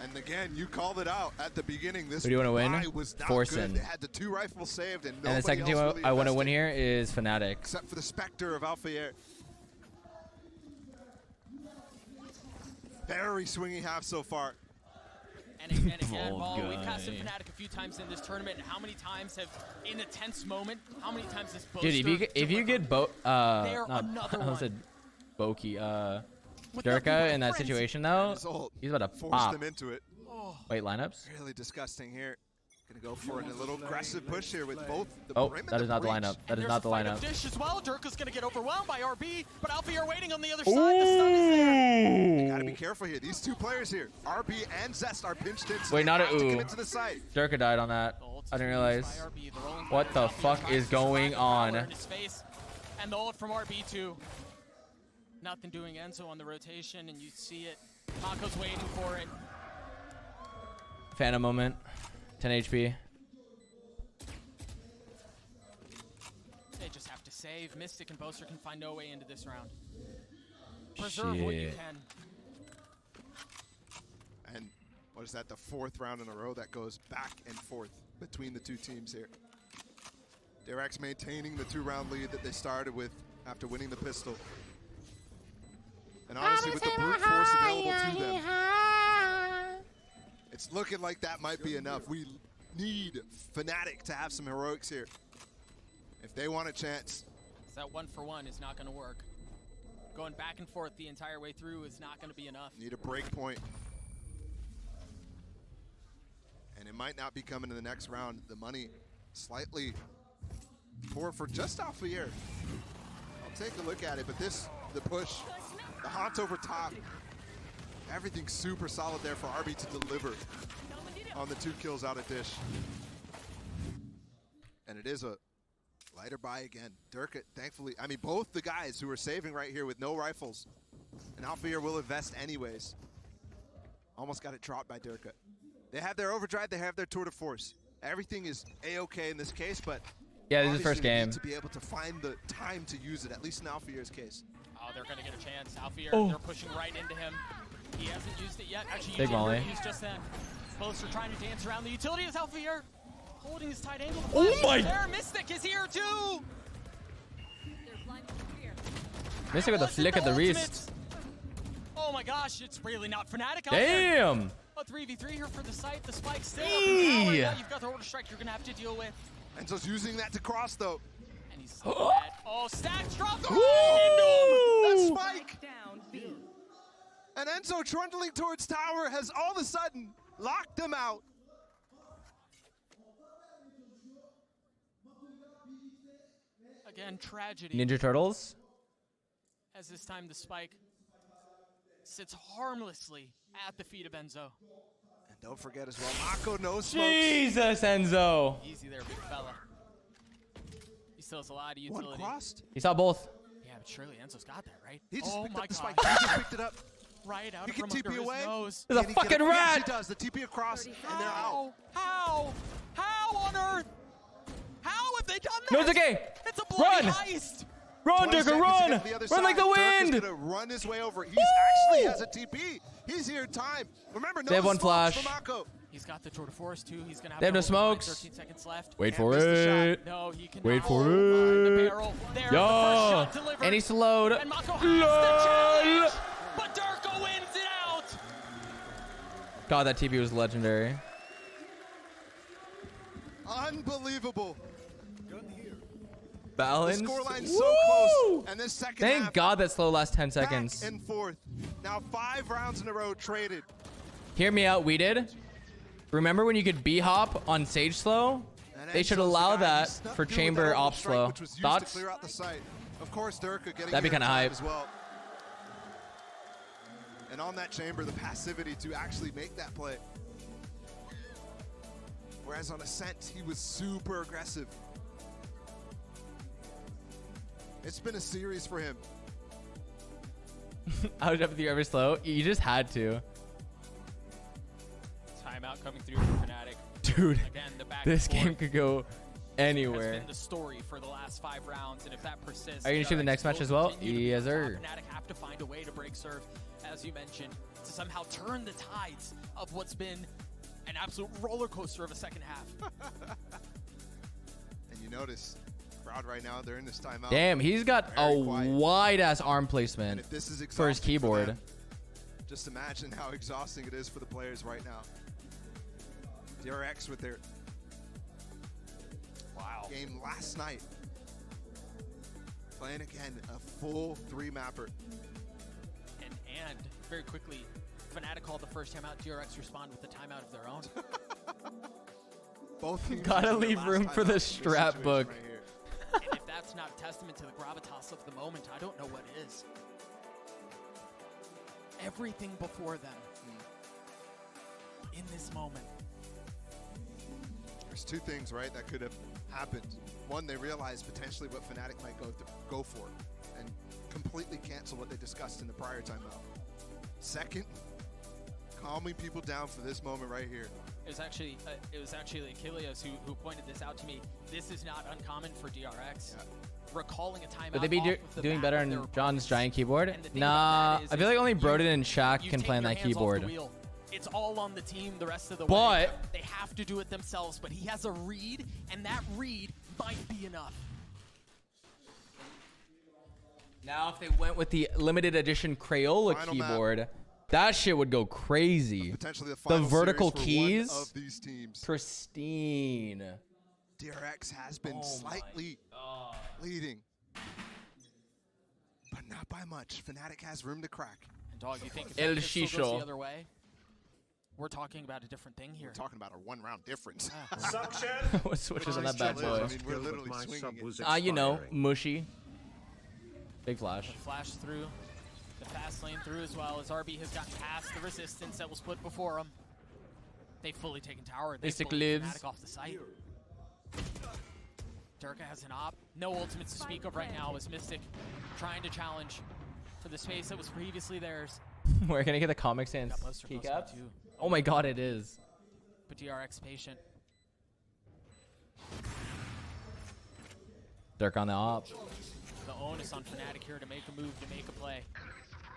And again, you called it out at the beginning. This Who do you wanna win? buy was not Forsen. good. They had the 2 rifles saved, and And the second team really I want to win invested, here is Fnatic. except for the Spectre of Alfier. Very swingy half so far. And again, Oh, Ball, we passed guy. Fnatic a few times in this tournament. How many times have, in a tense moment, how many times has Boaster Dude, if you get They're not, another I one. said Boki, With Durka nothing in that but friends. situation though, Result. he's about to Forced pop. them into it. Oh, Wait, lineups? Really disgusting here. Gonna go for a little aggressive push here with both the Oh, brim and that is not the breach. lineup. That is there's not the a fight lineup. of Dish as well. Durka's gonna get overwhelmed by RB, but Alfier waiting on the other side. The stun is there. You gotta be careful here. These 2 players here, RB and Zest, are pinched in. So Wait, they not a have to ooh. commit to the side. Durka died on that. I didn't realize. By RB, the rolling What the thunder. Alfier fuck tries is to survive going the power on? in his face. And the ult from RB too. Nothing doing Enzo on the rotation, and you see it. Taco's waiting for it. Phantom moment. 10 HP. They just have to save. Mystic and Boaster can find no way into this round. Preserve what you Shit. can. And what is that, the 4th round in a row that goes back and forth between the 2 teams here. Derek's maintaining the 2-round lead that they started with after winning the pistol. And honestly, with the brute force available to them, it's looking like that might be enough. We need Fnatic to have some heroics here if they want a chance. That 1-for-1 is not going to work. Going back and forth the entire way through is not going to be enough. Need a break point. And it might not be coming in the next round. The money slightly poor for just Alfier. I'll take a look at it, but the push, the haunt over top, everything's super solid there for RB to deliver on the 2 kills out of Dish. And it is a lighter buy again. Durka, thankfully, I mean, both the guys who are saving right here with no rifles, and Alfier will invest anyways. Almost got it dropped by Durka. They have their overdrive, they have their tour de force. Everything is A-okay in this case, but Yeah, this is the first Obviously, they game. need to be able to find the time to use it, at least in Alfier's case. Oh, they're going to get a chance. Alfier, Oh. they're pushing right into him. He hasn't used it yet. Actually, Big molly. used just then. Both are trying to dance around the utility as Alfier holding his tight angle. Oh Flash is my- there. Mystic is here too. Mystic with a flick at the wrist. Ultimate. Oh my gosh, it's really not Fnatic out Damn. there. A 3v3 here for the site. The spike still Eee. up in tower. Now you've got the order strike you're going to have to deal with. Enzo's using that to cross, though. And he's so dead. Oh, stacks dropped. That Woo! spike! And Enzo trundling towards tower has all of a sudden locked them out. Again, tragedy. Ninja Turtles. As this time the spike sits harmlessly at the feet of Enzo. And don't forget as well, Mako no smokes. Jesus, Enzo. Easy there, big fella. He still has a lot of utility. One crossed. He saw both. Yeah, but surely Enzo's got that, right? He just oh picked my up the god. spike. He just picked it up. Right out He from can under TP his away. nose. There's a Can he get fucking it? Yes, rat. he does. The TP across, and they're out. How? How on earth? How have they done that? No, it's okay. It's a bloody Run. heist. Run, 20 Durka, seconds to run. get to the other Run like the side. Dirk is wind. gonna run his way over. He's actually has a TP. He's here in time. Remember, no They have one smokes flash. for Mako. He's got the Tour de Force too. He's gonna have They have to no hold the line. smokes. 13 seconds left. Wait Can't for miss the shot. it. No, he can. Wait for The it. barrel. There, the first Yo. shot delivered. And he slowed. And Mako has the challenge, but Durka wins it out. God, that TP was legendary. Unbelievable. Balance. The scoreline's so close. And this second Thank half, God that slow last 10 back seconds. and forth. Now 5 rounds in a row traded. Hear me out, we did. Remember when you could B-hop on Sage slow? And They should Enzo's the allow guy who that snuck for through with chamber that op strike, slow. which was used Thoughts? to clear out the site. Of course, Durka getting That'd be here in kinda time hype. as well. And on that chamber, the passivity to actually make that play. Whereas on Ascent, he was super aggressive. It's been a series for him. I was up with you ever slow. You just had to. Timeout coming through for Fnatic. Dude, Again, the back this and forth game could go has anywhere. been the story for the last 5 rounds, and if that persists, Are you gonna stream the next match as well? Yes, sir. Fnatic have to find a way to break serve, as you mentioned, to somehow turn the tides of what's been an absolute roller coaster of a second half. And you notice, crowd right now, they're in this timeout. Damn, he's got a Very quiet. wide-ass arm And placement if this is for his exhausting keyboard. them, just imagine how exhausting it is for the players right now. DRX with their game last night. Playing again a full 3-mapper. And very quickly, Fnatic called the first timeout. DRX respond with the timeout of their own. Both teams Gotta using their leave last room for timeout the in this strap situation book. right here. And if that's not a testament to the gravitas of the moment, I don't know what is. Everything before them in this moment. There's 2 things, right, that could have happened. One, they realized potentially what Fnatic might go for and completely cancel what they discussed in the prior timeout. Second, calming people down for this moment right here. It was actually Achilles who pointed this out to me. This is not uncommon for DRX. Yeah. Recalling a timeout. Would they be off of the doing back better of on their John's opponents. giant keyboard? And the thing Nah, about that I feel like only you- Broden and Shaq you can take play on your that hands off the keyboard. wheel. It's all on the team the rest of the way. But- They have to do it themselves, but he has a read, and that read might be enough. Now, if they went with the limited edition Crayola Final map. keyboard, that shit would go crazy. Potentially the The final vertical series for keys, one of these teams. pristine. DRX has been Oh slightly leading, but not by much. Fnatic has room to crack. And dog, you think if El that still goes Shisho. the other way, we're talking about a different thing here. We're talking about a 1-round difference. What switches on that bad I boy? mean, we're literally swinging it. You know, mushy. Big flash. The flash through, the fast lane through as well, as RB has gotten past the resistance that was put before him. They've fully taken tower. They've Mystic bullied lives. Fnatic off the site. Durka has an op. No ultimates to speak of right now as Mystic trying to challenge for the space that was previously theirs. We're gonna get the Comic Sans Got poster close by keycaps. too. Oh my god, it is. But DRX patient. Dirk on the op. The onus on Fnatic here to make a move, to make a play.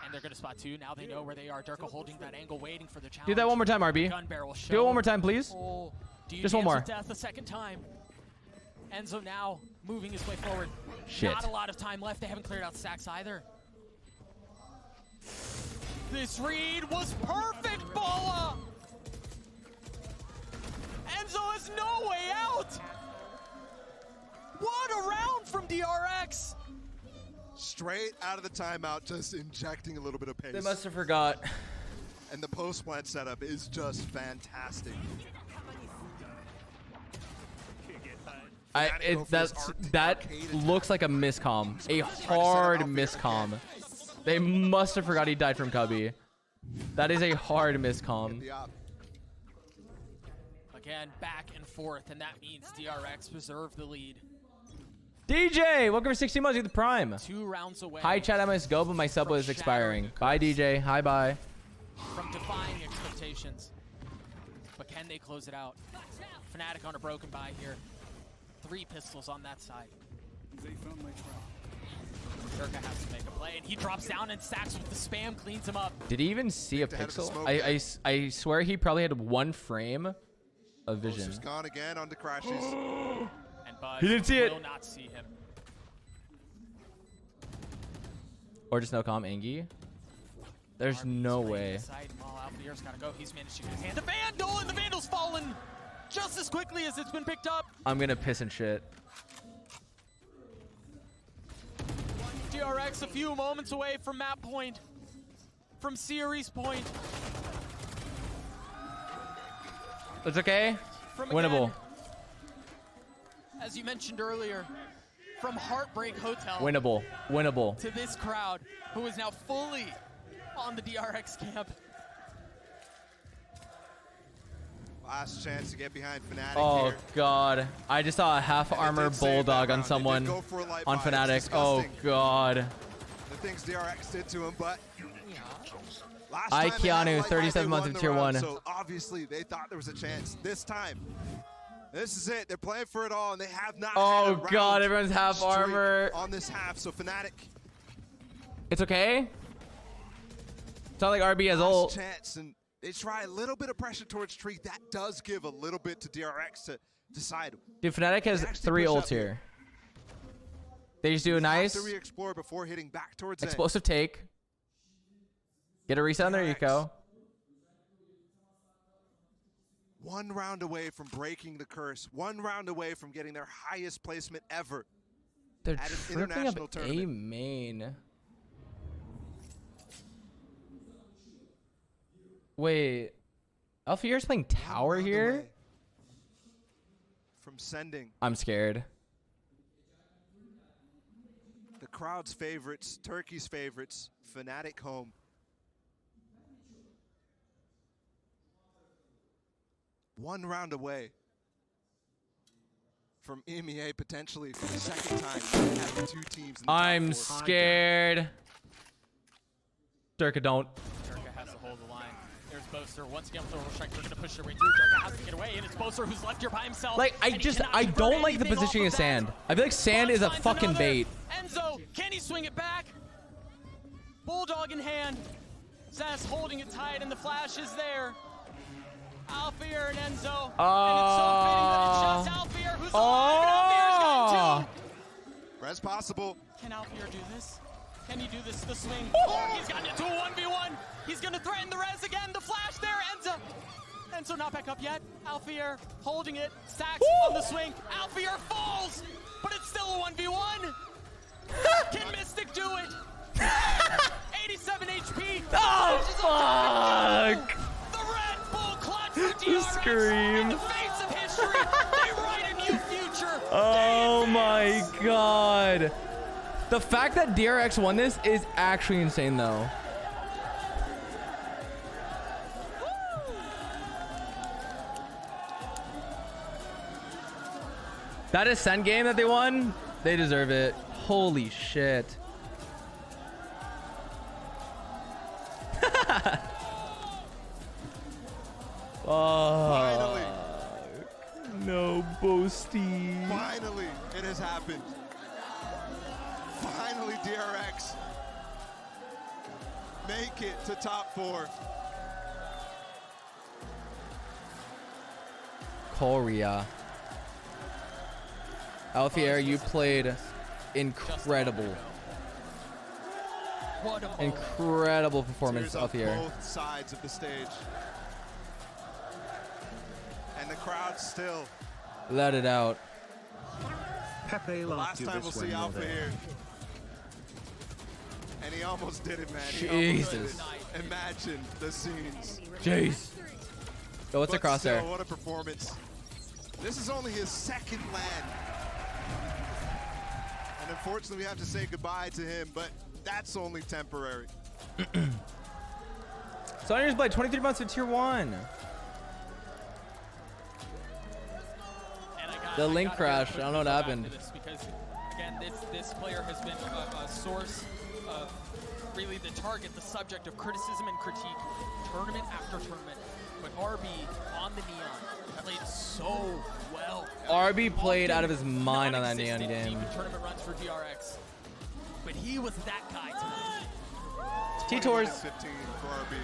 And they're going to spot 2. Now they know where they are. Durka holding that angle, waiting for the challenge. Do that one more time, RB. Gun barrel Do it one more time, please. Oh, Just one more. Death a second time. Enzo now moving his way forward. Shit. Not a lot of time left. They haven't cleared out stacks either. This read was perfect, Bola! Enzo has no way out! What a round from DRX! Straight out of the timeout, just injecting a little bit of pace. They must have forgot. And the post-plant setup is just fantastic. That looks like a miscomm. A hard miscomm. They must have forgot he died from Cubby. That is a hard miscomm. Again, back and forth, and that means DRX preserve the lead. DJ, welcome for 16 months with the Prime. 2 rounds away. Hi, chat. I must go, but my sub was expiring. Bye, DJ. Hi, bye. From defying expectations. But can they close it out? Fnatic on a broken buy here. 3 pistols on that side. Durka has to make a play, and he drops down and stacks with the spam, cleans him up. Did he even see a pixel? I swear he probably had 1 frame of vision. He's gone again on the crashes. And Buzz He didn't see it. will not see him. Or just no comm, Angie. There's no way. Alfier's gotta go. He's managed to get his hand. The Vandal, and the Vandal's fallen just as quickly as it's been picked up. I'm gonna piss and shit. DRX a few moments away from map point, from series point. It's okay. From Winnable. Again, as you mentioned earlier, from Heartbreak Hotel. Winnable. Winnable. To this crowd, who is now fully on the DRX camp. Last chance to get behind Fnatic Oh here. god. I just saw a half armor bulldog on someone on Fnatic. Oh god. The things DRX did to him, but last I time they had a Keanu, light buy, 37 they months won in the tier round, 1. So obviously they thought there was a chance. This time, this is it. They're playing for it all, and they have not. Oh had a god, round everyone's half streak armor. on this half. So Fnatic, It's okay. It's not like RB has last ult. chance, and they try a little bit of pressure towards Tree. That does give a little bit to DRX to decide. Dude, Fnatic has 3 ults here. They just do a nice To re-explore before hitting back towards A. explosive take. Get a reset on there, you go. 1 round away from breaking the curse. 1 round away from getting their highest placement ever. They're at an tripping international up tournament. A main. Wait, Alfier's playing tower here? From sending I'm scared. the crowd's favorites, Turkey's favorites, Fnatic home. 1 round away from EMEA potentially for the 2nd time having 2 teams in the I'm top 4. scared. Durka, don't. Durka has to hold the line. There's Boaster once again with the strike. They're gonna push their way through. Durka has to get away, and it's Boaster who's left here by himself. Like, I don't like the positioning of Sand. I feel like Sand is a fucking bait. Enzo, can he swing it back? Bulldog in hand. Zaz holding it tight, and the flash is there. Alfier and Enzo. And it's so fitting that it's just Alfier who's alive, and Alfier's got 2. Res possible. Can Alfier do this? Can he do this? The swing. Oh, he's gotten into a 1v1. He's going to threaten the res again. The flash there. Enzo not back up yet. Alfier holding it. Stacks on the swing. Alfier falls, but it's still a 1v1. Can Mystic do it? 87 HP. Oh, fuck. The Red Bull clutch for The DRX. scream. In the face of history, they write a new future. Oh my god. The fact that DRX won this is actually insane, though. That Ascent game that they won, they deserve it. Holy shit. Finally. No, Boasty. Finally, it has happened. finally DRX make it to top 4. Korea. Alfier, you played incredible. Incredible performance, Alfier. Both sides of the stage. And the crowd still. Let it out. Pepe Last you time this we'll when see you're Alpha there. here. And he almost did it, man. He Jesus. almost did it. Imagine the scenes. Jeez. Yo, what's the But crosshair? still, what a performance. This is only his second land. And unfortunately, we have to say goodbye to him, but that's only temporary. Sawyer's played 23 months of tier 1. The link crash. I don't know what happened. Because again, this player has been a source of really the target, the subject of criticism and critique, tournament after tournament. But RB on the Neon played so well. RB played out of his mind on that Neon Non-existent game. deep tournament runs for DRX, but he was that guy tonight. T-Tours. 15 for RB.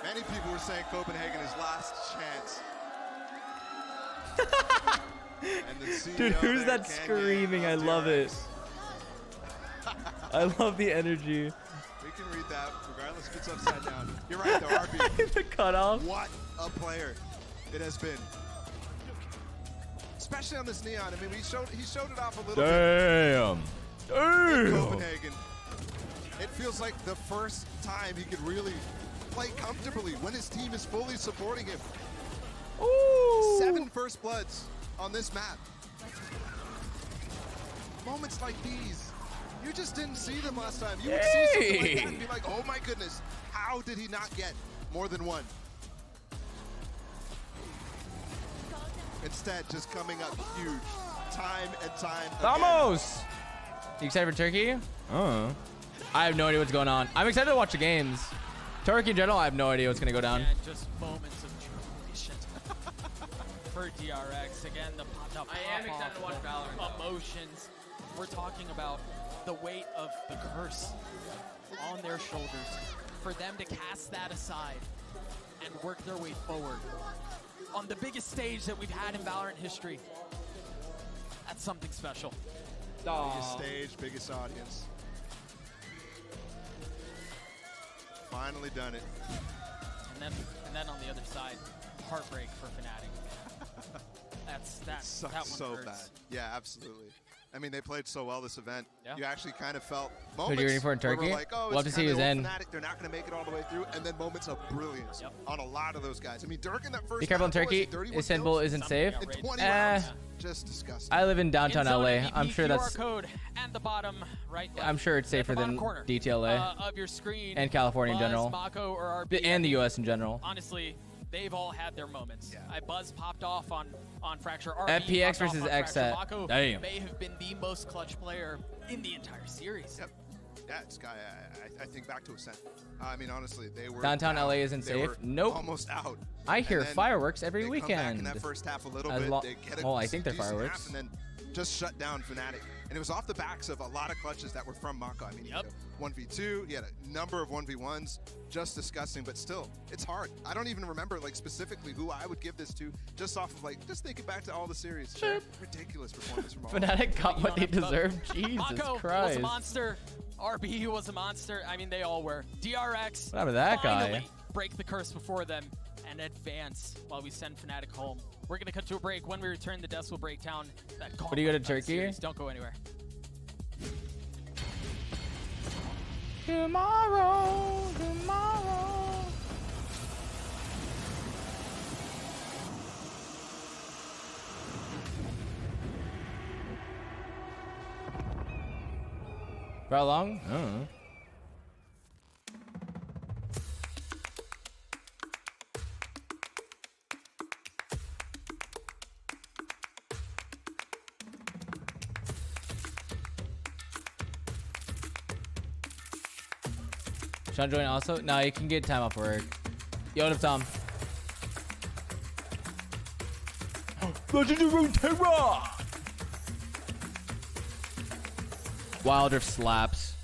Many people were saying Copenhagen is last chance. And the CEO Dude, who's there, that Canyon screaming? of I love it. DRX. I love the energy. We can read that regardless if it's upside down. You're right, though, RB. The cutoff. What a player it has been. Especially on this Neon. I mean, he showed it off a little Damn. bit. In Copenhagen. It feels like the first time he could really play comfortably when his team is fully supporting him. Ooh. 7 first bloods on this map. Moments like these, you just didn't see them last time. You would see something like that and be like, oh my goodness, how did he not get more than 1? Instead, just coming up huge, time and time again. Vamos! You excited for Turkey? I have no idea what's going on. I'm excited to watch the games. Turkey in general, I have no idea what's going to go down. And just moments of tribulation for DRX. Again, the pop-up, I am excited to watch Valorant, though. Emotions. We're talking about the weight of the curse on their shoulders. For them to cast that aside and work their way forward on the biggest stage that we've had in Valorant history. That's something special. Biggest stage, biggest audience. Finally done it. And then on the other side, heartbreak for Fnatic. That Sucks one so hurts. bad. Yeah, absolutely. I mean, they played so well this event. Yeah. You actually kind of felt Who moments are you rooting for in where Turkey? we're like, oh, We'll have it's to see kinda who's old in. Fnatic, they're not going to make it all the way through, and then moments of brilliance on a lot of those guys. I mean, Dirk in that first Be careful in round, what was Turkey. it, 31 Istanbul kills? isn't safe. In 20 Eh. rounds. Just disgusting. I live in downtown In-zone LA. MVP I'm sure QR that's. code and the bottom right. I'm sure it's at the safer bottom than corner, DTLA of your screen. and California in Buzz, general, Mako, or RB. and the U.S. in general. Honestly, they've all had their moments. Yeah. Buzz popped off on Fracture. RB FPX popped off versus on XSET. Fracture. Mako Damn. may have been the most clutch player in the entire series. Yep. Yeah, it's guy. I think back to Ascent. I mean, honestly, they were Downtown down. LA isn't They safe. were Nope. Almost out. I And hear then fireworks every they come back in weekend. that first half a little As bit. lo- They get well, I think they're decent half fireworks. and then just shut down Fnatic. And it was off the backs of a lot of clutches that were from Mako. I mean, he had a 1v2, he had a number of 1v1s, just disgusting, but still, it's hard. I don't even remember, like, specifically who I would give this to, just off of, like, just thinking back to all the series. Ridiculous performance from all of them. Fnatic got what they You don't have to vote. deserved. Jesus Mako was Christ. a monster. RB was a monster. I mean, they all were. DRX What happened to that guy? finally break the curse before them and advance while we send Fnatic home. We're going to cut to a break. When we return, the Deaths will break down that What do you go to gauntlet of Turkey? series. Don't go anywhere. Tomorrow. For how long? I don't know. Sean join also? No, you can get time off work. Yo, what up, Tom? Legendary Terra! Wilder slaps.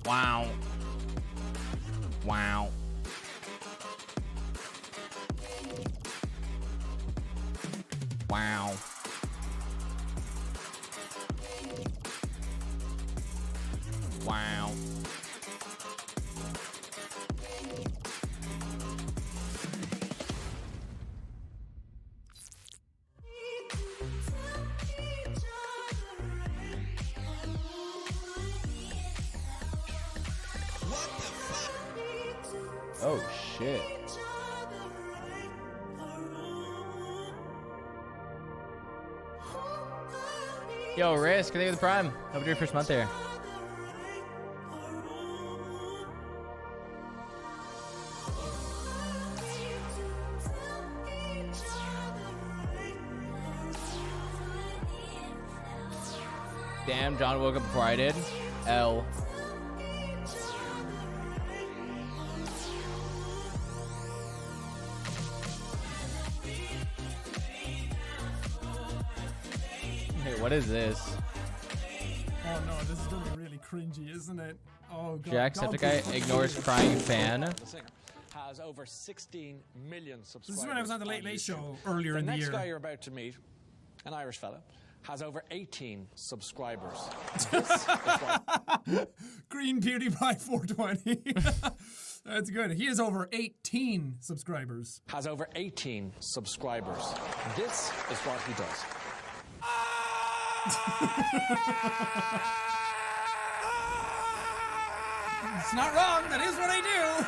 Wow. Wow. Wow. Wow. Oh shit. Yo, Risk, thank you for the Prime. Hope you're your first month there. Damn, John woke up before I did. L. Hey, what is this? Oh no, this is gonna be really cringy, isn't it? Oh god. Jacksepticeye ignores crying fan. The singer has over 16 million subscribers. This is when I was on the Late Late Show earlier in the year. The next guy you're about to meet, an Irish fella, has over 18 subscribers. Green PewDiePie 420. That's good. He has over 18 subscribers. Has over 18 subscribers. This is what he does. It's not wrong. That is what I do.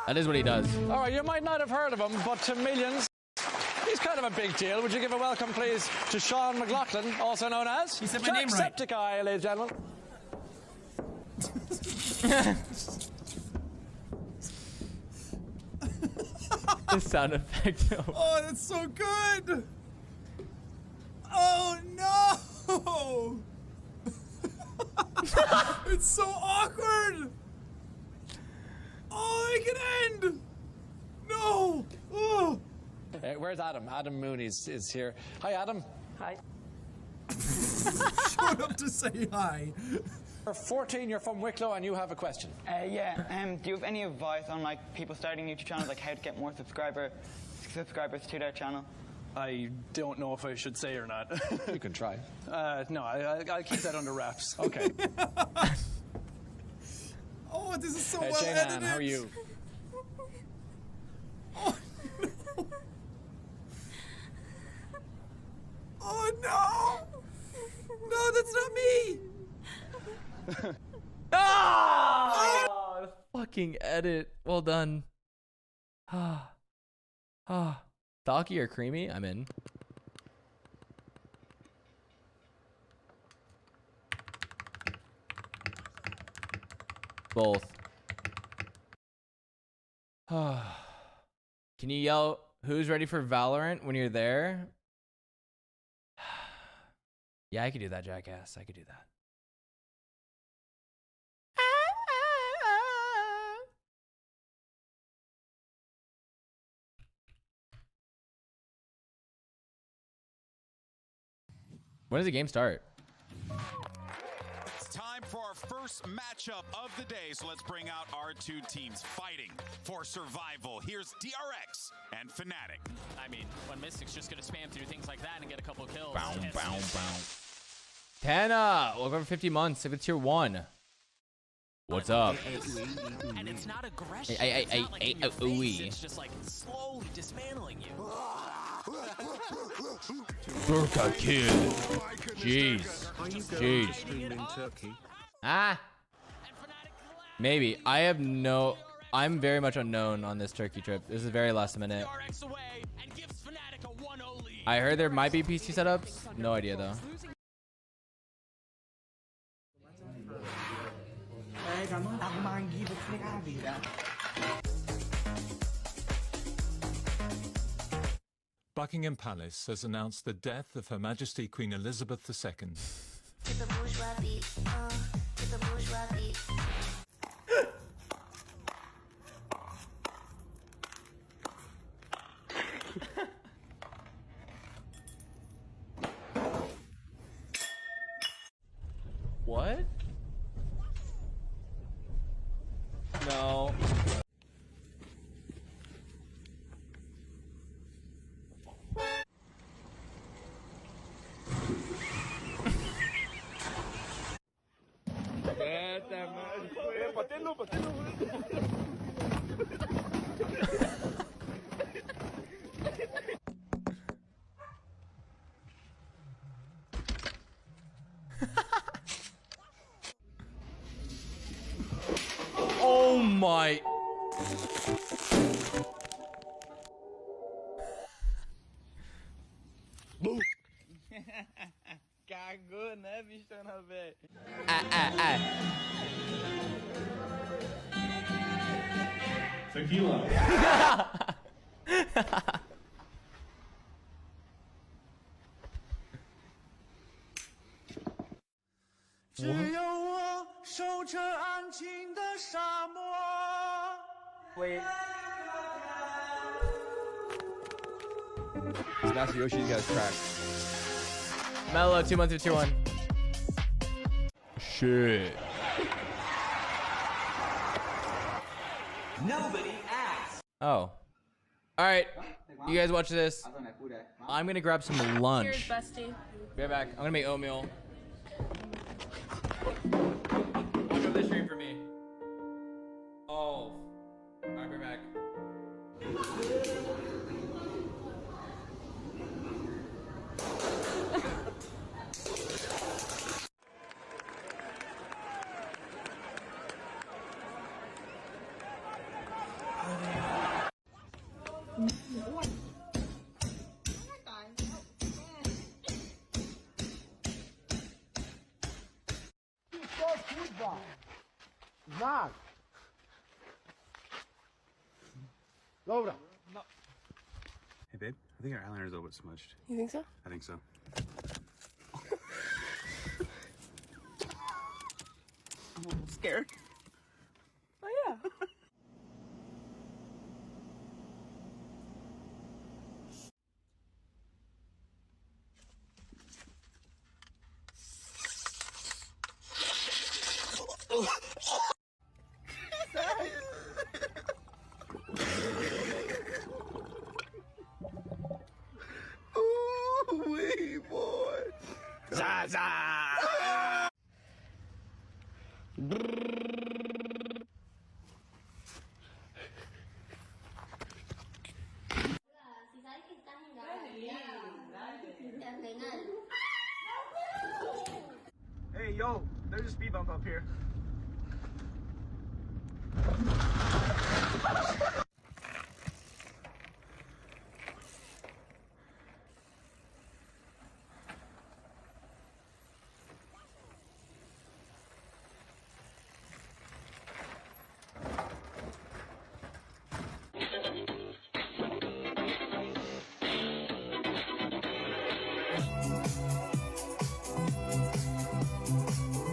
That is what he does. All right, you might not have heard of him, but to millions, he's kind of a big deal. Would you give a welcome, please, to Sean McLaughlin, also known as He said my name right. Jacksepticeye, ladies and gentlemen. The sound effect. Oh, that's so good. Oh no! It's so awkward. Oh, it can end. No. Oh. Where's Adam? Adam Mooney's is here. Hi, Adam. Hi. Showed up to say hi. You're 14, you're from Wicklow, and you have a question. Yeah. Do you have any advice on like people starting YouTube channels, like how to get more subscribers to their channel? I don't know if I should say or not. You can try. No, I'll keep that under wraps. Okay. Oh, this is so Hey, well Jane edited. Ann, how are you? Oh no! Oh no! No, that's not me. Ah! The fucking edit. Well done. Ah. Ah. Stalky or creamy? I'm in. Both. Can you yell, who's ready for Valorant when you're there? Yeah, I could do that, jackass. I could do that. When does the game start? It's time for our first matchup of the day, so let's bring out our two teams fighting for survival. Here's DRX and Fnatic. I mean, when Mystic's just gonna spam through things like that and get a couple kills. Bow, bow, bow. Tana, welcome for 50 months. If it's tier 1. What's up? And it's not aggression. It's just like slowly dismantling you. Burka kid. Jeez. Jeez. Ah. Maybe. I have no... I'm very much unknown on this Turkey trip. This is very last minute. I heard there might be PC setups. No idea though. Buckingham Palace has announced the death of Her Majesty Queen Elizabeth II. No. Oh my. Cagou, né, bichona, velho? Tequila. Wait. This Masayoshi, you guys cracked. Mellow, 2 months of tier 1. Shit. Nobody asked. Oh. Alright. You guys watch this. I'm gonna grab some lunch. Cheers, bestie. Be right back. I'm gonna make oatmeal. Watch over the stream for me. Oh. Alright, be right back. Znak. Dobra. Hey, babe. I think our eyeliner's a little bit smudged. You think so? I think so. I'm scared. Oh, yeah. Ooh, wee boy. Zaza. Hey, yo, there's a speed bump up here.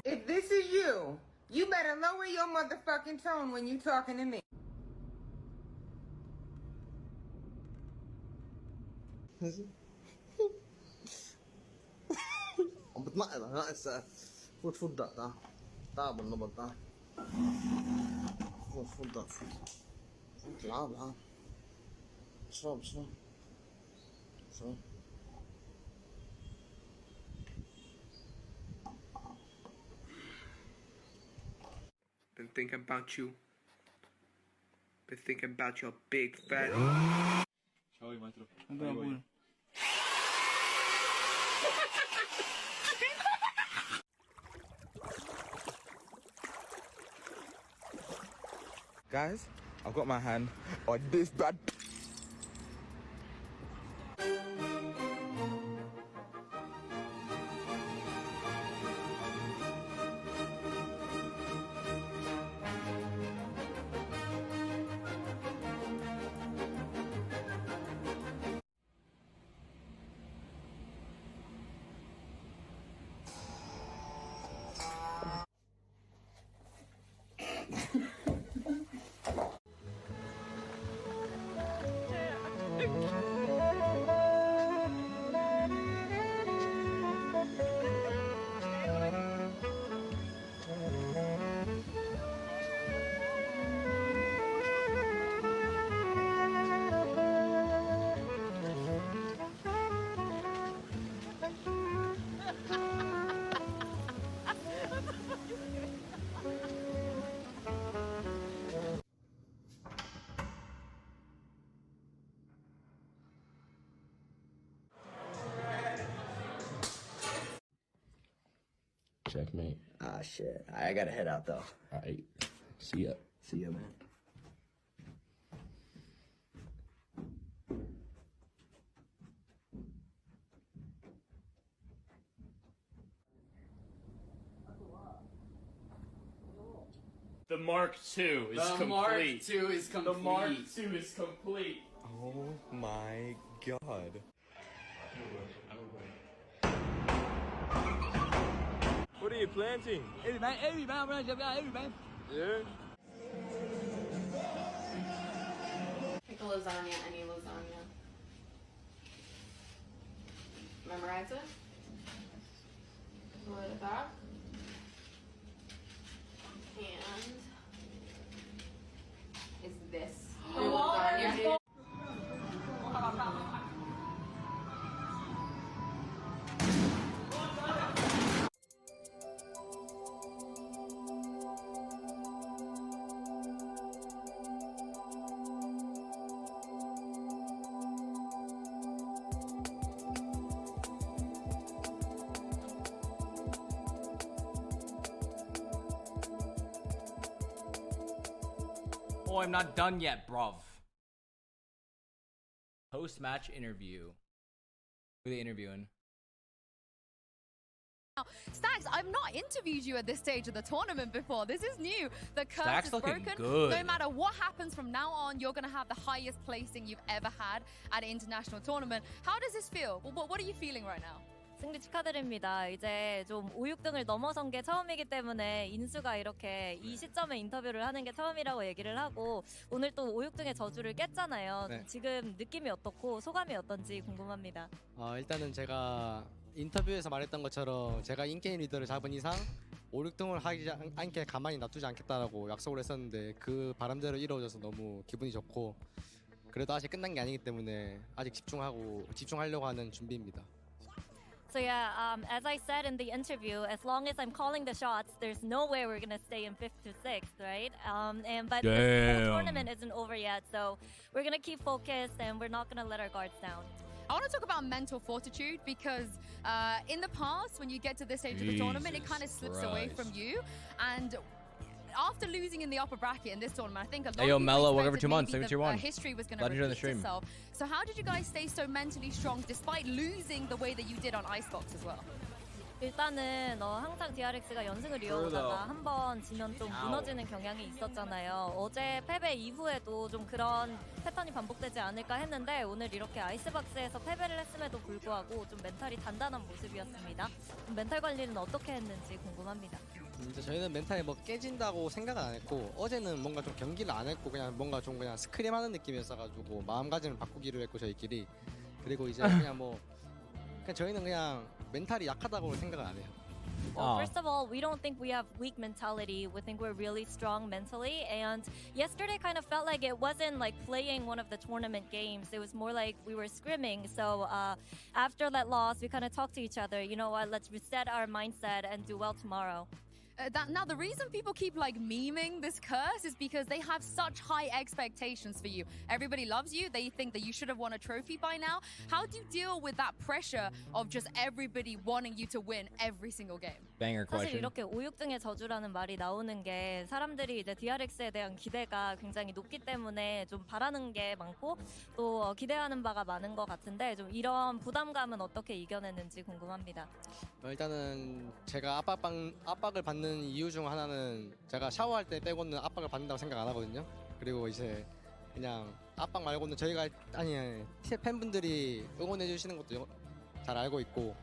If this is you, you better lower your motherfucking tone when you talking to me. I'm بتنقل انا هسه فوت فوت دق تعال تعال بالنبض تعال فوت فوت دق فوت تعال تعال اشرب اشرب اشرب Been thinking about you. Been thinking about your big fat. Ciao, maestro. Guys, I've got my hand on this bad. Checkmate. Ah, shit. I gotta head out, though. All right. See ya. See ya, man. The Mark II is complete. The Mark II is complete. The Mark II is complete. Oh my god. What are you planting? Every man, Yeah. Pick a lasagna, any lasagna. Memorize it. Pull it back. And is this your lasagna? Oh, I'm not done yet, bruv. Post-match interview. Who are they interviewing? Stax, I've not interviewed you at this stage of the tournament before. This is new. The curse Stax is looking broken. good. No matter what happens from now on, you're going to have the highest placing you've ever had at an international tournament. How does this feel? What are you feeling right now? 승리 축하드립니다. 이제 좀 5, 6등을 넘어선 게 처음이기 때문에 인수가 이렇게 이 시점에 인터뷰를 하는 게 처음이라고 얘기를 하고 오늘 또 5, 6등의 저주를 깼잖아요. 네. 지금 느낌이 어떻고 소감이 어떤지 궁금합니다. 일단은 제가 인터뷰에서 말했던 것처럼 제가 인게임 리더를 잡은 이상 5, 6등을 하지 않게 가만히 놔두지 않겠다라고 약속을 했었는데 그 바람대로 이루어져서 너무 기분이 좋고 그래도 아직 끝난 게 아니기 때문에 아직 집중하려고 하는 준비입니다. So yeah, as I said in the interview, as long as I'm calling the shots, there's no way we're gonna stay in 5th to 6th, right? But the whole tournament isn't over yet, so we're gonna keep focused and we're not gonna let our guards down. I want to talk about mental fortitude because in the past, when you get to this stage of the tournament, it kind of slips away from you. And after losing in the upper bracket in this tournament, I think a lot of people Mello, welcome for 2 expected months. maybe Thank you for 1. History was going Glad to you're on the repeat stream. itself. So how did you guys stay so mentally strong despite losing the way that you did on Icebox as well? 일단은 항상 DRX가 연승을 이어오다가 한 번 지면 좀 무너지는 경향이 있었잖아요. 어제 패배 이후에도 좀 그런 패턴이 반복되지 않을까 했는데 오늘 이렇게 아이스박스에서 패배를 했음에도 불구하고 좀 멘탈이 단단한 모습이었습니다. 멘탈 관리는 어떻게 했는지 궁금합니다. 이제 저희는 멘탈이 뭐 깨진다고 생각은 안 했고 어제는 뭔가 좀 경기를 안 했고 그냥 뭔가 좀 그냥 스크림하는 느낌이었어가지고 마음가짐을 바꾸기로 했고 저희끼리 그리고 이제 그냥 저희는 그냥 멘탈이 약하다고 생각을 안 해요. Well, first of all, we don't think we have weak mentality. We think we're really strong mentally. And yesterday kind of felt like it wasn't like playing one of the tournament games. It was more like we were scrimming. So after that loss, we kind of talked to each other. You know what? Let's reset our mindset and do well tomorrow. Now, the reason people keep memeing this curse is because they have such high expectations for you. Everybody loves you. They think that you should have won a trophy by now. How do you deal with that pressure of just everybody wanting you to win every single game? Banger question. 사실 이렇게 5, 6등의 저주라는 말이 나오는 게 사람들이 이제 DRX에 대한 기대가 굉장히 높기 때문에 좀 바라는 게 많고 또 기대하는 바가 많은 것 같은데 좀 이런 부담감은 어떻게 이겨냈는지 궁금합니다. 일단은 제가 압박을 받는 이유 중 하나는 제가 샤워할 때 빼고는 압박을 받는다고 생각 안 하거든요. 그리고 이제 그냥 압박 말고는 저희가 팬분들이 응원해 주시는 것도 잘 알고 있고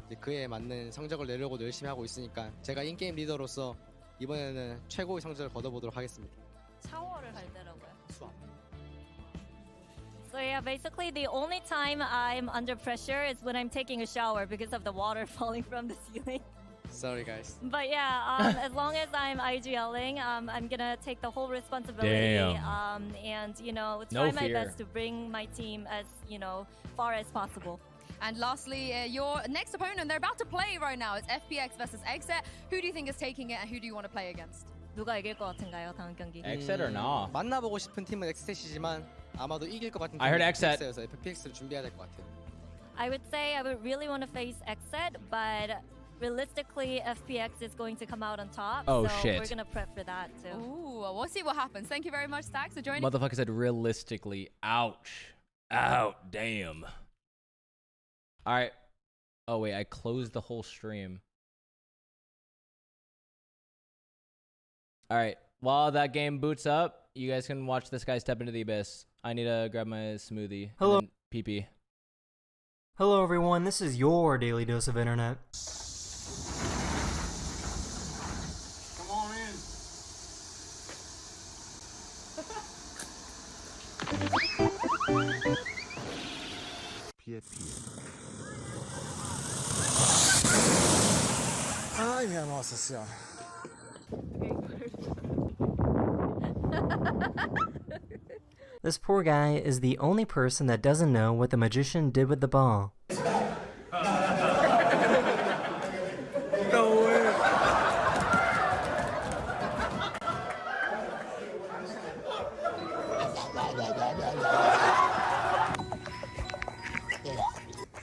이제 그에 맞는 성적을 내려고 열심히 하고 있으니까 제가 인게임 리더로서 이번에는 최고의 성적을 거둬보도록 하겠습니다. 샤워를 할 때라고요? 수업. So yeah, basically the only time I'm under pressure is when I'm taking a shower because of the water falling from the ceiling. Sorry guys. But yeah, as long as I'm IGLing, I'm gonna take the whole responsibility. And try my best to bring my team as far as possible. And lastly, your next opponent, they're about to play right now. It's FPX versus Exet. Who do you think is taking it and who do you want to play against? 누가 이길 것 같은가요, 다음 경기? Exet or not? 만나보고 싶은 팀은 엑셋이지만 아마도 이길 것 같은 I heard 팀은 Exet. FPX를 준비해야 될 것 같아요. I would say I would really want to face Exet, but realistically, FPX is going to come out on top. Oh, so shit. we're gonna prep for that too. Ooh, well, we'll see what happens. Thank you very much, Stax, for joining. Motherfucker said realistically. Ouch. Out. Damn. All right. Oh, wait. I closed the whole stream. All right. While that game boots up, you guys can watch this guy step into the abyss. I need to grab my smoothie. Hello. Pee-pee. Hello everyone, this is your daily dose of internet. Come on in. Ay, mi hermosa. This poor guy is the only person that doesn't know what the magician did with the ball. No way.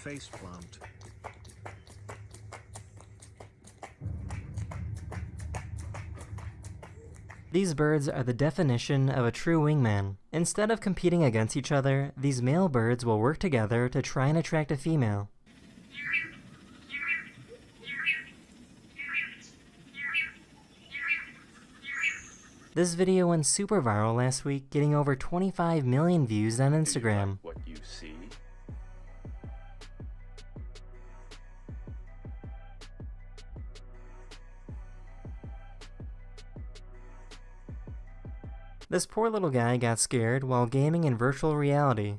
Faceplant. These birds are the definition of a true wingman. Instead of competing against each other, these male birds will work together to try and attract a female. This video went super viral last week, getting over 25 million views on Instagram. What you see? This poor little guy got scared while gaming in virtual reality.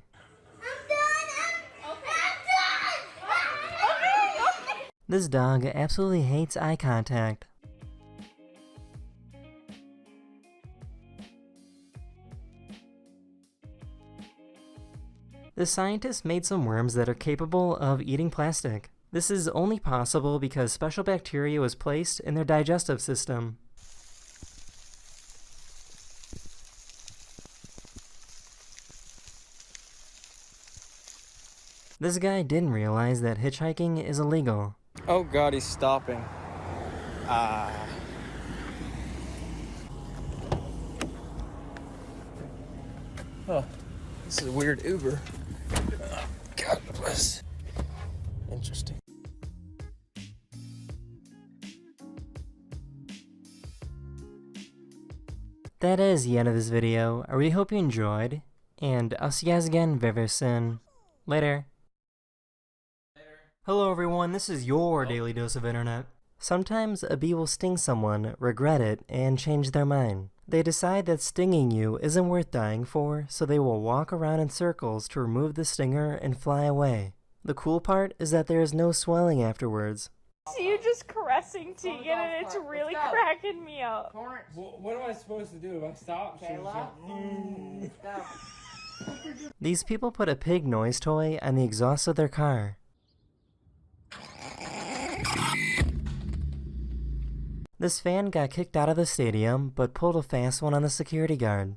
This dog absolutely hates eye contact. The scientists made some worms that are capable of eating plastic. This is only possible because special bacteria was placed in their digestive system. This guy didn't realize that hitchhiking is illegal. Oh god, he's stopping. Ah. Oh, this is a weird Uber. Oh, God bless. Interesting. That is the end of this video. I really hope you enjoyed, and I'll see you guys again very, very soon. Later. Hello everyone, this is your daily dose of internet. Sometimes a bee will sting someone, regret it, and change their mind. They decide that stinging you isn't worth dying for, so they will walk around in circles to remove the stinger and fly away. The cool part is that there is no swelling afterwards. See you just caressing Tegan and it's really cracking me up. What am I supposed to do if I stop? These people put a pig noise toy on the exhaust of their car. This fan got kicked out of the stadium, but pulled a fast one on the security guard.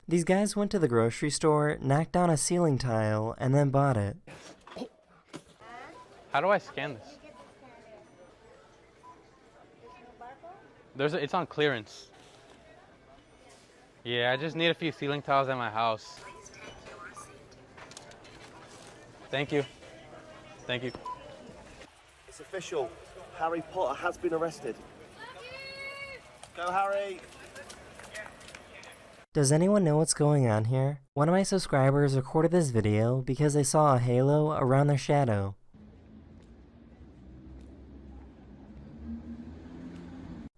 These guys went to the grocery store, knocked down a ceiling tile, and then bought it. How do I scan this? It's on clearance. Yeah, I just need a few ceiling tiles at my house. Thank you. Thank you. It's official. Harry Potter has been arrested. Go, Harry! Does anyone know what's going on here? One of my subscribers recorded this video because they saw a halo around their shadow.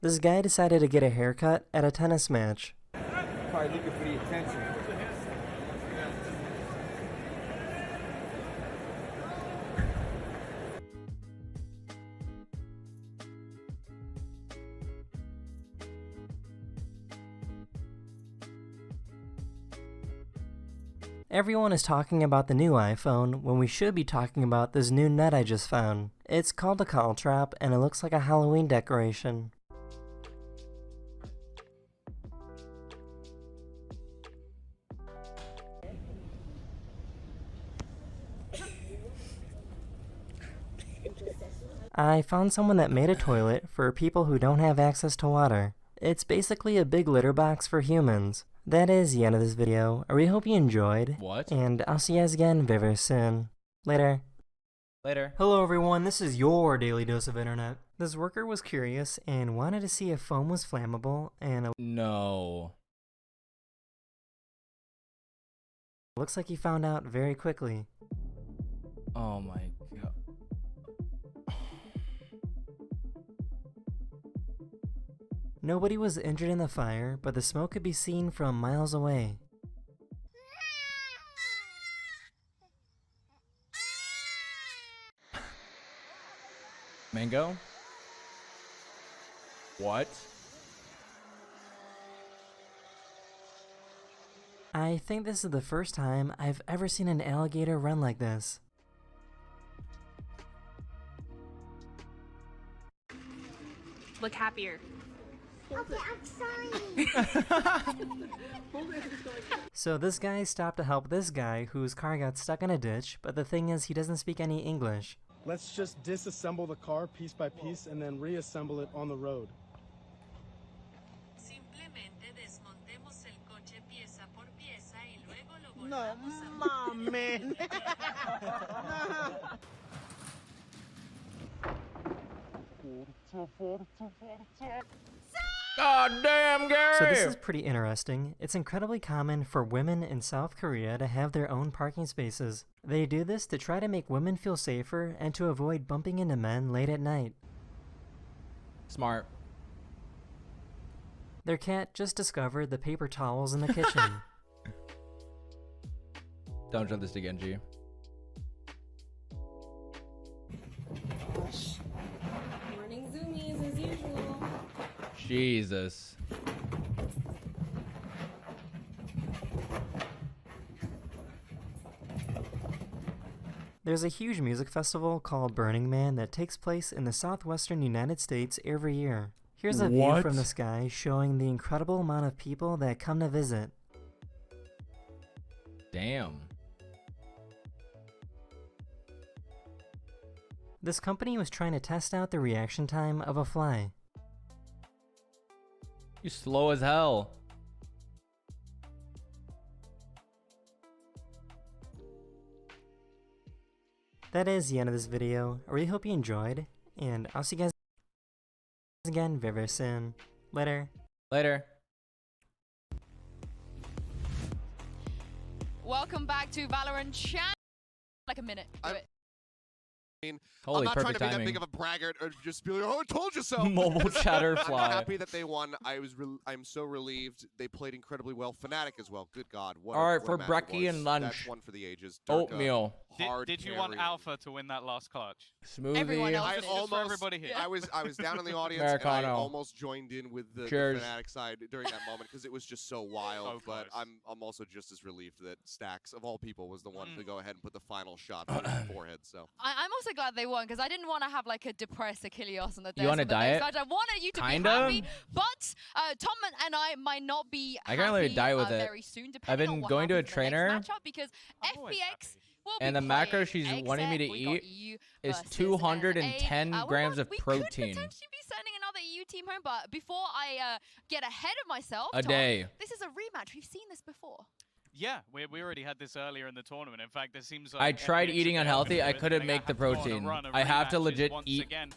This guy decided to get a haircut at a tennis match. Probably looking for the attention. Everyone is talking about the new iPhone when we should be talking about this new net I just found. It's called a call trap and it looks like a Halloween decoration. I found someone that made a toilet for people who don't have access to water. It's basically a big litter box for humans. That is the end of this video. I really hope you enjoyed. What? And I'll see you guys again very, very soon. Later. Later. Hello everyone, this is your Daily Dose of Internet. This worker was curious and wanted to see if foam was flammable and No. looks like he found out very quickly. Oh my god. Nobody was injured in the fire, but the smoke could be seen from miles away. Mango? What? I think this is the first time I've ever seen an alligator run like this. Look happier. Okay, I'm sorry. So this guy stopped to help this guy whose car got stuck in a ditch, but the thing is he doesn't speak any English. Let's just disassemble the car piece by piece and then reassemble it on the road. No, mames. God damn, Gary! So this is pretty interesting. It's incredibly common for women in South Korea to have their own parking spaces. They do this to try to make women feel safer and to avoid bumping into men late at night. Smart. Their cat just discovered the paper towels in the kitchen. Don't jump this to Genji. Morning zoomies as usual. Jesus. There's a huge music festival called Burning Man that takes place in the southwestern United States every year. Here's a view from the sky showing the incredible amount of people that come to visit. Damn. This company was trying to test out the reaction time of a fly. You slow as hell. That is the end of this video. I really hope you enjoyed, and I'll see you guys again very, very soon. Later. Later. Welcome back to Valorant Chat. Like a minute. Do it. Holy I'm not trying perfect to be timing. that big of a braggart or just be like, oh, I told you so. Mobile chatter fly. I'm happy that they won. I'm so relieved. They played incredibly well. Fnatic as well. Good God. What All right, what for a match it brekkie was. and lunch. That's one for the ages. Durka, Oatmeal. hard Did you want carry. Alpha to win that last clutch? Smoothie. Everyone else I did. Just for almost, everybody here. I was down in the audience and I Americano. almost joined in with the Cheers. Fnatic side during that moment because it was just so wild. So but close. I'm also just as relieved that Stacks of all people was the one to go ahead and put the final shot through his forehead. So I'm also glad they won because I didn't want to have like a depressed Achilles on the day. You on a diet? I wanted you to Kinda? be happy, but Tom and I might not be I can't really happy, die with it. very soon. I've depending been on what going to a happens in the next trainer, matchup, because FPX will and be the macro playing she's Exec. wanting me to We got eat EU is versus 210 NA. grams of We protein could potentially be sending another EU team home, but before I get ahead of myself, a Tom, day. this is a rematch. We've seen this before. Yeah, we already had this earlier in the tournament. In fact, it seems like I tried FPX eating are unhealthy. gonna I do it, couldn't and make the have to go on a protein. run of I have to rematches legit once eat again.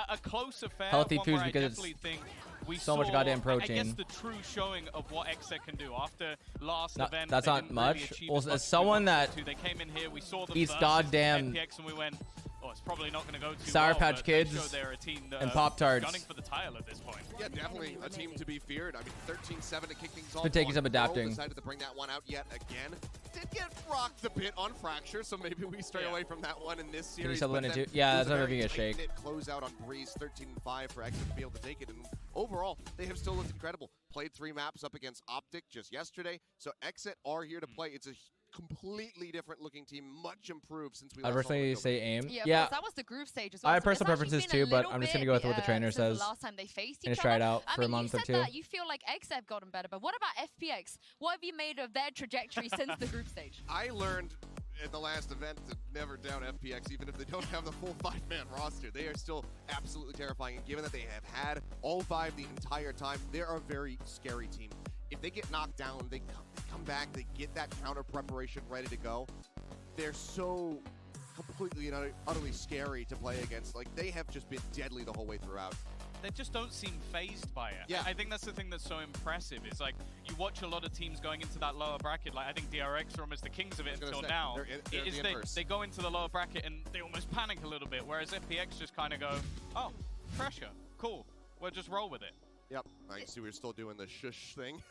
A close affair, healthy one foods where I because it's definitely think we so much saw, goddamn I guess protein. the true showing of what Exec can do after last No, event. that's they not didn't really much. achieve Well, as much as we someone wanted that to. They came in here, we saw them eats versus goddamn FPX, and we went, oh, it's probably not going to go too Sour well, Patch but they Kids showed they're a team that and are Pop-Tarts. gunning for the title at this point. yeah, definitely a team to be feared. I mean, 13-7 to kick things off. Been taking some Pearl adapting. decided to bring that one out yet again. Did get rocked a bit on Fracture, so maybe we stray away from that one in this series. Can you supplement but it then too? Yeah, it was that's a not very gonna be a shake. tight-knit close out on Breeze, 13-5 for Exit to be able to take it. And overall, they have still looked incredible. Played 3 maps up against Optic just yesterday, so Exit are here to play. It's a completely different looking team, much improved since we I'd last saw them personally in say AIM. Yeah, Yeah. of course, that was the group stage as well. I have So it's personal actually preferences been a too, but little I'm just bit, gonna go with what the trainer since says. the last time they faced And each just try it other. out I for mean, a month you or said two. that you feel like X have gotten better, but what about FPX? What have you made of their trajectory since the group stage? I learned at the last event to never down FPX, even if they don't have the full 5-man roster. They are still absolutely terrifying, and given that they have had all 5 the entire time, they're a very scary team. If they get knocked down, they come back, they get that counter preparation ready to go. They're so completely and utterly scary to play against. Like, they have just been deadly the whole way throughout. They just don't seem phased by it. Yeah. I think that's the thing that's so impressive. It's like you watch a lot of teams going into that lower bracket. Like I think DRX are almost the kings of it until now. They go into the lower bracket and they almost panic a little bit, whereas FPX just kind of go, oh, pressure, cool, we'll just roll with it. Yep, I see we're still doing the shush thing.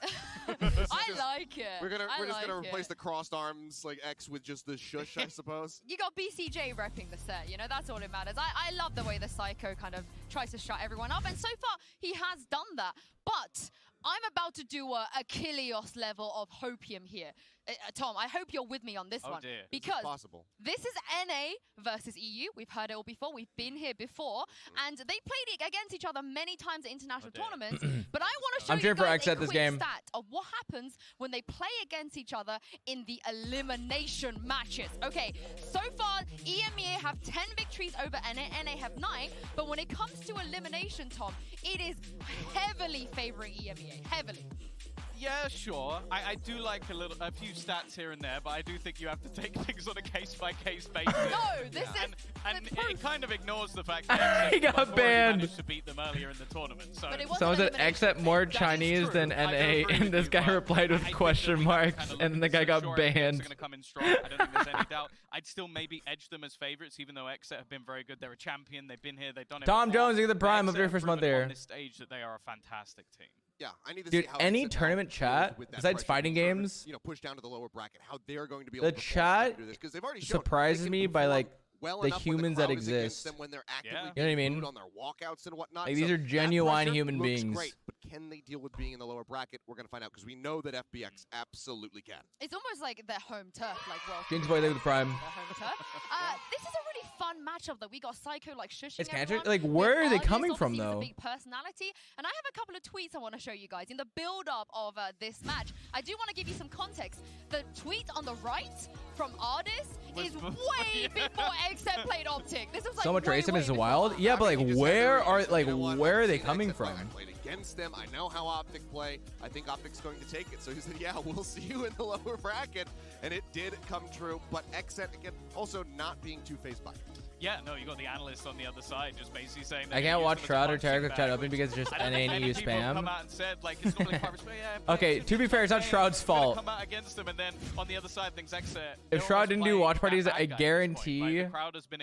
I like it. We're just gonna replace the crossed arms like X with just the shush, I suppose. You got BCJ repping the set, you know, that's all that matters. I love the way the Psycho kind of tries to shut everyone up, and so far he has done that. But I'm about to do a Achilles level of hopium here. Tom, I hope you're with me on this one. Dear. Because this is NA versus EU. We've heard it all before. We've been here before. And they played against each other many times at international tournaments. But I want to show I'm you cheering for guys X a at this quick game. stat of what happens when they play against each other in the elimination matches. Okay, so far, EMEA have 10 victories over NA. NA have 9. But when it comes to elimination, Tom, it is heavily favoring EMEA. Heavily. Yeah, sure. I do like a few stats here and there, but I do think you have to take things on a case-by-case basis. No, this is and it kind of ignores the fact that He got banned. managed to beat them earlier in the tournament. So Someone said X at more Chinese than NA, and this guy replied with question marks, and then the guy got banned. Going to come in strong. I don't think there's any doubt. I'd still maybe edge them as favorites, even though X have been very good. They're a champion. They've been here. They've done it. Tom before. Jones, you're the prime of Xset your have first month proven there. On this stage that they are a fantastic team. Yeah, I need to Dude, see how any Xset tournament now chat with that besides pressure fighting from games, you know, push down to the lower bracket, how they're going to be able the to chat do this because they've already shown surprises they can me by perform like well the enough when humans crowd that is against exist. them when they're actively You know what I being mean? booed on their walkouts and whatnot. Like, these So are that genuine pressure human looks beings. Great, but can they deal with being in the lower bracket? We're going to find out because we know that FBX absolutely can. It's almost like their home turf, like World James Boy, with the prime. Their home turf. This is a really fun matchup that we got Psycho like shushing It's everyone. like, where are they Argus coming from obviously is though? a big personality, and I have a couple of tweets I want to show you guys in the build-up of this match. I do want to give you some context. The tweet on the right from Ardis is way bit more Xset played optic. This was like So much way, racism way is before wild. that. Yeah, but like, where are where are they coming from? I played against them. I know how Optic play. I think Optic's going to take it. So he said, yeah, we'll see you in the lower bracket. And it did come true. But Xset, again, also not being too phased by it. Yeah, no, you got the analyst on the other side just basically saying that I can't watch Shroud or Terra chat open because it's just NA and EU spam. Come out and said, like, it's normally Okay, to be fair, it's not Shroud's fault. Come out against them, and then on the other side, things Xset. If Shroud didn't do watch parties, I guarantee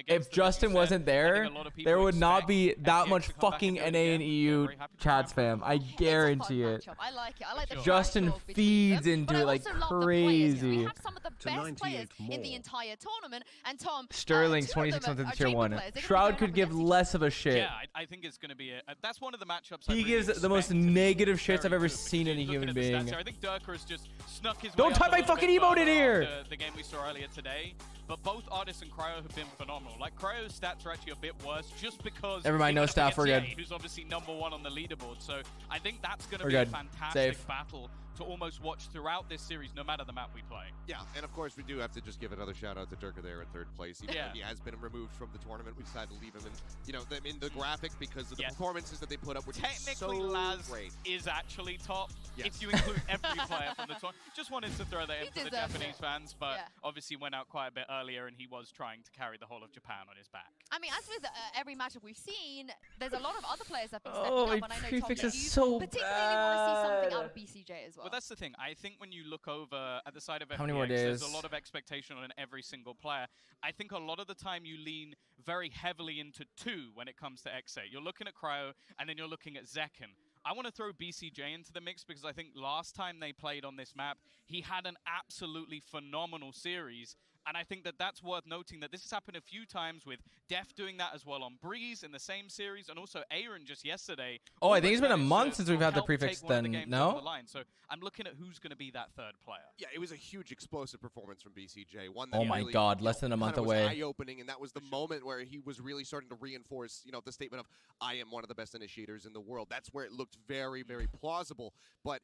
if Justin wasn't there, there would not be that much fucking NA and EU chat spam. I guarantee it. I like it. I like the Justin trash talk between feeds them, into but I it like also love the players here. We crazy. have some of the best players in the entire tournament, and Tom, Sterling's two of them 26 months are into tier JP 1. players. They're gonna be Shroud going could up give against each less of a shit. Yeah, I think it's going to be that's one of the matchups. He gives the most negative shits I've ever seen in a human being. I think Durka has just snuck his Don't way type up a my little fucking bit emote in further here! after the game we saw earlier today. But both Artis and Cryo have been phenomenal. Like, Cryo's stats are actually a bit worse just because... Never mind, he no went up staff, we're against good. Who's obviously #1 on the leaderboard. So I think that's going to We're be a good. fantastic Safe. battle to almost watch throughout this series, no matter the map we play. Yeah, and of course we do have to just give another shout out to Durka there in third place. Even though he has been removed from the tournament, we decided to leave him in the graphic because of the performances that they put up, which Technically, is so Laz great. is actually top. Yes. If you include every player from the tournament. Just wanted to throw that in for the deserves Japanese it. fans, but obviously went out quite a bit earlier, and he was trying to carry the whole of Japan on his back. I mean, as with every matchup we've seen, there's a lot of other players that have been Oh, stepping my up, and I know prefix Tom, is you so particularly want to see something out of BCJ as well. Well, that's the thing. I think when you look over at the side of How many more FPX, there's days? a lot of expectation on every single player. I think a lot of the time you lean very heavily into two when it comes to X8. You're looking at Cryo, and then you're looking at Zekken. I want to throw BCJ into the mix because I think last time they played on this map, he had an absolutely phenomenal series. And I think that that's worth noting, that this has happened a few times with Def doing that as well on Breeze in the same series, and also Aaron just yesterday. Oh, I think it's been a month since we've had the prefix then, no? So I'm looking at who's going to be that third player. Yeah, it was a huge explosive performance from BCJ. One that Oh my really, God, less than a month away. Eye-opening, and that was the moment where he was really starting to reinforce, the statement of, I am one of the best initiators in the world. That's where it looked very, very plausible. But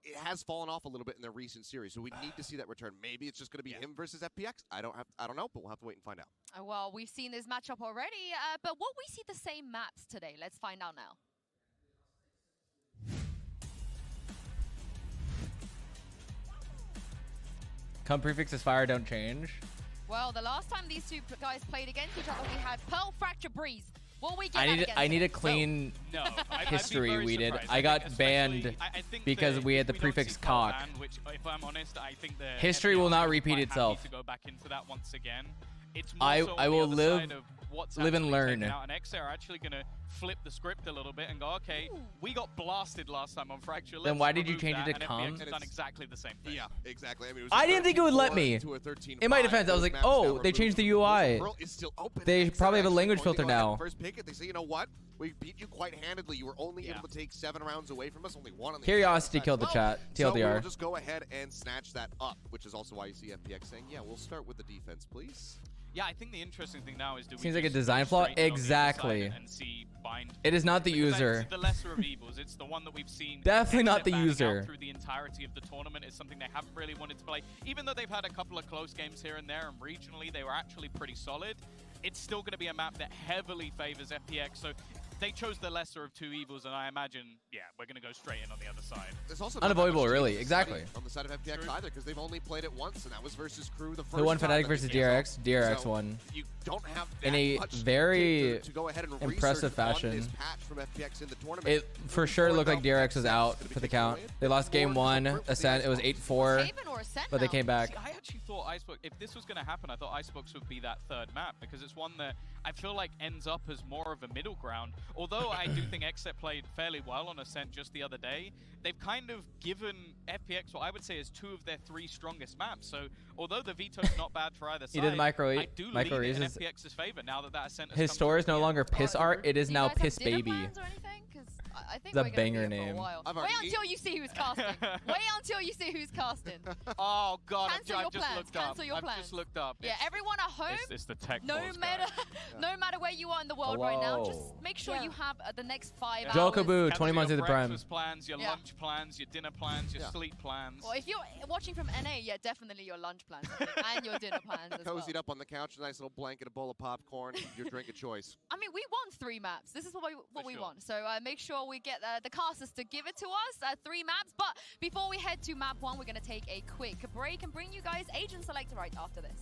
it has fallen off a little bit in the recent series, so we need to see that return. Maybe it's just going to be him versus FPX. I don't know, but we'll have to wait and find out. Well, we've seen this matchup already, but will we see the same maps today? Let's find out now. Come prefixes fire don't change. Well, the last time these two guys played against each other, we had Pearl Fracture Breeze. Will we get I need a clean history we did. I got banned because we had the prefix cock. Which, if I'm honest, I think the history will not repeat itself. to go back into that once again. It's I will live and learn. Now, and XA are actually going to flip the script a little bit and go, okay, we got blasted last time on Fracture. Then why did you change it to come? FPX has done exactly the same thing. Yeah, exactly. I mean, I didn't think it would let me. In my defense, I was like, oh, they changed the UI. They probably have a language filter now. First pick it, they say, you know what? We beat you quite handedly. You were only able to take 7 rounds away from us, only 1 on the Curiosity killed the chat. So TLDR. we'll just go ahead and snatch that up, which is also why you see FPX saying, yeah, we'll start with the defense, please. Yeah, I think the interesting thing now is, do we Seems like a just design go flaw. straight on the other Exactly. side and see bind? It is not the Because user. It's the lesser of evils. It's the one that we've seen. Definitely not the banning out user. Through the entirety of the tournament, it's something they haven't really wanted to play. Even though they've had a couple of close games here and there, and regionally they were actually pretty solid, it's still going to be a map that heavily favors FPX. So they chose the lesser of two evils, and I imagine, yeah, we're going to go straight in on the other side. There's also unavoidable, really. Exactly. On the side of FPX either, because they've only played it once, and that was versus Crew the first Who won time Fnatic that versus they came DRX? out. DRX So won. You don't have that In a much very to go ahead and impressive research on fashion. this patch from FPX in the tournament. It for sure looked like DRX was out for the count. They lost game 1. Ascent. It was 8-4. But they came back. See, I actually thought Icebox, if this was going to happen, I thought Icebox would be that third map, because it's one that I feel like ends up as more of a middle ground. Although I do think Xset played fairly well on Ascent just the other day, they've kind of given FPX what I would say is 2 of their 3 strongest maps. So although the veto's not bad for either side, He did micro I do lean it in FPX's favor now that that Ascent has His come store is no longer Piss Oh, Art. It is now Piss Baby. I think The we're gonna banger be here for a name. while. Wait until you see who's casting. Wait until you see who's casting. Oh God, Cancel I've your just plans. looked up. Cancel your I've plans. just looked up. Yeah, everyone at home. It's the tech no balls matter, guy. no matter where you are in the world right now, just Hello. make sure you have the next 5 hours. Jokabu, Cancel 20 months your of the prime. breakfast plans, your lunch plans, your dinner plans, your sleep plans. Well, if you're watching from NA, yeah, definitely your lunch plans and your dinner plans as well. Cozied up on the couch, a nice little blanket, a bowl of popcorn, your drink of choice. I mean, we won 3 maps. This is what we want. So make sure we get the casters to give it to us, 3 maps. But before we head to map 1, we're going to take a quick break and bring you guys Agent Selector right after this.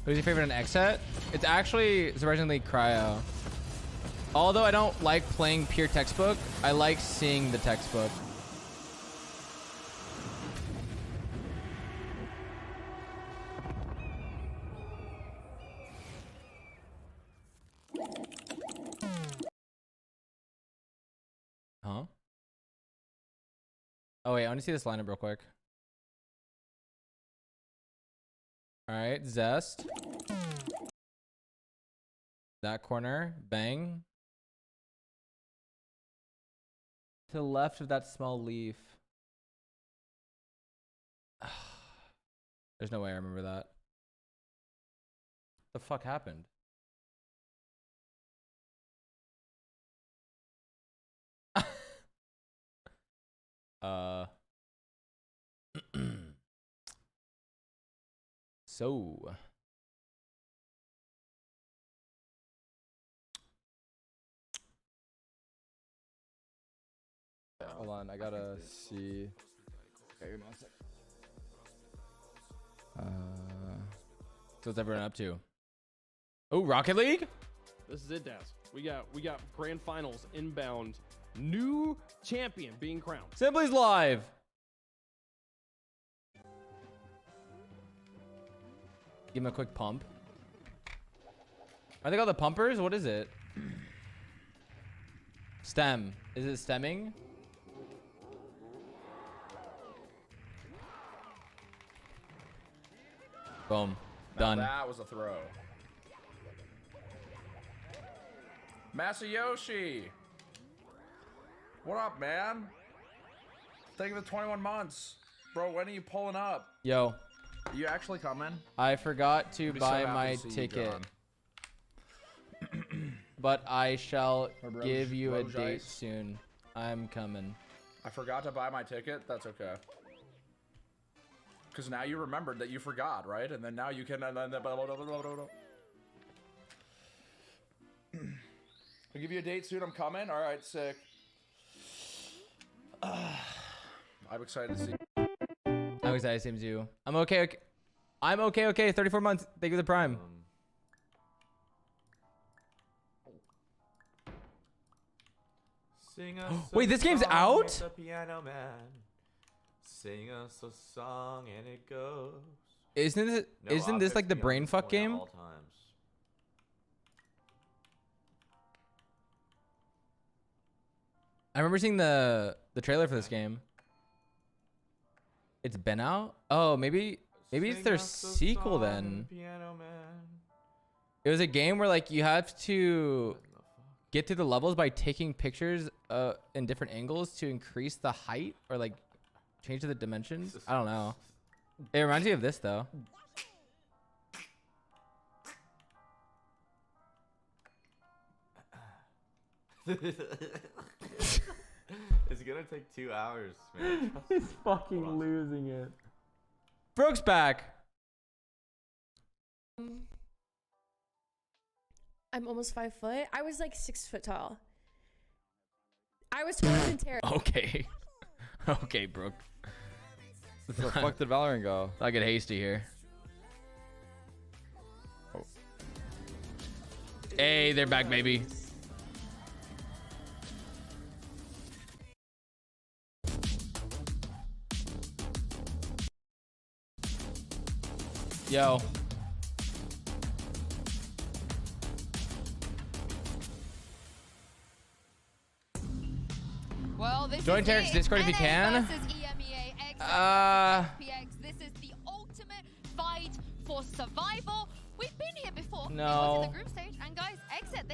Who's your favorite in Xset? It's actually surprisingly Cryo. Although I don't like playing pure textbook, I like seeing the textbook. Huh? Oh wait, I want to see this lineup real quick. All right, Zest. That corner, bang. To the left of that small leaf. There's no way I remember that. The fuck happened? So hold on, I gotta see. Okay, give me 1 sec. So what's everyone up to? Oh, Rocket League? This is it, Daz. We got grand finals inbound. New champion being crowned. Simply's live. Give him a quick pump. Are they called the pumpers? What is it? Stem. Is it stemming? Boom. Now Done. that was a throw. Masayoshi. What up, man? Thank you for 21 months. Bro, when are you pulling up? Yo. Are you actually coming? I forgot to I'd be so buy happy my to see you, ticket. John. But I shall Or give you a Roj date Ice. soon. I'm coming. I forgot to buy my ticket. That's okay. Because now you remembered that you forgot, right? And then now you can... I'll give you a date soon. I'm coming. All right, sick. I'm excited to see. I'm excited, same as you. I'm okay. I'm okay. 34 months. Thank you for the prime. Sing us Wait, this game's song, out? it's a piano man. Sing us a song and it goes. Isn't this like the brain fuck game? All times. I remember seeing the trailer for this game. It's been out? Oh, maybe it's their sequel then. It was a game where like you have to get through the levels by taking pictures in different angles to increase the height or like change the dimensions. I don't know. It reminds me of this though. It's gonna take 2 hours, man. He's fucking losing it. Brooke's back. I'm almost 5 foot. I was like 6 foot tall. I was taller than Tara. Okay. Okay, Brooke. Where the fuck did Valorant go? I'll get hasty here. Oh. Hey, they're back, baby. Yo. Well, this Join is Tarek's it. Discord if you NA can. versus EMEA X FPX. This is the ultimate fight for survival. We've been here before. No. It was in the group stage, and guys, Exit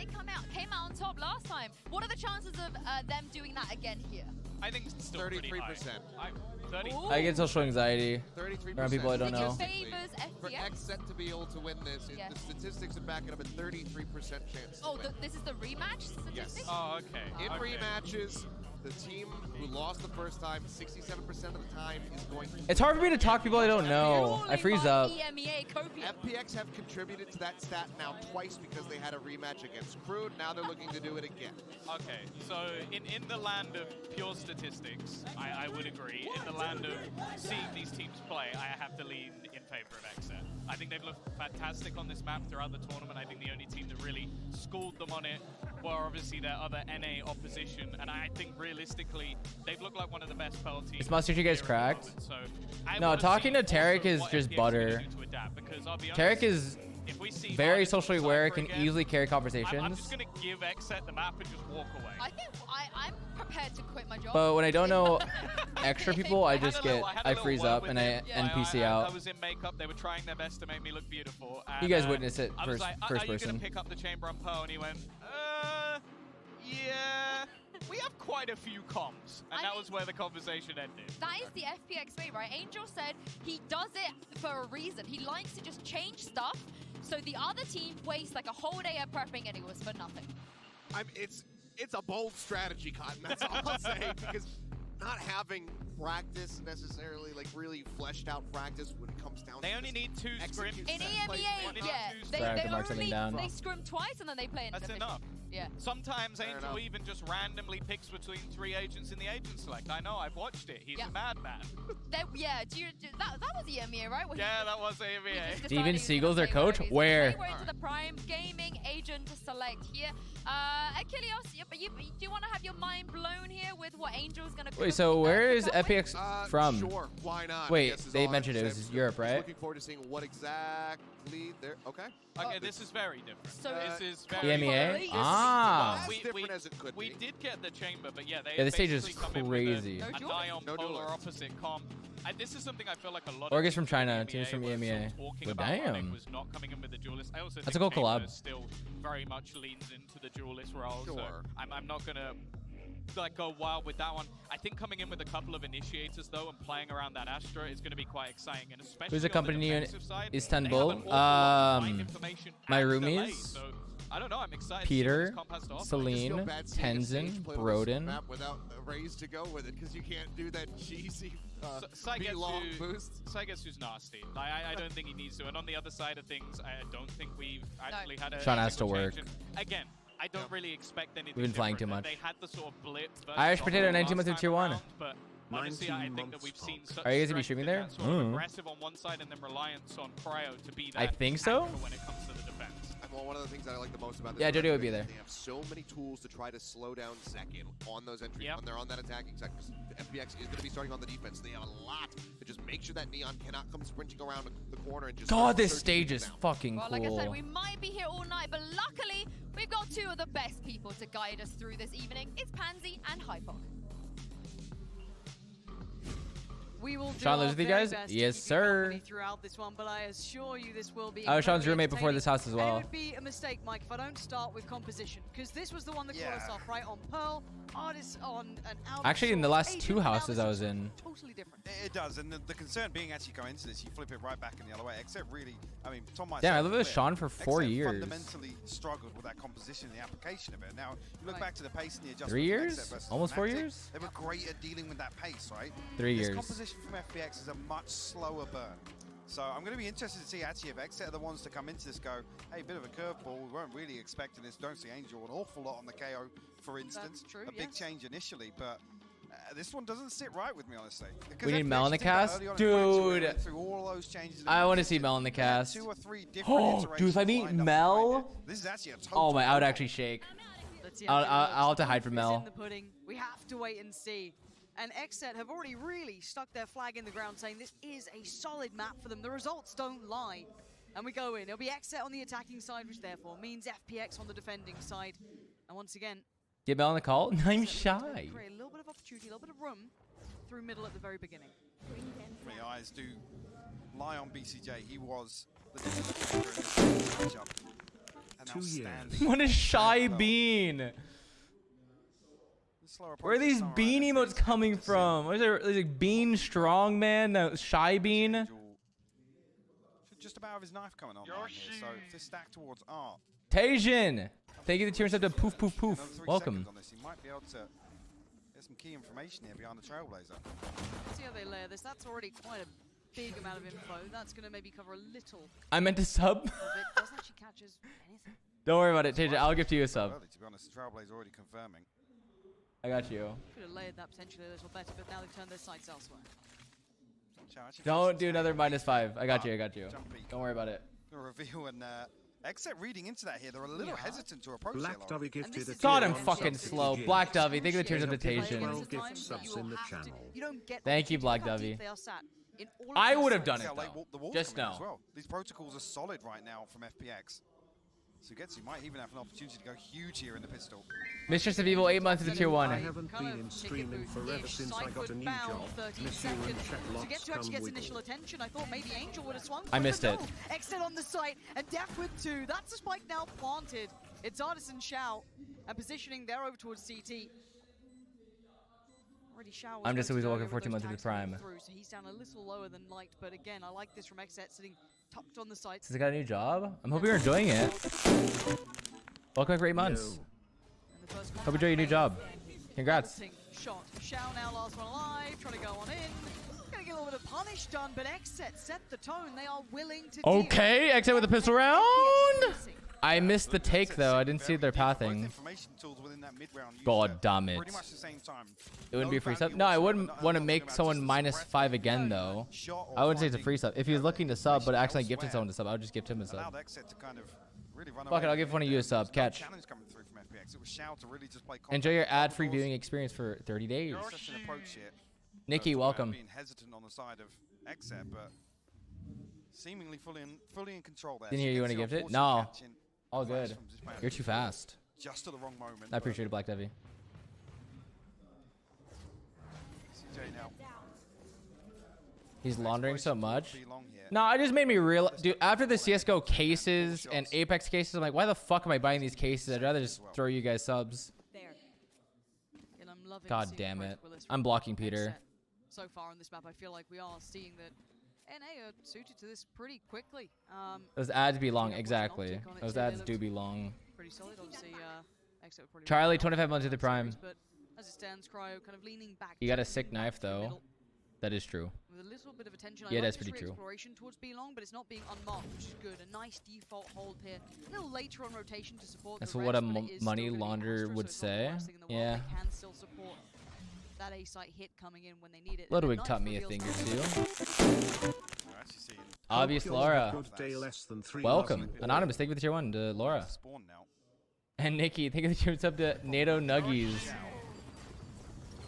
came out on top last time. What are the chances of them doing that again here? I think it's still 33%. 30. I get social anxiety 33%. around people I don't know. Favors For FPX. Exet to be able to win this, Yes. the statistics are backing up at 33% chance. Oh, this is the rematch statistic? Yes. Oh, okay. In Okay. rematches, the team who lost the first time, 67% of the time, is going to It's hard for me to talk to people I don't know. I freeze up. FPX have contributed to that stat now twice because they had a rematch against Crude. Now they're looking to do it again. Okay, so in the land of pure statistics, I would agree. In the land of seeing these teams play, I have to lean in favor of Exet. I think they've looked fantastic on this map throughout the tournament. I think the only team that really schooled them on it were obviously their other NA opposition, and I think realistically, they've looked like one of the best Pearl teams. Is Masayoshi guys cracked? So I No, wanna talking see to Tarek also is what just FPX are butter. gonna do to adapt, because I'll be Tarek honest, is if we see very Arden socially Cypher aware, can again, easily carry I'm conversations. just gonna give Exet the map and just walk away. I think I'm prepared to quit my job. But when I don't know extra people, I just had a get, little I word freeze with up them. and I NPC I out. was in makeup. They were trying their best to make me look beautiful. And, You guys witnessed it I was first like, first are you person. gonna pick up the chamber on Pearl? And he went, yeah. We have quite a few comms, and that was where the conversation ended. That is the FPX way, right? Angel said he does it for a reason. He likes to just change stuff, so the other team wastes like a whole day of prepping and it was for nothing. It's a bold strategy, Cotton. That's all I'll say, because not having practice necessarily, like really fleshed out practice when it comes down They to only need 2 scrims. In EMEA, they scrim twice and then they play in That's the enough. Yeah. Sometimes Fair Angel enough. even just randomly picks between 3 agents in the agent select. I know, I've watched it. He's a madman. that was EMEA, right? Where Yeah, he- that was he EMEA. just decided Steven he was Siegel's gonna their play coach? whatever. Where? We're into the Prime Gaming agent to select here. Achilles, do you want to have your mind blown here with what Angel's going to Wait, so where is FPX from? Sure, why not? I Wait, guess is they all I mentioned can it say. was Europe, right? Looking forward to seeing what exactly they're... Okay. Okay, this is very different. So this is very EMEA? different. Ah. We did get the chamber, but yeah, they Yeah, this stage is basically come in with crazy. a Dion polar opposite comp. This is something I feel like a lot Org of is from teams in China, the teams from were sort of EMEA. talking Well, about running damn. was not coming in with the duelist. I also That's a think cool collab. Chamber still very much leans into the duelist role, so Sure. I'm not gonna like go wild with that one. I think coming in with a couple of initiators though and playing around that Astra is going to be quite exciting, and especially Who's accompanying you in side, Istanbul? My roomies. So I don't know. I'm excited. Peter, to see what this comp has to offer. Celine, Tenzin, Broden. Map without a raise to go with it, because you can't do that cheesy long boost. Saigetsu's nasty. Like, I don't think he needs to. And on the other side of things, I don't think we've actually had a Sean has to single work. change. And again, I don't really expect anything. We've been flying different. too much. They had the sort of blip. Irish Potato, 19 months in Tier 1. But honestly, I think that we've seen such Are you guys gonna be strength streaming in there? that sort of aggressive on one side and then reliance on Cryo to be that I think so. anchor when it comes to the defense. Well, one of the things that I like the most about this Yeah, Jody would be is there. They have so many tools to try to slow down second on those entries when they're on that attacking side. Because FPX is going to be starting on the defense. They have a lot to just make sure that Neon cannot come sprinting around the corner and just. God, this stage is fucking Well, cool. like I said, we might be here all night, but luckily, we've got two of the best people to guide us through this evening. It's Pansy and Hypok. We will do Sean our lives with you very guys? best to Yes, keep you sir. company throughout this one, but I assure you this will be I was Sean's incredibly roommate before this house as entertaining. well. And it would be a mistake, Mike, if I don't start with composition, because this was the one that caught us off, right? On Pearl, artists on an out. Actually, in the last two houses I was in. Totally different. It does, and the concern being as you go into this, you flip it right back in the other way. Except really, I mean, Tom myself. Damn, I lived with clear. Sean for 4 Except years. fundamentally struggled with that composition and the application of it. Now, you look back to the pace and the adjustment. 3 from years? Except versus Almost 4 Fnatic, years? They were great at dealing with that pace, right? 3 This years. composition from FPX is a much slower burn. So I'm going to be interested to see actually if Exet are the ones to come into this go, hey, bit of a curveball. We weren't really expecting this. Don't see Angel an awful lot on the KO, for instance. That's true, a big change initially, but this one doesn't sit right with me, honestly. Because We need FPX Mel in the did that cast? early on in the match, so we Dude. went through all those changes I want to see Mel in the cast. 2 or 3 different Oh, dude, if I iterations meet lined up Mel. This is actually a total Oh my, I would actually shake. Let's see I'll have to hide from It's Mel. in the pudding. We have to wait and see. And Exet have already really stuck their flag in the ground, saying this is a solid map for them. The results don't lie. And we go in. It'll be Exet on the attacking side, which therefore means FPX on the defending side. And once again, Get Mel on the call? I'm shy. create a little bit of opportunity, a little bit of room through middle at the very beginning. My eyes do lie on BCJ. He was the difference maker in this matchup. And 2 years. outstanding. What a shy bean. Where are these bean emotes coming from? What is there? Is it Bean Strong Man? No, Shy Bean? Just about have his knife coming on here, so if this stack towards art. Tajin! Thank you for the tier up to poof poof poof. Another 3 Welcome. seconds on this, he might be able to get some key information here behind the Trailblazer. See how they layer this. That's already quite a big amount of info. That's going to maybe cover a little I meant to sub. of it. Doesn't actually catch us anything. Don't worry about it, Tajin. I'll give to you a sub. Early, to be honest, the Trailblazer already confirming. I got you. Could have layered that potentially a little better, but now they've turned their sights elsewhere. Don't do another -5. I got you. I got you. Don't worry about it. The reveal and Except reading into that here, they're a little hesitant to approach Black it. Dovey gifted a God, tier I'm one fucking sub to slow. begin. Black Dovey, thank you for the tiers of Give invitation. 12 gift subs in the channel. You don't get Thank you, Black Look how deep Dovey. they are sat in all of I these would have sites. done it See how late though. the wall's Just coming in know. as well. These protocols are solid right now from FPX. Sugetsu might even have an opportunity to go huge here in the pistol. Mistress of Evil, 8 months into tier 1. I haven't been in streaming forever since I got a new job. Miss you and To Chatlots get to actually come gets with initial attention, I thought maybe Angel would have swung. I for missed but it. no. Exit on the site, and Def with 2. That's a spike now planted. It's Artisan Shao, and positioning there over towards CT. Already Shao was I'm just ready to always go walking with 14 those months into tags coming prime. through, so he's down a little lower than Light, but again, I like this from Exet sitting tucked on the site. Since I got a new job, I'm hoping you're enjoying it. Welcome back for 8 months. Hope you enjoy your new job. Congrats. Shot. Shao now last one alive, trying to go on in. Gonna get a little bit of punish done, but Exet set the tone. They are willing to deal. Okay, exit with the pistol round. I missed the take though. I didn't see their pathing. God damn it. It wouldn't be a free sub. No, I wouldn't want to make someone -5 again though. I wouldn't say it's a free sub. If he was looking to sub but accidentally gifted someone to sub, I would just gift him a sub. Fuck it, I'll give one of you a sub. Catch. Enjoy your ad-free viewing experience for 30 days. Nikki, welcome. Being hesitant on the side of Exet, but seemingly fully in control there. Didn't hear you want to gift it? No. All good. You're too fast. Just at the wrong moment. I appreciate it, Black Devi. CJ now. He's laundering so much. No, it just made me real. Dude, after the CSGO cases and Apex cases, I'm like, why the fuck am I buying these cases? I'd rather just throw you guys subs. God damn it. I'm blocking Peter. So far on this map, I feel like we are seeing that NA are suited to this pretty quickly. Those ads be long, exactly. Those ads do be long. Pretty solid, obviously. Charlie, 25 months to the prime. But as it stands, Cryo kind of leaning back. You got a sick knife, though. That is true. With a little bit of attention, Yeah, I that's like pretty true. Exploration towards B-Long, but it's not being unmarked, which is good. A nice default hold here. A little later on rotation to support. That's the what a rest, but it is money still gonna be launderer Astra, would so it's not the say. worst thing in the world. Yeah. They can still support that A-site hit coming in when they need it. Ludwig taught me a thing or two. Obvious Laura. Welcome. Anonymous, thank you for the tier 1 to Laura. And Nikki, thank you for the tier 1 sub to NATO Nuggies.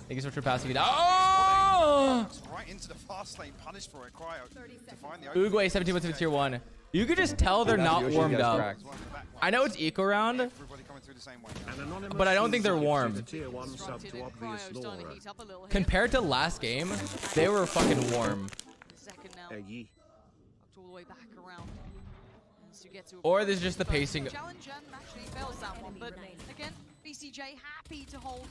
Thank you so much for passing it. Oh! Right into the fast lane, punished for it. Cryo to find the Uguay 17 months to tier 1. You could just tell they're not warmed up. I know it's eco round, but I don't think they're warm. Compared to last game, they were fucking warm. Or there's just the pacing. Challenge actually fails that one, but again, BCJ happy to hold.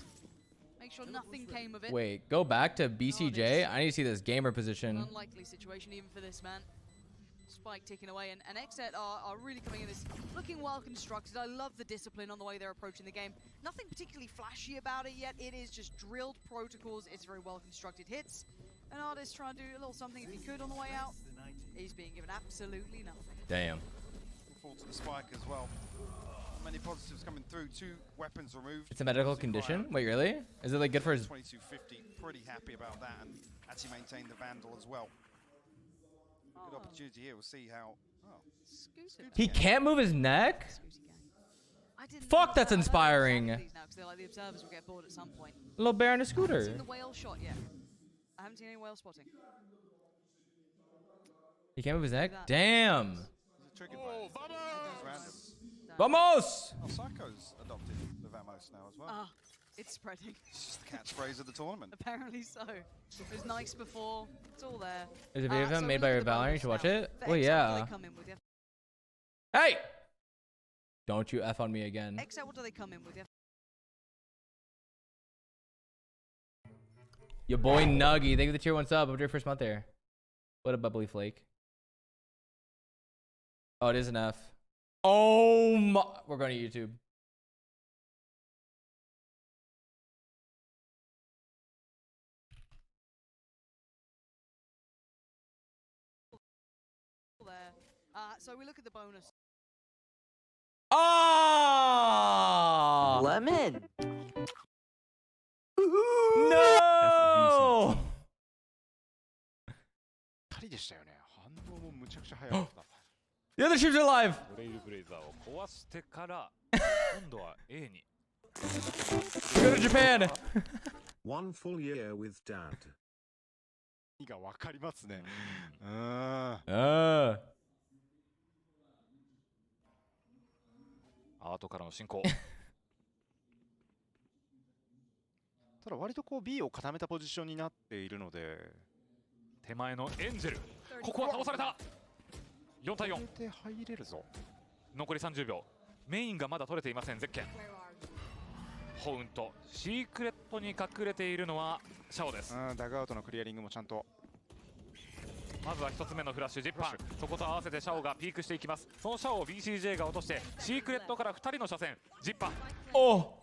Make sure nothing came of it. Wait, go back to BCJ. I need to see this gamer position. Unlikely situation even for this man. Spike ticking away, and Xset are really coming in this, looking well constructed. I love the discipline on the way they're approaching the game. Nothing particularly flashy about it yet. It is just drilled protocols. It's very well constructed hits. An artist trying to do a little something if he could on the way out. He's being given absolutely nothing. Damn. Fall to the spike as well. Many positives coming through. 2 weapons removed. It's a medical condition? Wait, really? Is it like good for his... 2250. Pretty happy about that, and actually maintained the Vandal as well. Good opportunity here. We'll see how. Oh. He can't move his neck? Fuck, that's inspiring. Little bear on a scooter. I haven't seen the whale shot yet. I haven't seen any whale spotting. He can't move his neck? Damn. Oh, Vamos! Oh, Psycho's adopted the Vamos now as well. Ah, it's spreading. It's just the catchphrase of the tournament. Apparently so. It was nice before. It's all there. There's a video of him so made we by look at the Valorant. You bonus should watch now. it. For Well, Xset, yeah. what do they come in with you? Hey! Don't you F on me again. Xset, what do they come in with you? Your boy Nuggy. Thank you for the tier 1 sub. Over your first month there. What a bubbly flake. Oh, it is an F. Oh my. We're going to YouTube. So we look at the bonus. Ah! Lemon. No! The other teams are alive. Go to Japan. 1 full year with dad. がわかりますね。アートからの進行。ただ割とこう B を固めたポジションになっているので、手前のエンジェル、ここは倒された。4対4。入れるぞ。残り30秒。メインがまだ取れていませんゼッケン。ホウント、シークレットに隠れているのはシャオです。ダグアウトのクリアリングもちゃんと。まずは1つ目のフラッシュジッパー、そこと合わせてシャオがピークしていきます。そのシャオを BCJ が落としてシークレットから2人の車線ジッパー。お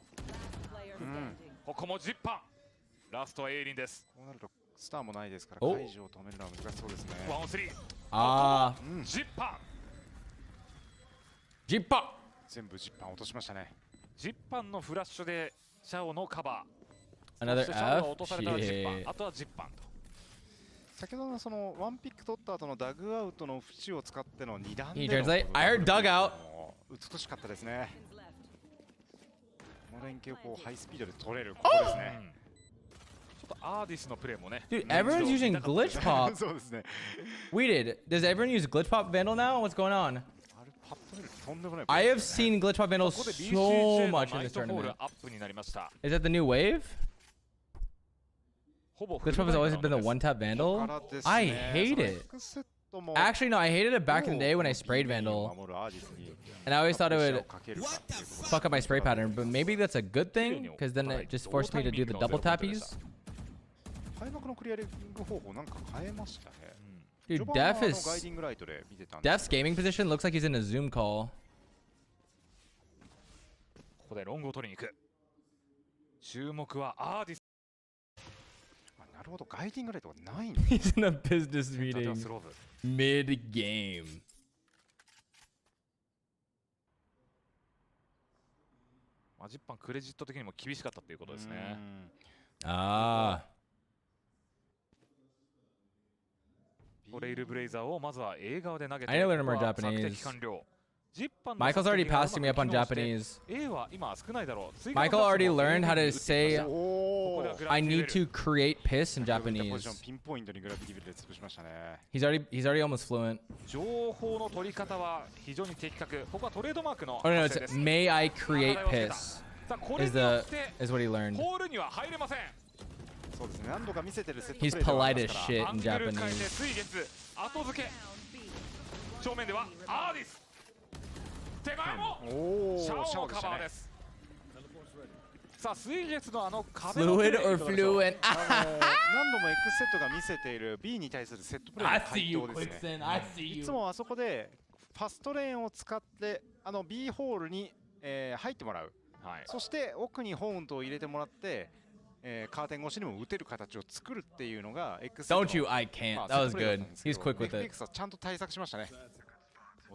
ここもジッパー。ラストはエイリンです。こうなるとスターもないですから解除を止めるのは難しそうですね。1オン3。ああ。ジッパー。ジッパー。全部ジッパー落としましたね。ジッパンのフラッシュでシャオのカバー。Another シャオが落とされたらジッパン。あとはジッパンと。先ほどのそのワンピック取った後のダグアウトの縁を使っての2段での I heard dugout. 美しかったですね。この連携をこうハイスピードで取れるここですね。ちょ Dude, everyone's using glitch pop. そうですね。 Weeded, does everyone use glitch pop vandal now? What's going on? I have seen glitch pop vandal so much in this tournament. Is that the new wave? Glitch pop has always been the one-tap vandal. I hate it. Actually, no, I hated it back in the day when I sprayed vandal. And I always thought it would fuck up my spray pattern, but maybe that's a good thing, because then it just forced me to do the double tappies. Dude, Def's gaming position looks like he's in a Zoom call. ここでロングを取りに行く。注目はアーディス。なるほど、ガイディングライトがないんだ。He's in a business meeting mid-game. マジッパンクレジット的にも厳しかったっていうことですね。ああ。レイルブレイザーをまずは映画で投げて。I know learn more Japanese. Michael's already passing me up on Japanese. Michael already learned how to say I need to create piss in Japanese. He's already almost fluent. Oh no, it's may I create piss is what he learned. He's polite as shit in Japanese. 手前もシャオのカバーです。さあ水月のあの壁の Fluid or fluent? 何度も X セットが見せている B に対するセットプレーの回答ですね。いつもあそこでファストレーンを使ってB ホールに入ってもらう。そして奥にホーントを入れてもらって、カーテン越しにも打てる形を作るっていうのが X セットの。Don't you? I can't. That was good. He's quick with it. X はちゃんと対策しましたね。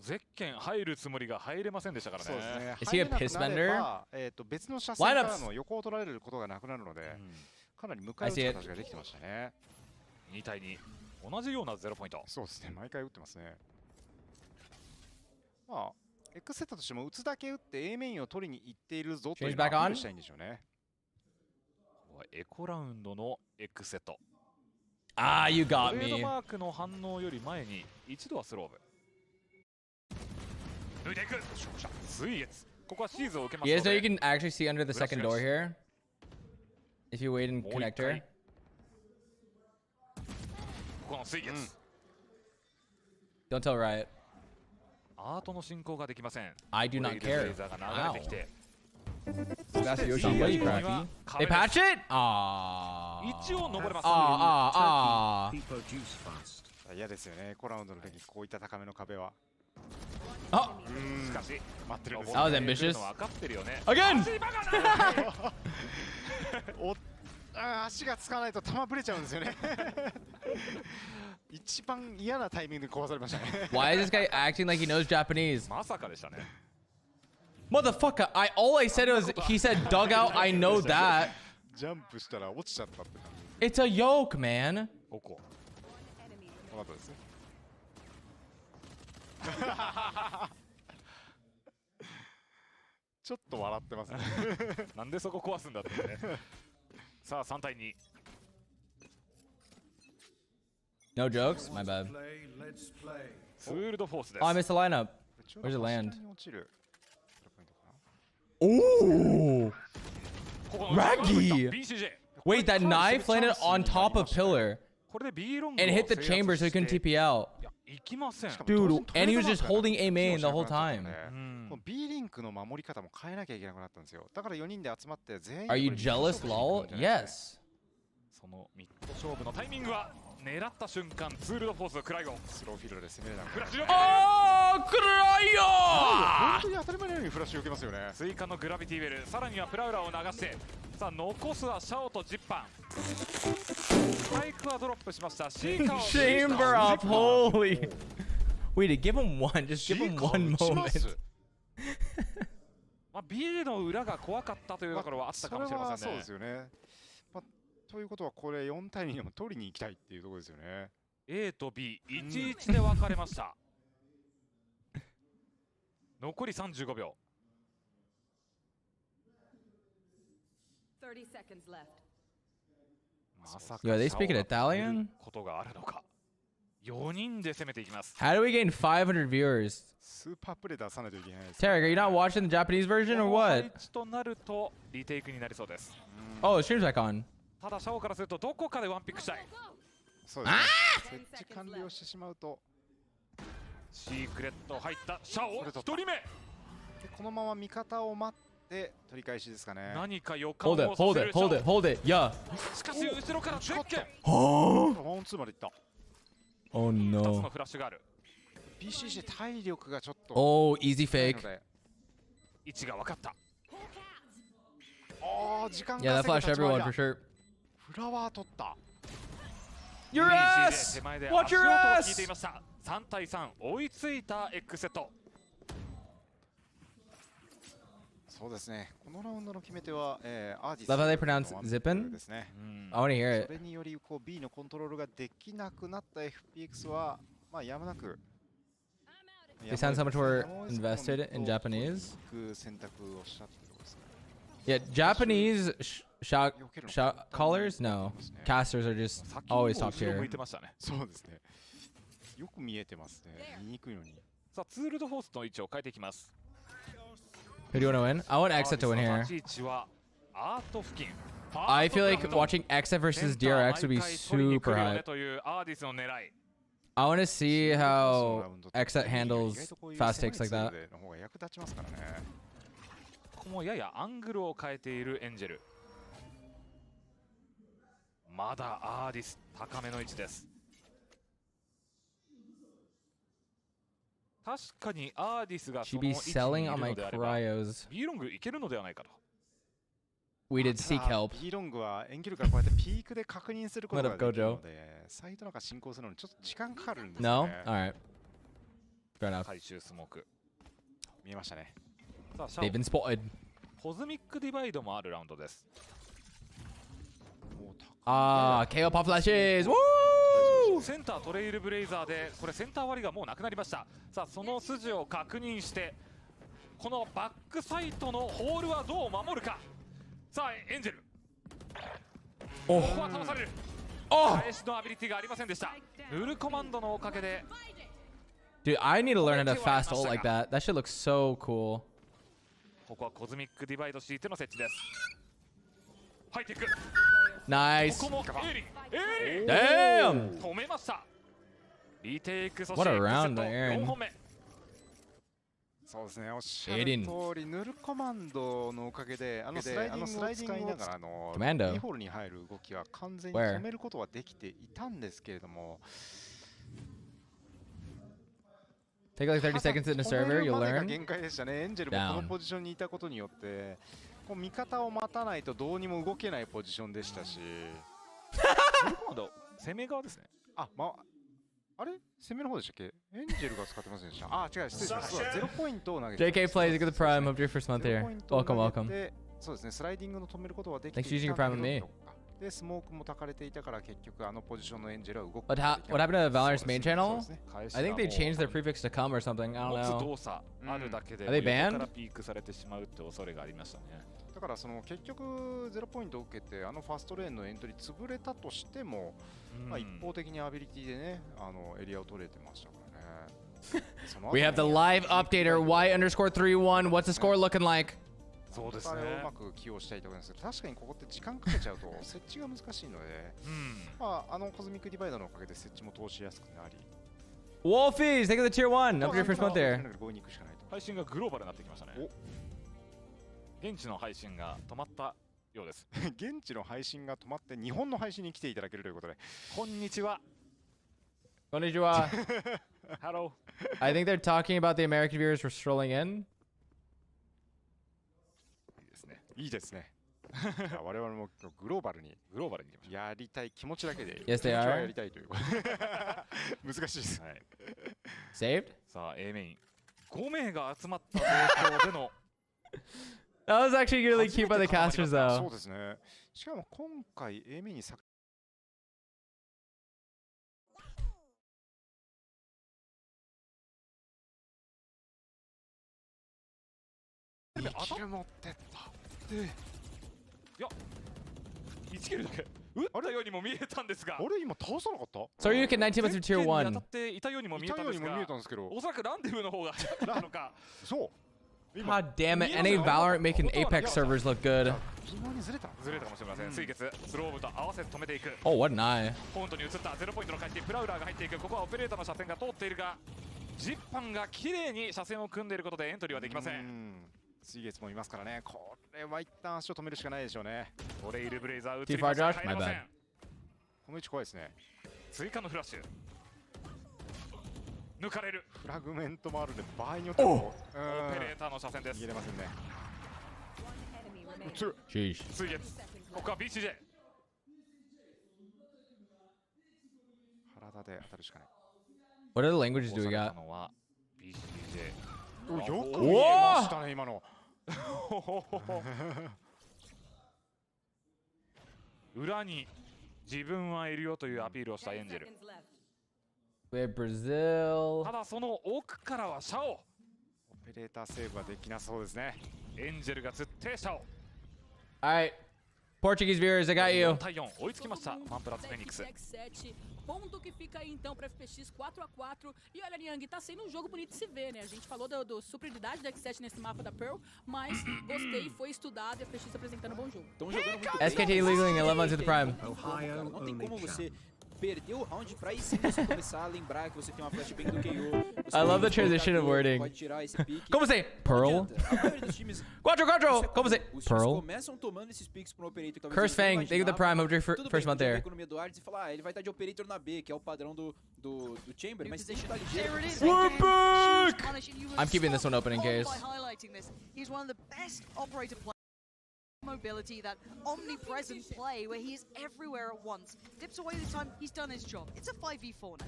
ゼッケン入るつもりが入れませんでしたからね。そうですね。 Is he a piss bender? 別の車線からの横を取られることがなくなるので、かなり向かい打つ形ができてましたね。2対2。同じような0ポイント。そうですね。毎回打ってますね。まあ、X セットとしても打つだけ打って A メインを取りに行っているぞというのをアピールしたいんでしょうね。エコラウンドの X セット。Ah, you got me. トレードマークの反応より前に一度はスローブ。抜いていく。水月。ここはシーズを受けますので。You guys know you can actually see under the second door here if you wait in connector. この水月。Don't tell Riot. アートの進行ができません。I do not care. Masayoshi, somebody crappy. They patch it? Ah. 一応登れます。嫌ですよね。コラウンドの時こういった高めの壁は。あ、しかし待ってるんです。That was ambitious. Again. 足がつかないと球ぶれちゃうんですよね。一番嫌なタイミングで壊されましたね。Why is this guy acting like he knows Japanese? まさかでしたね。Motherfucker, all I said was he said dugout. I know that. ジャンプしたら落ちちゃったって感じ。It's a yoke, man. ここの後ですね。ちょっと笑ってますね。なんでそこ壊すんだってね。さあ3対2。No jokes? My bad. ツールドフォースです。Oh, I missed the lineup. Where's it land? Ooh! Raggy! Wait, that knife landed on top of pillar and hit the chamber so he couldn't TP out. Dude, and he was just holding A main the whole time. B リンクの守り方も変えなきゃいけなくなったんですよ。だから4人で集まって全員。Are you jealous, lol? Yes. そのミッド勝負のタイミングは狙った瞬間ツールドフォースクライゴスローフィールドで攻めれなくなる。あークライゴ本当に当たり前のようにフラッシュを受けますよね。追加のグラビティベル、さらにはプラウラを流してさあ残すはシャオとジッパン。スパイクはドロップしました。シーカーを Chamber off, holy. Wait, give him one, just give him one moment. まあ B の裏が怖かったというところはあったかもしれませんね。そうですよね。ということはこれ4対2でも取りに行きたいっていうところですよね。A と B11 で分かれました。残り35秒。Yo, are they speaking Italian? ことがあるのか。4人で攻めていきます。 How do we gain 500 viewers? スーパープレー出さないといけないです。 Tarek, are you not watching the Japanese version or この what? 配置となるとリテイクになりそうです。 Oh, the stream's back on. ただシャオからするとどこかでワンピックしたい。そうですね。設置完了してしまうと。シークレット入ったシャオ1人目。このまま味方を待って取り返しですかね。何か予感を Hold さ it, せる hold it, hold it, hold it. Yeah. しかし後ろからゼッケン。ワンオンツーまでいった。 Oh 2つ no. のフラッシュがある。 PCC 体力がちょっと。 Oh, easy fake. 位置が分かった。時間 Yeah, that flashed everyone for sure. フラワー取った。 Your ass! Watch your ass! 3対3追いついた X セット。そうですね。このラウンドの決め手は、アーディス Love how they pronounce zippin? ですね。I want to hear それ it. によりこう B のコントロールができなくなった FPX はまあやむなく。They sound so much more invested in Japanese. 選択をしたってことですね。Yeah, Japanese shout callers? No. Casters are just always top tier. そうですね。よく見えてますね。見にくいのに。さあ、ツールドフォースの位置を変えていきます。 Who do you want to win? I want Exit to win here. I feel like watching Exit versus DRX would be super hype. I want to see how Exit handles fast takes like that. ここもややアングルを変えているエンジェル。まだアーディス高めの位置です。確かにアーディスがその位置にいるのであれば B ロングいけるのではないかと。We did seek help. B ロングはエンギルがこうやってピークで確認することができるので、サイトなんか進行するのにちょっと時間かかるんですね。No? Alright. Fair enough. 回収スモーク。見えましたね。They've been spotted. コズミックディバイドもあるラウンドです。KO pop flashes! Woo! センタートレイルブレイザーでこれセンター割りがもうなくなりました。さあその筋を確認してこのバックサイトのホールはどう守るか。さあエンジェルここは倒される。返しのアビリティがありませんでした。ヌルコマンドのおかげで Dude, I need to learn how to fast ult like that. That shit looks so cool. ここはコズミックディバイド敷いての設置です。入っていく。 Nice. ここもエリ Damn! 止めました。リテイク、そし What て a round, 4 Aaron. 本目。そうですね、おっしゃる通り、ヌルコマンドのおかげで、スライディングを使いながらB ホールに入る動きは完全に止めることはできていたんですけれども。Take like 30 seconds in the server, you'll learn. 限界でしたね。エンジェルもこのポジションにいたことによって、こう味方を待たないとどうにも動けないポジションでしたし。ヌルコマンド攻め側ですね。あれ攻めの方でしたっけ？エンジェルが使ってませんでした。失礼しました。0ポイントを投げて。JK plays, get the prime. Hope your first month here. Welcome, welcome. そうですね、スライディングの止めることはできていた Thanks for using your prime with me. で、スモークもたかれていたから結局あのポジションのエンジェルは動く。What happened to Valorant's main channel? I think they changed their prefix to come or something. I don't know. 動作あるだけで Are they 横 banned? からピークされてしまうって恐れがありましたね。だからその結局0ポイントを受けてあのファストレーンのエントリー潰れたとしても、一方的にアビリティでねエリアを取れてましたからね。We have the live updater Y_31. What's the score looking like? そうですね。うまく起用したいと思いますけど、確かにここって時間かけちゃうと設置が難しいので、コズミックディバイダーのおかげで設置も通しやすくなり。Wolfies, take the tier 1. Up to your first month there. 配信がグローバルになってきましたね。現地の配信が止まったようです。現地の配信が止まって日本の配信に来ていただけるということで。こんにちは。こんにちは。Hello. I think they're talking about the American viewers for strolling in. いいですね。我々もグローバルにやりたい気持ちだけで Yes, they are. やりたいという難しいです。はい。Saved? さあ A メイン5名が集まった状況でのThat was actually really cute by the casters そ though. うですね。しかも今回 A メインに持ってった。で、いや、1キルだけ。打ったようにも見えたんですが、あれ今倒さなかった？ So you can 19 months of tier 1. 当たっていたようにも見えたんですが、おそらくランデブーの方が早かったのか。そう。God damn it. NA Valorant making Apex servers look good. ずれたかもしれません。水月スローブと合わせて止めていく。Oh, what an eye. ポントに移った0ポイントの回転、プラウラーが入っていく。ここはオペレーターの車線が通っているが、ジッパンが綺麗に車線を組んでいることでエントリーはできません。水月もいますからね。これは一旦足を止めるしかないでしょうね。オレイルブレイザー移りました。入れません。この位置怖いですね。追加のフラッシュ。抜かれる。フラグメントもあるので場合によってはオペレーターの車線です。逃げれませんね。水月。ここは BCJ。体で当たるしかない。What other languages do we got? BCJ。よく見えましたね今の。裏に自分はいるよというアピールをしたエンジェル。Brazil. ただその奥からはシャオ。オペレーターセーブはできなそうですね。エンジェルが釣ってシャオ。Alright. Portuguese viewers, I got you. 4対4追いつきました。ファンプラスフェニックス。Ponto que fica aí então para FPX 4x4. E olha, Niang, tá sendo um jogo bonito de se ver, né? A gente falou do superioridade da X7 nesse mapa da Pearl, mas gostei, foi estudado e a FPX apresentando um bom jogo. Estão jogando muito bem. SKT legaling 11 months to the prime. Não tem como você perder o round pra aí sim você começar a lembrar que você tem uma flash bang do KO. I love the transition of wording. Pode tirar esse pique. Como você? Pearl? Quatro! Como você? Pearl? Começam tomando esses picks pro operator. Curse Fang, thank you for the prime. Hope your first month there. E falar, ele vai estar de operator na B, que é o padrão do Chamber, mas tem que estar ligeiro. We're back! I'm keeping this one open in case. He's one of the best operator players. Mobility, that omnipresent play where he is everywhere at once. Dips away the time, he's done his job. It's a 5v4 now.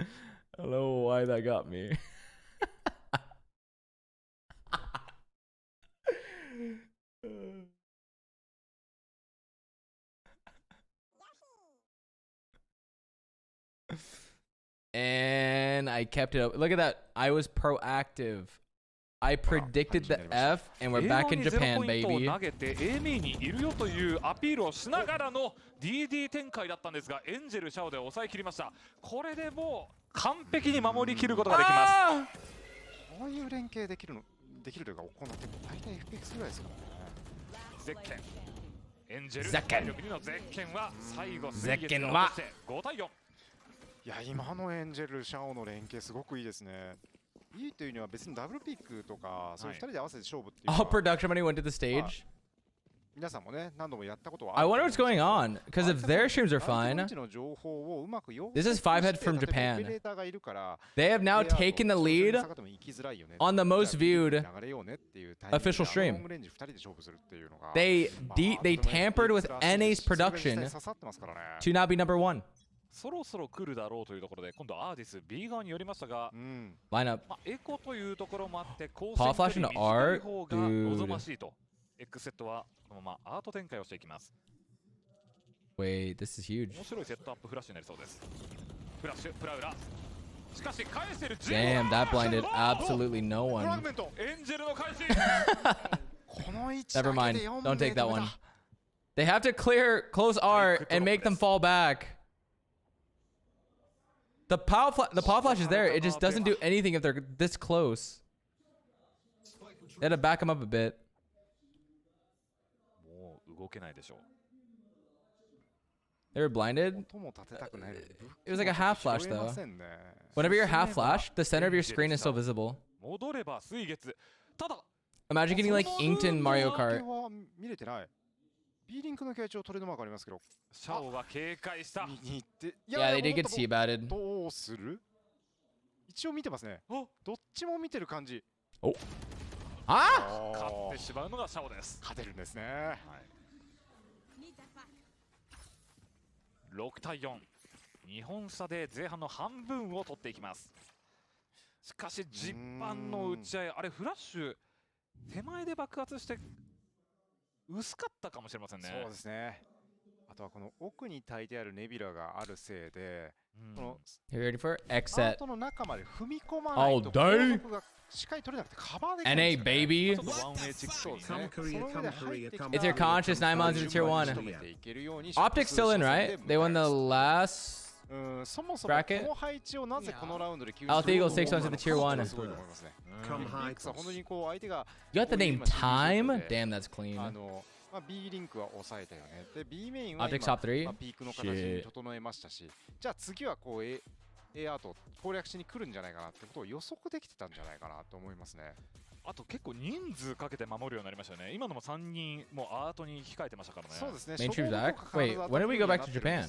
I don't know why that got me. And I kept it up. Look at that. I was proactive. I predicted the F, and we're back in Japan, baby. 投げてエミにいるよというアピールをしながらの DD 展開だったんですが、エンジェルシャオで抑え切りました。これでもう完璧に守り切ることができます。こういう連携できるというか行っても大体 FPX ぐらいですからね。ゼッケン。エンジェル。ゼッケン。力2のゼッケンは最後ゼッケンは5対4。いや今のエンジェルシャオの連携すごくいいですね。いいというには別にダブルピックとかそういう2人で合わせて勝負っていう。All production money went to the stage. 皆さんもね何度もやったことは。I wonder what's going on because if their streams are fine. This is 5head from Japan. They have now taken the lead on the most viewed official stream. They tampered with NA's production to now be number 1. そろそろ来るだろうというところで今度アーディス B 側に寄りましたが、ラインアップ、エコというところもあって高パワーフラッシュの R 方が望ましいと X セットはこのままアート展開をしていきます。 Wait, this is huge. 面白いセットアップフラッシュになりそうです。フラッシュプラウラしかし返せる Damn, that blinded absolutely no one. フラグメントエンジェルの返しNever mind, don't take that one. They have to close R and make them fall back. The power flash is there. It just doesn't do anything if they're this close. They had to back them up a bit. もう動けないでしょう。 They were blinded. It was like a half flash though. Whenever you're half flash, the center of your screen is still visible. 戻れば水月。ただ Imagine getting like inked in Mario Kart. 見れてない。B リンクの形状トレードマークありますけど。シャオが警戒した。見に行って。Yeah, they did get seabatted. どうする？一応見てますね。どっちも見てる感じ。お。あ？勝ってしまうのがシャオです。勝てるんですね。はい、6対4。2本差で前半の半分を取っていきます。しかしジッパンの打ち合い、あれフラッシュ手前で爆発して薄かったかもしれませんね。そうですね。とはこの奥に焚いてあるネビュラがあるせいで、この You ready for it? ア X ー set. トの中まで踏み込まない All と day. 後続がしっかり取れなくてカバーできないんですよ NA ね。 baby. ちょっとワンウェイチックそうですね。 It's your conscious 9 months into tier 1. Optics still in, right? They won the last そもそもこ bracket. の配置をなぜこのラウンドで急に Alpha Eagle 6 months into tier 1. すごいと思いますね。リンクスは本当にこう相手が You got the name Time? Damn, that's clean. B リンクは抑えたよね。で B メインは Optics top 3? ピークの形に整えましたし、じゃあ次はこう A アート攻略しに来るんじゃないかなってことを予測できてたんじゃないかなと思いますね。あと結構人数かけて守るようになりましたよね。今のも3人もうアートに控えてましたからね。そうですね。 Main troops back? Wait, when did we go back to Japan?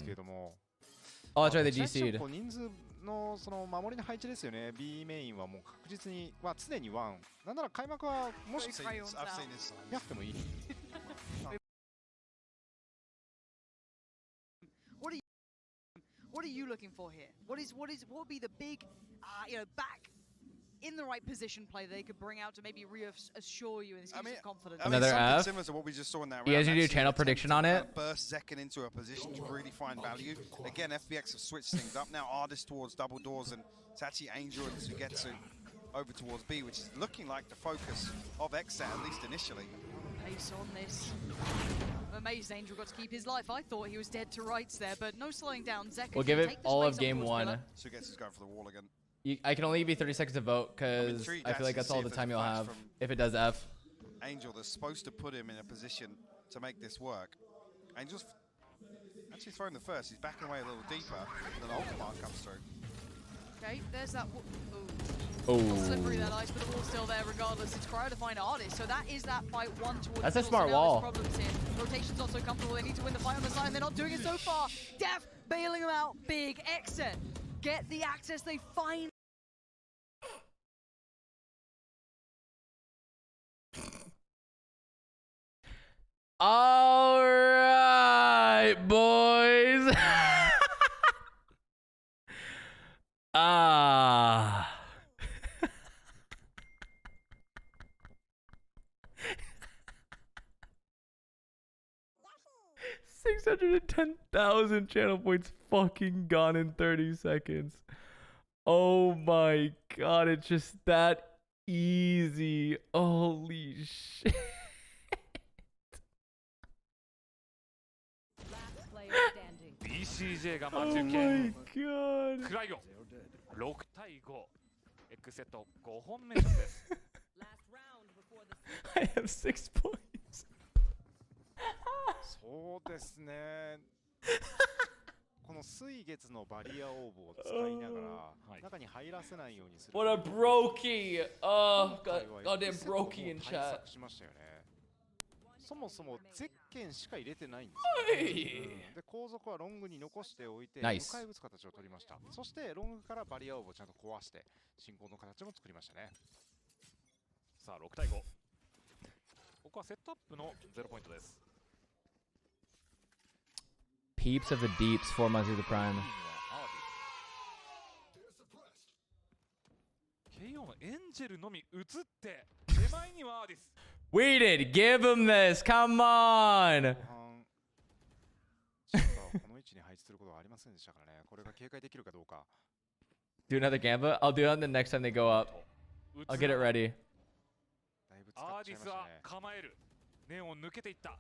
Oh, that's right, they GC'd. 人数のその守りの配置ですよね。B メインはもう確実に、まあ常にワン。なんなら開幕はもしなくてもいい。What are you looking for here? What would be the big, back in the right position play they could bring out to maybe reassure you and give you some confidence? Another F. Similar to what we just saw in that You guys round. need to do a channel prediction on it? Burst Zekken into a position to really find value. Again, FBX have switched things up. Now Artist towards double doors, and it's actually Angel and Sugetsu over towards B, which is looking like the focus of XSAT, at least initially. Pace on this. I'm amazed Angel got to keep his life. I thought he was dead to rights there, but no slowing down. Zekken We'll give it all of game 1. Sugetsu's going for the wall again. I can only give you 30 seconds to vote because I feel like that's all the time you'll have if it does F. Angel, they're supposed to put him in a position to make this work. Angel's actually throwing the first. He's backing away a little deeper, and then Ultimate comes through. Okay, there's that. Oh. Slippery that ice, but the wall's still there regardless. It's Cryo to find Artist, so that is that fight one towards. That's a the smart middle. So now wall. there's problems here. Rotation's not so comfortable. They need to win the fight on the side, and they're not doing it so far. Def bailing them out. Big exit. Get the access. They find. All right, boys. Ah. 610,000 channel points fucking gone in 30 seconds. Oh my god, it's just that easy. Holy shit. BCJ がOh 待ち受 my け god. クライオ6対5 X セット5本目ショットです I have 6 points. そうですね。この水月のバリアオーブを使いながら中に入らせないようにする。What a brokey. Oh, goddamn brokey in 対 chat. 策しましたよね。そもそもゼッケンしか入れてないんですよね。で後続はロングに残しておいて向かい撃つ形を取りました。そしてロングからバリアオーブをちゃんと壊して進行の形も作りましたね。さあ6対5ここはセットアップの0ポイントです。 Peeps of the deeps, 4 months of the prime. KO のエンジェルのみ移って手前にはアーディス We did. Give him this. Come on. この位置に配置することはありませんでしたからね。これが警戒できるかどうか。 Do another gambit? I'll do it the next time they go up. I'll get it ready. アーディスは構える。ネオン抜けていった。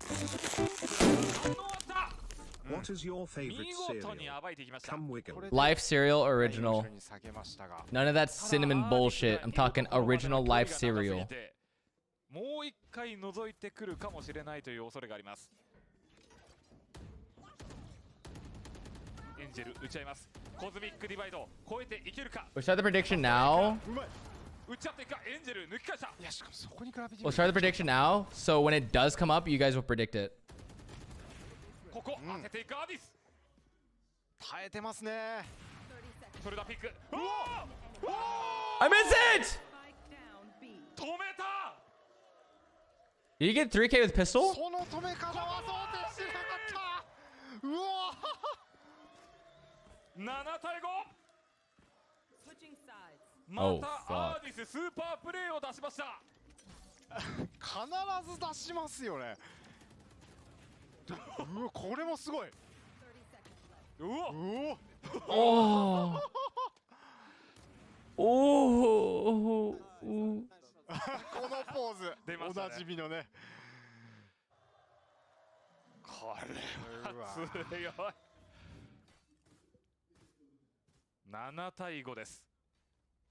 What is your favorite cereal? Come wiggle. Life cereal original. None of that cinnamon bullshit. I'm talking original life cereal. もう一回覗いてくるかもしれないという恐れがあります。エンジェル打ち合います。コズミックディバイド超えていけるか。 We'll start the prediction now. 打ち合っていくか。エンジェル抜き返した。いやしかもそこに比べて We'll start the prediction now. So when it does come up, you guys will predict it. ここ当てていくアーディス。耐えてますね。それだピック。I miss it! 止めた。 Did you get 3K with pistol? その止め方は想定してなかった。うわ。 7対5。 Oh, またアーディススーパープレーを出しました。必ず出しますよね。うわこれもすごい。うわおー。おー。このポーズおなじみのね。これは強い。7対5です。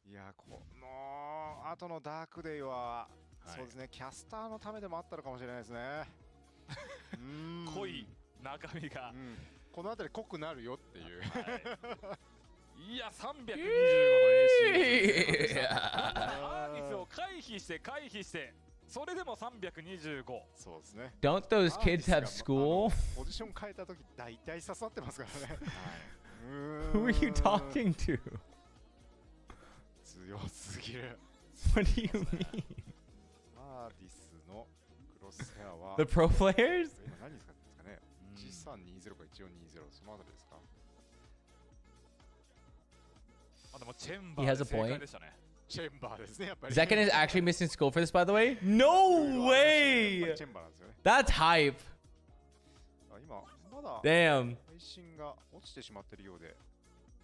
いやこの後のダークデイは、そうですねキャスターのためでもあったのかもしれないですね。濃い中身が、この辺り濃くなるよっていう。いや325の AC アーディスを回避してそれでも325。そうですね。 Don't those kids have school? ポジション変えた時大体刺さってますからね。Who are you talking to? 強すぎる。 What do you mean? アーディスのクロスヘアは The pro players? 今何使ってんですかね。1320か1420そのあたりですか。あでもチェンバ He ー has で a 正解 point. でしたね。チェンバーですねやっぱり。 Zekken is actually missing school for this, by the way? No way! チェンバーなんですよね。 That's hype. 今まだ Damn. 配信が落ちてしまっているようで。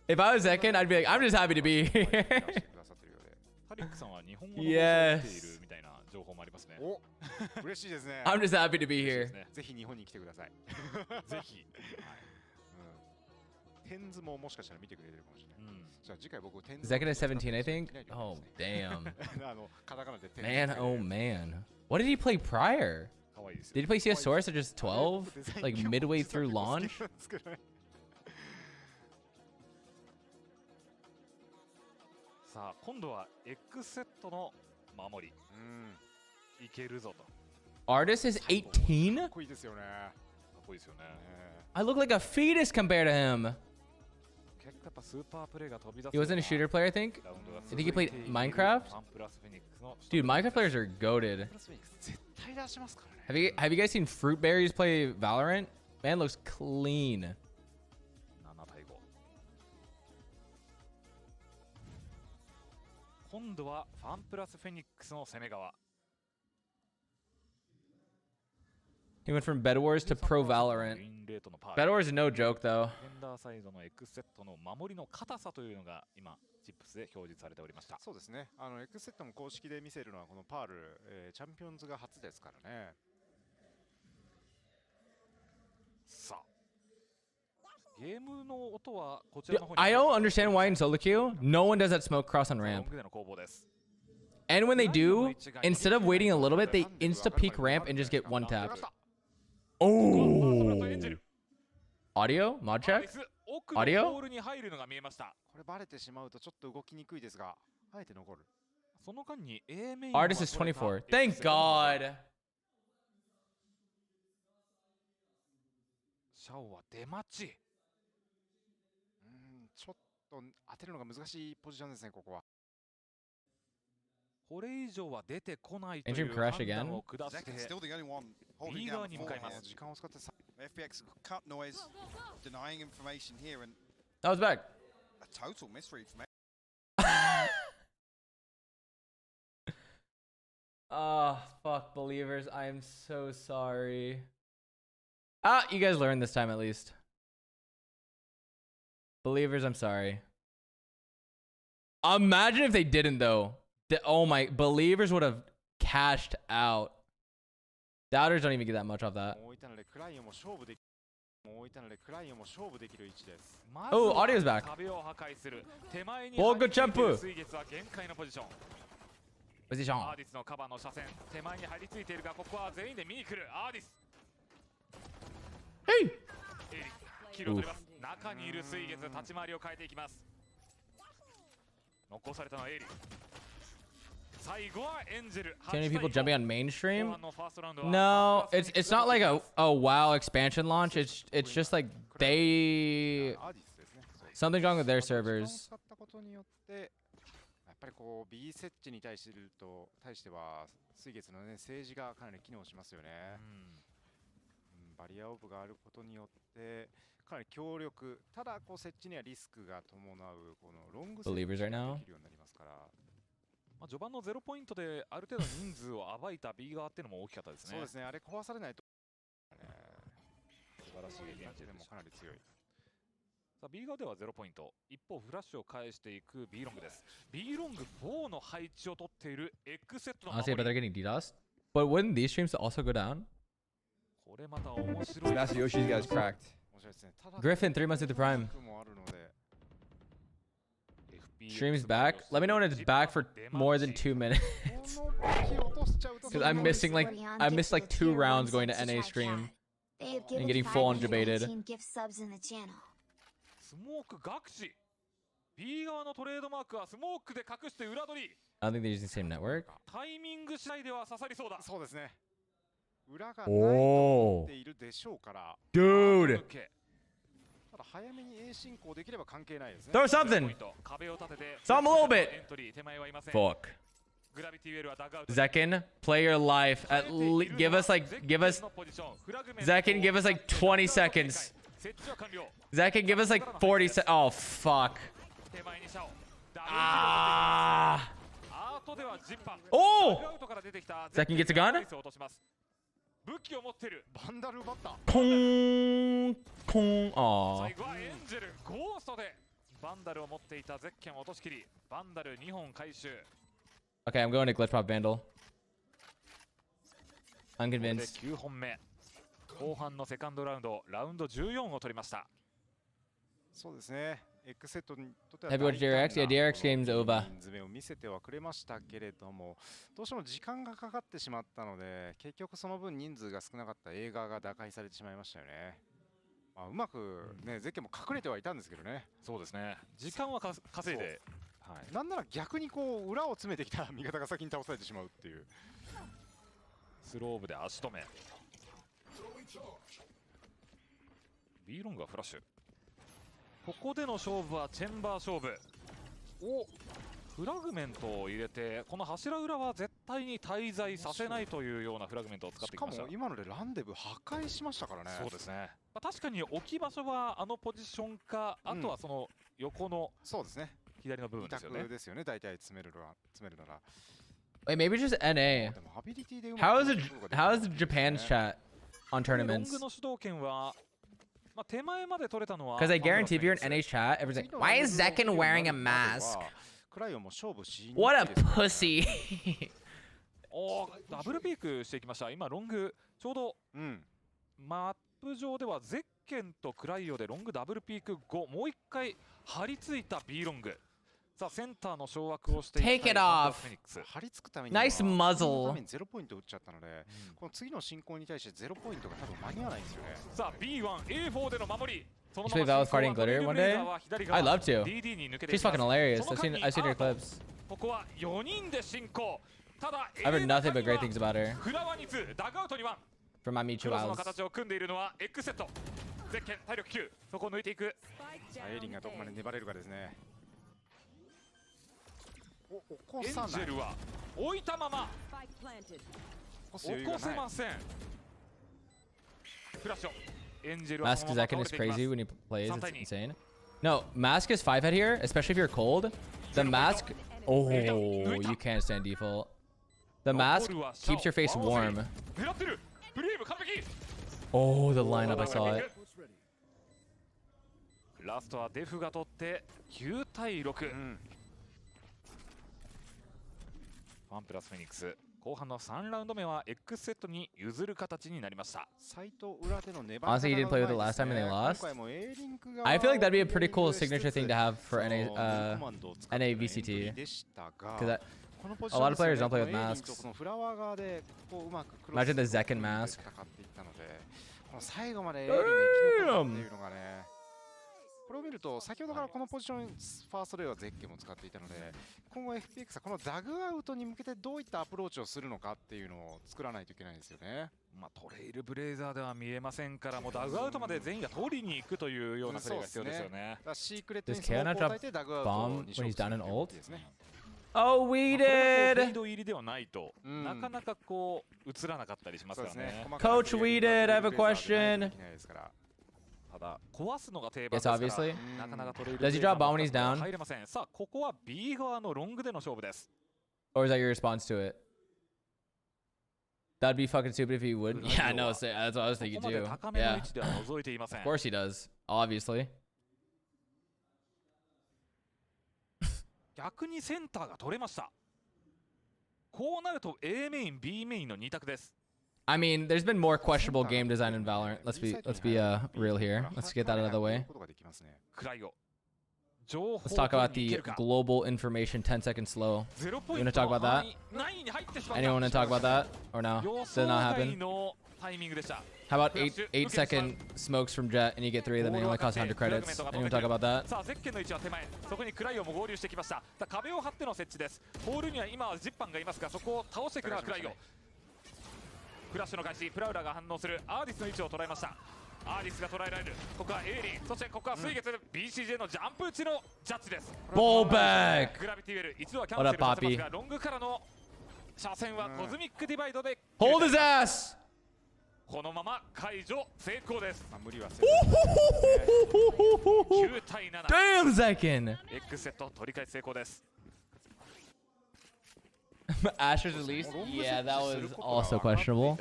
If I was Zekken, I'd be like, I'm just happy to be here. タリックさんは日本語の放送を見てい Yes. るみたいな情報もありますね。お、嬉しいですね。 I'm just happy to be here. ぜひ日本に来てください。ぜひ。テンズももしかしたら見てくれてるかもしれない。じゃあ次回僕テンズ。 Zekken is 17, I think. Oh, damn. カタカナでテンズ。 Man, oh man. What did he play prior? Did he play CS Source at just 12? Like midway through launch? さあ今度は X セットの守り。いけるぞと。 Artist is 18? かっこいいですよね。かっこいいですよね。 I look like a fetus compared to him. 結構やっぱスーパープレーが飛び出す。 He wasn't a shooter player, I think. I think he played Minecraft. Dude, Minecraft players are goated. 絶対出しますからね。Have you guys seen Fruitberries play Valorant? Man looks clean. 7対5。今度はファンプラスフェニックスの攻め側。 He went from Bed Wars to Pro Valorant. Bed Wars is no joke, though. フェンダーサイドの X セットの守りの硬さというのが今チップスで表示されておりました。そうですね。X セットも公式で見せるのはこのパール、チャンピオンズが初ですからね。さあ、ゲームの音はこちらの方に。 I don't understand why in solo queue, no one does that smoke cross on ramp. And when they do, instead of waiting a little bit, they insta-peek ramp and just get one tapped. Oh! Audio? Mod check? Audio? ボールに入るのが見えました。これバレてしまうとちょっと動きにくいですが、あえて残る。その間に A メイン Artist is 24. Thank God! シャオは出待ち。ちょっと当てるのが難しいポジションですね、ここは。これ以上は出てこないという Engine crash 判 again? 断を下して Still the only one holding 右 down 側 the に向かいま forehand. す。時間を使って FPX cut noise, denying information here, and That was back. a total misread from Oh, fuck, believers. I am so sorry. Ah, you guys learned this time at least. Believers, I'm sorry. Imagine if they didn't, though. Oh my, believers would have cashed out. Doubters don't even get that much off that. Oh, audio's back. Volga Champu. Position. アーディスのカバーの車線、手前に張り付いているが、ここは全員で見に来るアーディス。Hey! エリキルを取ります。中にいる水月、立ち回りを変えていきます。残されたのはエリ。最後はエンジェル。 Too many people jumping on mainstream? No, it's not like a WoW expansion launch. It's just like they something's wrong with their servers. やっぱりこう B 設置に対しては水月のね政治がかなり機能しますよね。バリアオーブがあることによってかなり強力。ただこう設置にはリスクが伴うこのロング設置ができるようになりますから。まあ序盤の0ポイントである程度人数を暴いた B 側っていうのも大きかったですね。そうですね。あれ壊されないと。晴らしい現地でもかなり強い。さあ B 側では0ポイント。一方フラッシュを返していく B ロングです。B ロング4の配置を取っているエッグセットの守り。Honestly, but they're getting DDoSed. But wouldn't these streams also go down? これまた面白い。Masayoshi's guys cracked. Griffin, 3 months at the prime. Stream's back. Let me know when it's back for more than 2 minutes. Because I missed like 2 rounds going to NA stream and getting full on debated. スモーク学士 B 側のトレードマークはスモークで隠して裏取り。 I don't think they're using the same network. タイミング次第では刺さりそうだ。そうですね。裏がないと思っているでしょうから。Dude! ただ早めに A 進行できれば関係ないですね。 Throw something! Some a little bit! Fuck. Zekin, play your life. Give us Zekin, give us like 20 seconds. Zekin, give us like 40 seconds. Oh, fuck. Ah! Oh! Zekin gets a gun? Kong! Kong! Aww. 最後はエンジェルゴーストでバンダルを持っていたゼッケンを落としきりバンダル2本回収。 Okay, I'm going to glitch pop Vandal. Unconvinced. 9本目。後半のセカンドラウンド、ラウンド14を取りました。そうですね。X セットにとっては Have you watched DRX? Yeah, DRX game's over. 人詰めを見せてはくれましたけれども、どうしても時間がかかってしまったので、結局その分人数が少なかった映画が打開されてしまいましたよね。まあ、うまくね、ゼッケンも隠れてはいたんですけどね。そうですね。時間は稼いで、はい、なんなら逆にこう裏を詰めてきた味方が先に倒されてしまうっていう。スローブで足止め。B ロングがフラッシュ。ここでの勝負はチェンバー勝負。お、フラグメントを入れて、この柱裏は絶対に滞在させないというようなフラグメントを使ってきました。しかも今のでランデブ破壊しましたからね。そうですね。まあ、確かに置き場所はあのポジションか、あとはその横の、そうですね。左の部分ですよね。ですよね。大体詰めるなら。Wait, maybe just NA. How is Japan's chat on tournaments? Because I guarantee if you're in NA's chat, everyone's like, why is Zekin wearing a mask? What a pussy. おー、ダブルピークしていきました。今ロングちょうど、マップ上ではゼッケンとクライオでロングダブルピーク後、もう一回張り付いた B ロング。さあセンターの掌握をしていきたい Take it off. 張り付くために Nice muzzle. 0ポイント打っちゃったので、この次の進行に対して0ポイントが多分間に合わないんですよね。さあ B1A4 での守り。 You should play Val's Party and Glitter one day? I'd love to. She's fucking hilarious. I've seen her clips. ここは4人で進行。ただ I've heard nothing but great things about her. フラワニツダグアウトには From my mutual クロスの Val's. 形を組んでいるのは X セット。ゼッケン体力9。そこを抜いていく。エイリンがどこまで粘れるかですね。エンジェルは置いたまま起こせません。フラッシュ。エンジェルは Mask Zekin is crazy when he plays. It's insane. No, Mask is 5 head here, especially if you're cold. The Mask. Oh, you can't stand default. The Mask keeps your face warm. Oh, the lineup, I saw it. ラストはデフが取って9対6。ファンプラスフェニックス後半の3ラウンド目は X セットに譲る形になりました。 Honestly, he didn't play with it last time and they lost. I feel like that'd be a pretty cool signature thing to have for NA VCT. Because a lot of players don't play with masks. Imagine the Zekin mask. Damn! これを見ると先ほどからこのポジションファーストレイはゼッケンも使っていたので、今後 FPX はこのダグアウトに向けてどういったアプローチをするのかっていうのを作らないといけないんですよね。まあトレイルブレイザーでは見えませんから、もうダグアウトまで全員が取りに行くというようなプレーが必要ですよね。シークレットにスモークを与えてダグアウトに勝負するですね。Oh, we did! フェイド入りではないと、なかなかこう映らなかったりしますからね。Coach, we did. I have a question. Yes, obviously. Does he drop bomb when he's down? さあここは B 側のロングでの勝負です。 Or is that your response to it? That'd be fucking stupid if he wouldn't. Yeah, no, that's what I was thinking too. Yeah. Of course he does. Obviously. 逆にセンターが取れました。こうなると A メイン、B メインの2択です。 I mean, there's been more questionable game design in Valorant. Let's be real here. Let's get that out of the way. Let's talk about the global information 10-second slow. You want to talk about that? Anyone want to talk about that? Or no? Did not happen? How about 8-second smokes from Jet and you get 3 of them and it only costs 100 credits? Anyone talk about that? さあゼッケンの位置は手前。そこにクライオも合流してきました。さあ壁を張っての設置です。ホールには今はジッパンがいますが、そこを倒してくるのはクライオ。フラッシュの開始、プラウラが反応する。アーディスの位置を捉えました。アーディスが捉えられる。ここはエイリン、そしてここは水月、BCJ のジャンプ打ちのジャッジです。ボールバック。グラビティウェル、一度はキャンセルさせますが、ロングからの車線はコズミックディバイドで Hold his ass! このまま解除成功です。無理はせず。9対7。Damn, Zekin! X セット取り返し成功です。Asher's release? Yeah, that was also questionable.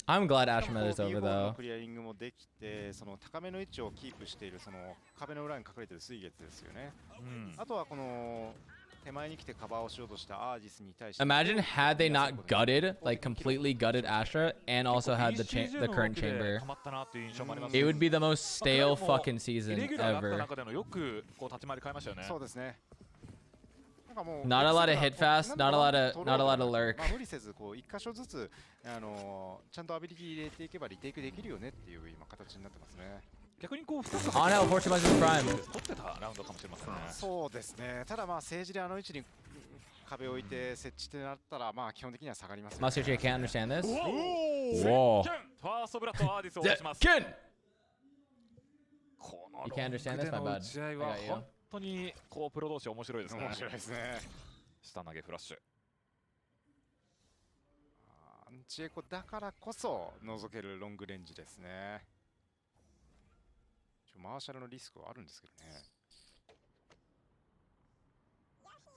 I'm glad Asher Meta is over though. クリアリングもできて、その高めの位置をキープしているその壁の裏に隠れている水月ですよね。あとはこの手前に来てカバーをしようとしたアーディスに対して。 Imagine had they not gutted, like completely gutted Asher and also had the current chamber. It would be the most stale fucking season ever. Not a lot of hit fast, not a lot of lurk. 無理せずこう一箇所ずつちゃんとアビリティ入れていけばリテイクできるよねっていう今形になってますね。逆にこうOn how Fortune is prime. 取ってたラウンドかもしれませんね。そうですね。ただまあ政治であの位置に壁を置いて設置ってなったらまあ基本的には下がりますよね。Masayoshi, I can't understand this. Whoa! ファーストブラッドアーディスを押します。この You can't understand this, my bad. 打ち合いは本当にこうプロ同士面白いですね。面白いですね。下投げフラッシュ。アンチエコだからこそ覗けるロングレンジですね。マーシャルのリスクはあるんですけどね。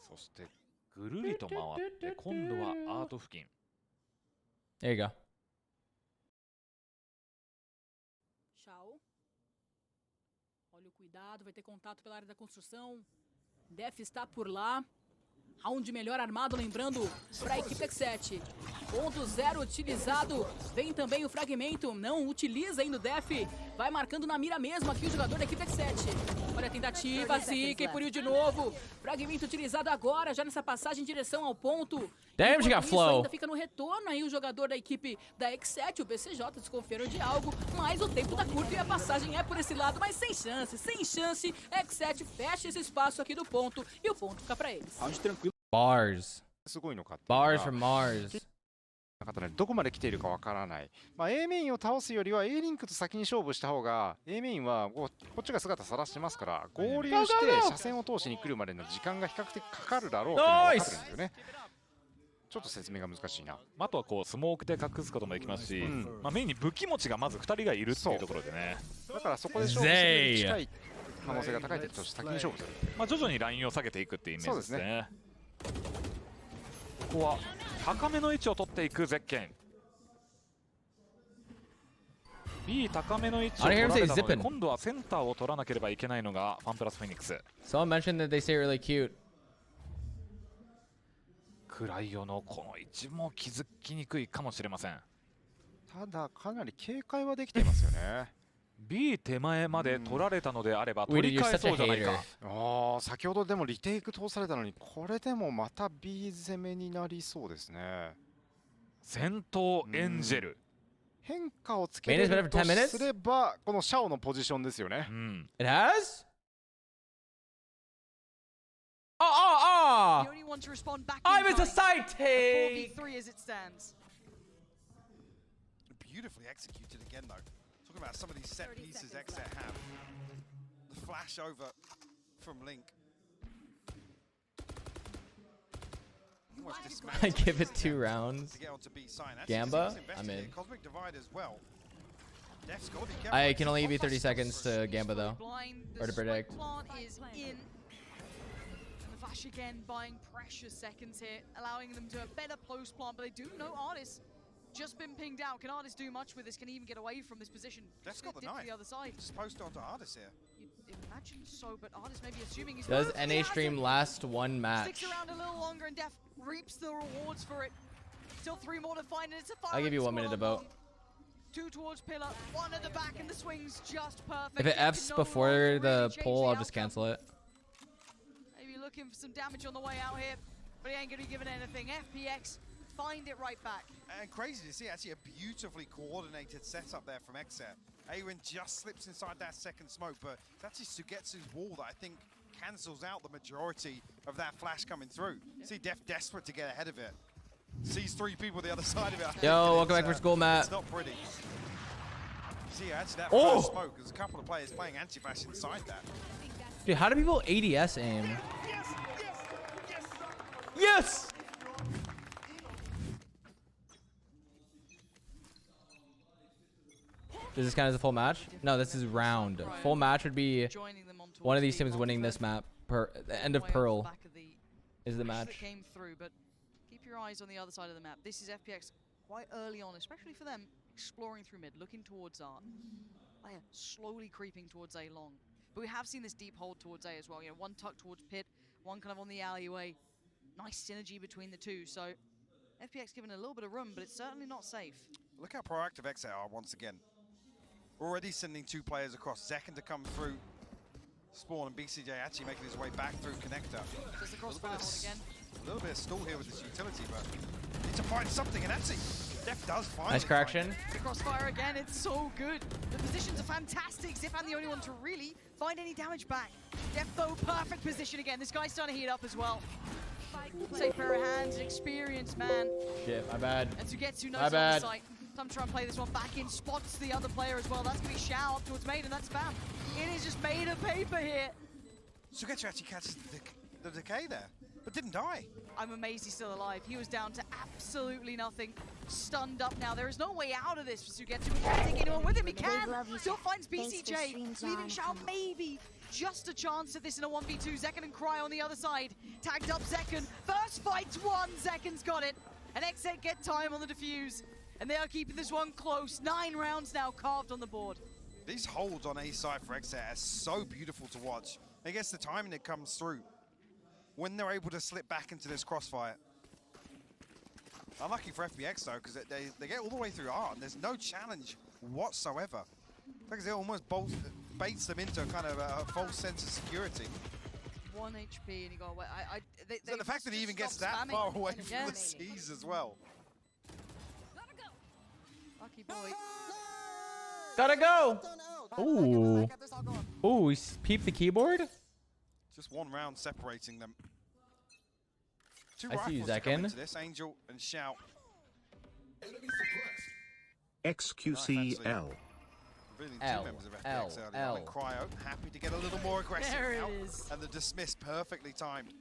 そしてぐるりと回って今度はアート付近。There you go. Tchau. Olha o cuidado, vai ter contato pela área da construção. Def está por lá. Round melhor armado, lembrando para a equipe X7. Ponto 0 utilizado. Vem também o fragmento. Não utiliza ainda o Def. Vai marcando na mira mesmo aqui o jogador da equipe X7. Olha a tentativa, Zika e Puriu de novo. Fragmento utilizado agora, já nessa passagem em direção ao ponto. Damn, she got flow. Ainda fica no retorno aí o jogador da equipe da X7, o BCJ, desconfiando de algo, mas o tempo tá curto e a passagem é por esse lado, mas sem chance, sem chance. X7 fecha esse espaço aqui do ponto e o ponto fica pra eles. Bars. Bars from Mars. どこまで来ているかわからない。まあ A メインを倒すよりは A リンクと先に勝負した方が A メインはこっちが姿さらしてますから合流して車線を通しに来るまでの時間が比較的かかるだろうというのが分かるんですよね。ちょっと説明が難しいな。あとはこうスモークで隠すこともできますし、まあメインに武器持ちがまず2人がいるっていうところでね。だからそこで勝負するに近い可能性が高いと先に勝負する。まあ徐々にラインを下げていくっていうイメージですね。ここは高めの位置を取っていくゼッケン。B 高めの位置を取られたので今度はセンターを取らなければいけないのがファンプラスフェニックス。Someone mentioned that they say really cute. クライオのこの位置も気づきにくいかもしれません。ただかなり警戒はできていますよね。B 手前まで取られたのであれば取り返そうじゃないか。先ほどでもリテイク通されたのにこれでもまた B 攻めになりそうですね。先頭エンジェル。変化をつけるとすればこのシャオのポジションですよね。It has? Oh! I was a side take! Beautifully executed again though. Talking about some of these set pieces Xset have. The flash over from Link. I give it 2 rounds. Gamba? I'm in. I can only give you 30 seconds to Gamba though. Or to predict. Flash again buying precious seconds here, allowing them to a better post plant, but they do know Artis just been pinged out. Can Artis do much with this? Can he even get away from this position? Def's got the knife. To the other side. Just post onto Artis here. You'd imagine so, but Artis maybe assuming he's Does NA stream last one match? Sticks around a little longer and Def reaps the rewards for it. Still 3 more to find, and it's a fire. I'll give you 1 minute to vote. 2 towards pillar, 1 at the back, and the swing's just perfect. If it F's before the poll, I'll just cancel it. Maybe looking for some damage on the way out here, but he ain't gonna be given anything. FPX find it right back. And crazy to see actually a beautifully coordinated setup there from Xset. Aaron just slips inside that second smoke, but it's actually Sugetsu's wall that I think cancels out the majority of that flash coming through. See Def desperate to get ahead of it. Sees 3 people the other side of it. Yo, welcome back for school, Matt. It's not pretty. See, actually that Oh! first smoke, there's a couple of players playing anti-flash inside that. Dude, how do people ADS aim? Yes! Does this count as a full match? No, this is round. Full match would be one of these teams winning this map. The end of Pearl is the match. Came through, but keep your eyes on the other side of the map. This is FPX quite early on, especially for them, exploring through mid, looking towards Art. Player slowly creeping towards A long. But we have seen this deep hold towards A as well. You know, one tuck towards pit, one kind of on the alleyway. Nice synergy between the two. So FPX given a little bit of room, but it's certainly not safe. Look how proactive Xset are once again. Already sending 2 players across. Zekken to come through. Spawn and BCJ actually making his way back through connector. Just the crossfire again. A little bit of stall here with this utility, but need to find something, and actually, Def does find nice correction. The crossfire again, it's so good. The positions are fantastic. Zipan the only one to really find any damage back. Def though, perfect position again. This guy's starting to heat up as well. Safe pair of hands, experienced man. Shit, my bad. And Sugetsu knows on the site. Time to try and play this one back in, spots the other player as well. That's going to be Shao up towards Maid, and that's Bam. It is just made of paper here. Sugetsu actually catches the decay there, but didn't die. I'm amazed he's still alive. He was down to absolutely nothing. Stunned up now. There is no way out of this for Sugetsu. He can't take anyone with him. He can. Still finds BCJ. Leaving Shao maybe just a chance at this in a 1v2. Zekken and Cry on the other side. Tagged up Zekken. First fight's won. Zekken's got it. And Xset get time on the defuse. And they are keeping this one close. 9 rounds now carved on the board. These holds on A side for Xset are so beautiful to watch. I guess the timing that comes through when they're able to slip back into this crossfire. Unlucky for FPX though, because they get all the way through Art and there's no challenge whatsoever. Because it almost baits them into kind of a false sense of security. 1 HP and he got away. So the fact that he even gets that far away from the seas as well. Lucky boy. Gotta go! Ooh. Ooh, he peeped the keyboard? Just 1 round separating them. 2 I see you, rifles to come Zekken. into this, Angel and Shout. XQCL. Revealing L, 2 members of FPX L, early on, and L. Cryo happy to get a little more aggressive There it now. is. And the dismiss perfectly timed.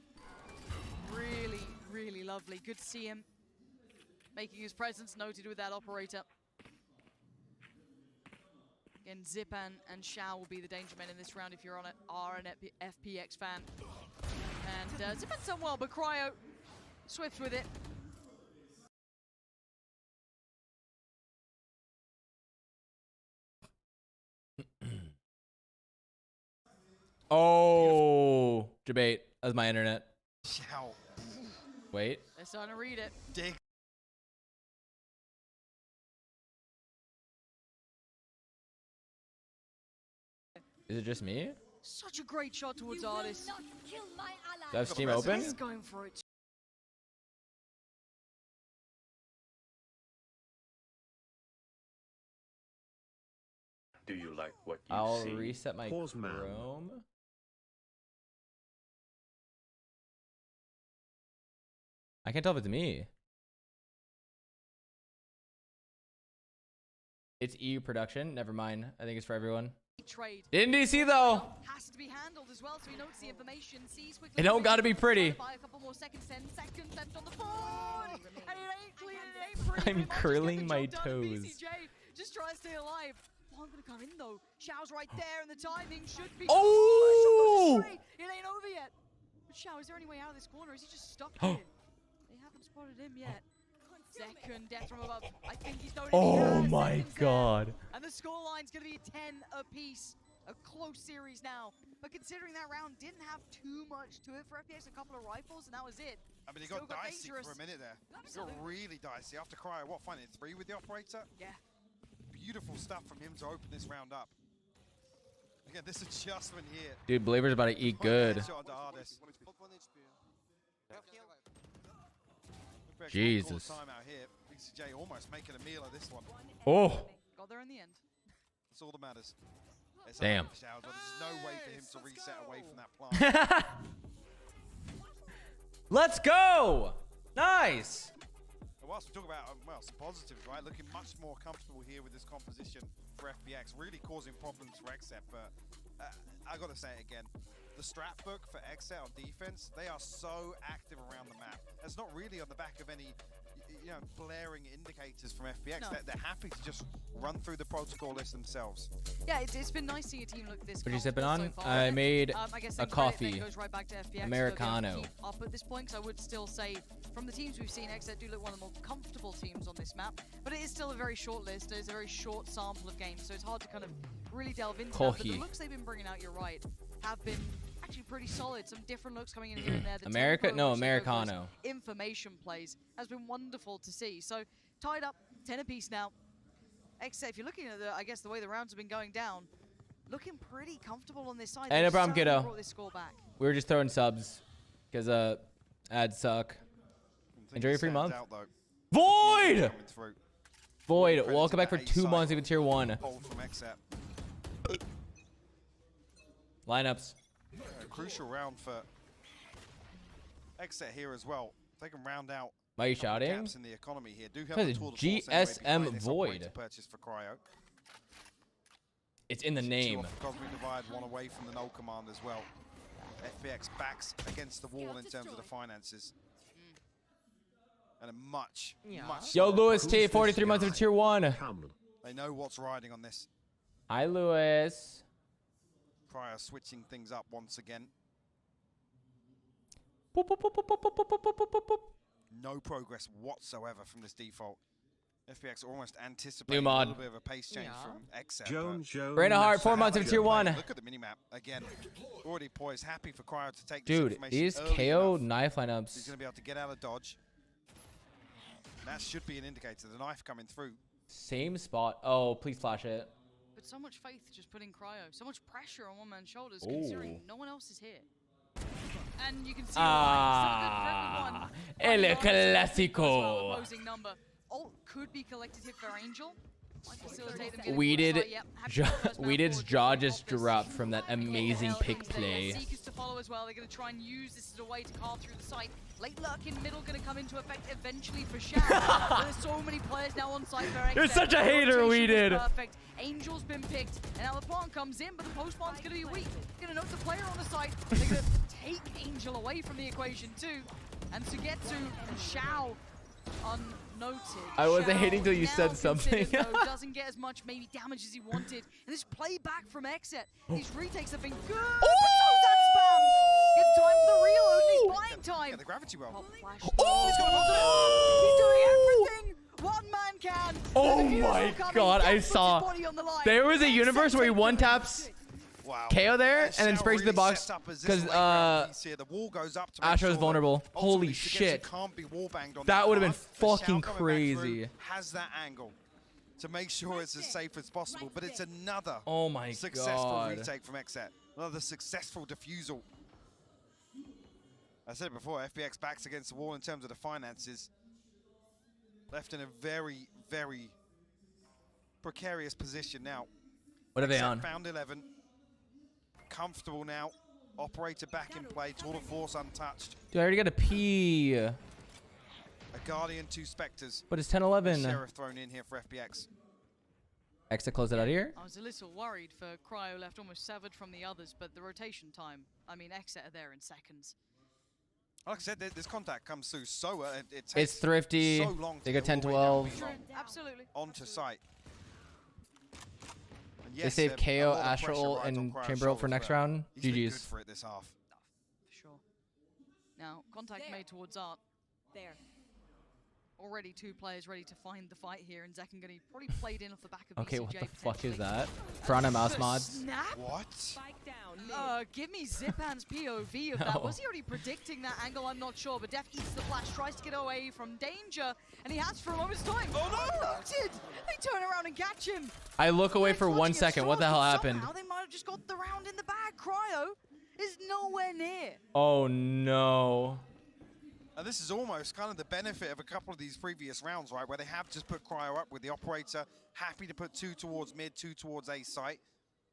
Really, really lovely. Good to see him making his presence noted with that operator. Again, Zipan and Shao will be the danger men in this round if you're on it, are an FPX fan. And Zipan's done well, but Cryo swift with it. Oh, debate. That's my internet. Shao. Wait. They're starting to read it. Dig. Is it just me? Such a great shot towards Artis. Do I have Steam open? He's going for it. Do you like what you I'll see? reset my Pause, man. Chrome. I can't tell if it's me. It's EU production. Never mind. I think it's for everyone. Trade. In DC though. Has to be handled as well, so he notes the information. Sees quickly. It don't gotta be pretty. By a couple more seconds, 10 seconds left on the board. And it ain't clean, it ain't pretty. I'm curling my toes. BCJ just tries to stay alive. One gonna come in though. Shao's right there, and the timing should be. Oh! It ain't over yet. But Xiao, is there any way out of this corner? Is he just stuck here? They haven't spotted him yet. Second death from above. I think he's going to Oh my god. And the scoreline's going to be a 10 apiece. A close series now. But considering that round didn't have too much to it for FPX, a couple of rifles, and that was it. I mean, it got dicey for a minute there. It got really dicey. After Cryo, what, finding 3 with the operator? Yeah. Beautiful stuff from him to open this round up. Again, this adjustment here. Dude, Blaber's about to eat good. Jesus. Time out here. BCJ almost making a meal of this one. Oh. Got there in the end. That's all that matters. It's Damn. There's no way for him to reset away from that plant. Let's go. Nice. Whilst we talk about, well, some positives, right? Looking much more comfortable here with this composition for FPX, really causing problems for XSET, but I gotta say it again. The strat book for XSET on defense, they are so active around the map. That's not really on the back of any, you know, blaring indicators from FPX. No. They're happy to just run through the protocol list themselves. Yeah, it's been nice seeing a team look this. What are you sipping comfortable on? so far. I made I guess a the credit coffee. then goes right back to FPX. Americano. Keep up at this point, 'cause I would still say from the teams we've seen, XSET do look one of the more comfortable teams on this map. But it is still a very short list. It's a very short sample of games, so it's hard to kind of really delve into that. But the looks they've been bringing out, you're right, have been actually pretty solid. Some different looks coming in here and there. The America? tempo No, in which they go for those Americano. Information plays has been wonderful to see. So tied up 10 apiece now. XSET, if you're looking at I guess the way the rounds have been going down, looking pretty comfortable on this side. Hey, no They've problem, certainly kiddo. brought this score back. We were just throwing subs because ads suck. Enjoy your free month. Void! Void, welcome back for 2 months even tier 1. Lineups. A crucial round for XSET here as well. They can round out Why are you shouting? gaps in the economy here. Do have Because the it's Tour de Force anyway GSM behind this Void. operator purchase for Cryo. It's in the name. Two off the Cosmic Divide, one away from the null command as well. FPX backs against the wall in terms of the finances. And a much. Yo, Lewis T, 43 months of tier 1. They know what's riding on this. Hi, Lewis. Cryo switching things up once again. No progress whatsoever from this default. FPX almost anticipating a little bit of a pace change from XSET. Brandon Hart, 4 months of tier 1. Look at the minimap again. Already poised, happy for Cryo to take Dude, this information these early KO enough. knife lineups. He's going to be able to get out of dodge. That should be an indicator. The knife coming through. Same spot. Oh, please flash it. But so much faith just putting Cryo, so much pressure on one man's shoulders, considering no one else is here. And you can see Ah, El Clásico. opposing number. Ult could be collected here for Angel. Might facilitate them getting Weeded, forward. Yep, happy for the first man Weeded's forward. jaw just dropped from that amazing Hell, pick things there. play. Seekers to follow as well. They're going to try and use this as a way to carve through the site. Late luck in middle going to come into effect eventually for Shao. There's so many players now on site for You're XSET. such a hater, Rotation was Weeded. Perfect. Angel's been picked, and now the plant comes in, but the post plant's going to be weak. Going to note the player on the site. They're going to take Angel away from the equation too. And Sugetsu and Shao unnoted. I wasn't Shao hating till you now said something. considered, though, doesn't get as much maybe damage as he wanted. And this playback from XSET, these retakes have been good. But so's that spam. It's time for the reload, and he's buying time. Yeah, the gravity well. He's doing everything one man can. Oh And the views my will come in. god, I Gets puts his saw. body on the line. There was a XSET universe where he take one the taps Wow. KO there And and then Shao sprays to the really box sets up as this because late round piece here. The wall goes up to make Astro's sure that vulnerable. Holy ultimately Sugetsu shit. can't be wall banged on That would have been path. But Shao fucking coming back crazy. through has that angle to make sure it's as safe as possible. But it's another Oh my successful god. retake from XSET. Another successful defusal. I said it before, FPX backs against the wall in terms of the finances. Left in a very, very precarious position now. What are they XSET on? Found 11. Comfortable now. Operator back in play. Tour de Force untouched. Dude, I already got a P. A Guardian, 2 Spectres. But it's 10-11. Sheriff thrown in here for FPX. Exit close it out of here. I was a little worried for Cryo left almost severed from the others, but the rotation time, I mean, XSET are there in seconds. Like I said, this contact comes through so it takes It's thrifty. so long They to go get all the way 10-12. down Absolutely. onto site. And They yes, save a KO, lot of Astral pressure ult, rides on and Cryo's Chamber ult for shoulders, next but round. he's been good GG's. for it this half. For sure. Now, contact made towards Art. There. Already 2 players ready to find the fight here, and Zekken gonna probably played in off the back of Okay, BCJ what the fuck is potentially. that? Piranha mouse The mods. Snap? What? Give me Zipan's POV of that. Was he already predicting that angle? I'm not sure, but Def eats the flash, tries to get away from danger, and he has for a moment's time. Oh no! Noted! They turn around and catch him. I look away for 1 second. What the hell happened? Somehow they might have just got the round in the bag. Cryo is nowhere near. Oh no. And this is almost kind of the benefit of a couple of these previous rounds, right? Where they have just put Cryo up with the operator, happy to put 2 towards mid, 2 towards A site.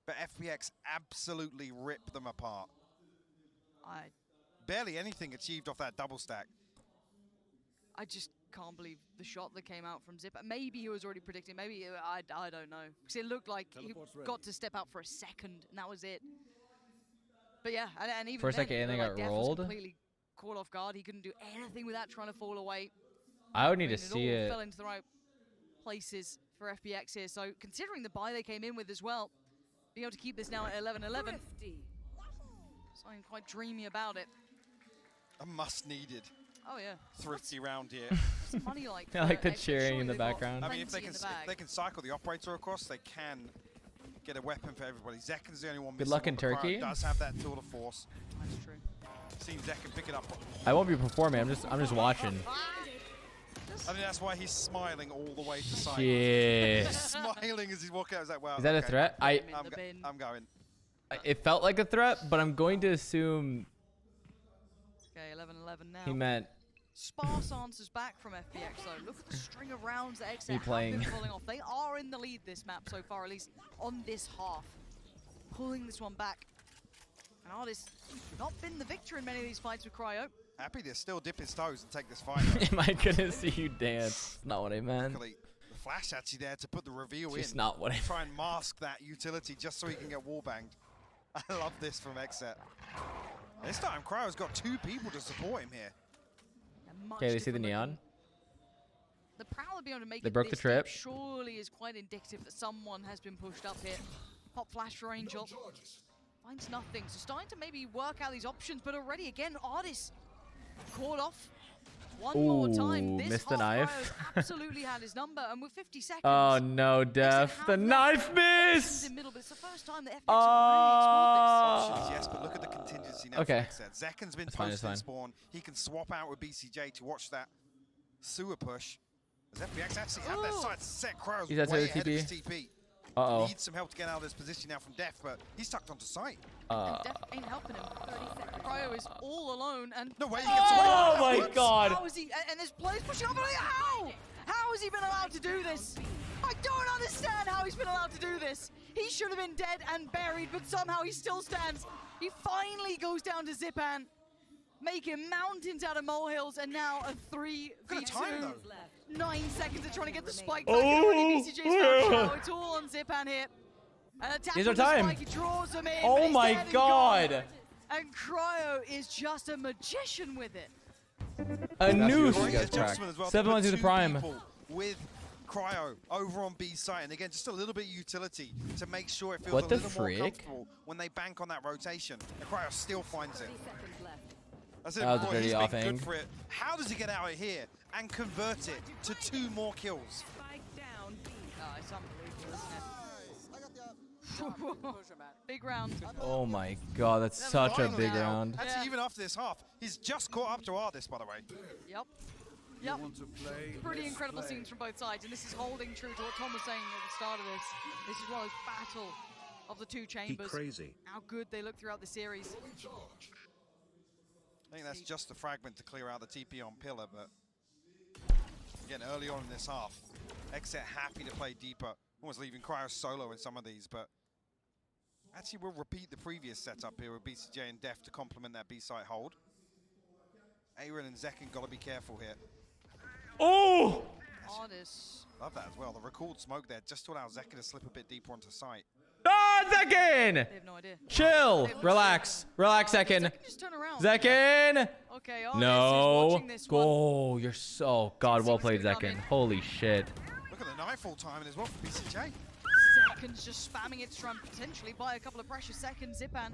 But FPX absolutely ripped them apart. Barely anything achieved off that double stack. I just can't believe the shot that came out from Zip. Maybe he was already predicting. Maybe, I don't know. Because it looked like he got to step out for a second, and that was it. But yeah, and even For a second, they got Def was rolled. completely caught off guard. He couldn't do anything without trying to fall away. I would need to see it all it. fell into the right places for FPX here. So considering the buy they came in with as well, being able to keep this now at 11-11. So I'm quite dreamy about it. A must needed. Oh yeah. Thrifty round here. What's money like? I like the Extra? cheering Surely in the they've got background. I mean, if they plenty can in the bag. cycle the operator across, they can get a weapon for everybody. Zekken's the only one Good missing. luck in but Cryo Turkey. does have that tool of force. That's true. Seen Zekken pick it up. I won't be performing. I'm just watching. I think that's why he's smiling all the way to sight. Shit. He's smiling as he's walking out. He's like, wow. Is that a okay. threat? I'm going. It felt like a threat, but I'm going to assume Okay, 11-11 now. he meant Sparse answers back from FPX though. Look at the string of rounds that XZ Me have playing. been pulling off. They are in the lead this map so far, at least on this half. Pulling this one back. And Artist not been the victor in many of these fights with Cryo. Happy to still dip his toes and take this fight. Am I gonna see you dance? That's not what I meant. Luckily, the flash actually there to put the reveal Just in. not what I Try and mask that utility just so he can get wallbanged. I love this from XZ. This time, Cryo's got 2 people to support him here. Okay, they see the neon. The Prowler being able to make They it broke the this trip. deep surely is quite indicative that someone has been pushed up here. Pop flash for Angel. Finds nothing. So starting to maybe work out these options, but already again, Artist caught off one more time. This missed the half knife. Cryo's absolutely had his number, and with 50 seconds. Oh no, Def. The knife miss! In middle, but it's the first time that FPX have really explored this. Yes, but look at the contingency now. Okay. For XZ. Zekken's been It's fine, it's posted in fine. spawn. He can swap out with BCJ to watch that sewer push. As FPX actually have that side set. Cryo's He's outside way the ahead of his TP. TP. Uh-oh. Needs some help to get out of this position now from Def, but he's tucked onto sight. And Def ain't helping him. 30 seconds. Cryo is all alone, and no way he gets away. Oh my god! How is he? And there's players pushing up. How? How has he been allowed to do this? I don't understand how he's been allowed to do this. He should have been dead and buried, but somehow he still stands. He finally goes down to Zipan, making mountains out of molehills, and now a 3v2. 9 seconds of trying to get the spike back. Oh, BCJ's found Shadow. It's all on Zipan here. And attacking These are the time. spike, he draws him in. but Oh he's my dead and god! gone. And Cryo is just a magician with it. A noose! Great adjustment as well to 7 put months to the 2 prime. people with Cryo over on B site, and again, just a little bit of utility to make sure it feels What a the little more frick? comfortable when they bank on that rotation. And Cryo still finds it. That's it. That was Boy, pretty he's off been good ang. for it. How does he get out of here and convert it to 2 more kills? Oh, it's unbelievable, isn't it? Big round. Oh my god, that's such a big round. Actually, even after this half, he's just caught up to Ardis, by the way. Yep. Yep. Pretty incredible scenes from both sides, and this is holding true to what Tom was saying at the start of this. This is one of those battle of the 2 chambers. crazy. How good they look throughout the series. I think that's just a fragment to clear out the TP on Pillar, but again, early on in this half, XZ happy to play deeper. Almost leaving Cryo solo in some of these, but actually we'll repeat the previous setup here with BCJ and Def to complement that B-site hold. Aaron and Zekken gotta be careful here. Oh! Artist. Love that as well. The recalled smoke there just to allow Zekken to slip a bit deeper onto site. Ah, Zekken! They have no idea. Chill. Relax. Relax, Zekken. Zekken just turn around. Zekken! Okay, Artist is No. watching this one. Go. You're so... God, well played, Zekken. Holy shit. Look at the nightfall timing as well for BCJ. Seconds just spamming it to try and potentially buy a couple of precious seconds. Zipan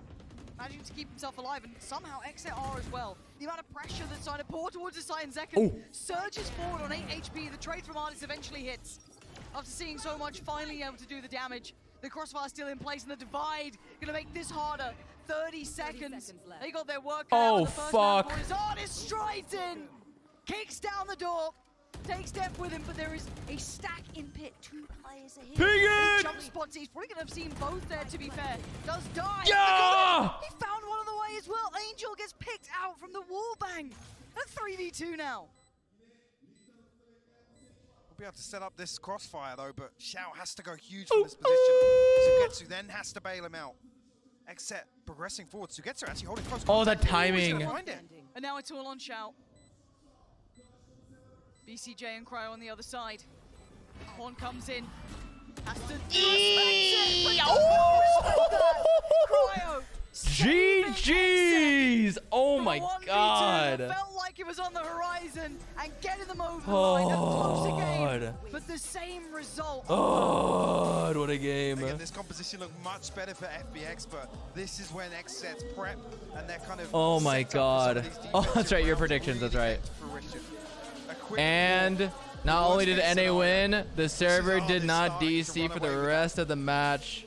managing to keep himself alive, and somehow Exit are as well. The amount of pressure that's trying to pour towards the side in second surges forward on 8 HP. The trade from Artist eventually hits. After seeing so much, finally able to do the damage. The crossfire still in place, and the divide gonna make this harder. 30 seconds. They got their work cut out with the first fuck. Artist strides in, kicks down the door, takes Def with him, but there is a stack in pit. 2 players ahead. Ping it! Jump spots. He's probably gonna have seen both there, to be fair. Does die. Yeah! He found one on the way as well. Angel gets picked out from the wallbang. That's 3v2 now. We'll be able to set up this crossfire though, but Xiao has to go huge from this position. Sugetsu then has to bail him out. Except progressing forward. Sugetsu actually holding close. Oh, the contact. timing. And now it's all on Xiao. BCJ and Cryo on the other side. Horn comes in. Has to Cryo. GG's! Oh my god. Felt like it was on the horizon and getting them over the line. A closer game, but the same result. Oh, what a game. Again, this composition looked much better for FBX, but this is when X sets prep and they're kind of. Oh my god. Oh, that's right. Your predictions. That's right. And not only did NA win, the server did not DC for the rest of the match.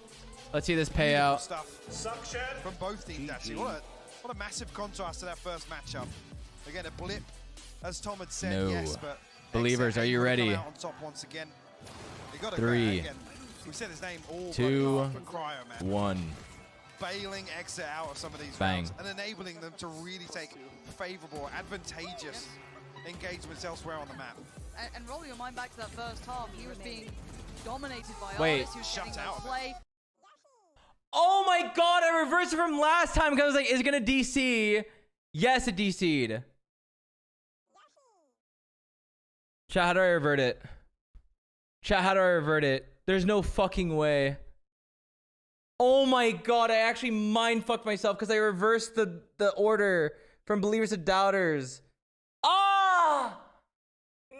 Let's see this payout. Suction from both teams, actually. What a massive contrast to that first matchup. Again, a blip, as Tom had said. No. Yes, but Believers, are you ready? On top once again. 3, we said his name all 2, Cryo, man. 1. Bailing Exit out of some of these Bang. rounds and enabling them to really take favorable, advantageous engagements elsewhere on the map. And roll your mind back to that first half. He was being dominated by Wait. Artist, who was getting no play. Oh my god, I reversed it from last time because I was like, is it gonna DC? Yes, it DC'd. Chat, how do I revert it? Chat, how do I revert it? There's no fucking way. Oh my god, I actually mind-fucked myself because I reversed the order from Believers to Doubters. Ah!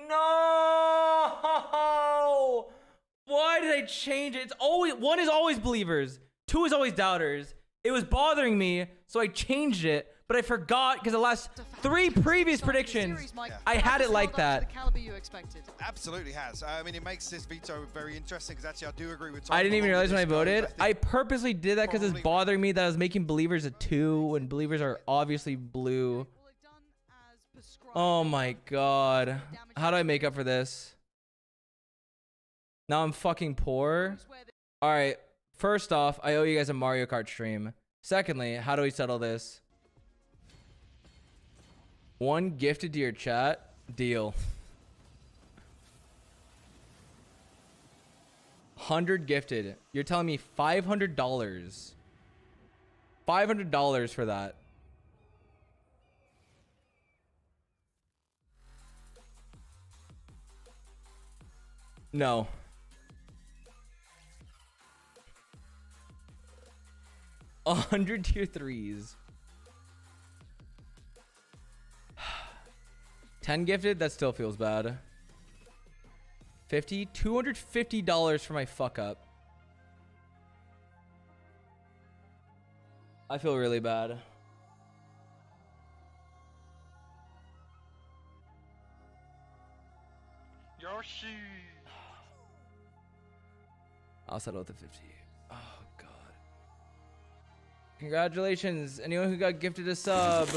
No! Why did I change it? It's always, 1 is always Believers. 2 is always Doubters. It was bothering me, so I changed it, but I forgot because the last 3 previous predictions, I had it like that. Absolutely has. I mean, it makes this veto very interesting because actually I do agree with Tom. I didn't even realize when I voted. I purposely did that because it's bothering me that I was making Believers a 2 when Believers are obviously blue. Oh my god. How do I make up for this? Now I'm fucking poor. All right. First off, I owe you guys a Mario Kart stream. Secondly, how do we settle this? 1 gifted to your chat. Deal. 100 gifted. You're telling me $500. $500 for that. No. $100 tier 3s. 10 gifted? That still feels bad. 50? $250 for my fuck up. I feel really bad. Yoshi. I'll settle with the 50. Oh, God. Congratulations. Anyone who got gifted a sub.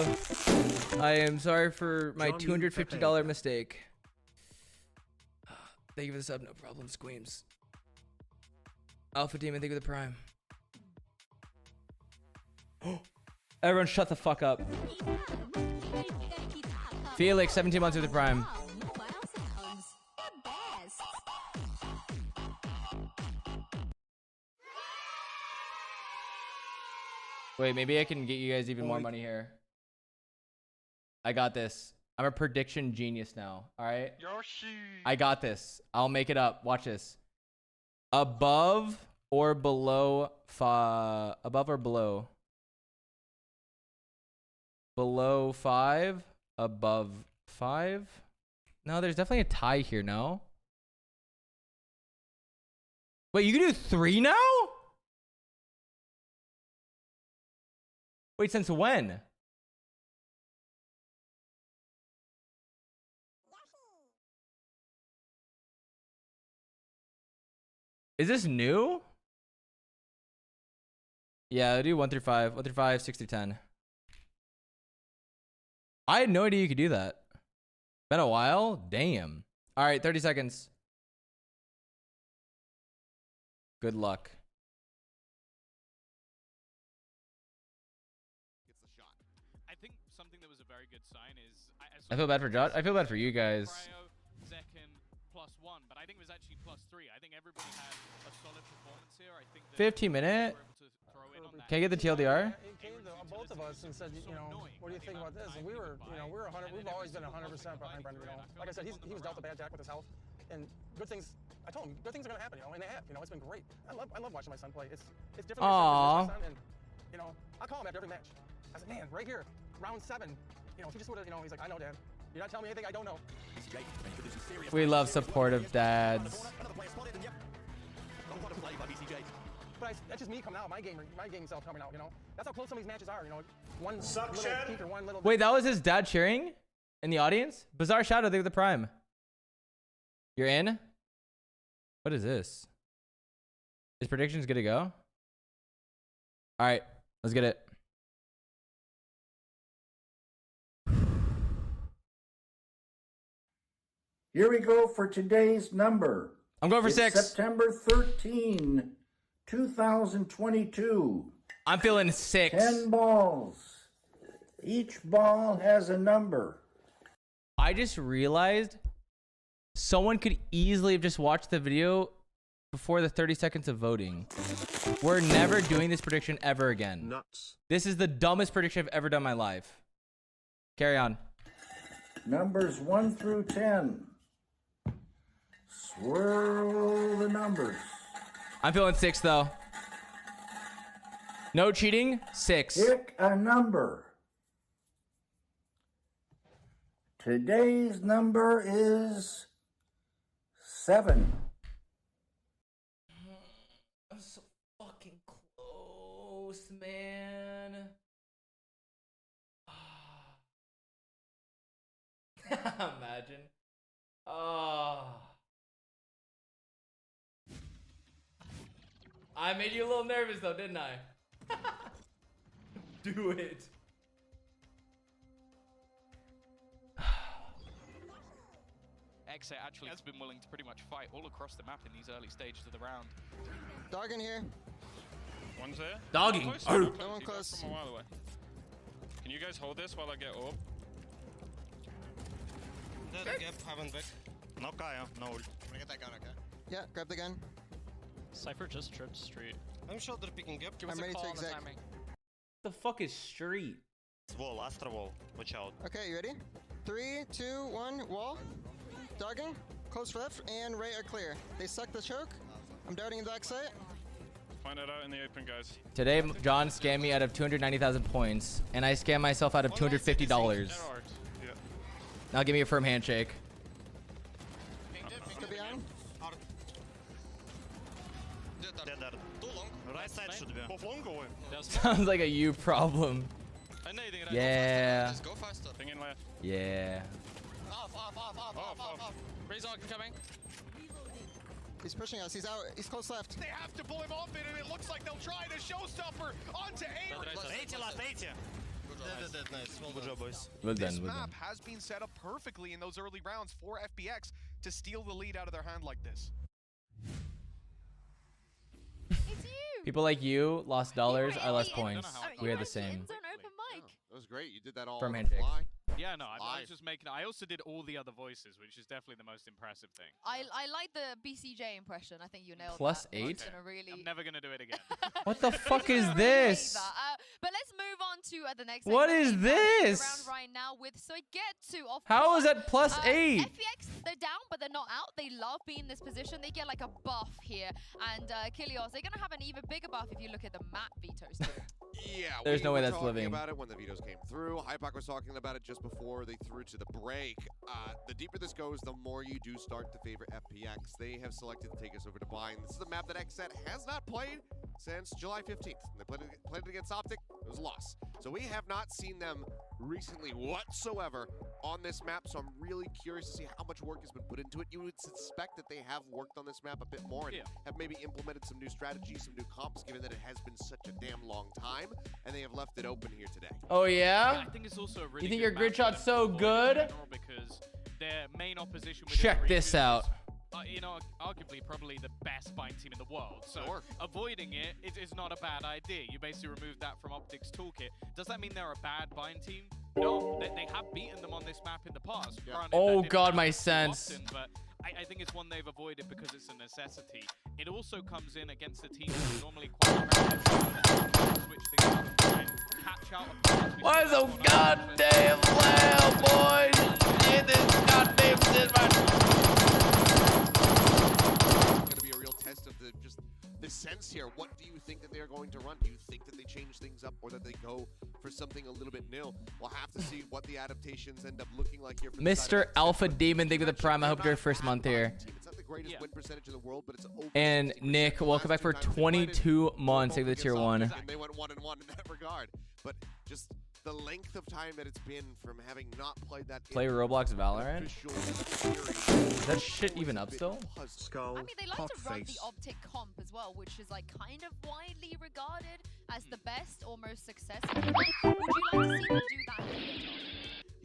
I am sorry for my $250 mistake. Thank you for the sub. No problem. Squeams. Alpha Demon, thank you for the prime. Everyone shut the fuck up. Felix, 17 months with the prime. Wait, maybe I can get you guys even more money here. I got this. I'm a prediction genius now. All right. Yoshi. I got this. I'll make it up. Watch this. Above or below above or below? Below 5, above 5. No, there's definitely a tie here, no? Wait, you can do 3 now? Wait, since when? Is this new? Yeah, I do 1 through 5. 1 through 5, 6 through 10. I had no idea you could do that. Been a while? Damn. All right, 30 seconds. Good luck. I think something that was a very good sign is I feel bad for Josh. I feel bad for you guys. Cryo, Zekin, +1, but I think it was actually +3. I think everybody had a solid performance here. I think 15-minute. Can I get the TLDR? He came to both of us and said, you know, what do you think about this? And we were, you know, we've always been 100% behind Brendan. You know, like I said, he was dealt a bad jack with his health, and good things. I told him good things are gonna happen, you know, and they have. You know, it's been great. I love watching my son play. It's different. Aww. My son, and you know, I call him after every match. I said, man, right here, round 7. You know, if he just would have, you know, he's like, I know, Dad. You're not telling me anything I don't know. We love supportive dads. But that's just me coming out. My game self coming out. You know, that's how close some of these matches are. You know, one little peak or one little. Wait, that was his dad cheering in the audience? Bizarre Shadow, they were the prime. You're in? What is this? His prediction's good to go? All right, let's get it. Here we go for today's number. I'm going for It's 6. September 13, 2022. I'm feeling 6. 10 balls. Each ball has a number. I just realized someone could easily have just watched the video before the 30 seconds of voting. We're never doing this prediction ever again. Nuts. This is the dumbest prediction I've ever done in my life. Carry on. Numbers 1 through 10. Swirl the numbers. I'm feeling 6 though. No cheating. 6. Pick a number. Today's number is 7. I'm so fucking close, man. Imagine. I made you a little nervous though, didn't I? Do it. Exit actually has been willing to pretty much fight all across the map in these early stages of the round. Dog in here. One's there. Dogging. No one close. From a while away. Can you guys hold this while I get orb? There's a gap, haven't back. No Kaya, no ult. Wanna get that gun, okay? Yeah, grab the gun. Cypher just tripped street. I'm shoulder picking gap. Give us I'm a ready call to on the exec. timing. The fuck is street? It's wall, Astra wall. Watch out. Okay, you ready? 3, 2, 1, wall. Dogging. Close left and right are clear. They suck the choke. I'm darting in the back side. Find it out in the open, guys. Today, John scammed me out of 290,000 points, and I scammed myself out of $250. Yeah. Now give me a firm handshake. Could be on. Dead. Right side should be. Both long going. Sounds like a you problem. Yeah. Just go faster. Thing in left. Yeah. Off. Razor coming. He's pushing us. He's out. He's close left. They have to pull him off it, and it looks like they'll try to showstopper onto 80 last 80. Nice. Good job, boys. Well This done. map has been set up perfectly in those early rounds for FPX to steal the lead out of their hand like this. It's you. People like you lost dollars. I lost points. We are the same. It's an open mic. That was great. You did that all Firm on the handshakes. fly. Yeah, no, I was just making. I also did all the other voices, which is definitely the most impressive thing. I like the BCJ impression. I think you nailed Plus that. 8? I'm never gonna do it again. What the fuck is this? But let's move on to the next. What segment. is It's happening this? around right now with Soigetsu. How is that plus 8? FPX They're down, but they're not out. They love being in this position. They get like a buff here. And Kilios, they're going to have an even bigger buff if you look at the map vetoes too. Yeah, there's no way that's talking living. About it when the vetoes came through. Hypoc was talking about it just before they threw to the break. The deeper this goes, the more you do start to favor FPX. They have selected to take us over to Bind. This is a map that XSET has not played since July 15th. They played it against Optic. It was a loss. So we have not seen them recently whatsoever on this map. So I'm really curious to see how much work has been put into it. You would suspect that they have worked on this map a bit more and have maybe implemented some new strategies, some new comps, given that it has been such a damn long time, and they have left it open here today. Oh yeah? I think it's also a really you think good your grid match shot's so good? Because their main opposition Check this out. You know, arguably probably the best bind team in the world. So avoiding it is not a bad idea. You basically remove that from Optic's toolkit. Does that mean they're a bad bind team? No, they have beaten them on this map in the past. Oh god, my sense. Often, but I think it's one they've avoided because it's a necessity. It also comes in against a team that's normally quite aggressive. Switch things up and try and catch out opponents. Why so goddamn loud, boys? In this goddamn Going to be a real test of the sense here. What do you think that they are going to run? Do you think that they change things up or that they go for something a little bit new? We'll have to see what the adaptations end up looking like here. Mr. Alpha Demon, thank you for the prime. I hope your first month here. It's not the greatest win percentage in the world, but it's over. And Nick, welcome back for 22 months. Thank you for the tier 1. And they went 1-1 in that regard. But just the length of time that it's been from having not played that. Play Roblox Valorant? Is that shit even up still? I mean, they like to run the Optic comp as well, which is like kind of widely regarded as the best or most successful. Would you like to see them do that here?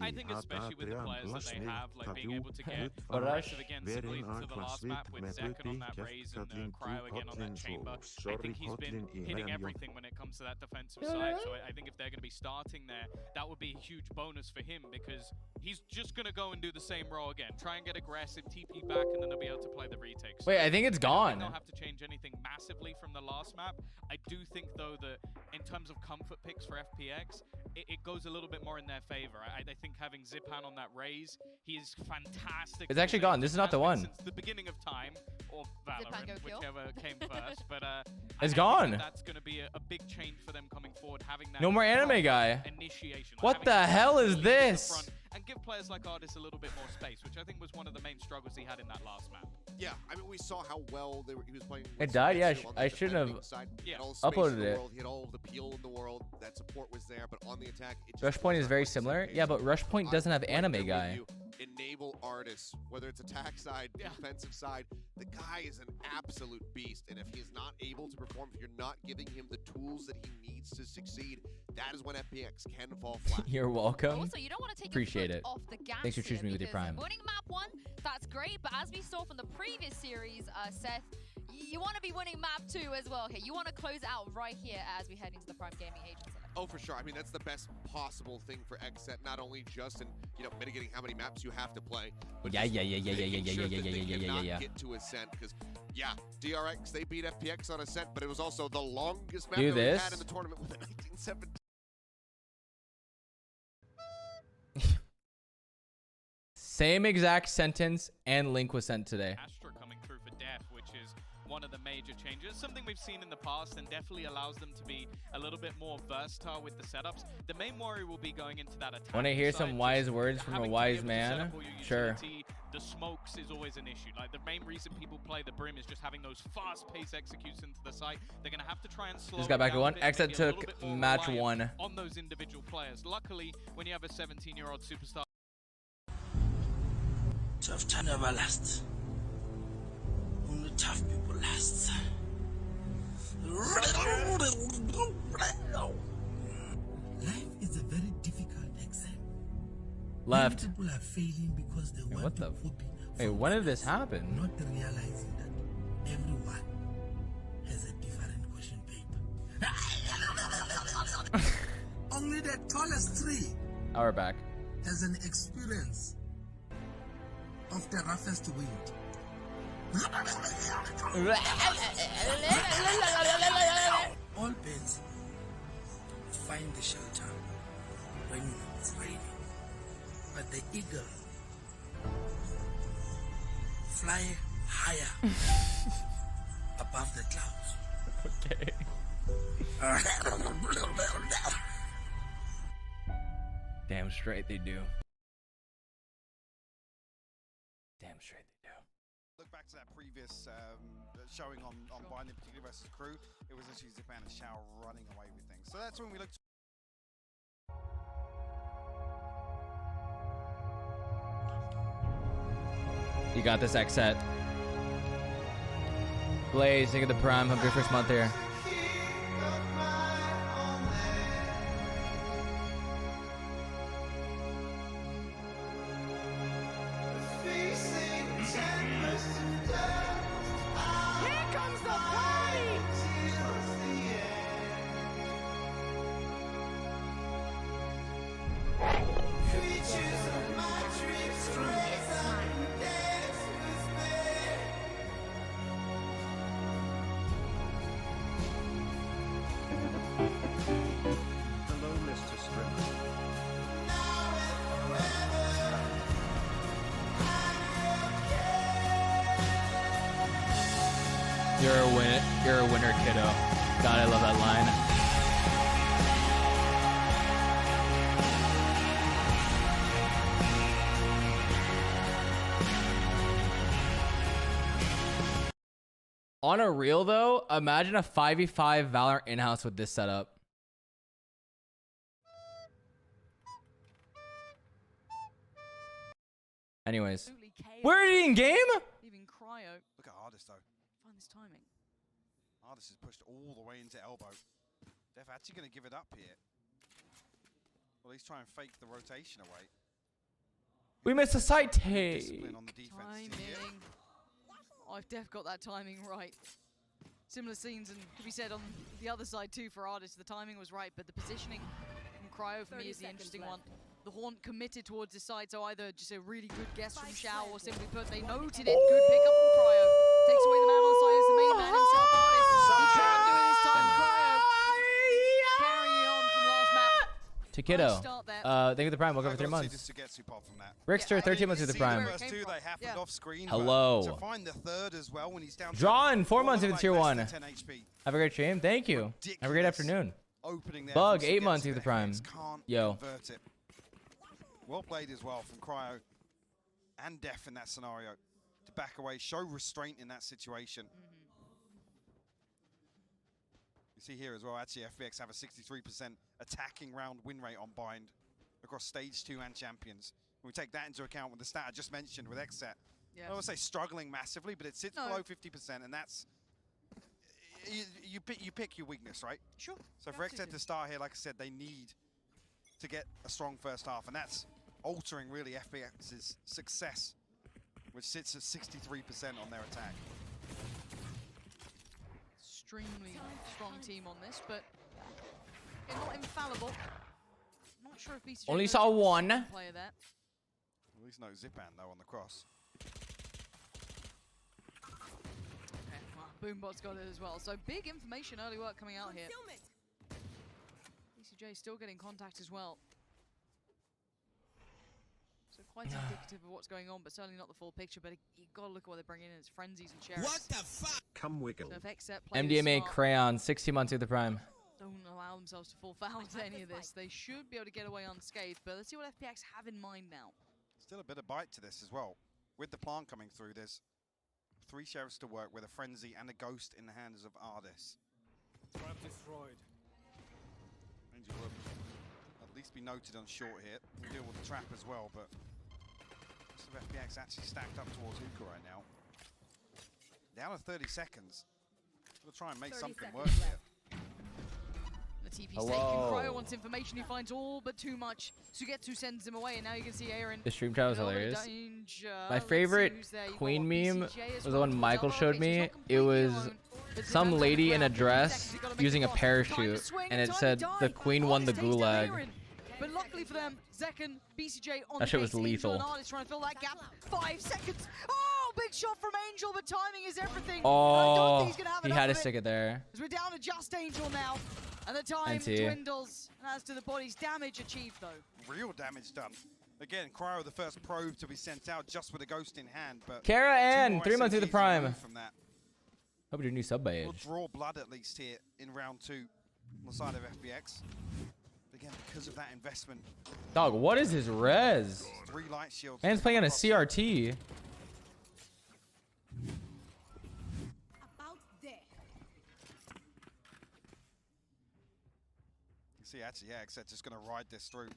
I think especially with the players that they have, like being able to get aggressive again, similarly to the last map with Zekon on that Raze and Cryo again on that Chamber. I think he's been hitting everything when it comes to that defensive side. So I think if they're going to be starting there, that would be a huge bonus for him because he's just going to go and do the same role again. Try and get aggressive, TP back, and then they'll be able to play the retakes. Wait, I think it's gone. They don't have to change anything massively from the last map. I do think, though, that in terms of comfort picks for FPX, it goes a little bit more in their favor. I think having Zipan on that Raze, he is fantastic. It's actually gone. This is not the one. Since the beginning of time, or Valorant, whichever came first. But it's gone. That's going to be a big change for them coming forward. Having that no more anime guy. Initiation. What the hell is this? And give players like Artis a little bit more space, which I think was one of the main struggles he had in that last map. Yeah, I mean, we saw how well he was playing. It died, yeah. I shouldn't have uploaded it. He had all of the peel in the world. That support was there, but on the attack, Rush Point is very similar. Yeah, but Rush Point doesn't have anime guy. Enable Artis, whether it's attack side, defensive side. The guy is an absolute beast, and if he's not able to perform, if you're not giving him the tools that he needs to succeed, that is when FPX can fall flat. You're welcome. Also, you don't want to take Appreciate it. Off the gas. Thanks for choosing me with your prime. Winning map 1, that's great, but as we saw from the previous series, Seth, you want to be winning map 2 as well. Okay, you want to close out right here as we head into the Prime Gaming Agents. Oh, for sure. I mean, that's the best possible thing for XSET, not only just in, mitigating how many maps you have to play, but yeah. Get to Ascent, because DRX, they beat FPX on Ascent, but it was also the longest map that we had in the tournament with a 1917. Same exact sentence and link was sent today. Astra coming through for Def, which is one of the major changes. Something we've seen in the past and definitely allows them to be a little bit more versatile with the setups. The main worry will be going into that attack. Want to hear some wise words from a wise man? Sure. The smokes is always an issue. Like, the main reason people play the Brim is just having those fast-paced executions into the site. They're going to have to try and slow just got back to one. Exit Exit took match 1. On those individual players. Luckily, when you have a 17-year-old superstar. Tough time never lasts. Only tough people last. Life is a very difficult exam. Left. Many people are failing because they want to copy. Wait, when did this happen? Not realizing that everyone has a different question paper. Only the tallest tree. Oh, we're back. Has an experience of the roughest wind. All birds find the shelter when it's raining, but the eagle fly higher above the clouds. Okay. Damn straight they do. Damn straight they do. Look back to that previous showing on Bind, in particular versus Crew. It was actually Zipan and Shao running away with things. So that's when we looked. You got this, X-Set. Blaze, think of the prime. Hope your first month here. Hello, Mr. Stripper. You're a winner, kiddo. God, I love that line. On a reel though, imagine a 5v5 Valorant in-house with this setup. Anyways, we're in game. Even Cryo. Look at Ardis though. Find this timing. Ardis is pushed all the way into elbow. Def actually going to give it up here. Well, he's trying to fake the rotation away. We missed a side take. Discipline on the defense team here. Timing. I've Def got that timing right. Similar scenes, and could be said on the other side too for Ardis. The timing was right, but the positioning from Cryo for me is the interesting one. The Haunt committed towards his side, so either just a really good guess from Shao, or simply put, they noted it. Good pickup from Cryo. Takes away the man on the side as the main man himself, Ardis. He can't do it this time, Cryo. Carrying on from last map. To kiddo. Thank you for the prime. Welcome for 3 months. Rickster, 13 months with the prime. Hello. To find the third as well when he's down. John, 4 months with the tier 1. Have a great stream. Thank you. Have a great afternoon. Bug, 8 months with the prime. Yo. Well played as well from Cryo and Def in that scenario to back away, show restraint in that situation. You see here as well, actually FBX have a 63% attacking round win rate on Bind across stage 2 and champions. When we take that into account with the stat I just mentioned with X-Set, I don't want to say struggling massively, but it sits below 50%, and that's you pick your weakness, right? Sure. So for X-Set to start here, like I said, they need to get a strong first half, and that's altering really FBX's success, which sits at 63% on their attack. Extremely strong team on this, but they're not infallible. I'm not sure if BCJ Only saw one. Player there. At least no Zipan though on the cross. Okay, well, Boombot's got it as well. So big information, early work coming out here. BCJ still getting contact as well. So quite indicative of what's going on, but certainly not the full picture. But you've got to look at what they're bringing in. It's frenzies and sheriffs. What the fuck? Come wiggle. So if X-Set plays MDMA smart, Crayon, 60 months with the prime. don't allow themselves to fall foul to any of this, they should be able to get away unscathed. But let's see what FPX have in mind now. Still a bit of bite to this as well. With the plant coming through, there's 3 sheriffs to work with, a frenzy and a ghost in the hands of Ardis. Trap destroyed. Angel will at least be noted on short here. We'll deal with the trap as well, but most of FPX actually stacked up towards Hookah right now. Down to 30 seconds. We'll try and make something work here. The TP's taken. Cryo wants information. He finds all but too much. Sugetsu sends him away, and now you can see Aaron. The stream chat was hilarious. My favorite Queen meme was the one Michael showed me. It was some lady in a dress using a parachute, and it said the Queen won the gulag. But luckily for them, Zekken, BCJ on That shit was the case. lethal. Angel and Ardis trying to fill that gap. 5 seconds. Oh, big shot from Angel, but timing is everything. Oh, he had to stick it there. As we're down to just Angel now, and the time dwindles. And as to the body's damage achieved, though. Real damage done. Again, Cryo, the first probe to be sent out just with a ghost in hand. But Kara Ann, 3 months through the SMGs prime. removed from that. Hope your new sub by We'll age. draw blood at least here in round 2 on the side of FPX. Again, because of that investment. Dog, what is his res? 3 light shields. Man's playing on a CRT. About there. You see, actually, yeah, Xset's just going to ride this through.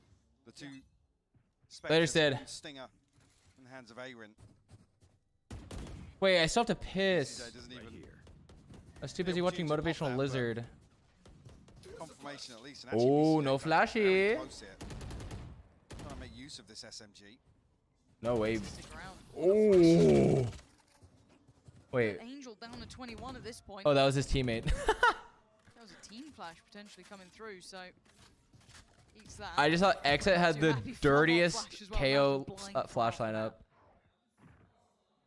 The 2 Later, Spectres, Sid. one Stinger in the hands of Aaron. Wait, I still have to piss. Doesn't even I was too busy watching Motivational Lizard. confirmation at least. And Oh, no flashy. Trying to make use of this SMG. No way. Oh. Wait. Angel down to 21 at this point. Oh, that was his teammate. That was a team flash potentially coming through, so eats that. I just thought Exit had the dirtiest flash as well. KO That was a blind flash lineup.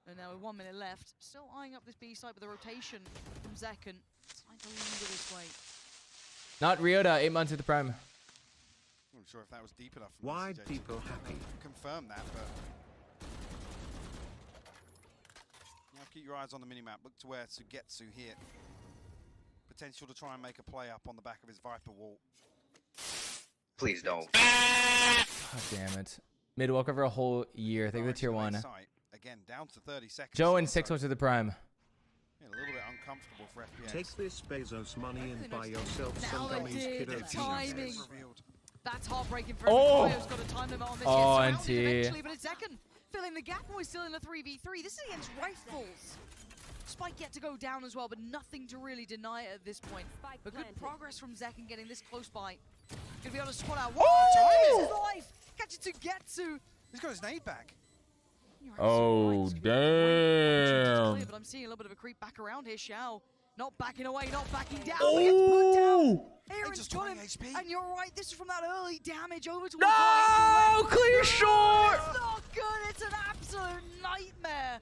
And now with 1 minute left, still eyeing up this B side with the rotation from Zekken. Trying to linger this way. Not Ryota, 8 months at the prime. I'm not sure if that was deep enough. For Why BCJ people to happy? confirm that, but now keep your eyes on the minimap. Look to where Sugetsu here. Potential to try and make a play up on the back of his Viper wall. Please don't. God damn it. Mid walk over a whole year. Thank you for tier 1. Again, down to 30 seconds. Joe and 6 months at the prime. Yeah, a little bit uncomfortable for FPX. Take this Bezos money and buy yourself Now some they gummies, did. kiddo. Timing. That's heartbreaking for Oh! everyone. Cryo's got a time limit on this. Oh, Yes, NT. surrounded eventually, but it's Zekken filling the gap and we're still in a 3v3. This is against Rifles. Spike yet to go down as well, but nothing to really deny it at this point. But good progress from Zekken getting this close by. Gonna be able to squat out. Oh! Time is his life. Catch it to Getsu. He's got his nade back. Oh, damn. But I'm seeing a little bit of a creep back around here. Xiao not backing away, not backing down. Oh! He gets put down. Hey, Aaron's just got him. 20 HP. And you're right, this is from that early damage over to No! Clear short! It's not good. It's an absolute nightmare.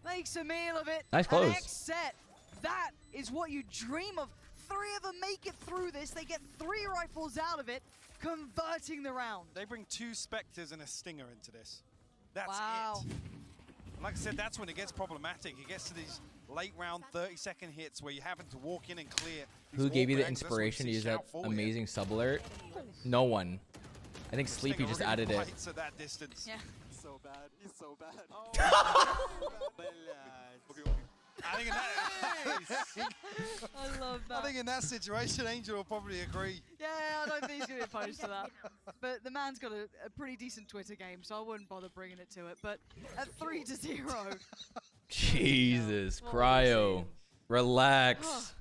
Makes a meal of it. Nice close. An X set. That is what you dream of. 3 of them make it through this. They get 3 rifles out of it, converting the round. They bring 2 Spectres and a Stinger into this. That's Wow. it. And like I said, that's when it gets problematic. It gets to these late round 30-second hits where you're having to walk in and clear. Who gave you the inspiration to use that amazing sub alert? No one. I think Sleepy just added it. At that distance. Yeah. So bad. He's so bad. I think in that, I love that. I think in that situation, Angel will probably agree. Yeah, I don't think he's going to be opposed to that. But the man's got a pretty decent Twitter game, so I wouldn't bother bringing it to it. But at 3-0. Jesus, Cryo. Relax.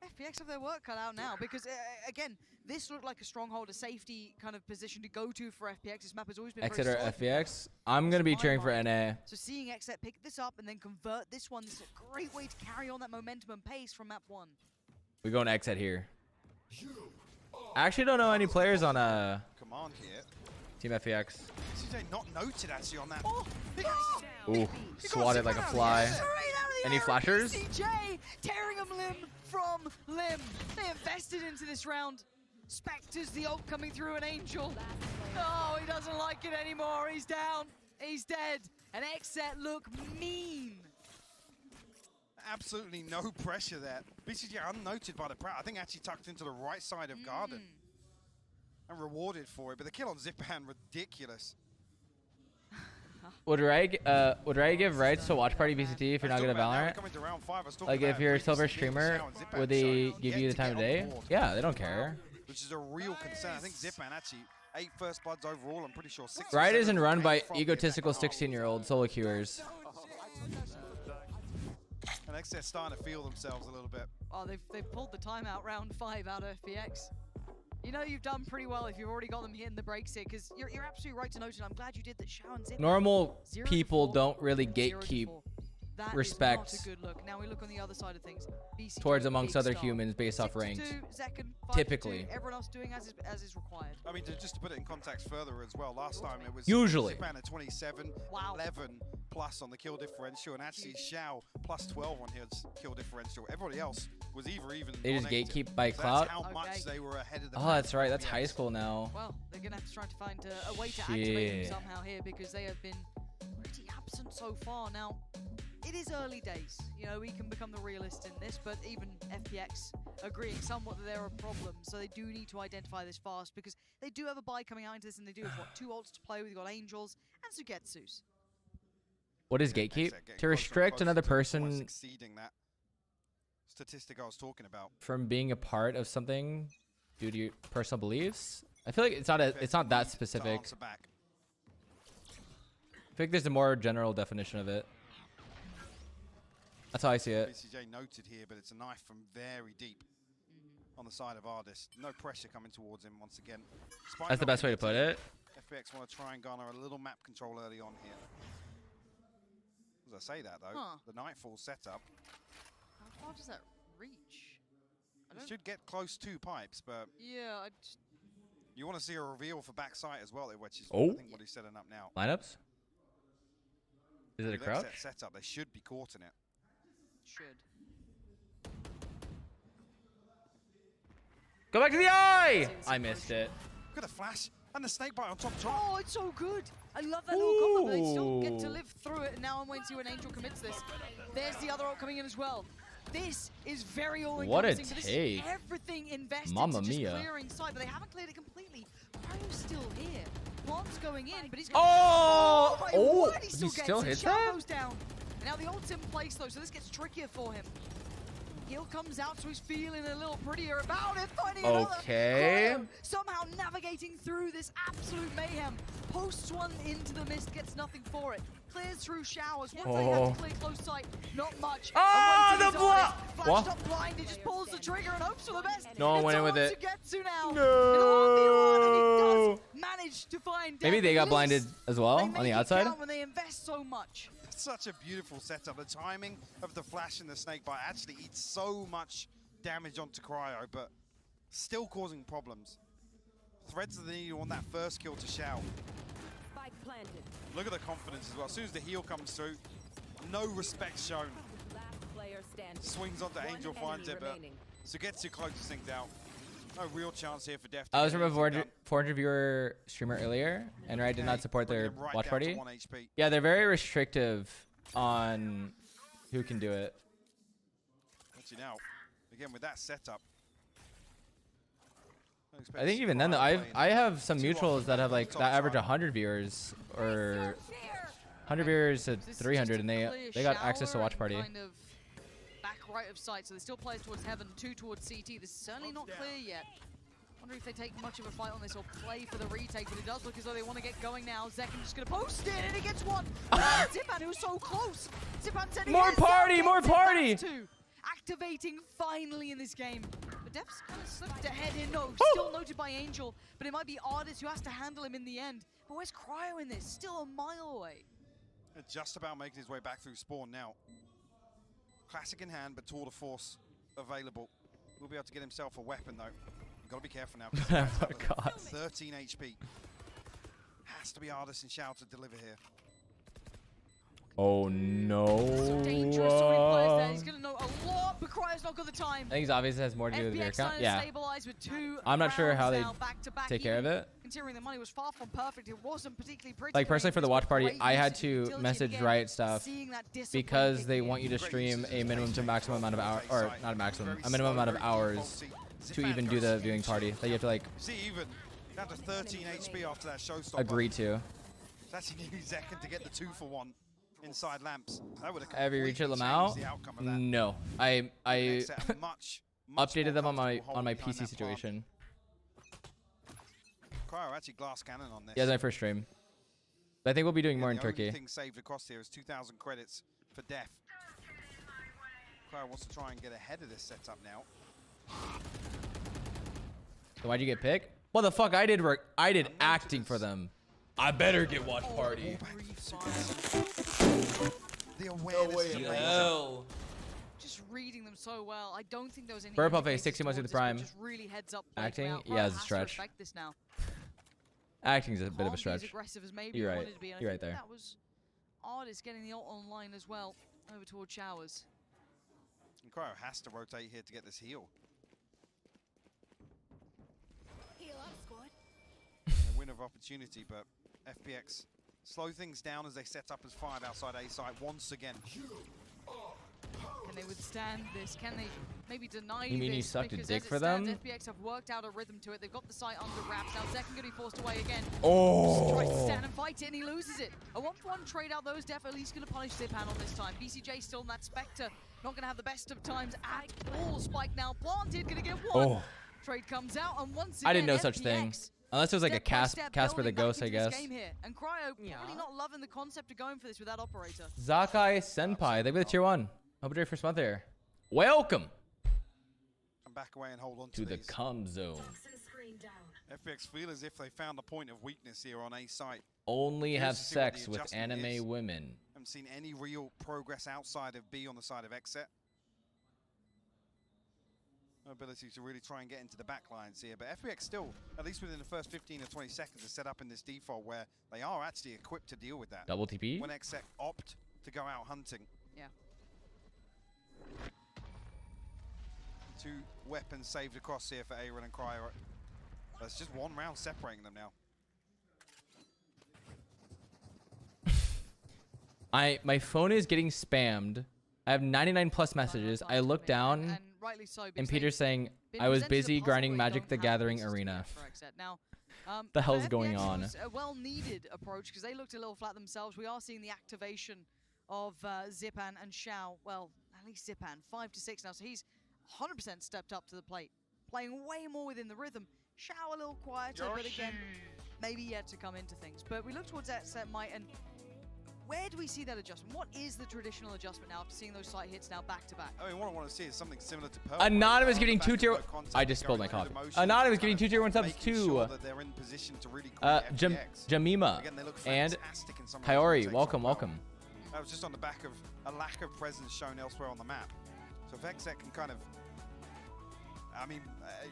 FPX have their work cut out now because, again, this looked like a stronghold, a safety kind of position to go to for FPX. This map has always been Exeter very solid. FPX. I'm going to be cheering for NA. So seeing Xset pick this up and then convert this one, this is a great way to carry on that momentum and pace from map 1. We're going Exet here. I actually don't know any players on Command here. Team FPX. CJ not noted actually on that. Ooh, swatted like a fly. Any flashers? CJ tearing him limb from limb. They invested into this round. Spectres, the ult coming through an Angel. Oh, he doesn't like it anymore. He's down. He's dead. And Xset look mean. Absolutely no pressure there. BCG unnoted by the Proud. I think actually tucked into the right side of Garden. And rewarded for it. But the kill on Zipan, ridiculous. Would Ray give rights to watch party BCT if you're not good at Valorant? Like if you're a silver streamer, would they give you the time of day? Yeah, they don't care. Which is a real concern. I think Zipan actually 8 first bloods overall. I'm pretty sure 6. Riot isn't run by egotistical 16-year-old solo queuers. And Xset starting to feel themselves a little bit. Oh, they've pulled the timeout round 5 out of FPX. You know you've done pretty well if you've already got them hitting the brakes here, because you're absolutely right to note, and I'm glad you did that. Xiao and Zip. Normal people don't really gatekeep That respect is not a good look. Now we look on the other side of things. BCJ, towards amongst big other start. humans based off 6 to ranked. 2, Zekken, 5 to Typically. 2, everyone else doing as is required. I mean, just to put it in context further as well, last time it was Usually. Zipan at 27, 11 plus on the kill differential, and actually Xiao plus 12 on his kill differential. Everybody else was either even. They just or negative. gatekeep by So clout. That's how much they were ahead of the Oh, pack. that's right. That's high school now. Well, they're going to have to try to find a way to activate them Shit. somehow here because they have been pretty absent so far. Now, it is early days. You know, we can become the realist in this, but even FPX agreeing somewhat that there are problems. So they do need to identify this fast because they do have a buy coming out into this, and they do have, what, 2 ults to play with. You've got Angels and Sugetsus. What is gatekeep? To restrict another person Exceeding that statistic I was talking about. from being a part of something due to your personal beliefs. I feel like it's not that specific. Answer back. I think there's a more general definition of it. That's how I see it. BCJ noted here, but it's a knife from very deep on the side of Ardis. No pressure coming towards him once again. Despite That's the not best way to put getting it. FPX want to try and garner a little map control early on here. As I say that though, the Nightfall setup. How far does that reach? It should get close to pipes, but Yeah, I just... you want to see a reveal for backside as well, which is Oh. I think what he's setting up now. Lineups? Is it a With crouch? Exet setup, they should be caught in it. Should. Go back to the eye! I missed it. Look at the flash and the snake bite on top. Oh, it's so good. I love that little combo, but they still get to live through it. And now I'm waiting to see when Angel commits this. There's the other ult coming in as well. This is very all-encompassing. What a but this is take. everything invested Mamma to just mia. clearing side, but they haven't cleared it completely. Cryo's still here. Plant's going in, but he's Oh! my Oh! word, he still He gets still it. hit Shao that? goes down. And now the ult's in place though, so this gets trickier for him. Heal comes out, so he's feeling a little prettier about it, finding another. Okay. Cryo somehow navigating through this absolute mayhem. Posts one into the mist, gets nothing for it. Clears through showers. Once they have to clear close sight, not much. Ah, And waiting the is Ardis. what? Flashed up blind, he just pulls the trigger and hopes for the best. No one It's went in all with it. Sugetsu now. No. And he does manage to find Maybe they Death. got blinded as well They on make the it outside. count when they invest so much. Such a beautiful setup. The timing of the flash and the snake bite actually eats so much damage onto Cryo, but still causing problems. Threads of the needle on that first kill to Xiao. Spike planted. Look at the confidence as well. As soon as the heal comes through, no respect shown. Last player standing. Swings onto One Angel, finds it, enemy but remaining. Sugetsu closes things out. No real chance here for Def. I was from a 400 viewer streamer earlier, and I did not support their Bringing him right watch down to party. 1 HP. Yeah, they're very restrictive on who can do it. Actually now, again with that setup. I think even then, I have some mutuals that have like that average 100 viewers or 100 viewers to 300, and they got access to watch party. Kind of back right of sight, so there's still players towards heaven, 2 towards CT. This is certainly not clear yet. Wonder if they take much of a fight on this or play for the retake, but it does look as though they want to get going now. Zekken just going to post it, and he gets one. Zipan, who's so close. Zipan said he More is, party, so more gets it. party. That's 2. Activating finally in this game. But Def's kind of slipped ahead in. No, still noted by Angel, but it might be Ardis who has to handle him in the end. But where's Cryo in this? Still a mile away. Just about making his way back through spawn now. Classic in hand, but tour de force available. Will be able to get himself a weapon though. You've got to be careful now. Oh, God. 13 HP. Has to be Ardis and Xiao to deliver here. Oh no. So dangerous, so many players there. He's gonna know a lot, but Cryo's not got the time. I think it's obvious it has more to do with the viewer FPX count. trying to Yeah. stabilize with 2 I'm not sure how rounds they now, back-to-back, take care of even it. Considering the money was far from perfect, it wasn't particularly pretty. Like personally for the watch party, Great I had usage, to utility message again, Riot stuff seeing that discipline because kick they in. want you to stream a minimum to maximum amount of hours, or not a maximum, a minimum amount of hours to even do the viewing party. That you have to like See, even down to 13 HP after that showstopper. agree to. It's actually nearly Zekken to get the 2-for-1 inside lamps. That would have Have you reached it, completely Lamau? changed the outcome of that. No, I Next set, much updated more them on my comfortable holding PC behind that plant. situation. Cryo actually glass cannon on this. Yeah, that's my first stream. But I think we'll be doing more in The only Turkey. thing saved across here is 2,000 credits for Def. Cryo wants to try and get ahead of this setup now. So why'd you get picked? Well, the fuck I did work. I did acting for them. I better get watch party. The awareness is amazing. Yo. Just reading them so well. I don't think there was any. Burp off indicators 60 months through the towards this, but prime. Just really heads up. play Acting? throughout. Yeah, Cryo it's a has to stretch. respect this now. Acting's a bit of a Can't be stretch. as aggressive as maybe You're he right. wanted to be. And I You're think right there. That was Artist getting the ult online as well over towards Showers. And Cryo has to rotate here to get this heal. Heal up, squad. A win of opportunity, but FPX slow things down as they set up as 5 outside A site once again. Can they withstand this? Can they maybe deny You mean this? you sucked a Because dick as it for stands, them? FPX have worked out a rhythm to it. They've got the site under wraps. Now Zek going to be forced away again. Oh. Tries to stand and fight it, and he loses it. A 1-for-1 trade out, though, is definitely going to punish Zipan on this time. BCJ still in that Spectre. Not going to have the best of times at all. Spike now planted, going to get one. Oh. Trade comes out, and once I again, didn't know such thing. FPX Unless it was like a step by step Casper the building back Ghost, I into this guess. game here. And Cryo probably not loving the concept of going for this with that operator. Zakai Senpai, they be the tier 1. Hope you're first month here. Welcome Come back away and hold on to the these. cum zone. FPX feel as if they found a point of weakness here on A site. Only Curious have to see what the sex with adjustment anime is. women. Haven't seen any real progress outside of B on the side of Xset. No ability to really try and get into the back lines here, but FPX still, at least within the first 15 or 20 seconds, is set up in this default where they are actually equipped to deal with that. Double TP? When Xset opt to go out hunting. Yeah. 2 weapons saved across here for Aaron and Cryo. That's just 1 round separating them now. My phone is getting spammed. I have 99 plus messages. I look down, And rightly so, and because Peter's saying been I was presented a busy puzzle grinding they Magic don't the have Gathering answers to arena. yet for Xset. Now, The for hell's FPX, going it on? was a well-needed approach because they looked a little flat themselves. We are seeing the activation of Zipan and Shao. Well, at least Zipan, 5 to 6 now, so he's 100% stepped up to the plate, playing way more within the rhythm. Shao a little quieter, but again, maybe yet to come into things. But we look towards Xset Might, and where do we see that adjustment? What is the traditional adjustment now after seeing those site hits now back to back? I mean, what I want to see is something similar to Pearl. Anonymous getting 2 tier. I just spilled my coffee. Anonymous getting 2 tier 1 subs making too. sure that they're in position to really create FPX. Jamima Again, they look and fantastic in some Kaori. representations Welcome, on welcome. That was just on the back of a lack of presence shown elsewhere on the map. So if Xset can kind of, I mean,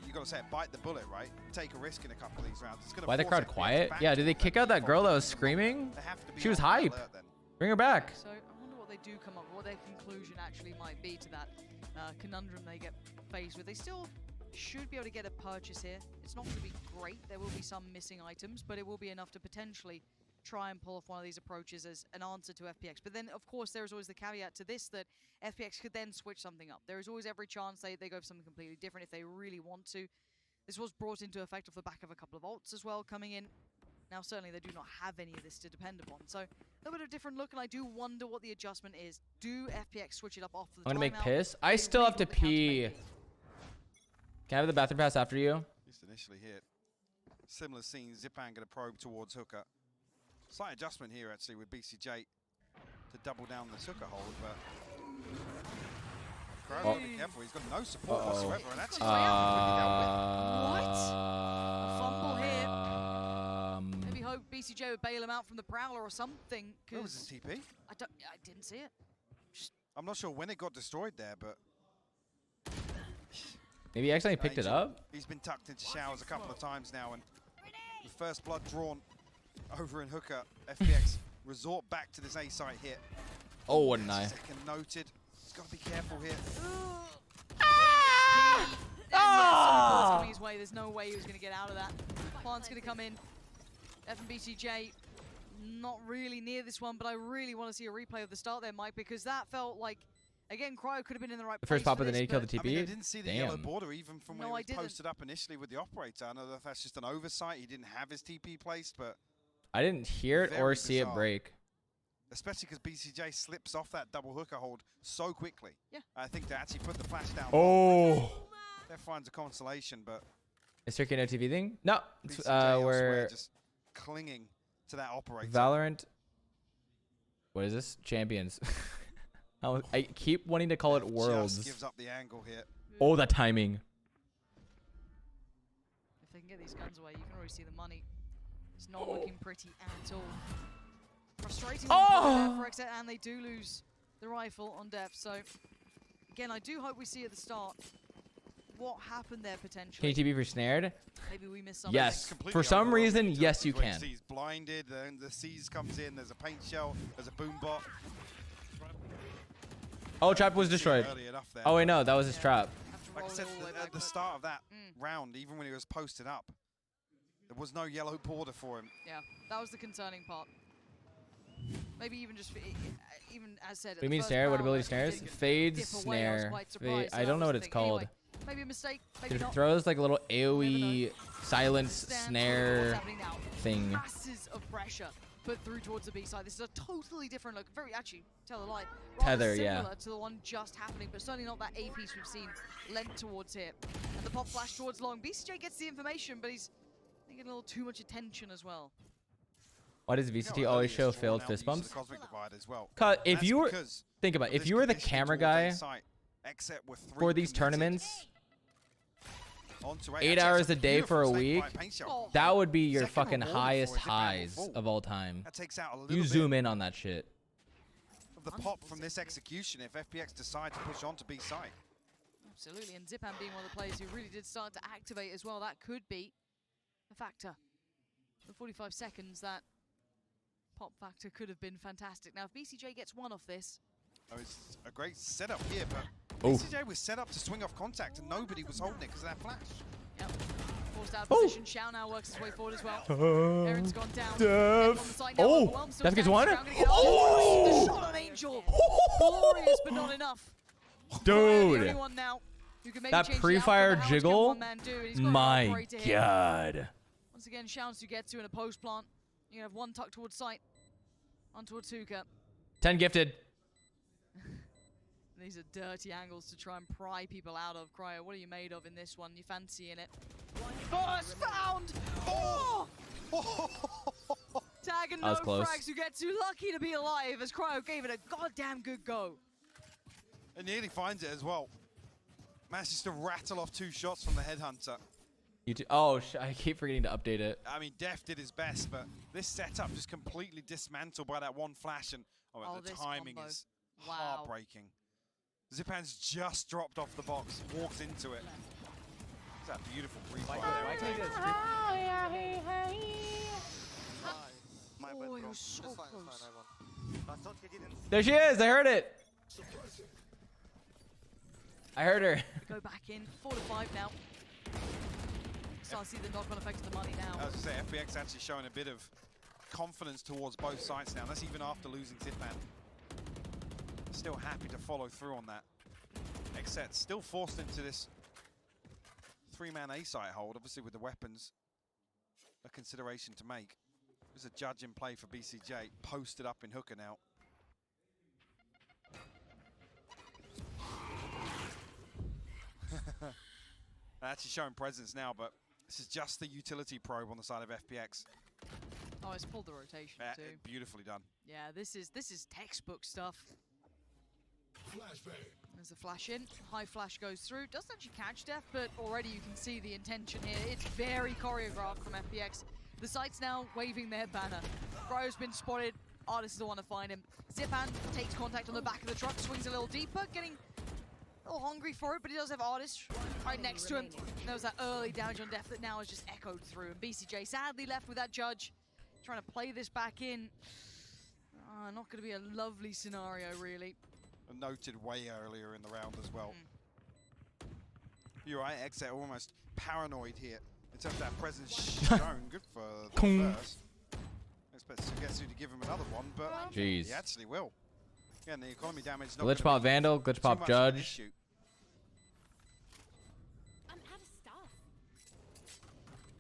you got to say it, bite the bullet, right? Take a risk in a couple of these rounds. It's gonna Why the force crowd FPX quiet? back Yeah, did they towards kick out that girl that was default. screaming? They have to be She was on high hype. alert then. Bring her back. So I wonder what they do come up with, what their conclusion actually might be to that conundrum they get faced with. They still should be able to get a purchase here. It's not going to be great. There will be some missing items, but it will be enough to potentially try and pull off one of these approaches as an answer to FPX. But then, of course, there's always the caveat to this that FPX could then switch something up. There is always every chance they go for something completely different if they really want to. This was brought into effect off the back of a couple of ults as well coming in. Now, certainly, they do not have any of this to depend upon. So, a little bit of different look, and I do wonder what the adjustment is. Do FPX switch it up off the I'm gonna make timeout? piss. I still have to pee. Can I have the bathroom pass after you? At least initially hit. Similar scene, Zipan going to probe towards Hooker. Slight adjustment here, actually, with BCJ to double down the Hooker hold, but Crow, be careful, he's got no support whatsoever, and actually Fumble here. Maybe hope BCJ would bail him out from the Prowler or something. Where was his TP? I didn't see it. I'm not sure when it got destroyed there, but Maybe he accidentally picked it up? He's been tucked into showers a couple of times now, and the first blood drawn over in Hooker. FPX resort back to this A site hit. Oh, what an eye. Second noted. He's got to be careful here. Coming his way. There's no way he was going to get out of that. Plant's going to come in. FBCJ not really near this one, but I really want to see a replay of the start there, Mike, because that felt like, again, Cryo could have been in the right place. First pop of the this, nade, kill the TP? I mean, I didn't see the yellow Damn. border even from when No, it I was didn't. posted up initially with the operator. I know that that's just an oversight. He didn't have his TP placed, but I didn't hear it or very see it bizarre. break. Especially because BCJ slips off that double hooker hold so quickly. Yeah. I think to actually put the flash down. Oh. That finds a consolation, but Is Turkey no TV thing? No. It's, BCJ elsewhere we're just clinging to that operator. Valorant. What is this? Champions. I keep wanting to call it Worlds. Just gives up the angle here. Oh, that timing. If they can get these guns away, you can already see the money. It's not looking pretty at all. Frustrating Oh! for Xset, and they do lose the rifle on depth. So, again, I do hope we see at the start what happened there potentially. Can you TP for snared? Maybe we missed something. Yes. For some reason, yes, you can. He's blinded, then the C's comes in, there's a paint shell, there's a boom bot. Oh, trap was destroyed. Oh, wait, no, that was his trap. Like I said, at the start of that round, even when he was posted up, there was no yellow border for him. Yeah, that was the concerning part. Maybe even just, even as said. What do you mean snare? What ability snares? Fade snare. I don't know what it's called. Anyway, maybe a mistake, maybe It not. throws like a little AoE silence snare thing. Masses of pressure put through towards the B side. This is a totally different look. Very, actually, tell a lie. Tether, similar yeah. to the one just happening, but certainly not that A piece we've seen lent towards here. And the pop flash towards long. BCJ gets the information, but he's getting a little too much attention as well. Why does VCT always show failed fist bumps? Well. Cause if you were, think about it, if you were the camera guy for these tournaments, 8 hours a day for a week, that would be your fucking highest highs of all time. You zoom in on that shit. Of the pop from this execution if FPX decide to push on to B side. Absolutely, and Zipan being one of the players who really did start to activate as well, that could be a factor. The 45 seconds, that pop factor could have been fantastic. Now, if BCJ gets one off this... Oh, it's a great setup here, but Oh. BCJ was set up to swing off contact, and nobody was holding it because of that flash. Yep. Forced out of position. Shao now works his way forward as well. Aaron's gone down. On the side now, overwhelmed, still Def gets standing. one. Shao gonna get the shot on Angel. Glorious, but not enough. Dude. The only one now who can maybe That change the pre-fire outcome, but how much can jiggle? one man do? And he's got an My operator here. God. Once again, Shouts to get to in a post plant. You have one tuck towards sight, one towards Hookah. 10 gifted. These are dirty angles to try and pry people out of. Cryo, what are you made of in this one? You fancying it? First found! Oh! Tag and no frags who get too lucky to be alive as Cryo gave it a goddamn good go. And nearly finds it as well. Manages to rattle off 2 shots from the Headhunter. Oh, I keep forgetting to update it. I mean, Def did his best, but this setup just completely dismantled by that one flash, and the timing is heartbreaking. Zipan's just dropped off the box, walked into it. It's that beautiful pre-fire. Oh, he was so close. There she is. I heard it. I heard her. Go back in. 4 to 5 now. Start to see the knock-on effect of the money now. I was going to say, FPX actually showing a bit of confidence towards both sides now. That's even after losing Zipan. Still happy to follow through on that. Except still forced into this 3-man A-site hold, obviously with the weapons. A consideration to make. There's a judge in play for BCJ, posted up in Hooker now. Actually showing presence now, but this is just the utility probe on the side of FPX. Oh, it's pulled the rotation too. Beautifully done. Yeah, this is textbook stuff. There's a flash in. High flash goes through. Doesn't actually catch Def, but already you can see the intention here. It's very choreographed from FPX. The site's now waving their banner. Cryo's been spotted. Artist is the one to find him. Zipan takes contact on the back of the truck, swings a little deeper, getting a little hungry for it, but he does have Artist right next to him. And there was that early damage on Def that now is just echoed through. And BCJ sadly left with that judge, trying to play this back in. Not going to be a lovely scenario, really. Noted way earlier in the round as well. You're right, Exet almost paranoid here in terms of that presence shown. Good for the first. Expect Sugetsu to give him another one, but Jeez. he actually will. Yeah, and the economy damage. Glitch pop Vandal, glitch pop Judge. I'm out of stuff.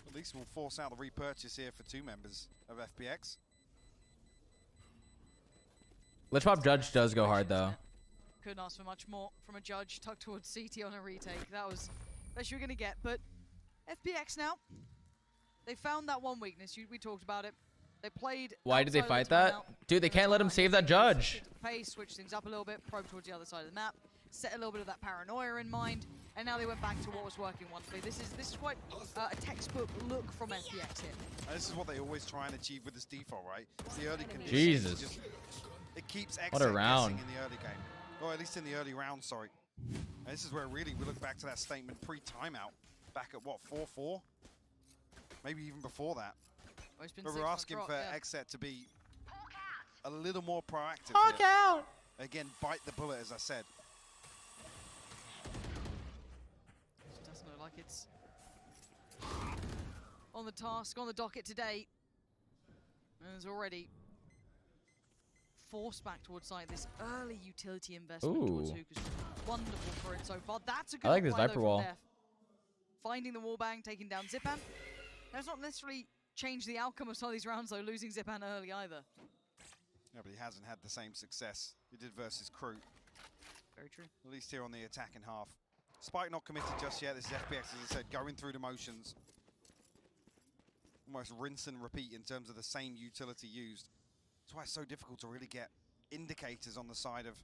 At least we'll force out the repurchase here for 2 members of FPX. Glitch pop Judge does go hard though. Couldn't ask for much more from a judge tucked towards CT on a retake. That was the best you were going to get. But FPX now, they found that one weakness. We talked about it. They played. Why did they fight that? Dude, they can't let him save that judge. Pace, switch things up a little bit, probe towards the other side of the map, set a little bit of that paranoia in mind, and now they went back to what was working wonderfully. This is quite a textbook look from FPX here. This is what they always try and achieve with this default, right? It's the early conditions. Jesus. Just it keeps What a Xset round. guessing in the early game. Or at least in the early round, sorry. And this is where really we look back to that statement pre-timeout. Back at what, 4-4? Maybe even before that. But we're asking for Xset to be a little more proactive. Hawk out! Again, bite the bullet, as I said. It doesn't look like it's on the task, on the docket today. And there's already forced back towards side. This early utility investment towards Hookah's wonderful for it so far. That's a good I like this apply, Viper though, from wall. Def. Finding the wallbang, taking down Zipan. That's not necessarily changed the outcome of some of these rounds, though, losing Zipan early either. Yeah, but he hasn't had the same success he did versus Crew. Very true. At least here on the attacking half. Spike not committed just yet. This is FPX, as I said, going through the motions. Almost rinse and repeat in terms of the same utility used. That's why it's so difficult to really get indicators on the side of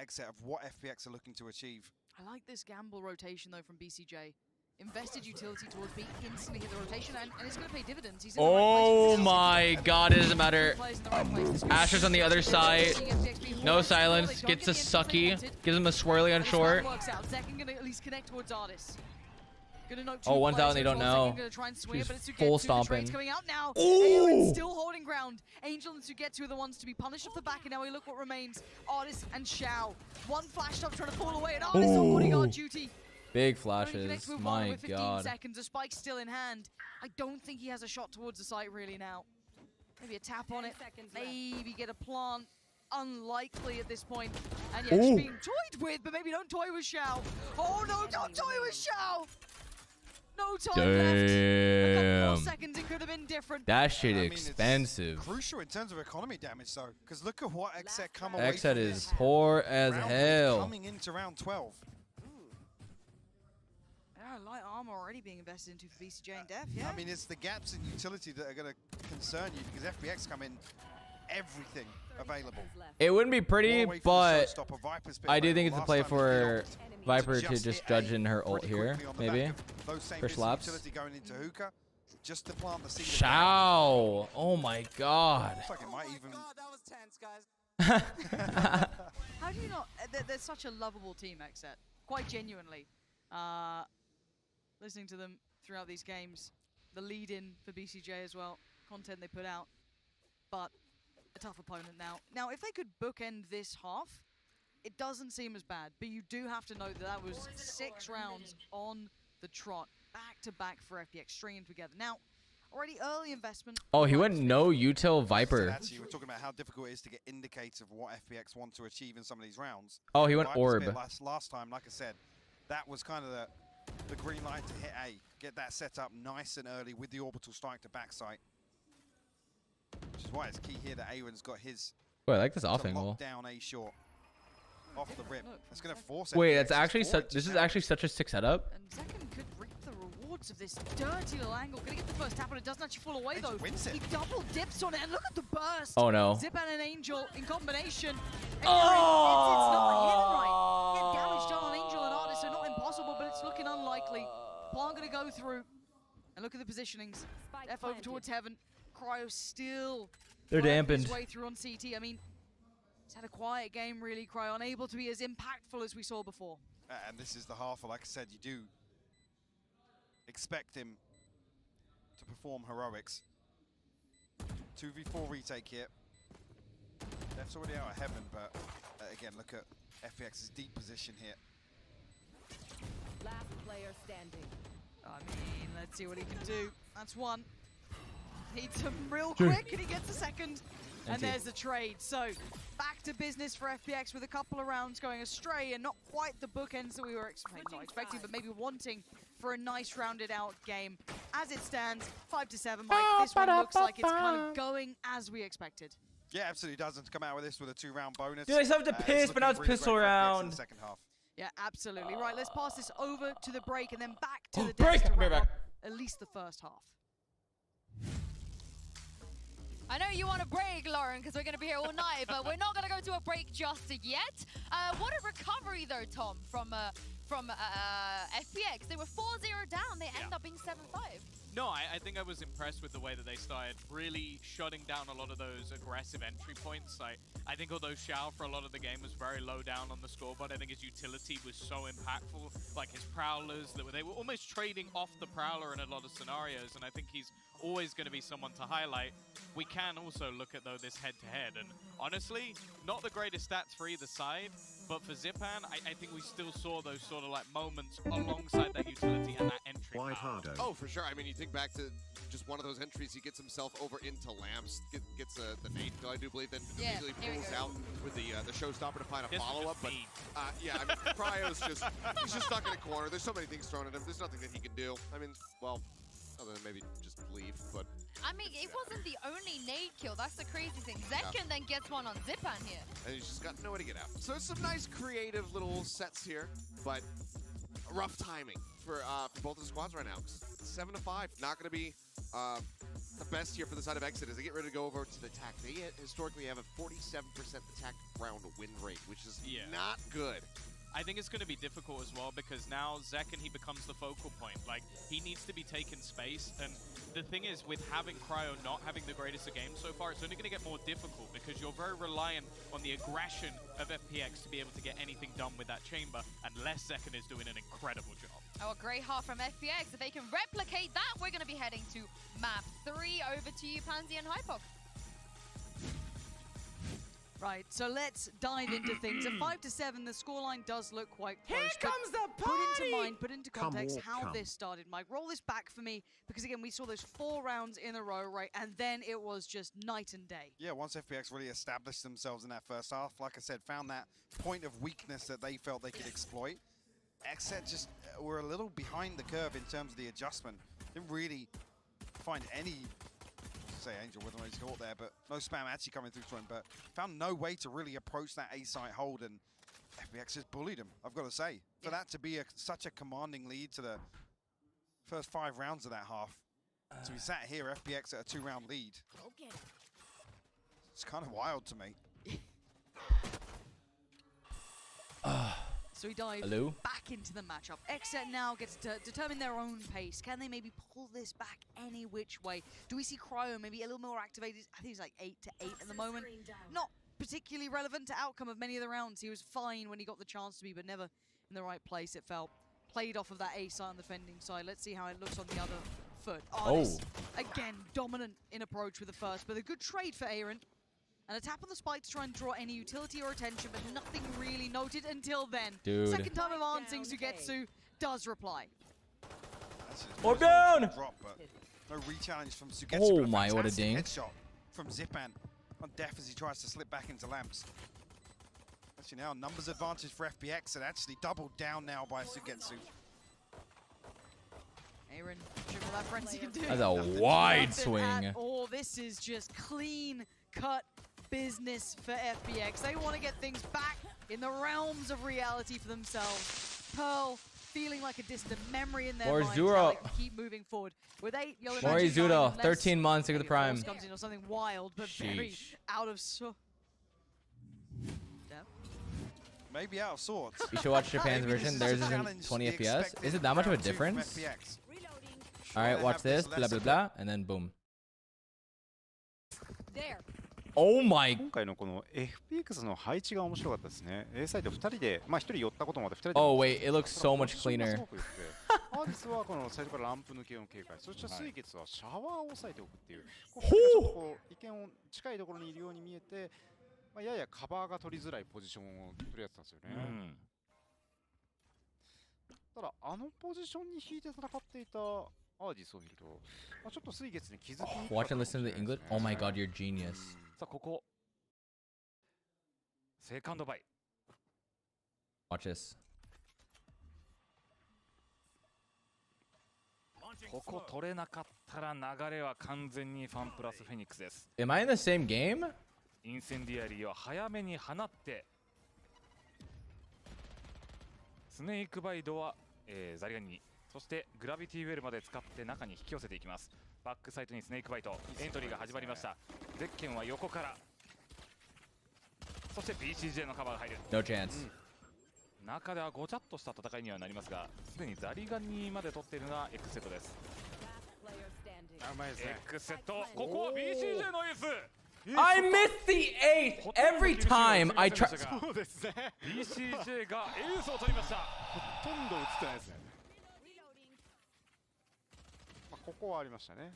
Xset of what FPX are looking to achieve. I like this gamble rotation, though, from BCJ. Invested utility towards B, instantly hit the rotation, and it's going to pay dividends. He's in the right place. My God, it doesn't matter. Asher's on the other side. No silence. Gets a sucky. Gives him a swirly on short. Works out. Zekin going to at least connect towards Artis. Oh, one's out and they don't know. She's full stomping. Coming out now. Ooh. Still holding ground. Angel and Sugetsu are the ones to be punished off the back, and now we look what remains. Artis and Xiao. One flash up trying to pull away, and Artis on bodyguard duty. Big flashes. My with 15 God. seconds, a spike still in hand. I don't think he has a shot towards the site really now. Maybe a tap on it. Maybe get a plant. Unlikely at this point. And yeah, it's being toyed with, but maybe don't toy with Xiao. Oh no, don't toy with Xiao. No time left. A couple more seconds, it could have been different. That shit expensive. Crucial in terms of economy damage, though, because look at what Xset come away Xset from is this poor as round hell. coming into round 12. Light armor already being invested into for BCJ and Def, yeah. I mean, it's the gaps in utility that are going to concern you, because FPX come in everything available. It wouldn't be pretty, but I do think it's a play for Viper to just judge in her ult here, maybe, for slaps. Going into Hookah, just to plant the seed. Xiao! Oh my God. Looks like it might even... that was tense, guys. How do you not... They're such a lovable team, Xset. Quite genuinely. Listening to them throughout these games. The lead-in for BCJ as well. Content they put out. But a tough opponent now. Now, if they could bookend this half, it doesn't seem as bad. But you do have to note that that was 6 rounds on the trot. Back-to-back for FPX, stringing together. Now, already early investment. Oh, he went no util Viper. We're talking about how difficult it is to get indicators of what FPX want to achieve in some of these rounds. Oh, he went Viper's orb. bit last time, like I said, that was kind of the green light to hit A. Get that set up nice and early with the orbital strike to backside. Which is why it's key here that Aaron's got his. Boy, I like this off angle. Lock down A short. Off the rip. That's going to force Wait, FPX it's actually forward. this is actually such a sick setup. And Zekin could reap the rewards of this dirty little angle. Gonna get the first tap, but it doesn't actually fall away though. He double dips on it, and look at the burst. Oh no. Zipan and Angel in combination. And it's not hidden right. Get damage done on Angel and Artis, so not impossible, but it's looking unlikely. Plant gonna go through. And look at the positionings. F over towards heaven. Cryo still They're working dampened. his way through on CT. I mean, he's had a quiet game really, Cryo, unable to be as impactful as we saw before. And this is the half, like I said, you do expect him to perform heroics. 2v4 retake here. Def's already out of heaven, but again, look at FPX's deep position here. Last player standing. I mean, let's see what he can do. That's one. Needs him real quick, and he gets a second. And there's the trade. So, back to business for FPX with a couple of rounds going astray and not quite the bookends that we were expecting, but maybe wanting for a nice rounded out game. As it stands, 5-7, Mike. This one looks like it's kind of going as we expected. Yeah, absolutely doesn't come out with this with a 2-round bonus. Dude, I still have to piss, but now it's pistol round. In the second half. Yeah, absolutely. Right, let's pass this over to the break and then back to the break. desk to Right wrap back. up at least the first half. I know you want a break, Lauren, because we're going to be here all night, but we're not going to go to a break just yet. What a recovery, though, Tom, from from FPX. They were 4-0 down. They end up being 7-5. No, I think I was impressed with the way that they started really shutting down a lot of those aggressive entry points. I think although Xiao for a lot of the game was very low down on the scoreboard, I think his utility was so impactful. Like his Prowlers, they were almost trading off the Prowler in a lot of scenarios, and I think he's always going to be someone to highlight. We can also look at, though, this head-to-head, and honestly, not the greatest stats for either side, but for Zipan, I think we still saw those sort of like moments alongside that utility and that entry power. Oh, for sure. I mean, you think back to just one of those entries, he gets himself over into Lamps, gets the nade, I do believe, then immediately pulls out with the showstopper to find a follow-up. But yeah, I mean, Cryo's he's just stuck in a corner. There's so many things thrown at him. There's nothing that he can do. I mean, well, other than maybe just leave, but... I mean, it wasn't the only nade kill. That's the crazy thing. Zekan then gets one on Zipan here. And he's just got no way to get out. So it's some nice creative little sets here, but rough timing for both of the squads right now. 7-5, not going to be the best here for the side of Exit as they get ready to go over to the attack. They historically have a 47% attack round win rate, which is not good. I think it's going to be difficult as well because now Zekan, he becomes the focal point. Like, he needs to be taking space. And the thing is, with having Cryo not having the greatest of games so far, it's only going to get more difficult because you're very reliant on the aggression of FPX to be able to get anything done with that chamber, unless Zekan is doing an incredible job. Oh, a great half from FPX. If they can replicate that, we're going to be heading to map 3. Over to you, Pansy and Hypok. Right, so let's dive into things. At 5-7, the scoreline does look quite close. Here comes the party! Put into context how this started, Mike. Roll this back for me, because again, we saw those 4 rounds in a row, right? And then it was just night and day. Yeah, once FPX really established themselves in that first half, like I said, found that point of weakness that they felt they could exploit. Xset just were a little behind the curve in terms of the adjustment. Didn't really find any... say Angel with him, he's caught there, but no spam actually coming through to him, but found no way to really approach that A-site hold, and FPX just bullied him, I've got to say. For that to be such a commanding lead to the first 5 rounds of that half. So we sat here, FPX at a 2-round lead. It's kind of wild to me. So we dive back into the matchup. Xset now gets to determine their own pace. Can they maybe pull this back any which way? Do we see Cryo maybe a little more activated? I think he's like 8-8 at the moment. Not particularly relevant to outcome of many of the rounds. He was fine when he got the chance to be, but never in the right place, it felt. Played off of that A side on the defending side. Let's see how it looks on the other foot. Artis, again, dominant in approach with the first, but a good trade for Aaron. And a tap on the spike to try and draw any utility or attention, but nothing really noted until then. Dude. Second time advancing, Sugetsu does reply. Oh, down! Drop, but no re-challenge from Sugetsu. Oh my, what a ding. Headshot from Zipan on Def as he tries to slip back into Lamps. Actually now, numbers advantage for FPX and actually doubled down now by Sugetsu. Aaron, triple that frenzy can do. That's a wide swing. Oh, this is just clean cut business for FPX. They want to get things back in the realms of reality for themselves. Pearl feeling like a distant memory in their minds. Now they can keep moving forward. With 8, you'll imagine Zuro, 13 months to the prime. Comes in or something wild, but very out of Maybe out of sorts. You should watch Japan's version. Theirs is in 20 FPS. Is it that much of a difference? All right, watch this. Blah blah blah, and then boom. There. Oh my! 今回のこの FPX の配置が面白かったですね。A サイド2人で、まあ1人寄ったこともあって2人で。Oh wait, it looks so much cleaner. アーティスはこの最初からランプ抜けの警戒、そして水月はシャワーを抑えておくっていう。こう一見近いところにいるように見えて、まあややカバーが取りづらいポジションを取り合ってたんですよね。ただあのポジションに引いて戦っていた。Watch and listen to the English. Oh my god, you're genius. さあここセカンドバイ Watch this. ここ取れなかったら流れは完全にファンプラスフェニックスです。 Am I in the same game? インセンディアリーを早めに放ってスネークバイドは、ザリガニにそしてグラビティウェルまで使って中に引き寄せていきます。バックサイトにスネークバイトエントリーが始まりました。ゼッケンは横からそして BCJ のカバーが入る。 No chance. 中ではごちゃっとした戦いにはなりますが、すでにザリガニまで取っているのは X セットです。うまいですね。 X セット、ここは BCJ のエース。 I missed the eighth every time I try. そうですね。 BCJ がエースを取りました。ほとんど映ってないですね。まあここはありましたね。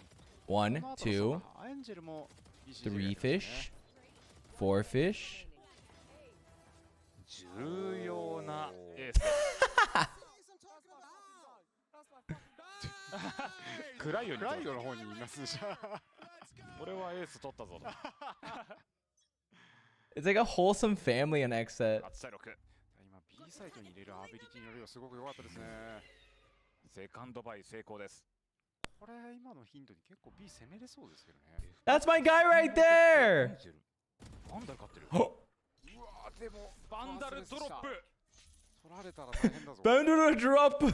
1, 2, エンジェルも 3 fish, 4 fish. 重要なエースです。暗いよの方にいますじゃあ。俺はエース取ったぞと。It's like a wholesome family in X set. 8対6。今 B サイトに入れるアビリティの量すごく良かったですね。セカンドバイ成功です。これ今のヒントに結構 B 攻めれそうですけどね。 That's my guy right there. バンダル勝ってる。うわでもバンダルドロップ。取られたら大変だぞ。バンダルドロップ。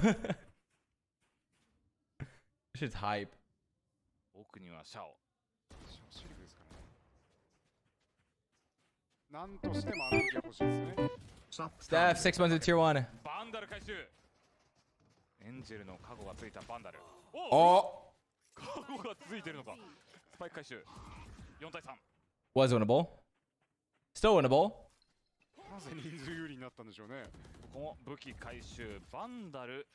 This shit's hype. 奥にはシャオ。シリフですからね。なんとしてもアナロギが欲しいですね。Staff 6 months of tier 1. バンダル回収。エンジェルのカゴがついたバンダル。おカゴがついてるのか。スパイク回収。4対3。Was winnable. Still winnable. なぜ人数有利になったんでしょうね。ここも武器回収。バンダル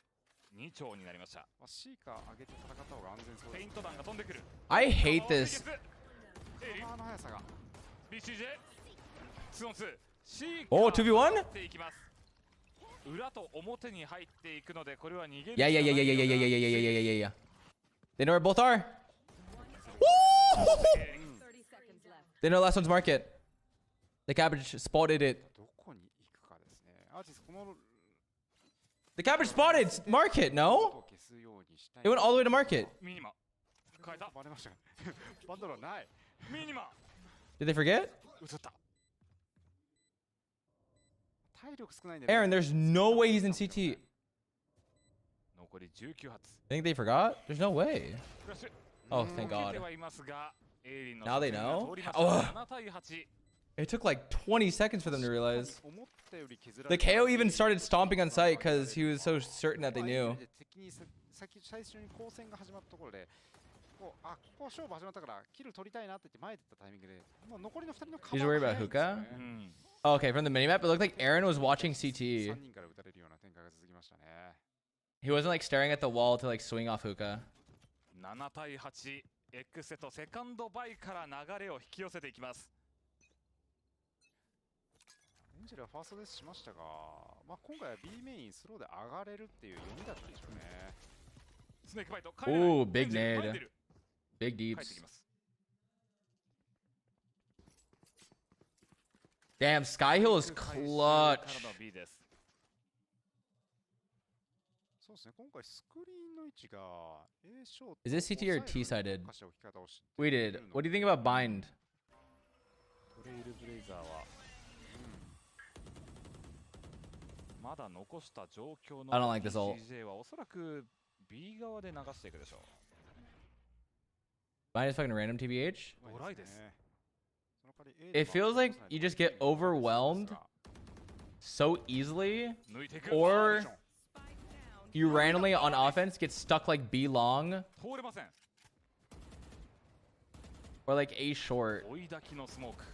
2丁になりました。シーカー上げて戦った方が安全そうです。ペイント弾が飛んでくる。 I hate this. あの速さが。BCJ 2 on 2。シーカー Oh, 2v1? っていきます。裏と表に入っていくのでこれは逃げる。 Yeah, yeah, yeah, yeah, yeah, yeah, yeah, yeah, yeah, yeah, yeah, yeah, yeah. They know where both are. They know last one's market. The cabbage spotted it. どこに行くかですね。アーティスこの The cabbage spotted market, no? It went all the way to market. ミニマ変えた。バレました。バンドルはない。ミニマ Did they forget? 映った。体力少ないんで。 Aaron, there's no way he's in CT. 残り19発。 Think they forgot? There's no way. Oh, thank God. Now they know? Oh. It took like 20 seconds for them to realize. The KO even started stomping on site because he was so certain that they knew. 最初に交戦が始まったところで、こう勝負始まったからキル取りたいなって言って前に出たタイミングで、もう残りの2人のカバー He's worried about hookah? Oh, okay, from the minimap, it looked like Aaron was watching CT. 3人から撃たれるような展開が続きましたね。 He wasn't like staring at the wall to like swing off hookah. 7対8。X セットセカンドバイから流れを引き寄せていきます。エンジェルはファーストデスしましたが、まあ、今回は B メインスローで上がれるっていう読みだったんでしょうね。スネークバイト。 Ooh, big nade. Big deeps. Damn, Skyhill is clutch. そうですね、今回スクリーンの位置が A ショート。 Is this CT or T-sided? We did. What do you think about bind? トレイルブレイザーはまだ残した状況の I don't like this ult. BCJ はおそらく B 側で流していくでしょう。 Bind is fucking random TBH? ドライです。 It feels like you just get overwhelmed so easily, or you randomly on offense get stuck like B long, 通れません。 or like A short, 追い焚きのスモーク。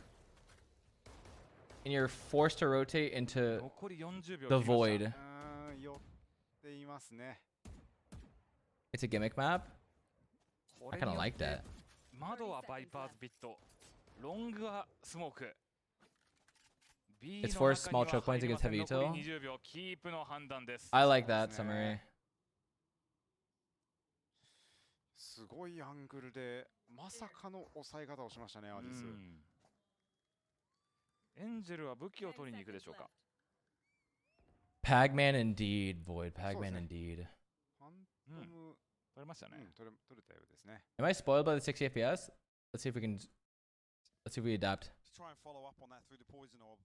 and you're forced to rotate into 残り40秒 the void. 寄っていますね。 It's a gimmick map. I kind of like that. 窓はバイパーズビット。ロングはスモーク。 It's forced small choke points against heavy util. 20秒キープの判断です。 I like that summary. すごいアングルでまさかの抑え方をしましたね、アーディス。エンジェルは武器を取りに行くでしょうか。 Pagman indeed, Void. Pagman indeed. 取れましたね。取れたようですね。 Am I spoiled by the 60 FPS? Let's see if we can. Let's see if we adapt. Try and follow up on that through the poison orb.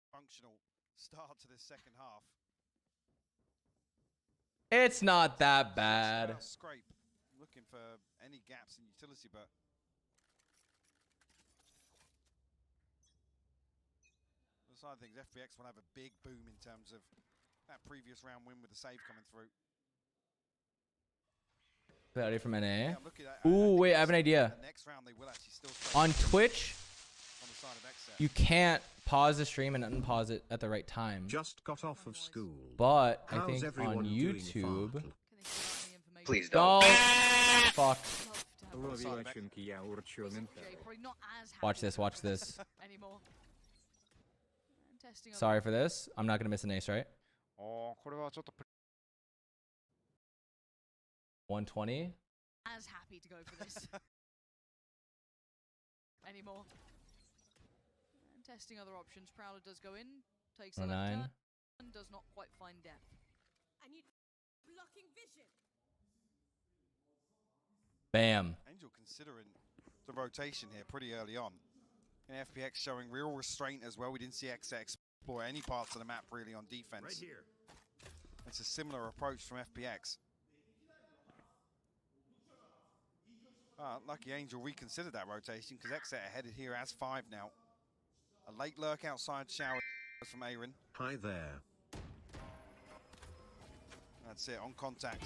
Functional start to this second half. It's not that bad. Scrape, looking for any gaps in utility, but looks side of things, FPX will have a big boom in terms of that previous round win with the save coming through. Value from NA. Ooh, wait, I have an idea. Next round they will actually still on Twitch, on the side of XZ. you can't pause the stream and unpause it at the right time. Just got off of school. But I How's think everyone on doing, YouTube. Farkle? Please don't. Fuck. Probably not as Watch this, watch this. anymore. And testing on Sorry for this. I'm not gonna miss an ace, right? これはちょっと 120. as happy to go for this anymore. And testing other options. Prowler does go in, takes the left 9. turn, and does not quite find depth. I need blocking vision. Bam. Angel considering the rotation here pretty early on. And FPX showing real restraint as well. We didn't see XZ explore any parts of the map really on defense. Right here. It's a similar approach from FPX. Lucky Angel reconsidered that rotation because XZ are headed here as 5 now. A late lurk outside shower from Aaron. Hi there. That's it, on contact.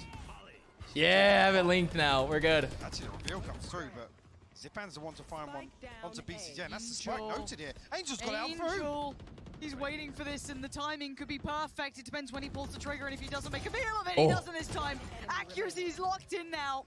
Yeah, I have it linked now. We're good. Actually, the reveal comes through, but Zipan's the one to find one onto BCJ, and that's the spike noted here. Angel's got out through. Angel, he's waiting for this, and the timing could be perfect. It depends when he pulls the trigger, and if he doesn't make a meal of it, he doesn't this time. Accuracy is locked in now.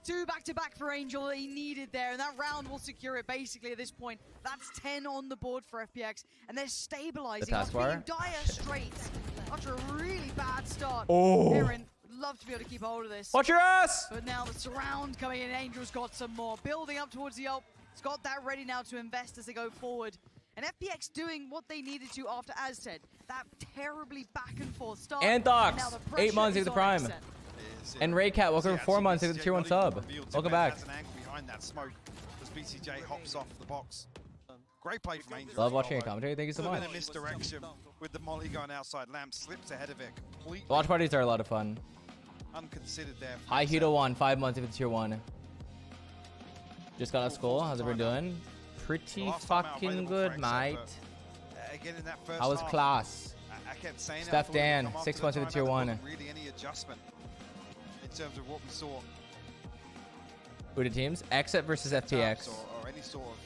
2 back-to-back for Angel that he needed there, and that round will secure it basically at this point. That's 10 on the board for FPX, and they're stabilizing. The taskbar. Dire straits after a really bad start. Oh. Aaron would love to be able to keep hold of this. Watch your ass! But now the surround coming in, Angel's got some more. Building up towards the ult. He's got that ready now to invest as they go forward. And FPX doing what they needed to after, as said, that terribly back and forth start. And Docs, now the 8 months pressure to the is on prime. XZ. And Raycat, welcome for 4 months to the tier 1 sub. Welcome back. Has an angle behind that smoke as BCJ hops off the box. Great play from Angel. Love watching your commentary. Thank you so A much. bit of misdirection with the molly going outside. Lamb slips ahead of it completely. Watch parties are a lot of fun. Unconsidered there. Hi, Hito 1, 5 months to the tier 1. Just got out of school. How's everyone doing? Pretty fucking good, mate. Again in that first How was half, class? I kept saying Steph Dan, 6 months to the tier 1. Really any adjustment in terms of what we saw. Who the teams? XZ versus FTX. Or any sort of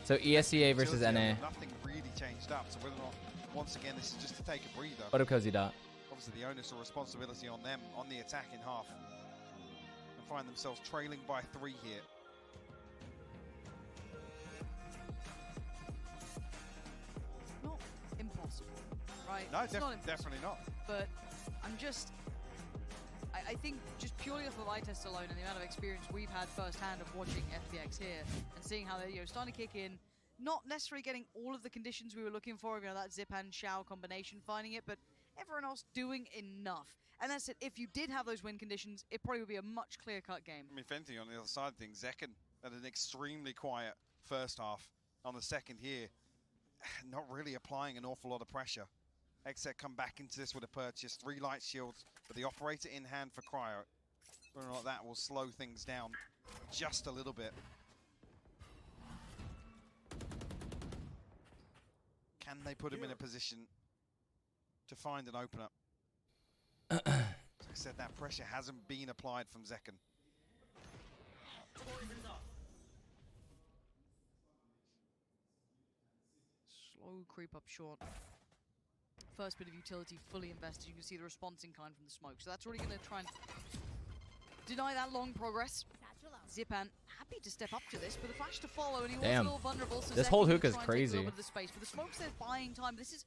So ESEA versus utility, NA. nothing really changed up. So whether or not, once again, this is just to take a breather. What up, Cozy Dot? Obviously, the onus or responsibility on them on the attack in half, and find themselves trailing by 3 here. Not impossible, right? No, It's not impossible. definitely not. But I'm just, I think just purely off of eye test alone and the amount of experience we've had firsthand of watching FPX here and seeing how they're starting to kick in, not necessarily getting all of the conditions we were looking for, that Zip and Shao combination, finding it, but everyone else doing enough. And that's it. If you did have those win conditions, it probably would be a much clear-cut game. I mean, if anything, on the other side of things, Zekken had an extremely quiet first half. On the second here, not really applying an awful lot of pressure. XZ come back into this with a purchase, 3 light shields, but the operator in hand for Cryo. Whether or not that will slow things down just a little bit. Can they put him in a position to find an opener? Like I said, that pressure hasn't been applied from Zekken. Slow creep up short. First bit of utility fully invested. You can see the response in kind from the smoke. So that's already going to try and deny that long progress. Zipan happy to step up to this, but the flash to follow, and he was a little vulnerable. So This Zekken whole can hook is try and take a crazy. little bit of the space. But the smoke says buying time. This is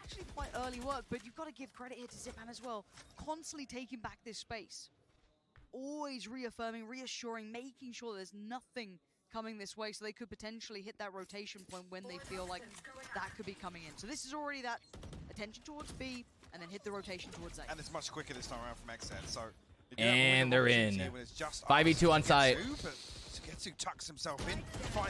actually quite early work, but you've got to give credit here to Zipan as well. Constantly taking back this space. Always reaffirming, reassuring, making sure there's nothing coming this way, so they could potentially hit that rotation point when they feel like that could be coming in. So this is already that attention towards B, and then hit the rotation towards A. And it's much quicker this time around from XZ, so... And they're in. 5v2 on site. Sugetsu tucks himself in.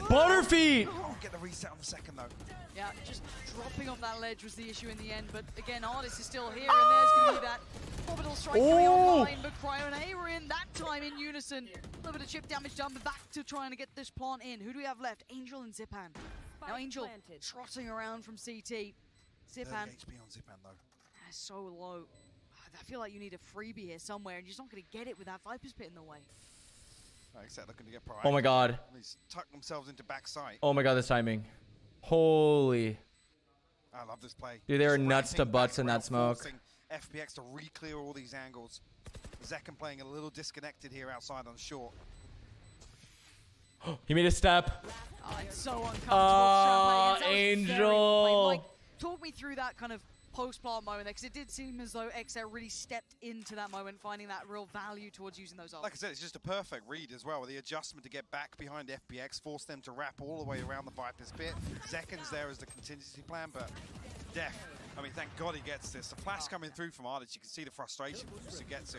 Butterfeet! Oh, get the reset on the second, though. Yeah, just dropping off that ledge was the issue in the end, but again, Artist is still here, and there's going to be that orbital strike coming online, but Cryo and A were in that time in unison. A little bit of chip damage done, but back to trying to get this plant in. Who do we have left? Angel and Zipan. Now Angel trotting around from CT. Zipan. HP on Zipan though. That's so low. I feel like you need a freebie here somewhere, and you're just not going to get it with that Viper's Pit in the way. Except looking to get proactive. Oh my god. He's tucked themselves into backside. Oh my god, this timing. Holy. I love this play. Dude, they were Just nuts to ramping butts back in around, that smoke. forcing FPX to re-clear all these angles. Zekken playing a little disconnected here outside on short. He made a step. Oh, it's so uncomfortable. Angel. Like, talk me through that kind of post-plant moment there, because it did seem as though XL really stepped into that moment, finding that real value towards using those ults. Like I said, it's just a perfect read as well. The adjustment to get back behind FPX forced them to wrap all the way around the Viper's Pit. Zekken's there as the contingency plan, but Def, I mean, thank God he gets this. The flash coming through from Ardich, you can see the frustration from Sugetsu.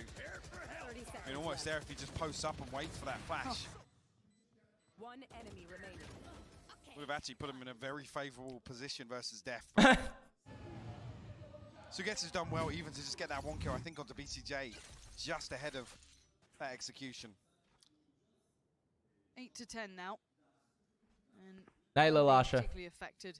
I mean, almost there if he just posts up and waits for that flash. One enemy remaining. Would have actually put him in a very favorable position versus Def. Sugetsu's done well even to just get that one kill, I think, onto BCJ, just ahead of that execution. 8 to 10 now. And Night, Lalasha. particularly affected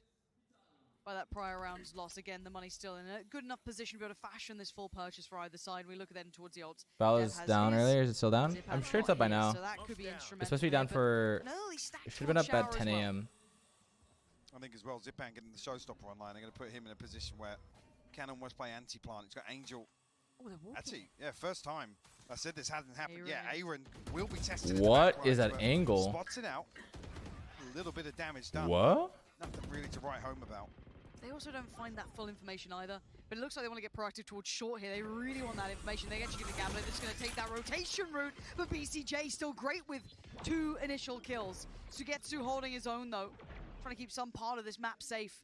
by that prior round's loss. Again, the money's still in a good enough position to be able to fashion this full purchase for either side. We look at them towards the ults. Vala's down earlier. Is it still down? I'm sure it's up by now. So that could be It's supposed to be down for... It should have been up at 10 a.m. I think as well, Zipan getting the showstopper online. They're going to put him in a position where can almost play anti-plant. He's got Angel. Actually, yeah, first time. I said this hasn't happened yet. Aaron will be tested. What is that angle? Spots it out. A little bit of damage done. What? Nothing really to write home about. They also don't find that full information either, but it looks like they want to get proactive towards short here. They really want that information. They actually get the gambler. They're just going to take that rotation route, but BCJ still great with 2 initial kills. Sugetsu holding his own though, trying to keep some part of this map safe.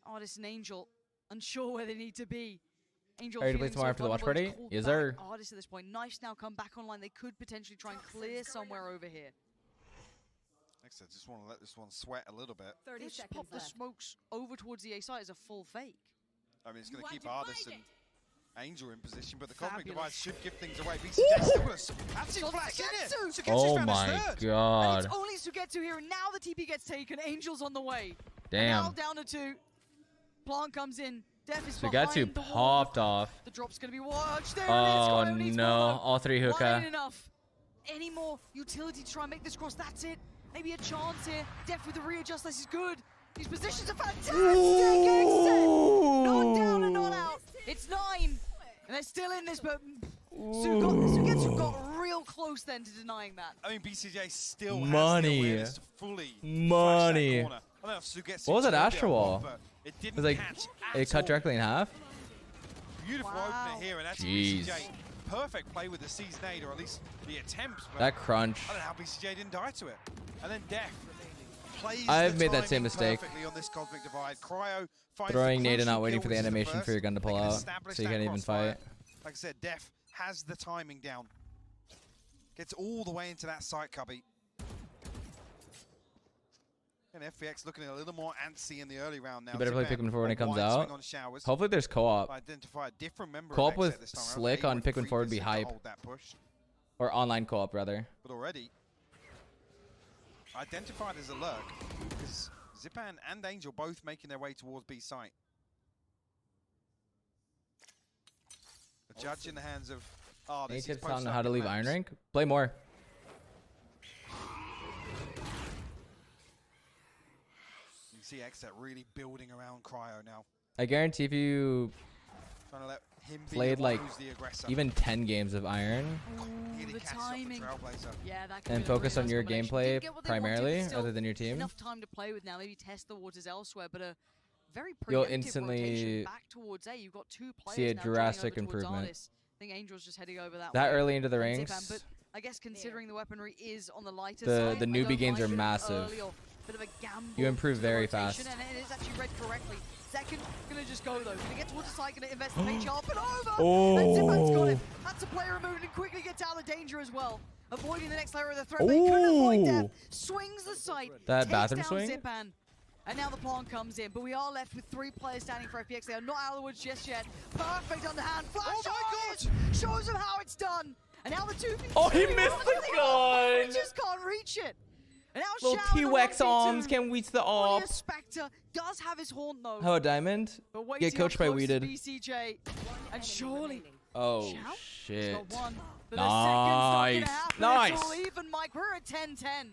Artist and Angel unsure where they need to be. Angel ready to play tomorrow after the watch party? Yes, sir. Artist at this point. Nice now come back online. They could potentially try and clear somewhere over here. Like I said, just want to let this one sweat a little bit. 30 seconds pop the smokes over towards the A site as a full fake. I mean, it's going to keep Artist and Angel in position, but the Cosmic Divide should give things away. BCJ still got a absolute flash in it. Oh my god. And it's only Sugetsu here, and now the TP gets taken. Angel's on the way. Damn. And now down to 2. Plant comes in. Def is Sugetsu popped off. The drop's going to be watched. There Oh it is. no. All 3 hookah. Ain't enough. Any more utility to try and make this cross? That's it. Maybe a chance here. Def with the readjust. This is good. These positions are fantastic. Not down and not out. It's 9. And they're still in this, but Sugetsu got real close then to denying that. I mean, BCJ still Money. has the awareness to fully Money. flash that corner. I don't know if Sugetsu What was that told Astro it Wall? but it It didn't was like, catch it cut directly in half? Beautiful opener here, and that's Jeez. BCJ. Perfect play with the C's nade, or at least the attempts. But That crunch. I don't know how BCJ didn't die to it. And then Def plays I've the made that same timing mistake. perfectly on this Cosmic Divide. Cryo finds Throwing the nade and crucial not waiting kill, for the which is animation for first. your gun to They pull can out, establish so you that can't even crossfire. fight. Like I said, Def has the timing down. Gets all the way into that site cubby. And FPX looking a little more antsy in the early round now. You better play Zipan Pikmin 4 when it comes wide out. swing on Showers. Hopefully there's co-op. Identify a different member Co-op of with XZ this time around. Slick on Aaron Pikmin 4 would be Freeman to hype. hold that push. Or online co-op, rather. But already identified as a lurk, because Zipan and Angel both making their way towards B site. A judge in the hands of Any tips on how to leave Iron Rank? Play more. You can see XZ really building around Cryo now. I guarantee if you Trying to let him be played the one like who's the aggressor. even 10 games of Iron Ooh, the timing. Yeah, that could and be a focus really on nice your combination. gameplay Didn't get what they wanted, primarily, still other than your team, Enough time to play with now. Maybe test the waters elsewhere, but a very you'll preemptive instantly rotation back towards A. You've got 2 players see a now joining drastic over towards improvement. Artis. I think Angel's just heading over that That way. early into the And ranks, Zipan, but I guess considering the weaponry is on the lighter the side, I newbie don't gains mind are a bit of massive. early or bit of a gamble You improve to the very rotation, fast. And it is actually read correctly. Second, gonna just go though. Gonna get towards the side, gonna invest the page up and over. Oh. And Zipan's got it. That's a player removed and quickly gets out of danger as well. Avoiding the next layer of the threat. They couldn't avoid death. Swings the site. That takes bathroom down swing? Zipan. And now the plant comes in, but we are left with 3 players standing for FPX. They are not out of the woods just yet. Perfect underhand. Flash shows them how it's done. And now the 2v2. Oh, he missed the gun. He just can't reach it. And now Little Shao in the T-Wex 1v2. arms can reach the Audio op. Spectre does have his haunt though. How a diamond? But waiting Get coached up by close is Weeded. BCJ. And surely. Oh Shao? shit. He's got one. But the second's not Nice. gonna happen. Nice. It's all even, Mike. We're at 10-10.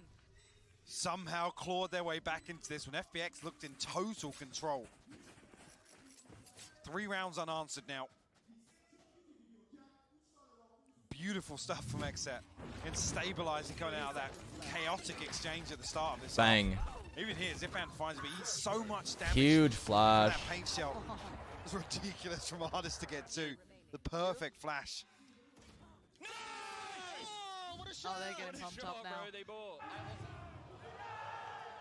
Somehow clawed their way back into this when FPX looked in total control. 3 rounds unanswered now. Beautiful stuff from Xset in stabilizing coming out of that chaotic exchange at the start of this. Bang. Half. Even here, Zipan finds, but he eats so much damage. Huge flash. That paint shell was ridiculous from Artist to get to. The perfect flash. Oh, they're getting pumped up now.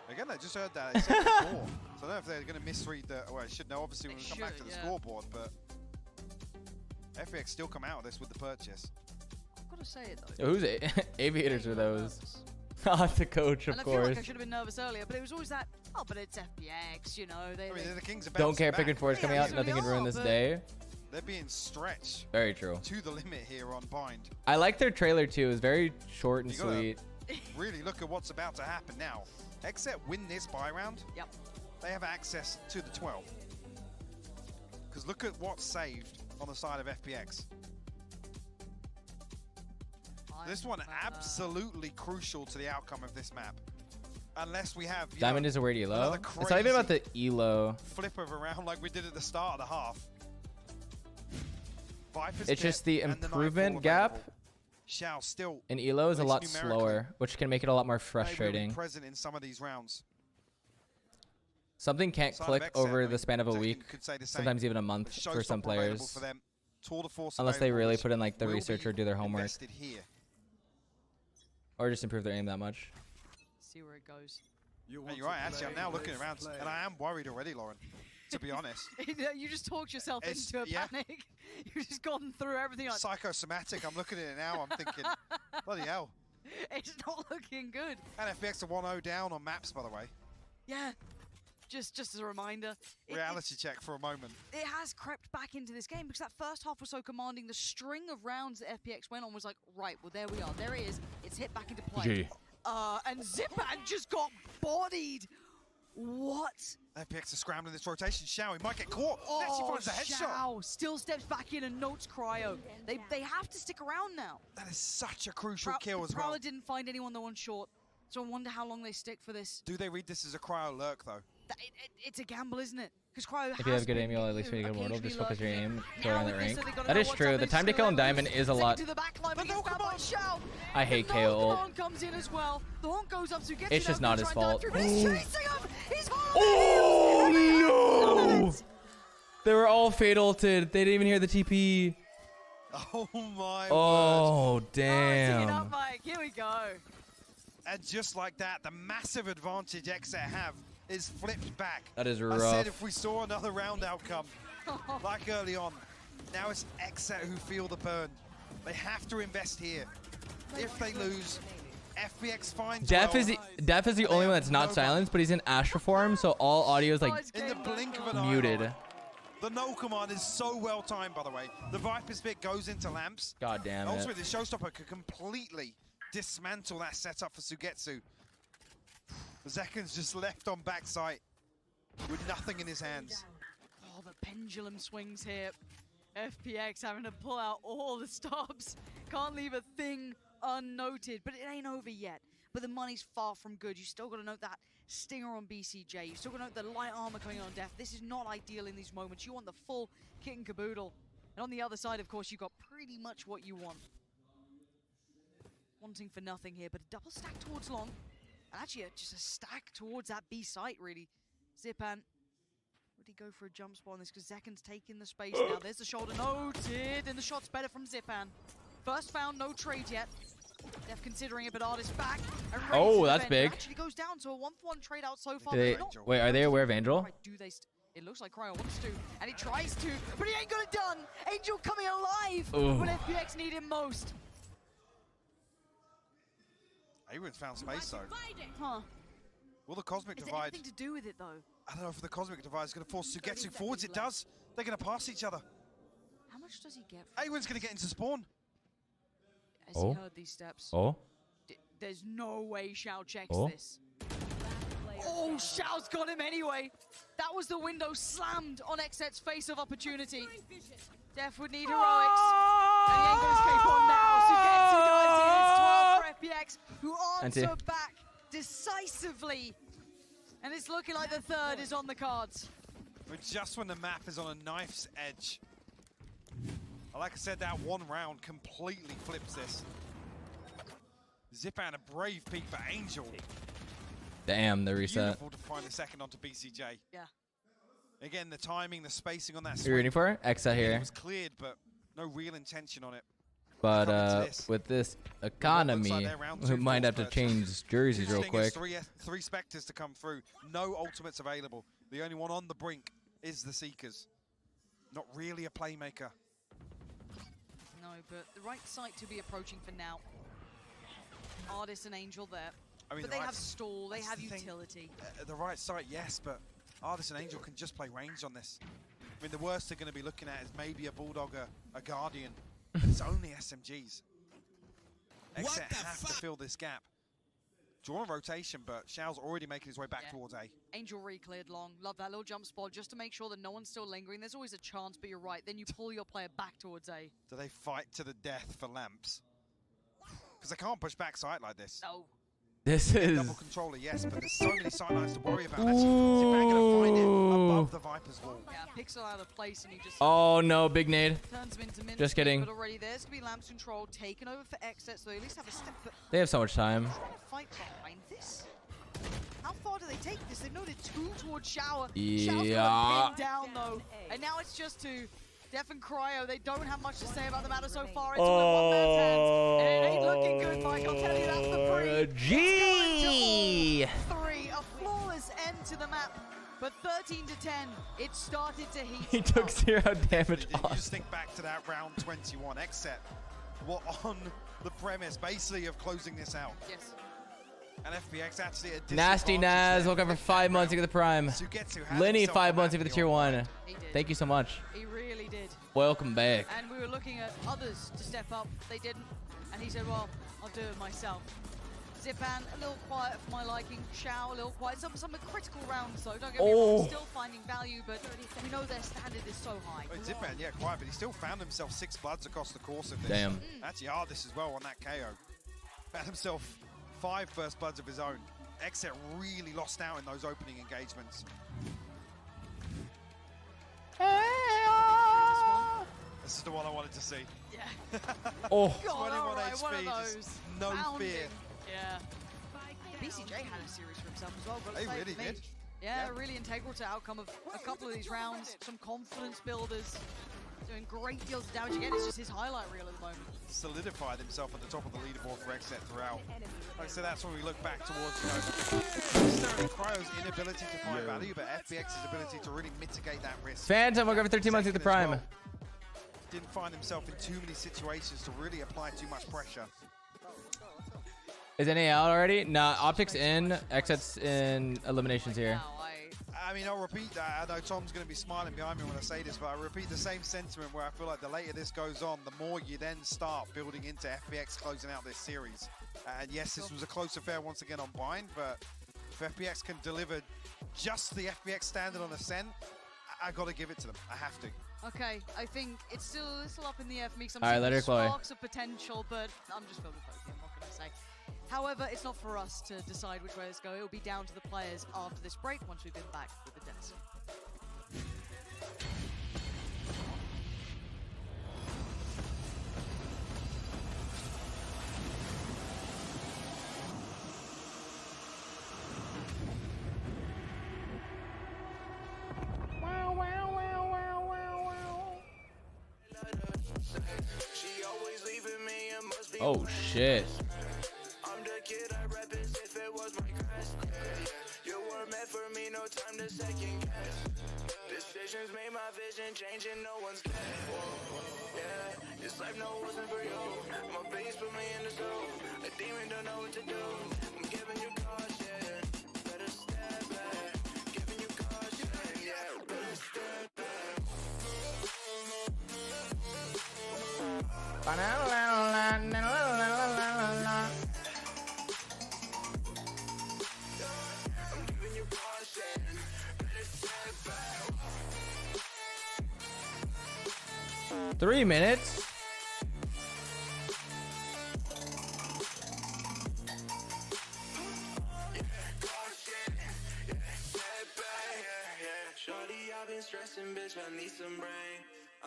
Again, I just heard that. They said before. So I don't know if they're going to misread the. Well, I should know obviously when we come back to the scoreboard, but FPX still come out of this with the purchase. I've got to say it though. Whose aviators are those? Not the coach, of and I course. feel like I should have been nervous earlier, but it was always that. Oh, but it's FPX, you know. I mean, they're the kings of Don't care. bouncing Pick and four is back. coming out. Nothing can ruin this day. They're being stretched. Very true. To the limit here on Bind. I like their trailer too. It's very short and You gotta sweet. Really look at what's about to happen now. Xset win this buy round. Yep. They have access to the 12. Because look at what's saved on the side of FPX. This one absolutely crucial to the outcome of this map. Unless we have Diamond is a weird elo. It's not even about the elo. Flip of a round like we did at the start of the half. Viper's It's just the Pit and improvement Nightfall gap available. Shao still in elo is a at lot least numerically, slower, which can make it a lot more able to be frustrating. present in some of these rounds. Something can't Side of click Xset, over like, the span of a Tekken week, could say the same. sometimes even a month for some Showstopper available players. for them. Tour de Force Unless they available, really which put in like the will research be or do their homework. invested here. Or just improve their aim that much. See where it goes. You're right, actually, I'm now looking around, and I am worried already, Lauren, to be honest. You just talked yourself It's- into a yeah. panic. You've just gone through everything. Like, Psychosomatic, I'm looking at it now, I'm thinking, bloody hell. it's not looking good. And FPX are 1-0 down on maps, by the way. Yeah. Just as a reminder. Reality check for a moment. It has crept back into this game because that first half was so commanding. The string of rounds that FPX went on was like, right, well, there we are. There it is. It's hit back into play. And Zipan just got bodied. What? FPX are scrambling this rotation. Shao, he might get caught. Actually finds a headshot. Shao still steps back in and notes Cryo. They have to stick around now. That is such a crucial kill as well. Prowler didn't find anyone that went short. So I wonder how long they stick for this. Do they read this as a cryo lurk, though? It's a gamble, isn't it? Because Cryo If you have good aim, you'll at least be a good mortal. Just focus your aim, go Now around the with this, rank. they gotta That know is what's true. up. The They time to still kill in have Diamond is a lot. To the back line, but gets found by Shao. I hate The KO ult. Horn comes in as well. The Horn goes up, so he gets It's it just up, not he's his trying fault. to dive through, but he's chasing him. He's Oh no! They were all fatal ulted. They didn't even hear the TP. Oh my Oh word. damn. up, Mike. Here we go. And just like that, the massive advantage Xset have is flipped back. That is I rough. said if we saw another round outcome, like early on, now it's Xset who feel the burn. They have to invest here. If they lose, FPX finds Def well. is the only one that's not silenced, but he's in Astra form, so all audio is like in the blink of an eye. muted. The null command is so well timed, by the way. The Viper's bit goes into lamps. God damn it. Ultimately, the Showstopper could completely dismantle that setup for Sugetsu. Zekan's just left on backside with nothing in his hands. Oh, the pendulum swings here. FPX having to pull out all the stops. Can't leave a thing unnoted, but it ain't over yet. But the money's far from good. You still got to note that stinger on BCJ. You still got to note the light armor coming on Def. This is not ideal in these moments. You want the full kit and caboodle. And on the other side, of course, you got pretty much what you want. Wanting for nothing here, but a double stack towards long. And actually, just a stack towards that B site, really. Zipan, would he go for a jump spot on this? Because Zekan's taking the space now. There's the shoulder noted, and the shot's better from Zipan. First found, no trade yet. Def considering it, but Artist back. And Oh, raising that's the big. Actually goes down to a 1-for-1 trade out so far. Do they, wait, are they aware of Angel? Right, do they? It looks like Cryo wants to, and he tries to, but he ain't got it done. Angel coming alive Ooh. when FPX need him most. Everyone's found space, though. Huh? Will the Cosmic Is it Divide... anything to do with it, though? I don't know if the Cosmic Divide is going to force Sugetsu forwards. It does. They're going to pass each other. How much does he get? Everyone's going to get into spawn. Has he heard these steps? Oh? There's no way Xiao checks Oh. this. Oh, Xiao's got him anyway. That was the window slammed on Xset's face of opportunity. Def would need heroics. And he ain't got his cape on now. Sugetsu dives in. It's 12 for FPX, who answer back decisively. And it's looking like the third is on the cards. But just when the map is on a knife's edge. Like I said, that one round completely flips this. Zipan, a brave peek for Angel. Damn, the reset. Beautiful to find the second onto BCJ. Yeah. Again, the timing, the spacing on that. Are you ready for it? Exa here. It was cleared, but no real intention on it. But with this economy, we might have to change jerseys real quick. Three Spectres to come through. No ultimates available. The only one on the brink is the Seekers. Not really a playmaker. No, but the right site to be approaching for now. Artist and Angel there. I mean, but they have stall, they have utility. The right side, yes, but Artist and Angel can just play range on this. I mean, the worst they're going to be looking at is maybe a Bulldog, a Guardian, but it's only SMGs. Xset has to fill this gap. Draw a rotation, but Xiao's already making his way back towards A. Angel re-cleared long. Love that little jump spot just to make sure that no one's still lingering. There's always a chance, but you're right. Then you pull your player back towards A. Do they fight to the death for lamps? Because they can't push back sight like this. No. This is... Double controller, yes, but there's so many sightlines to worry about. Actually, Zipan gonna find it above the Viper's wall. Yeah, Pixel out of place and he just... Oh no, big nade. Turns him into mince Just kidding. But already there's going to be lamps control taken over for Xset, so they at least have a step. But They have so much time. fight behind this? How far do they take this? They've noted 2 towards Shower. Yeah. Shower's got pinned down though. And now it's just 2. Def and Cryo, they don't have much to say about the matter so far. It's all in one man's hands. And it ain't looking good, Mike. I'll tell you that for free. G. 3, a flawless end to the map. But 13 to 10, it started to heat. He took 0 damage You off. just think back to that round 21. Xset were on the premise, basically, of closing this out. Yes. And FPX actually a Nasty Naz, welcome for 5 months to get the prime. Lenny, 5 months to get the tier 1. Thank you so much. He really did. Welcome back. And we were looking at others to step up. They didn't. And he said, well, I'll do it myself. Zipan, a little quiet for my liking. Xiao, a little quiet. Some critical rounds, though. Don't get me wrong, still finding value, but we know their standard is so high. Oh, Zipan, yeah, quiet, but he still found himself 6 bloods across the course of this. Damn. Actually, Ardis as well on that KO. Found himself 5 first bloods of his own. Xset really lost out in those opening engagements. This is the one I wanted to see. Yeah. Oh. 21 right, HP, just no Founding. fear. Yeah. BCJ had a series for himself as well. But They really did. Yeah, really integral to outcome of a couple of these rounds. Some confidence builders. Doing great deals of damage. Again, it's just his highlight reel at the moment. Solidified himself at the top of the leaderboard for Xset throughout. Like I said, that's when we look back towards, you know, not necessarily Cryo's inability to find value, but FPX's ability to really mitigate that risk. Phantom, welcome for 13 months to the prime. Well. Didn't find himself in too many situations to really apply too much pressure. Is NA out already? Nah, Optics in, Xset's in eliminations here. I mean, I'll repeat that. I know Tom's going to be smiling behind me when I say this, but I repeat the same sentiment where I feel like the later this goes on, the more you then start building into FPX closing out this series. And yes, this was a close affair once again on Bind, but if FPX can deliver just the FPX standard on Ascent, I got to give it to them. I have to. Okay, I think it's still up in the air for me. All right, let her, Chloe. Sparks of potential, but I'm just filled with hope. I'm not going to say. However, it's not for us to decide which way let's go. It'll be down to the players after this break once we've been back with the desk. Oh shit. I'm the kid I rap as if it was my crest. You were meant for me, no time to second guess. Decisions made my vision change and no one's guess. Yeah, this life no wasn't for you. My base put me in the zone. A demon don't know what to do. I'm giving you caution. Better step back. Giving you caution. Yeah, better step back. 3 minutes?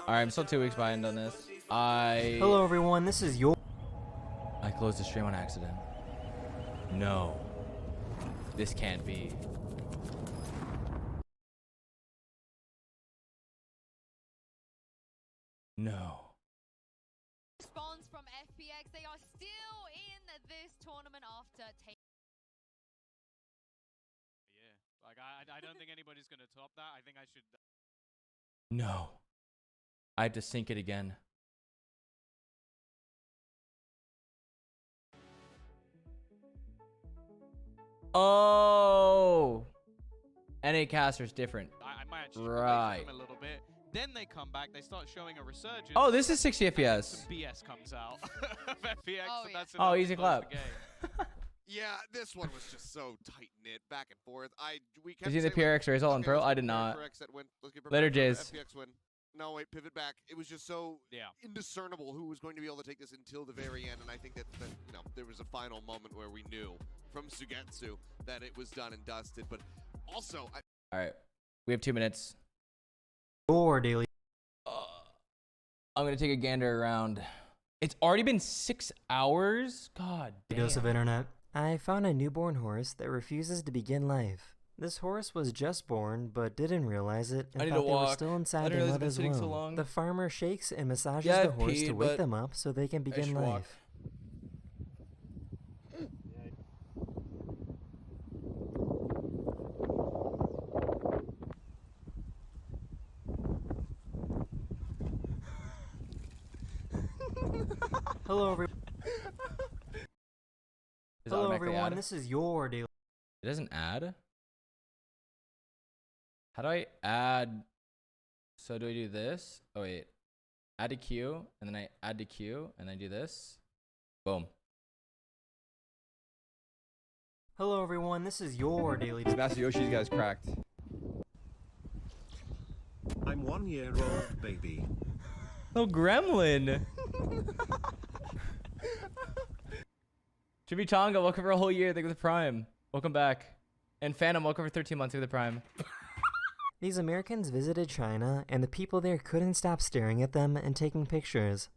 Alright, I'm still 2 weeks behind on this. Hello everyone, this is your... I closed the stream on accident. No. This can't be. No. Response from FPX. They are still in this tournament after taking. Yeah, like I don't think anybody's gonna top that. I think I should. No. I had to sync it again. Oh. NA caster's different. I might actually right. them a little bit. Then they come back. They start showing a resurgence. Oh, this is 60 FPS. Some BS comes out of FPX. Oh, and yeah. that's Oh, enough easy to close clap. the game. Yeah, this one was just so tight knit, back and forth. We kept Did you see the saying, PRX result on Pearl? I did not. Later, Jays. FPX win. No, wait, pivot back. It was just so indiscernible who was going to be able to take this until the very end, and I think that you know, there was a final moment where we knew from Sugetsu that it was done and dusted. But also, All right, we have 2 minutes. Your daily. I'm gonna take a gander around. It's already been 6 hours. God damn. Dose of internet. I found a newborn horse that refuses to begin life. This horse was just born, but didn't realize it and thought they were still inside their mother's womb. The farmer shakes and massages the horse to wake them up so they can begin life. Hello, everyone. Hello, everyone. This is your daily. It doesn't add. How do I add? So do I do this? Oh wait, add to queue, and then I add to queue, and I do this. Boom. Hello, everyone. This is your daily. Masayoshi's guy's cracked. I'm 1 year old, baby. Oh, gremlin. Chimichanga, welcome for a whole year. Thank you for the Prime. Welcome back. And Phantom, welcome for 13 months. Thank you for the Prime. These Americans visited China, and the people there couldn't stop staring at them and taking pictures.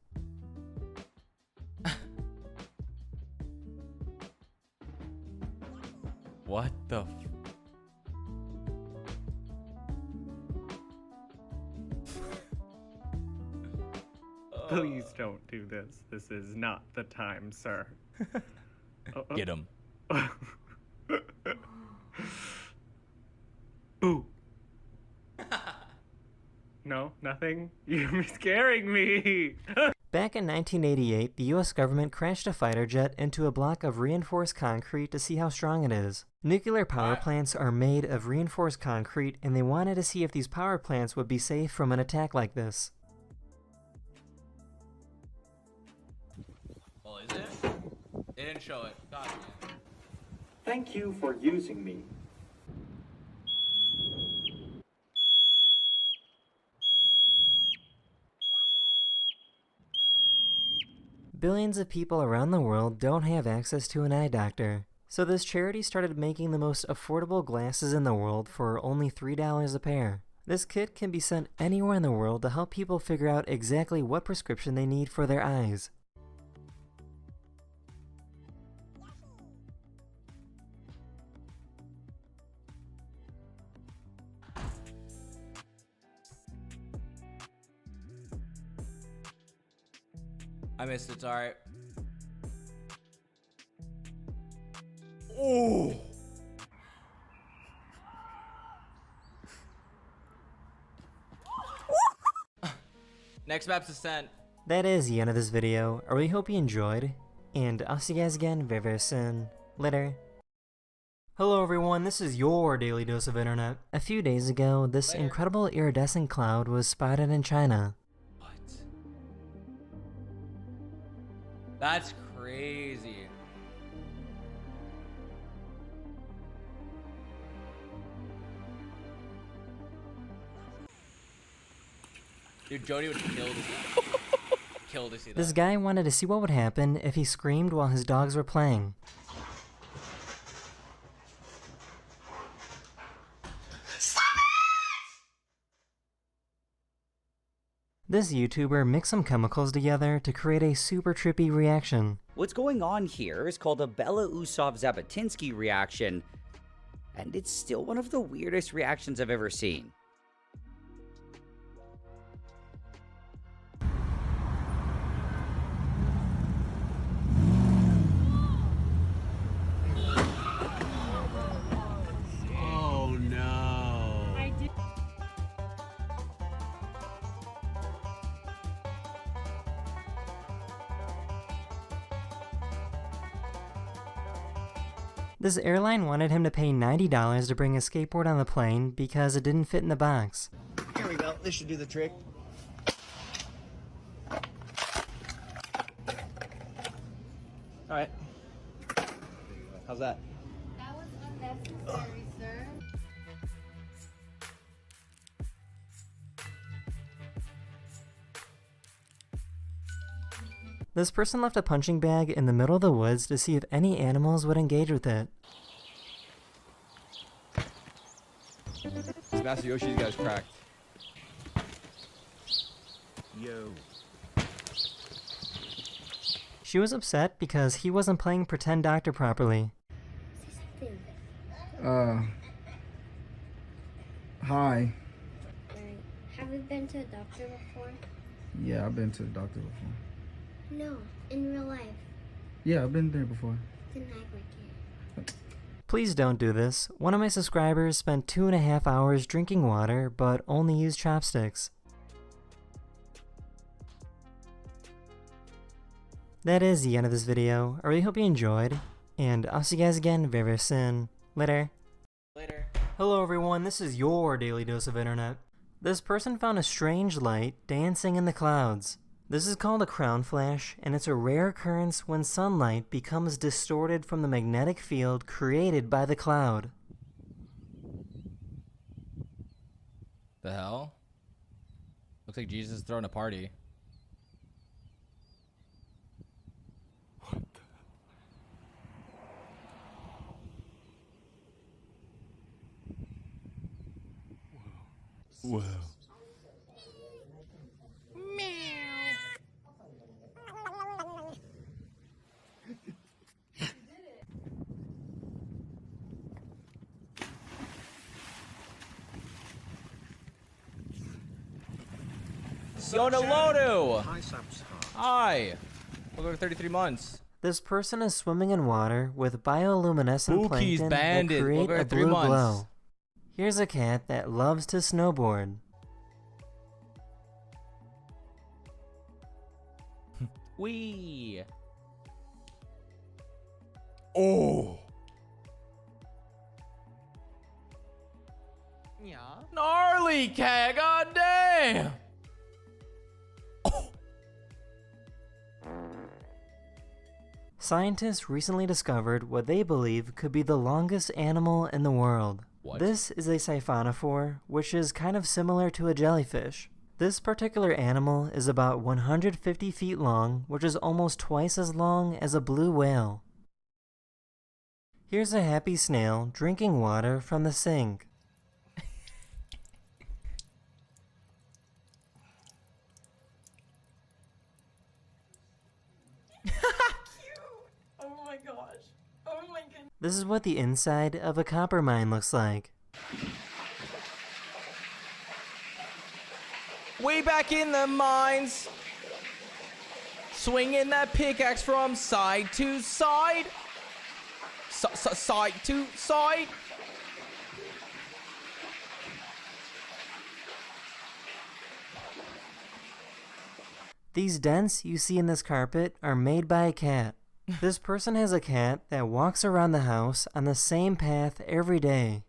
What the f... Please don't do this. This is not the time, sir. Get him. Ooh. No, nothing? You're scaring me. Back in 1988, the US government crashed a fighter jet into a block of reinforced concrete to see how strong it is. Nuclear power plants are made of reinforced concrete, and they wanted to see if these power plants would be safe from an attack like this. Well, is it? They didn't show it. God damn. Thank you for using me. Billions of people around the world don't have access to an eye doctor. So this charity started making the most affordable glasses in the world for only $3 a pair. This kit can be sent anywhere in the world to help people figure out exactly what prescription they need for their eyes. I missed it. It's alright. Oh. Next map's Ascent. That is the end of this video. I really hope you enjoyed, and I'll see you guys again very, very soon. Later. Hello everyone, this is your daily dose of internet. A few days ago, this incredible iridescent cloud was spotted in China. That's crazy. Dude, Jody would kill to see that. This guy wanted to see what would happen if he screamed while his dogs were playing. This YouTuber mixed some chemicals together to create a super trippy reaction. What's going on here is called a Belousov-Zhabotinsky reaction, and it's still one of the weirdest reactions I've ever seen. Oh no. This airline wanted him to pay $90 to bring a skateboard on the plane because it didn't fit in the box. Here we go. This should do the trick. All right. How's that? That was unnecessary, sir. This person left a punching bag in the middle of the woods to see if any animals would engage with it. This Masayoshi guy's cracked. Yo. She was upset because he wasn't playing pretend doctor properly. Hi. Have you been to a doctor before? Yeah, I've been to the doctor before. No, in real life. Yeah, I've been there before. Then act like it. Please don't do this. One of my subscribers spent 2.5 hours drinking water, but only used chopsticks. That is the end of this video. I really hope you enjoyed, and I'll see you guys again very, very soon. Later. Later. Hello everyone, this is your daily dose of internet. This person found a strange light dancing in the clouds. This is called a crown flash, and it's a rare occurrence when sunlight becomes distorted from the magnetic field created by the cloud. The hell? Looks like Jesus is throwing a party. Whoa. Yonalodu! Hi! Welcome to 33 months. This person is swimming in water with bioluminescent Bookie's plankton that banded. create Welcome a to 3 blue months. glow. Here's a cat that loves to snowboard. Wee! Oh! Yeah. Gnarly cat, god damn! Scientists recently discovered what they believe could be the longest animal in the world. What? This is a siphonophore, which is kind of similar to a jellyfish. This particular animal is about 150 feet long, which is almost twice as long as a blue whale. Here's a happy snail drinking water from the sink. Oh my gosh. Oh my goodness. This is what the inside of a copper mine looks like. Way back in the mines, swinging that pickaxe from side to side, side to side. These dents you see in this carpet are made by a cat. This person has a cat that walks around the house on the same path every day.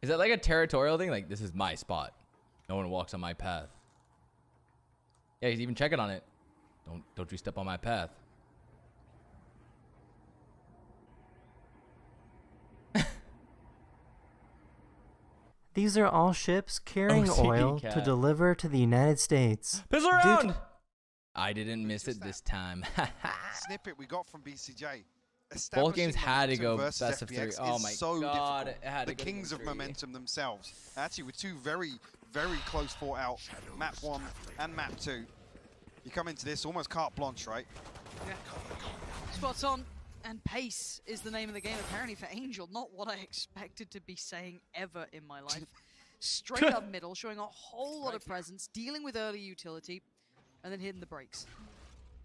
Is that like a territorial thing? Like, this is my spot. No one walks on my path. Yeah, he's even checking on it. Don't you step on my path. These are all ships carrying OCD oil cat. to deliver to the United States. Piss around! I didn't miss it this time. Snippet we got from BCJ. Both games had to go versus best of FPX 3. is Oh my so god. difficult. It had The to go kings game of 3. momentum themselves. Actually, with two very, very close fought out map 1 and map 2. You come into this almost carte blanche, right? Yeah. Spot on. And pace is the name of the game apparently for Angel. Not what I expected to be saying ever in my life. Straight up middle, showing a whole lot of presence, dealing with early utility, and then hitting the brakes.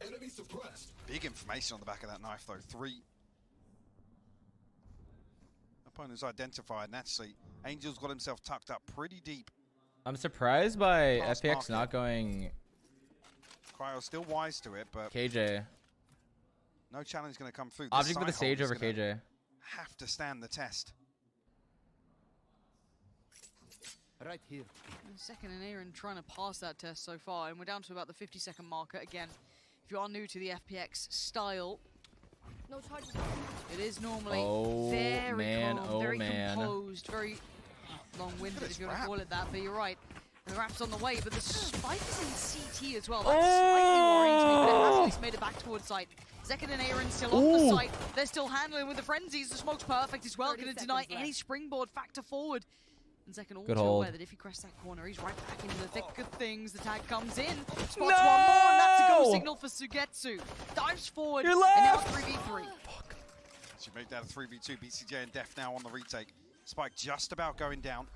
Enemy suppressed. Big information on the back of that knife, though. 3. Opponents identified, and actually, Angel's got himself tucked up pretty deep. I'm surprised by Fast FPX market. not going Cryo's still wise to it, but KJ. no challenge going to come through. Opting for the stage over KJ. Have to stand the test. Right here. Second and Aaron trying to pass that test so far, and we're down to about the 50-second marker again. If you are new to the FPX style, No charges. it is normally Oh, very man, calm, oh, very man. composed, very long-winded if you want to call it that, but you're right. And the wrap's on the way, but the spike is in CT as well. That's slightly worrying to me, but it has at least made it back towards site. Zekid and Aaron still off the site. They're still handling with the frenzies. The smoke's perfect as well. Going to deny any springboard factor forward. And Zekid also aware that if he crests that corner, he's right back into the thick of things. The tag comes in. Spots one more, and that's a go signal for Sugetsu. Dives forward, and now 3v3. Should make that a 3v2. BCJ and Def now on the retake. Spike just about going down.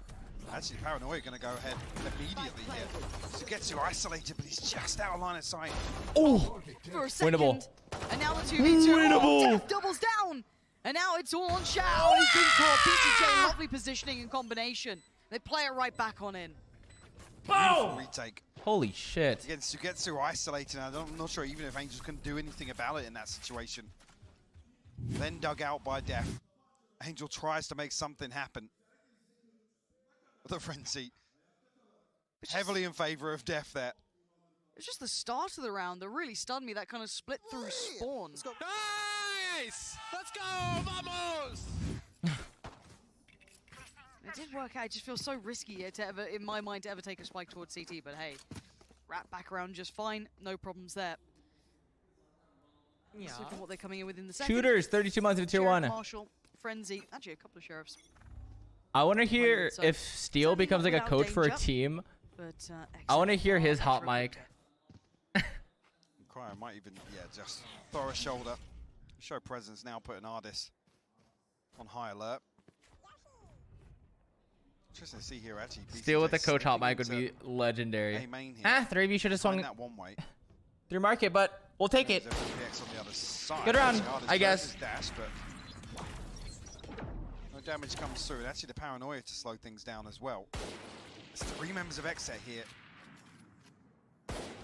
Actually, Paranoia going to go ahead immediately here. Sugetsu isolated, but he's just out of line of sight. Oh! For a second. Winnable. And now the 2v2. Winnable. Def doubles down. And now it's all on Shao. He's been caught. BCJ, lovely positioning and combination. They play it right back on in. Beautiful retake. Holy shit. Again, Sugetsu isolated. I'm not sure even if Angels can do anything about it in that situation. Then dug out by Def. Angel tries to make something happen. The frenzy. Heavily in favor of Def there. It's just the start of the round that really stunned me. That kind of split through spawn. Let's go. Nice! Let's go! Vamos! It did work out. It just feels so risky to ever, in my mind, to ever take a spike towards CT. But hey, wrap back around just fine. No problems there. Let's look at what they're coming in with in the second. Shooters, 32 months of tier 1. Marshall, Frenzy, actually a couple of sheriffs. I want to hear if Steel becomes like a coach for a team. But, I want to hear his hot mic. Cryo might even, just throw a shoulder. Show presence now, putting Ardis on high alert. Interesting to see here, actually. Steel with the coach hot mic would be legendary. Ah, 3 of you should have swung that one way. through market, but we'll take it. Good round, I guess. Dash, but no damage comes through. And actually, the Paranoia to slow things down as well. There's 3 members of Xset here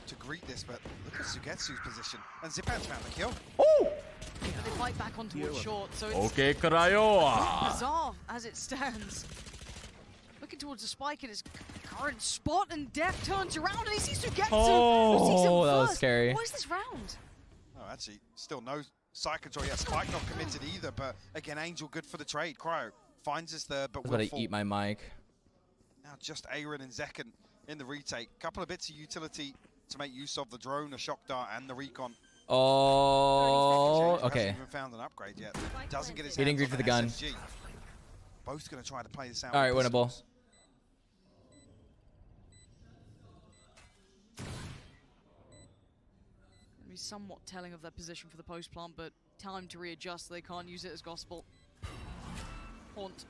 to greet this, but look at Sugetsu's position. And Zipan's found the kill. Oh! They fight back on towards short, so it's Okay, Cryo. bizarre as it stands. Looking towards the spike in his current spot, and Def turns around and he sees Sugetsu. Oh, that was scary. What is this round? Oh, actually, still no side control. Yeah, Spike not committed either, but again, Angel good for the trade. Cryo finds us there, but I was will about to fall. eat my mic. Now just Aaron and Zekken in the retake. Couple of bits of utility to make use of the drone, the shock dart, and the recon. Oh, okay. Hasn't even found an upgrade yet. Doesn't get his He didn't hands greet on for the gun. SMG. Both going to try to play this out. All right, with winnable. pistols. Gonna be somewhat telling of their position for the post plant, but time to readjust so they can't use it as gospel. Haunt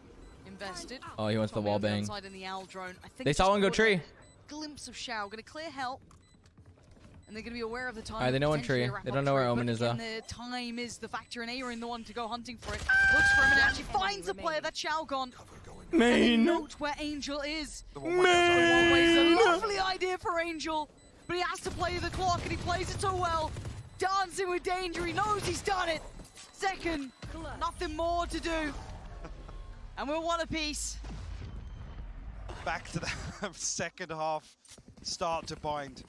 invested. Oh, he wants the Tommy wall on the bang. outside in the owl drone. I think They saw just one go caught a tree. Glimpse of Shao. Gonna clear hell. And they're going to be aware of the time. Alright, they know one potentially tree. a wrap They up don't know where tree, Omen but is, again, though. the time is the factor, and Aaron the one to go hunting for it. Looks for him and actually finds the player. That's Shao gone. Main. Note where Angel is. Main. Always a lovely idea for Angel, but he has to play the clock, and he plays it so well. Dancing with danger. He knows he's done it. Second, nothing more to do. And we're one apiece. Back to the second half start to bind.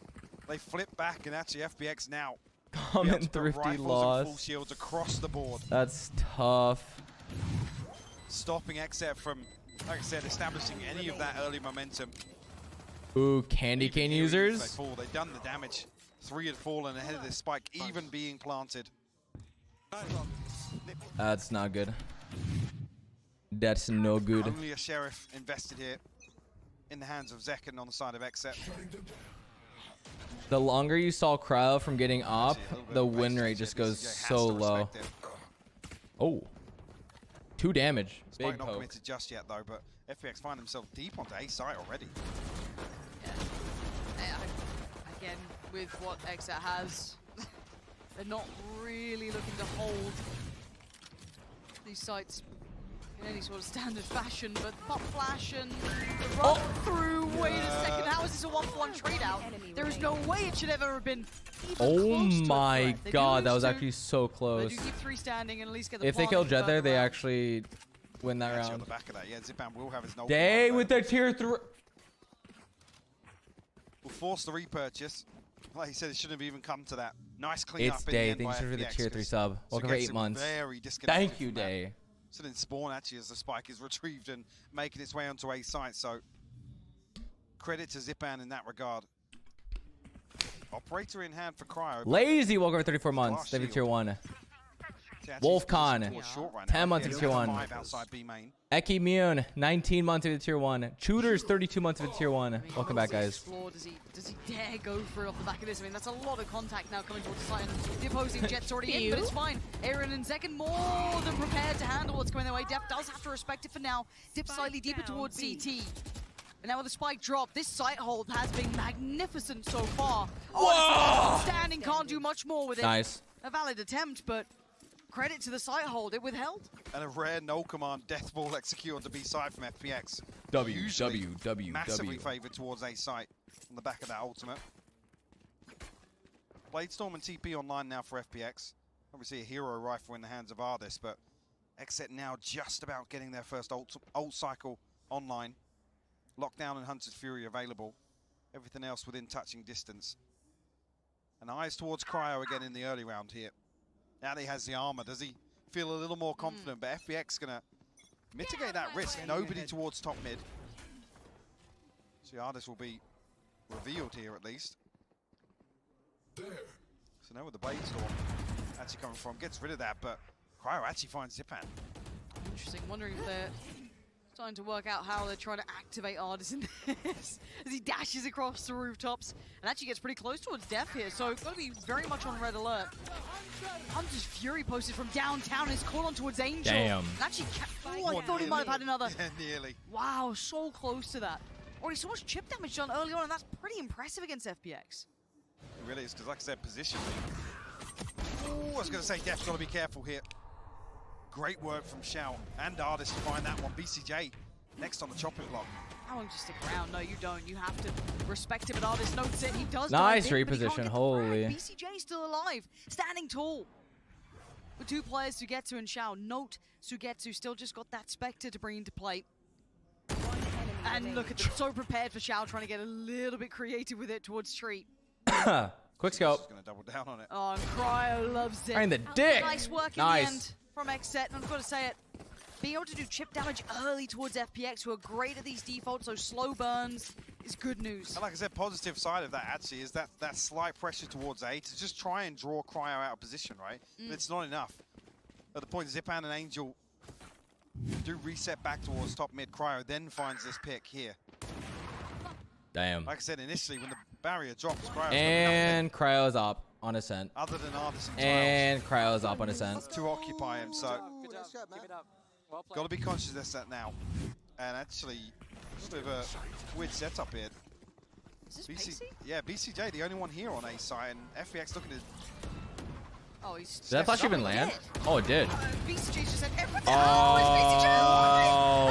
They flip back, and actually FBX now Common thrifty rifles and full loss. shields across the board. That's tough. Stopping Xset from Like I said, establishing any of that early momentum. Ooh, candy cane users. They fall. They've done the damage. 3 had fallen ahead of this spike, even being planted. That's not good. That's no good. Only a sheriff invested here in the hands of Zekken on the side of Exet. The longer you stall Cryo from getting up, the win rate just goes so low. Oh. 2 damage. Spike Big not poke. committed just yet though, but FPX find themselves deep onto A site already. Again, with what Exet has, they're not really looking to hold these sites in any sort of standard fashion, but pop flash and the run through. Wait a second, how is this a 1-for-1 trade out? There is no way it should ever have been even Oh close to a my threat. They god, do that lose was 2, actually so They close. do keep 3 standing and at least get the If they plant kill and Jet convert there, the they round. actually win that Actually on round. the back of that, yeah, Zipan will have his null. Day with the tier 3. Will force the repurchase. Like he said, it shouldn't have even come to that. Nice clean It's up in Day. the end Thank by you for the FPX, tier 3 'cause sub. Welcome for 8 Sugetsu months. very disconnected Thank you, from that. Day. So then spawn actually as the spike is retrieved and making its way onto A site. So credit to Zipan in that regard. Operator in hand for Cryo. Lazy, welcome for 34 months. David tier 1. Wolfcon, 10 months of tier 1. Outside B main. Eki Mune, 19 months of tier 1. Chooters, 32 months of tier 1. Welcome back, guys. Does he dare go for it off the back of this? I mean, that's a lot of contact now coming towards the site. And the opposing Jet's already in, but it's fine. Aaron and Zekken more than prepared to handle what's coming their way. Def does have to respect it for now. Dip slightly deeper towards CT. And now with the spike drop, this site hold has been magnificent so far. Oh, standing can't do much more with it. Nice. A valid attempt, but credit to the site hold, it withheld. And a rare no command death ball execute on the B side from FPX. W, Usually W, W, massively W. favored towards A site on the back of that ultimate. Bladestorm and TP online now for FPX. Obviously a hero rifle in the hands of Ardis, but Exet now just about getting their first ult cycle online. Lockdown and Hunter's Fury available. Everything else within touching distance. And eyes towards Cryo again in the early round here. Now that he has the armor, does he feel a little more confident? But FPX gonna mitigate that risk. Nobody towards top mid. So Ardis will be revealed here at least. So now with the Bladestorm actually coming from, gets rid of that, but Cryo actually finds Zipan. Interesting, wondering if they're starting to work out how they're trying to activate Ardis in this as he dashes across the rooftops and actually gets pretty close towards death here, so got to be very much on red alert. Hunter's Fury posted from downtown is caught on towards Angel. Damn. And actually, I thought he might have had another. Yeah, nearly. Wow, so close to that. Already so much chip damage done early on, and that's pretty impressive against FPX. It really is, because like I said, positioning. Ooh, I was going to say, Def's got to be careful here. Great work from Shao and Ardis to find that one. BCJ next on the chopping block. How long just stick around? No, you don't. You have to respect him, but Ardis notes it. He does. Nice dive in, but he can't reposition, get the holy. frag. BCJ still alive, standing tall. With 2 players, Sugetsu and Shao. Note Sugetsu still just got that Spectre to bring into play. And look at them, so prepared for Shao, trying to get a little bit creative with it towards Street. Quick scope. Going to double down on it. Oh, and Cryo loves it. Right in the dick. Nice work in the end from Exet, and I've got to say it. Being able to do chip damage early towards FPX, who are great at these defaults, so slow burns, is good news. And like I said, positive side of that actually is that slight pressure towards A to just try and draw Cryo out of position, right? But it's not enough. At the point Zipan and Angel do reset back towards top mid, Cryo then finds this pick here. Damn. Like I said, initially when the barrier drops, Cryo's And Cryo's up on Ascent. other than Ardis and And Cryo's up on Ascent. to occupy him, so Good job, keep it up. Well played. got to be conscious of that now. And actually, just a bit of a weird setup here. Is this Pacey? Yeah, BCJ, the only one here on A side, and FPX looking to. Oh, he's. Did that flash even land? Oh, it did. BCJ just said everything. Oh,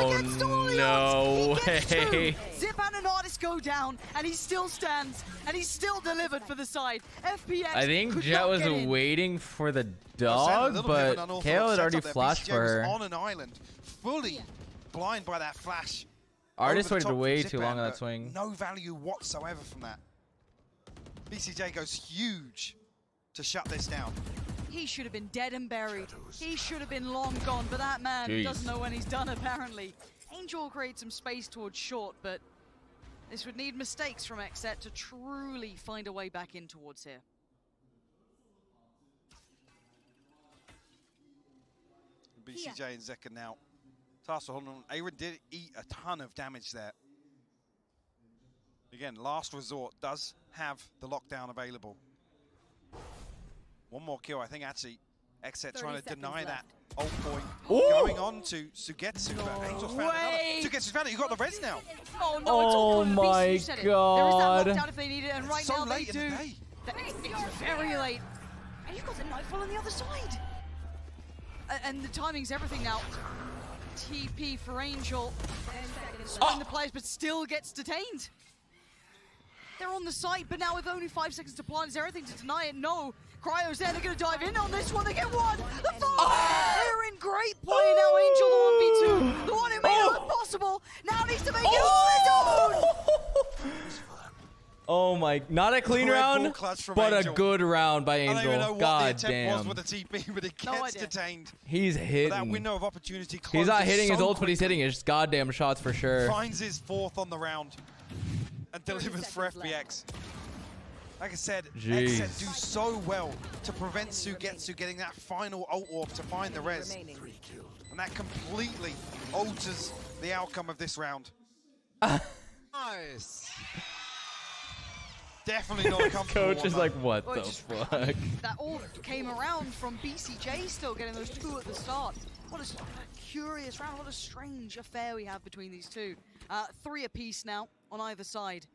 Against all the no odds. He gets way. 2. Zipan and Ardis go down, and he still stands, and he's still delivered for the side. FPX. I think could Jet not was get in. waiting for the A dog, little bit but of an unorthodox KO had already setup there. flashed BCJ for was her. on an island, fully blind by that flash. Artist Over the waited top way from too Zipan, long on that but swing. No value whatsoever from that. BCJ goes huge to shut this down. He should have been dead and buried. He should have been long gone, but that man Jeez. doesn't know when he's done, apparently. Angel will create some space towards short, but this would need mistakes from Xset to truly find a way back in towards here. BCJ and Zeka now. Task on Aaron did eat a ton of damage there. Again, last resort does have the lockdown available. One more kill, I think actually Xset trying to deny that ult point. Going on to Sugetsu, but Angel's found another. Sugetsu's found it, you got the res now. Oh no, Oh my god. There is that lockdown if they need it, and right now they do. It's very late. And you've got a Nightfall on the other side. And the timing's everything now. TP for Angel. Spin the players, but still gets detained. They're on the site, but now with only 5 seconds to plant, is there anything to deny it? No. Cryo's there, they're going to dive in on this one. They get one. The fall. They're in great play now. Angel, the 1v2. The one who made it impossible. Now needs to make it all his own. Oh my, not a clean round, but Angel. a good round by Angel. I don't even know what God the attempt damn. was with the TP, but it gets detained. He's hitting. That window of opportunity closes. He's not hitting his so ult, but he's hitting his goddamn shots for sure. Finds his 4th on the round and delivers for FPX. Like I said, Xset do so well to prevent Sugetsu getting that final ult orb to find the res. And that completely alters the outcome of this round. Nice. Definitely not a comfortable Coach is one, like, though. what the fuck? That all came around from BCJ still getting those 2 at the start. What a curious round, what a strange affair we have between these two. 3 apiece now on either side.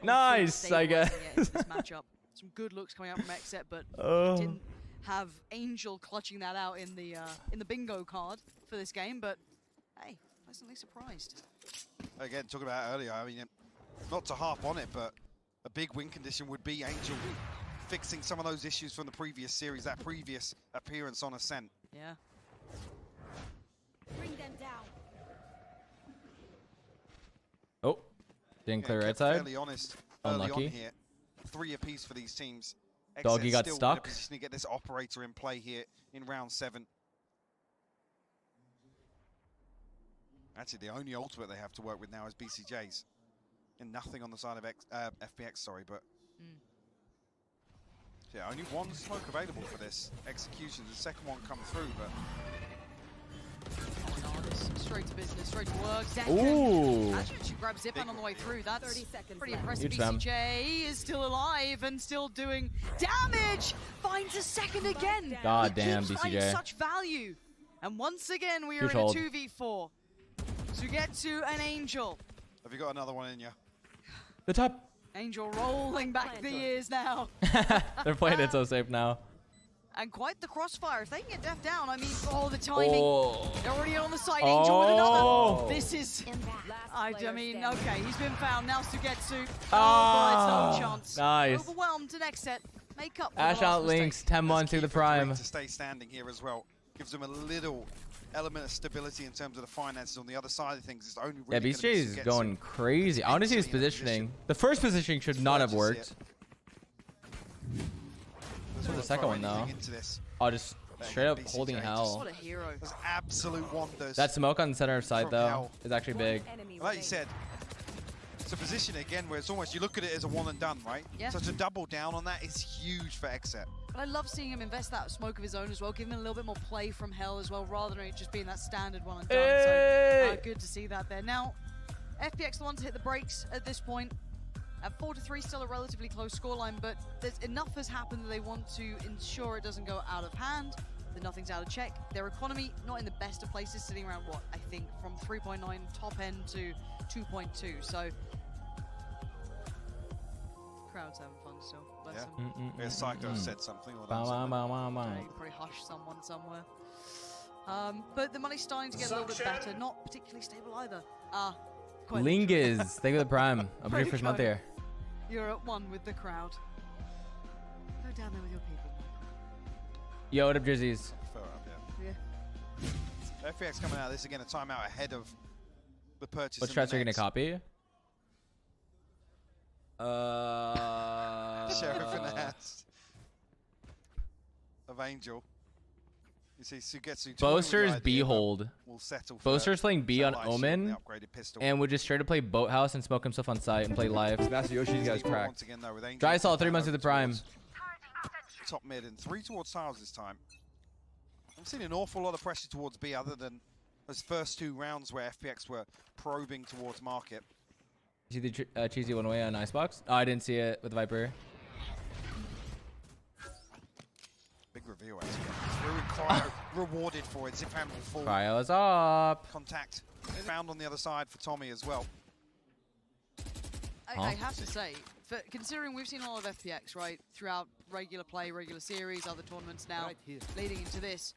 Nice, I guess. This matchup. Some good looks coming out from Xset, but didn't have Angel clutching that out in the bingo card for this game. But hey, pleasantly surprised. Again, talking about earlier, I mean, not to harp on it, but a big win condition would be Angel fixing some of those issues from the previous series, that previous appearance on Ascent. Yeah. Bring them down. Oh, didn't clear right side. Fairly honest, early Unlucky. on here. 3 apiece for these teams. Doggy Xset got still stuck. in a position to get this operator in play here in round 7. Actually, the only ultimate they have to work with now is BCJ's. And nothing on the side of FPX, sorry, but... Yeah, only one smoke available for this execution. The second one come through, but... Straight to business, straight to work. Ooh. Actually, she grabs Zipan on the way through. That's 30 seconds pretty left. impressive. Huge fam. BCJ is still alive and still doing damage. Finds a second again. God He damn, keeps finding BCJ. such value. And once again, we are Huge in a hold. 2v4. To get to an Angel. Have you got another one in you? The top. Angel rolling back the years now. They're playing it so safe now. And quite the crossfire. If they can get Def down, I mean, the timing. Oh. They're already on the side. Angel with another. Oh. This is... I mean, okay, he's been found. Now Sugetsu. Ah. Oh, no chance. Nice. Overwhelmed to next set. Make up for Ash the last out links, mistake. 10 months through the prime. To stay standing here as well. Gives them a little element of stability in terms of the finances. On the other side of things, it's only Yeah, really BCJ is going crazy. I want to see his positioning. The first positioning should not have worked. So the second one though. Oh, just straight up holding hell. What a hero. Those absolute wonders. That smoke on the center side from though hell. is actually big. Like you said, it's a position again where it's almost, you look at it as a one and done, right? Yeah. So to double down on that is huge for Xset. But I love seeing him invest that smoke of his own as well, give him a little bit more play from hell as well, rather than it just being that standard one and done. So good to see that there. Now, FPX the one to hit the brakes at this point. At 4-3, still a relatively close scoreline, but there's enough has happened that they want to ensure it doesn't go out of hand, that nothing's out of check. Their economy, not in the best of places, sitting around, what, I think, from 3.9 top end to 2.2, so... Crowd's having fun still. Bless them. Yeah, Psycho said something or Bow, done bow, something. bow, bow, bow. Yeah, you can probably hush someone somewhere. But the money's starting to get a little bit better, not particularly stable either. Quite Lingus, thank you for the prime. I'm Pretty pretty first month good. here. You're at one with the crowd. Go down there with your people. Yo, what up, Drizzies? Fair enough, Yeah. FPX coming out of this again, a timeout ahead of the purchase. What and strats the are you gonna next. copy? Sheriff in the house of Angel. You see Sugetsu Boaster's B-hold. will settle for Boaster's playing B on satellite shield Omen and the upgraded pistol. and would just straight up play Boathouse and smoke himself on site and play live. Masayoshi, you guys cracked. Once again, though, with Angel Dry Salt, 3 months of the prime. Top mid and 3 towards tiles this time. I've seen an awful lot of pressure towards B other than those first 2 rounds where FPX were probing towards market. You see the cheesy one away on Icebox? Oh, I didn't see it with Viper. Big reveal, actually. Rewarded for it. Zip handle full. Cryo is up. Contact found on the other side for Tommy as well. I have to say, considering we've seen a lot of FPX, right, throughout regular play, regular series, other tournaments now, leading into this,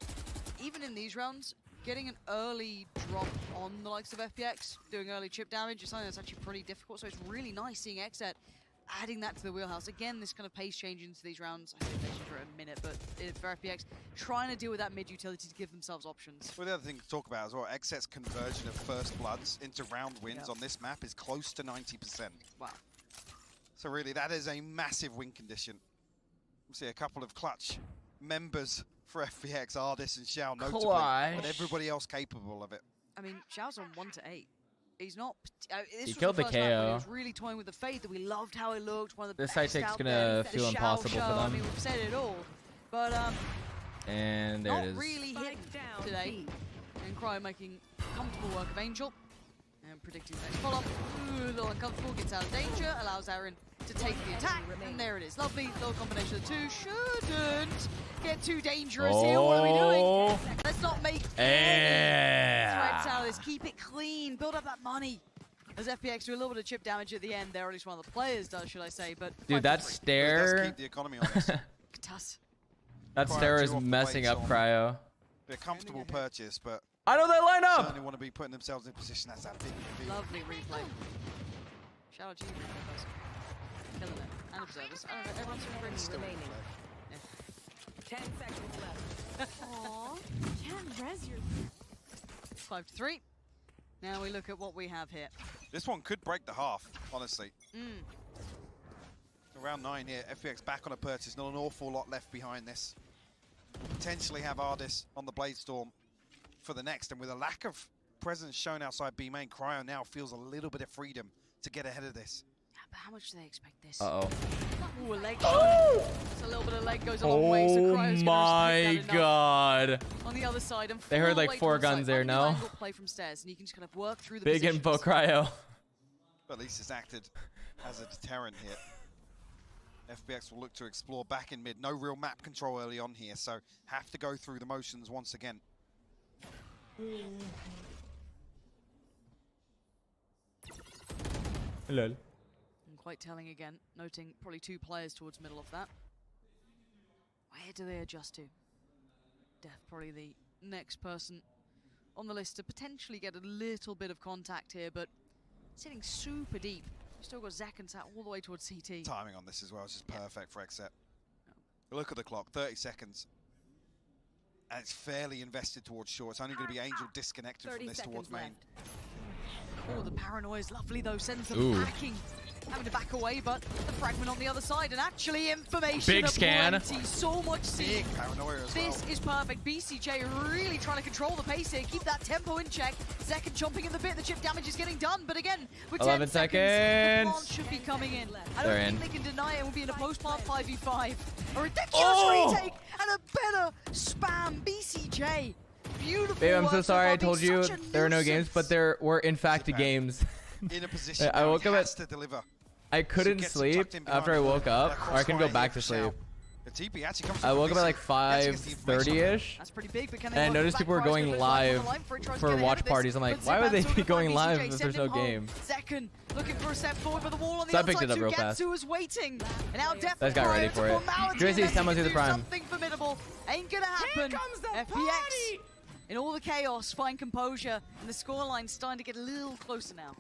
even in these rounds, getting an early drop on the likes of FPX, doing early chip damage is something that's actually pretty difficult, so it's really nice seeing XZ adding that to the wheelhouse. Again, this kind of pace change into these rounds, I think they should for a minute, but for FPX, trying to deal with that mid-utility to give themselves options. Well, the other thing to talk about as well, XZ's conversion of first bloods into round wins on this map is close to 90%. Wow. So really, that is a massive win condition. We'll see a couple of clutch members for FPX, Ardis and Xiao, notably, but everybody else capable of it. I mean, Xiao's on 1-8. He's not. This He was killed the first map where he KO. was really toying with the fade that we loved how it looked. One of the This best side take's out gonna there. feel The impossible Xiao for show, them. I mean, we've said it all, but And there not it is. really hitting today. And Cryo making comfortable work of Angel and predicting the next follow-up. Ooh, a little uncomfortable, gets out of danger, allows Aaron to take the attack, and there it is. Lovely little combination of the two. Shouldn't get too dangerous here. What are we doing? Let's not make threats out of this. Keep it clean. Build up that money. As FPX do a little bit of chip damage at the end there, or at least one of the players does, should I say. But Dude, that Does stare. keep the economy honest. That Cryo stare due is off the messing blade up storm. Cryo. Be a comfortable purchase, but I know that lineup. certainly want to be putting themselves in a position that's that big reveal. Lovely replay. Shout out to you, replay guys. Killing it. And observers. I don't know, everyone's doing Still great. remaining. 10 seconds left. Aww. Can't res your 5-3. Now we look at what we have here. This one could break the half, honestly. Around 9 here, FPX back on a purchase, not an awful lot left behind this. Potentially have Ardis on the Blade Storm for the next, and with a lack of presence shown outside B main, Cryo now feels a little bit of freedom to get ahead of this. Yeah, but how much do they expect this? Uh-oh. Ooh, a leg shot. Just a little bit of leg goes a long way, so Cryo's Oh gonna my respect that enough. God. On the other side, and They heard full like way 4 towards guns side. there, One new no? angle play from stairs, and you can just kind of work through the Big positions. info Cryo. But at least it's acted as a deterrent here. FPX will look to explore back in mid. No real map control early on here, so have to go through the motions once again. Lol. And quite telling again, noting probably 2 players towards middle of that. Where do they adjust to? Def probably the next person on the list to potentially get a little bit of contact here, but sitting super deep. Still got Zach and Sat all the way towards CT. Timing on this as well is just perfect for XZ. Look at the clock, 30 seconds. And it's fairly invested towards short. It's only going to be Angel disconnected from this towards main. Oh, the paranoia is lovely though, sends them packing. Having to back away, but the fragment on the other side, and actually information Big scan. aplenty, so much Big paranoia as well. This is perfect. BCJ really trying to control the pace here, keep that tempo in check. Second chomping in the bit, the chip damage is getting done, but again, with 11 10 seconds, the plant seconds. should be coming in. I They're don't in. think they can deny it. We'll be in a post-plant 5v5. A ridiculous retake and a better spam. BCJ. Beautiful. Babe, I'm so work sorry I far, being told you such a there are no games, nuisance. but there were in fact games. In a position I where woke he up has at to deliver. I couldn't gets sleep tucked in behind after I the woke up, or I crossfire can go here back for to sleep. Xiao. The TP actually comes I from woke up at Vincent. like He actually gets the information. 5:30ish, That's pretty big, but can and I they noticed people were going live for watch parties. I'm like, why would they be going live if there's no game? Second, looking for a step forward for the wall on the So I other picked side. it up real fast. Sugetsu is waiting. And now Def Guys got ready for it. Drizzy's 10 months to the prime. Something formidable. Ain't gonna happen. FPX. In all the chaos, find composure, and the scoreline's starting to get a little closer now.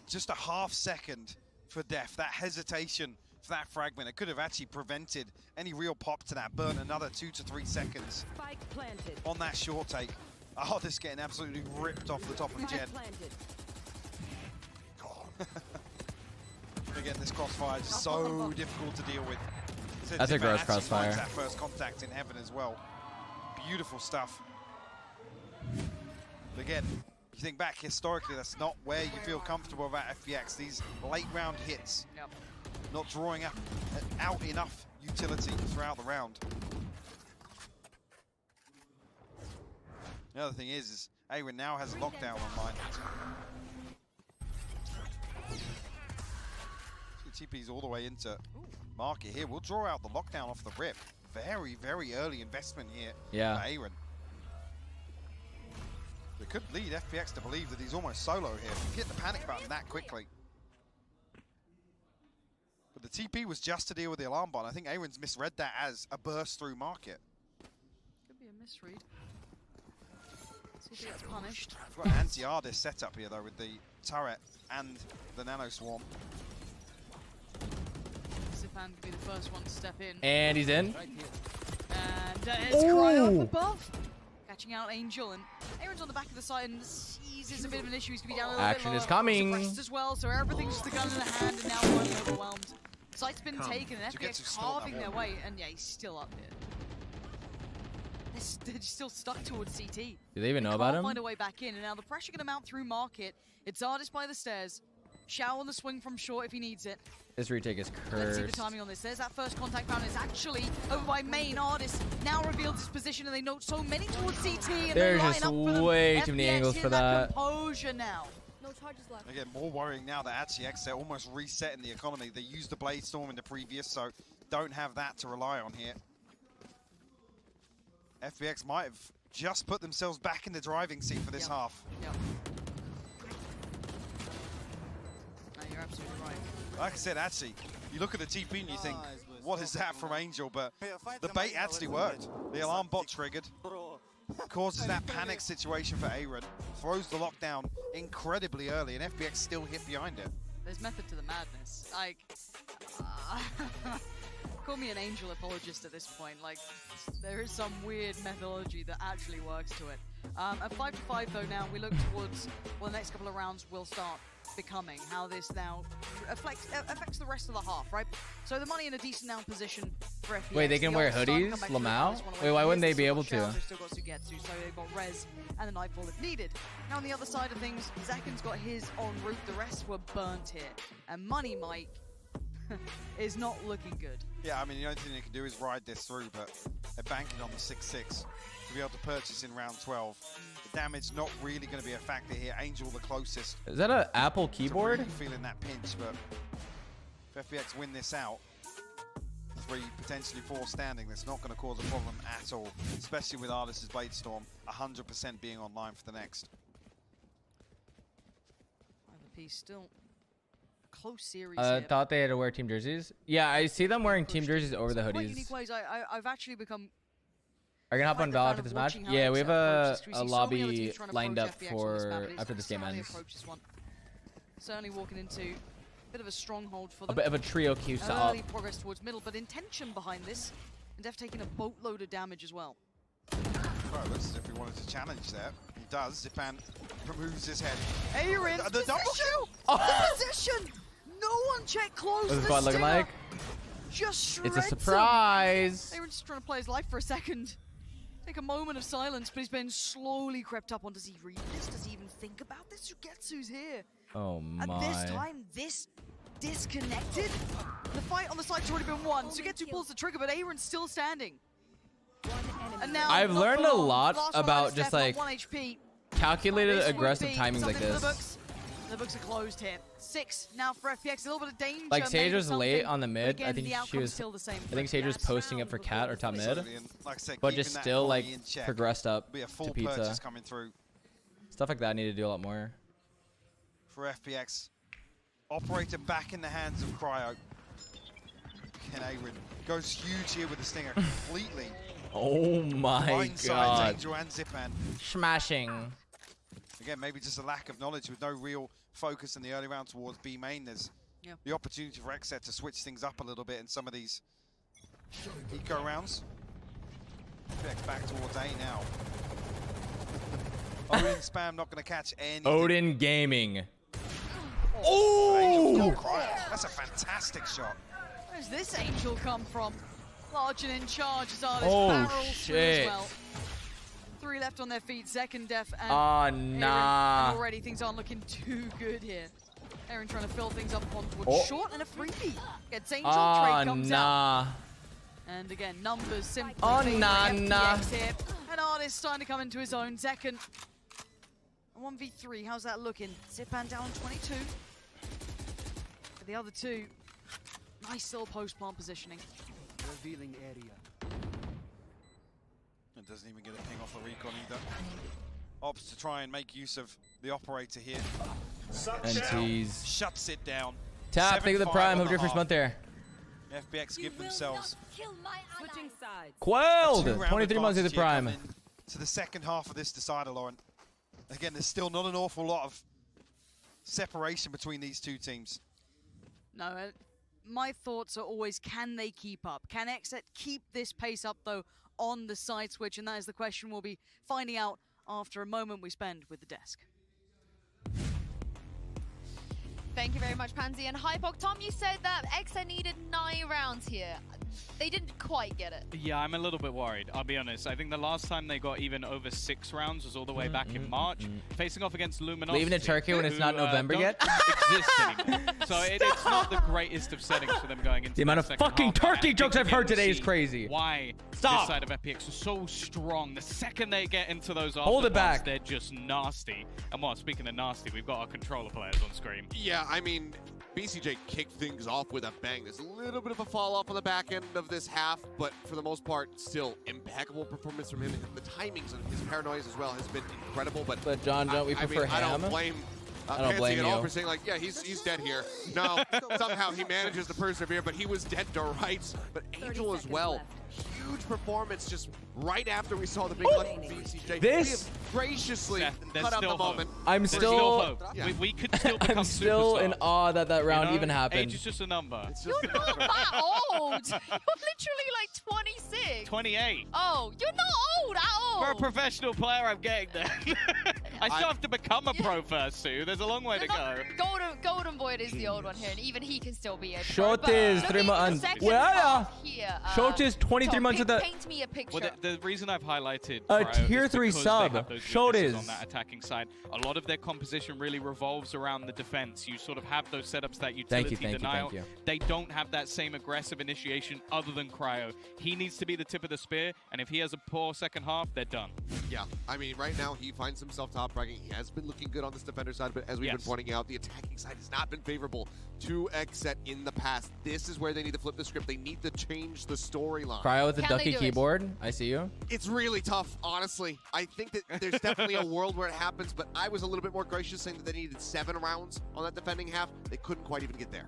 Just a half second for Def. That hesitation for that fragment, it could have actually prevented any real pop to that. Burn another 2 to 3 seconds Spike planted. on that short take. Oh, this getting absolutely ripped off the top of Jed. Planted. Again, this crossfire is so difficult to deal with. That's a gross actually finds crossfire. That first contact in heaven as well. beautiful stuff. But again, you think back historically, that's not where you feel comfortable about FPX. These late round hits, not drawing out enough utility throughout the round. The other thing is Aaron now has a lockdown online. TP's all the way into market here. We'll draw out the lockdown off the rip. Very, very early investment here for Aaron. It could lead FPX to believe that he's almost solo here. Hit the panic button that quickly. But the TP was just to deal with the alarm bot. I think Aaron's misread that as a burst through market. Could be a misread. See if he gets punished. We've got an anti-Ardis setup here though with the turret and the nano swarm. Zipan could be the first one to step in. And he's in. And it's Cryo up above. Catching out Angel, and Aaron's on the back of the side, and seizes a bit of an issue. He's going to be down a little Action bit lower. is coming. Suppressed as well, so everything's just a gun in the hand, and now one overwhelmed. Site's been taken, and FPX carving their way, and yeah, he's still up here. They're still stuck towards CT. Do they even know about him? Find a way back in, and now the pressure going to mount through market. It's Ardis by the stairs. Shao on the swing from short if he needs it. This retake is Let's see the cursed. timing on this. There's that first contact round. It's actually over by main. Ardis now revealed his position, and they note so many towards CT. And There's line just up for them. way too many FPX angles in for that. Composure now. No charges left. Again, more worrying now that actually they're almost resetting the economy. They used the Blade Storm in the previous, so don't have that to rely on here. FPX might have just put themselves back in the driving seat for this half. Yep. No, you're absolutely right. Like I said, actually, you look at the TP and you think, what is that from Angel? But the bait actually worked. The alarm bot triggered. Causes that panic situation for Aaron. Throws the lockdown incredibly early, and FPX still hit behind it. There's method to the madness. Like, call me an Angel apologist at this point. Like, there is some weird methodology that actually works to it. At 5-5 though now, we look towards, well, the next couple of rounds will start becoming, how this now affects the rest of the half, right? So the money in a decent now position for FPX. Wait, they can wear hoodies? Lamau? Wait, why wouldn't they be able to? They've still got Sugetsu, so they've got Rez and the Nightfall if needed. Now on the other side of things, Zekin's got his en route, the rest were burnt here. And Money Mike is not looking good. Yeah, I mean, the only thing they can do is ride this through, but they're banking on the 6-6 to be able to purchase in round 12. The damage not really going to be a factor here. Angel the closest. Is that an Apple keyboard? Really feeling that pinch, but if FPX win this out, 3, potentially 4 standing, that's not going to cause a problem at all, especially with Ardis' Blade Storm 100% being online for the next. The piece still close series here. Thought they had to wear team jerseys. Yeah, I see them wearing team jerseys over the Quite hoodies. unique ways. I've actually become. Are you gonna hop on Valor for this match? Yeah, we have a lobby lined up for after this game ends. Certainly walking into a bit of a stronghold for A them. bit of a trio queue setup. Early progress towards middle, but intention behind this. And Def taking a boatload of damage as well. Well, looks as if he wanted to challenge there. He does. Zipan removes his head. Aaron's The double kill! The position! No one checked close. What's the squad looking like? Just shreds It's a surprise. Aaron's just trying to play his life for a second. Take a moment of silence, but he's been slowly crept up on. Does he read this? Does he even think about this? Sugetsu's here. Oh my. At this time, this disconnected. The fight on the side's already been won. Sugetsu pulls the trigger, but Aaron's still standing. And now I've learned a lot last about one, just Steph, like 1 HP. calculated This would aggressive be timings like something for the this. books. The books are closed here. 6 now for FPX. A little bit of danger. Like Sage maybe was late something. on the mid. Again, I think the she outcome's was. still the same I think Sage was posting it for cat or top mid, Like I said, but keeping just that still like economy in check. progressed up Be a full to pizza. purchase coming through Stuff like that I need to do a lot more. for FPX. Operator back in the hands of Cryo. Ken Aaron goes huge here with the stinger completely. Oh my Blindsides god. Angel and Zipan. Smashing. Again, maybe just a lack of knowledge with no real focus in the early round towards B main. There's the opportunity for Xset to switch things up a little bit in some of these eco rounds. FPX back towards A now. Odin spam not going to catch anything. Odin Gaming. Oh! That's a fantastic shot. Where's this Angel come from? Large and in charge as Ardis Oh, barrels through as shit. well. three left on their feet. Second Def and Oh, nah. and already things aren't looking too good here. Aaron trying to fill things up on towards short and a freebie. Gets Angel, trade comes out. And again, numbers simply favoring FPX here. And Artist starting to come into his own. Second, 1v3, how's that looking? Zipan down 22. For the other two, nice little post-plant positioning. Revealing area. It doesn't even get a ping off the recon either. Opts to try and make use of the operator here. NTs. Shuts it down. Tap, think of the prime. Hope your first month there. FBX give themselves Switching sides. Quelled! 23 months of the prime. To the second half of this decider, Lauren. Again, there's still not an awful lot of separation between these two teams. No, my thoughts are always, can they keep up? Can Exet keep this pace up, though, on the side switch? And that is the question we'll be finding out after a moment we spend with the desk. Thank you very much, Pansy and Hypok. Tom, you said that Exet needed 9 rounds here. They didn't quite get it. Yeah, I'm a little bit worried, I'll be honest. I think the last time they got even over 6 rounds was all the way back in March, facing off against Luminosity. Leaving to Turkey when it's not November yet? Exist anymore. So it's not the greatest of settings for them going into the amount of fucking Turkey jokes I've heard today is crazy. Why Stop. this side of FPX is so strong. The second they get into those Hold it back. they're just nasty. And well, speaking of nasty, we've got our controller players on screen. Yeah, I mean, BCJ kicked things off with a bang. There's a little bit of a fall off on the back end of this half, but for the most part, still impeccable performance from him. The timings and his paranoia as well has been incredible. But John, don't we prefer I ham? don't blame I don't blame at you all for saying like, yeah, he's dead here. No, somehow he manages to persevere, but he was dead to rights. But Angel as well. Huge performance just right after we saw the big one from BCJ. This we have graciously there's cut up still the hope. moment. I'm There's still still hope. Yeah. We could still become I'm still superstars. in awe that that round You know? even happened. Age is just a number. You're not that old. You're literally like 26. 28. Oh, you're not old at all. For a professional player, I'm getting there. I still have to become a pro first, Sue. There's a long way to go. Golden Void is the old one here, and even he can still be a pro. Short is 3 months. Well, Short is 23 months of the. Paint me a picture. Well, the reason I've highlighted A Cryo tier is 3 because sub. they have those Short weaknesses is on that attacking side. A lot of their composition really revolves around the defense. You sort of have those setups that utility denial. They don't have that same aggressive initiation other than Cryo. He needs to be the tip of the spear, and if he has a poor second half, they're done. Yeah, I mean, right now he finds himself top ranking. He has been looking good on this defender side, but as we've been pointing out, the attacking side has not been favorable to Exet in the past. This is where they need to flip the script. They need to change the storyline. Cryo with the ducky keyboard. I see you. It's really tough, honestly. I think that there's definitely a world where it happens, but I was a little bit more gracious saying that they needed 7 rounds on that defending half. They couldn't quite even get there.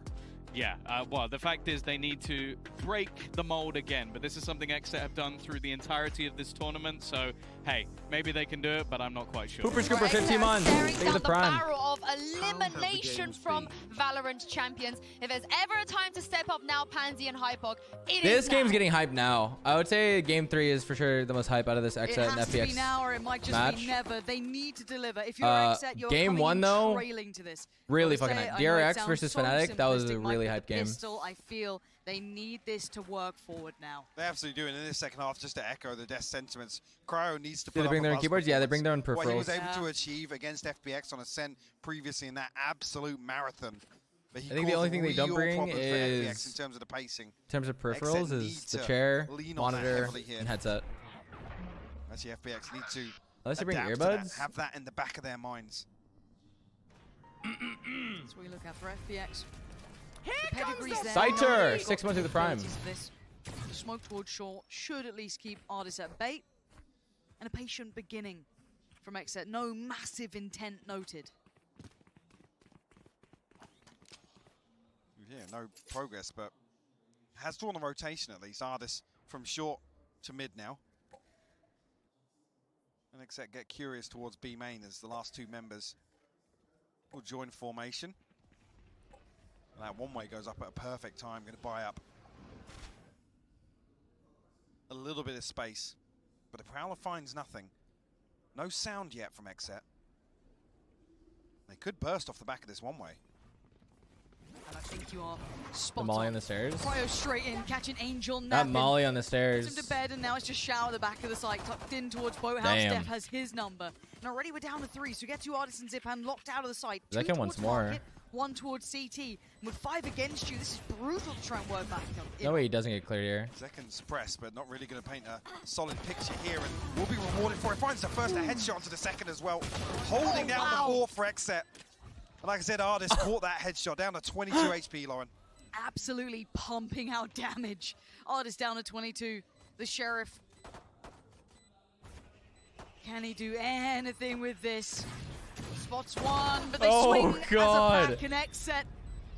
Yeah, well, the fact is they need to break the mold again, but this is something Exet have done through the entirety of this tournament, so, hey, maybe they can do it, but I'm not quite sure. Pooper Scooper 15 months. Take the The prime. barrel of elimination from Valorant champions. If there's ever a time to step up now, Pansy and Hypok, it This is game's now. getting hyped now. I would say game 3 is for sure the most hype out of this It Exet and has to be FPX now, or it might just match. be never. They need to deliver. If you're Exet, you're game coming 1 in though, trailing to this. really I will fucking say, hype. I know it DRX sounds versus so Fnatic, that was a simplistic, really Mike, hype but game. Pistol, I feel they need this to work forward now. They absolutely do, and in this second half, just to echo the death sentiments, Cryo needs to Do put they up bring a their own buzz keyboards? Yeah, they bring their own performance. What he was peripherals. able to achieve against FBX on Ascent previously in that absolute marathon. But he I think the only thing they don't caused bring real problems for FBX is, in terms of the pacing. in terms of Exet peripherals, need is the to chair, lean on that monitor, heavily here. and headset. Actually, FBX need to Unless they bring adapt to that, earbuds. have that in the back of their minds. That's what we look at for FBX. The pedigree's there. Scyther, Got 6 months to the prime. capabilities for this. Smoke towards short should at least keep Artis at bait. And a patient beginning from Exet. No massive intent noted. Yeah, no progress, but has drawn a rotation at least. Ardis from short to mid now. And Exet get curious towards B main as the last 2 members will join formation. And that one way goes up at a perfect time, going to buy up a little bit of space. But the Prowler finds nothing. No sound yet from Exet. They could burst off the back of this one way. And I think you are The spot molly on. on the stairs. Cryo straight in, catching Angel That napping. molly on the Puts him stairs. to bed, and now it's just Shao at the back of the site, tucked in towards Boathouse. Damn. Steph has his number. And already we're down to 3, so we get 2 artists and Zipan locked out of the site. That 2 can towards once more. Market, 1 towards CT. And with 5 against you, this is brutal to try and work back. No way he doesn't get cleared here. Seconds press, but not really going to paint a solid picture here, and will be rewarded for it. Finds the first, a headshot onto the second as well. Holding down the 4 for Xset. And like I said, Artist caught that headshot down to 22 HP, Lauren. Absolutely pumping out damage. Artist down to 22. The Sheriff. Can he do anything with this? Spots one, but they swing God. as a pack, and Xset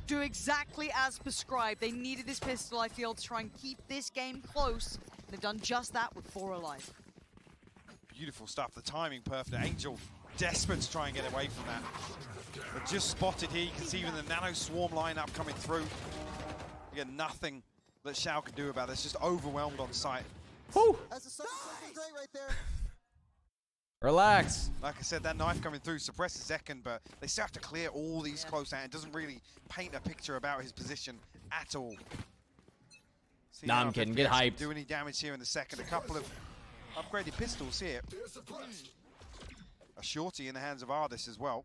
do exactly as prescribed. They needed this pistol, I feel, to try and keep this game close. They've done just that with 4 alive. Beautiful stuff, the timing perfect. Angel desperate to try and get away from that. But just spotted here, you can see even the Nano Swarm lineup coming through. Again, nothing that Shao can do about this, just overwhelmed on site. Whew. Relax. Like I said, that knife coming through suppresses Zekken, but they still have to clear all these close out. It doesn't really paint a picture about his position at all. See Nah, now I'm if kidding. FPS Get can hyped. do any damage here in the second. A couple of upgraded pistols here. A shorty in the hands of Ardis as well.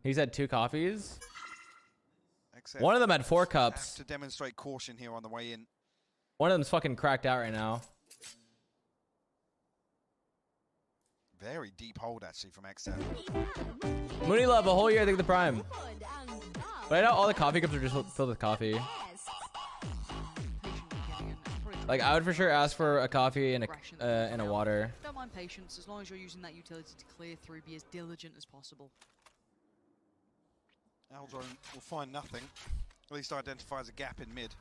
He's had 2 coffees. Except One of them had 4 have cups. to demonstrate caution here on the way in. One of them's fucking cracked out right now. Very deep hold actually from Xset. Mooney Love, a whole year, I think the prime. But I know all the coffee cups are just filled with coffee. Like, I would for sure ask for a coffee and a water. Don't mind patience, as long as you're using that utility to clear through, be as diligent as possible. Aldron will find nothing. At least identifies a gap in mid.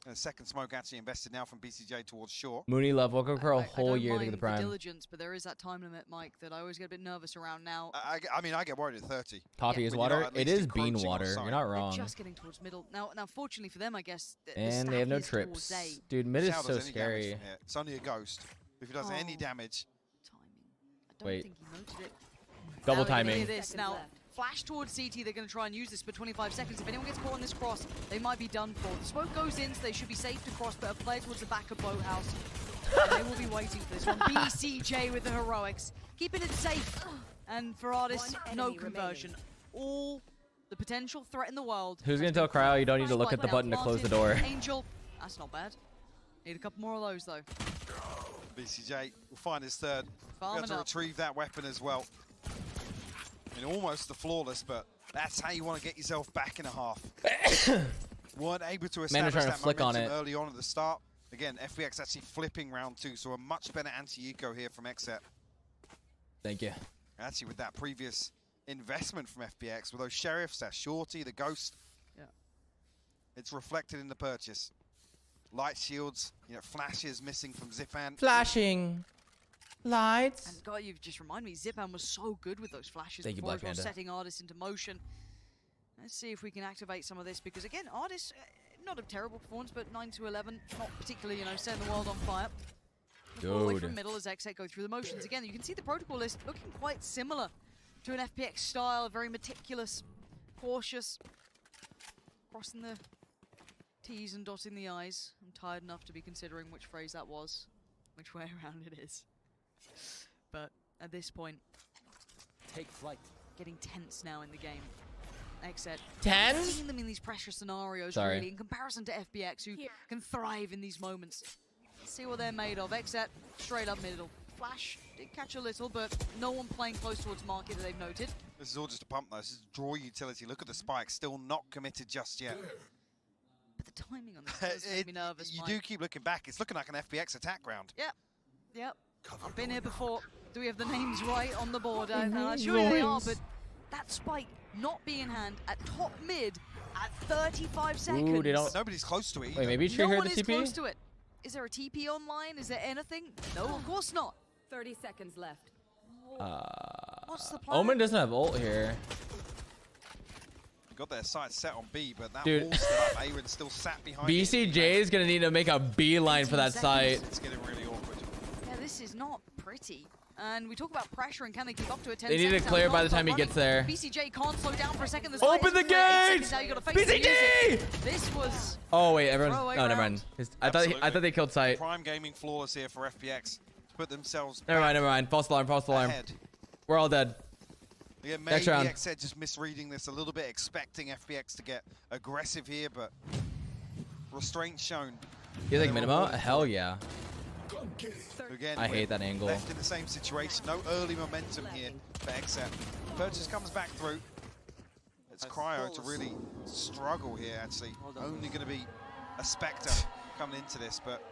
And a second smoke actually invested now from BCJ towards shore. Mooney Love, welcome for a whole year, I think the The prime. diligence, but there is that time limit, Mike, that I always get a bit nervous around now. I mean, I get worried at 30. Coffee is water. It is bean water. You're not wrong. Just getting towards middle. Now, fortunately for them, I guess. And they have no trips. Dude, mid is Shao so does any damage scary. from here. It's only a ghost. If he does any damage. Wait. Think he noted it. Double Now we're gonna timing. hear this. Now, flash towards CT. They're going to try and use this for 25 seconds. If anyone gets caught on this cross, they might be done for. The smoke goes in, so they should be safe to cross, but a play towards the back of Boathouse. And they will be waiting for this one. BCJ with the heroics, keeping it safe. And for Artists, no conversion. All the potential threat in the world. Who's going to tell Cryo you don't need to look at the button to close the door? Angel, that's not bad. Need a couple more of those, though. BCJ will find his third. Farming Got to up. retrieve that weapon as well. I mean, almost the flawless, but that's how you want to get yourself back in a half. Weren't able to establish trying to that flick on momentum it. early on at the start. Again, FBX actually flipping round 2, so a much better anti-eco here from Xset. Thank you. Actually, with that previous investment from FBX, with those sheriffs, that shorty, the ghost, it's reflected in the purchase. Light shields, you know, flashes missing from Zipan. Flashing. Lights. And God, you've just reminded me, Zipan was so good with those flashes Thank you, before, Black as well, Panda. setting Artists into motion. Let's see if we can activate some of this, because again, Artists, not a terrible performance, but 9 to 11, not particularly, you know, setting the world on fire. The ball away Dude. from middle as Xset go through the motions. Again, you can see the protocol list looking quite similar to an FPX style, very meticulous, cautious, crossing the T's and dotting the I's. I'm tired enough to be considering which phrase that was, which way around it is. But at this point, take flight. Getting tense now in the game. Xset. Tense? Seeing them in these pressure scenarios, Sorry. really, in comparison to FBX, who can thrive in these moments. Let's see what they're made of. Xset, straight up middle. Flash did catch a little, but no one playing close towards market that they've noted. This is all just a pump, though. This is draw utility. Look at the spike, still not committed just yet. But the timing on this does make me nervous, You Mike. do keep looking back. It's looking like an FBX attack ground. Yep. I've been here before. Do we have the names right on the board? I'm sure they are, but that spike not being in hand at top mid at 35 seconds. Ooh, they don't. Nobody's close to it. Wait, maybe No Tree heard one the is close TP? to it. Is there a TP online? Is there anything? No, of course not. 30 seconds left. What's the plan? Omen doesn't have ult here. Got their sights set on B, but that Dude. wall's still up. Aaron still sat behind it. BCJ is going to need to make a beeline for that site. It's getting really awkward. Yeah, this is not pretty. And we talk about pressure and can they keep up to it? 10 They need to seconds clear now. by the time he Running. gets there. BCJ can't slow down for a second. There's Open the gates! BCJ! This was... Oh wait, everyone. Throwaway Oh, never round. mind. I thought they killed Sight. Prime gaming flawless here for FPX to put themselves. Never mind. False alarm. Ahead. We're all dead. Yeah, Next maybe round. XZ just misreading this a little bit, expecting FPX to get aggressive here, but restraint shown. You think Minimo? Hell yeah. Again, I hate that angle. Left in the same situation. No early momentum here for XZ. Purchase comes back through. It's Cryo to really struggle here, actually. Only going to be a Spectre coming into this, but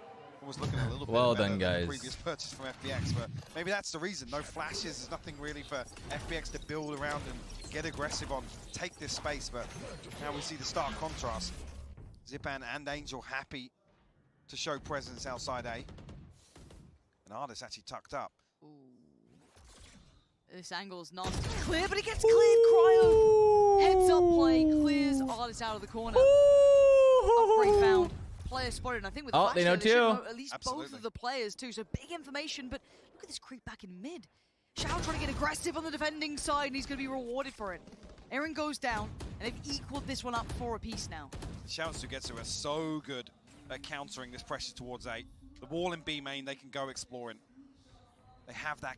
was looking a little bit well better done, than guys. the previous purchase from FPX, but maybe that's the reason. No flashes, there's nothing really for FPX to build around and get aggressive on, take this space, but now we see the stark contrast. Zipan and Angel happy to show presence outside A. And Ardis actually tucked up. Ooh. This angle's not clear, but it gets cleared. Cryo heads up play, clears Ardis out of the corner. Upgrade found. Player spotted, and I think with the flash they know there, should too. know at least both of the players too. So big information, but look at this creep back in mid. Shao trying to get aggressive on the defending side, and he's going to be rewarded for it. Aaron goes down, and they've equaled this one up 4 apiece now. Shouts to Getsu are so good at countering this pressure towards A. The wall in B main, they can go exploring. They have that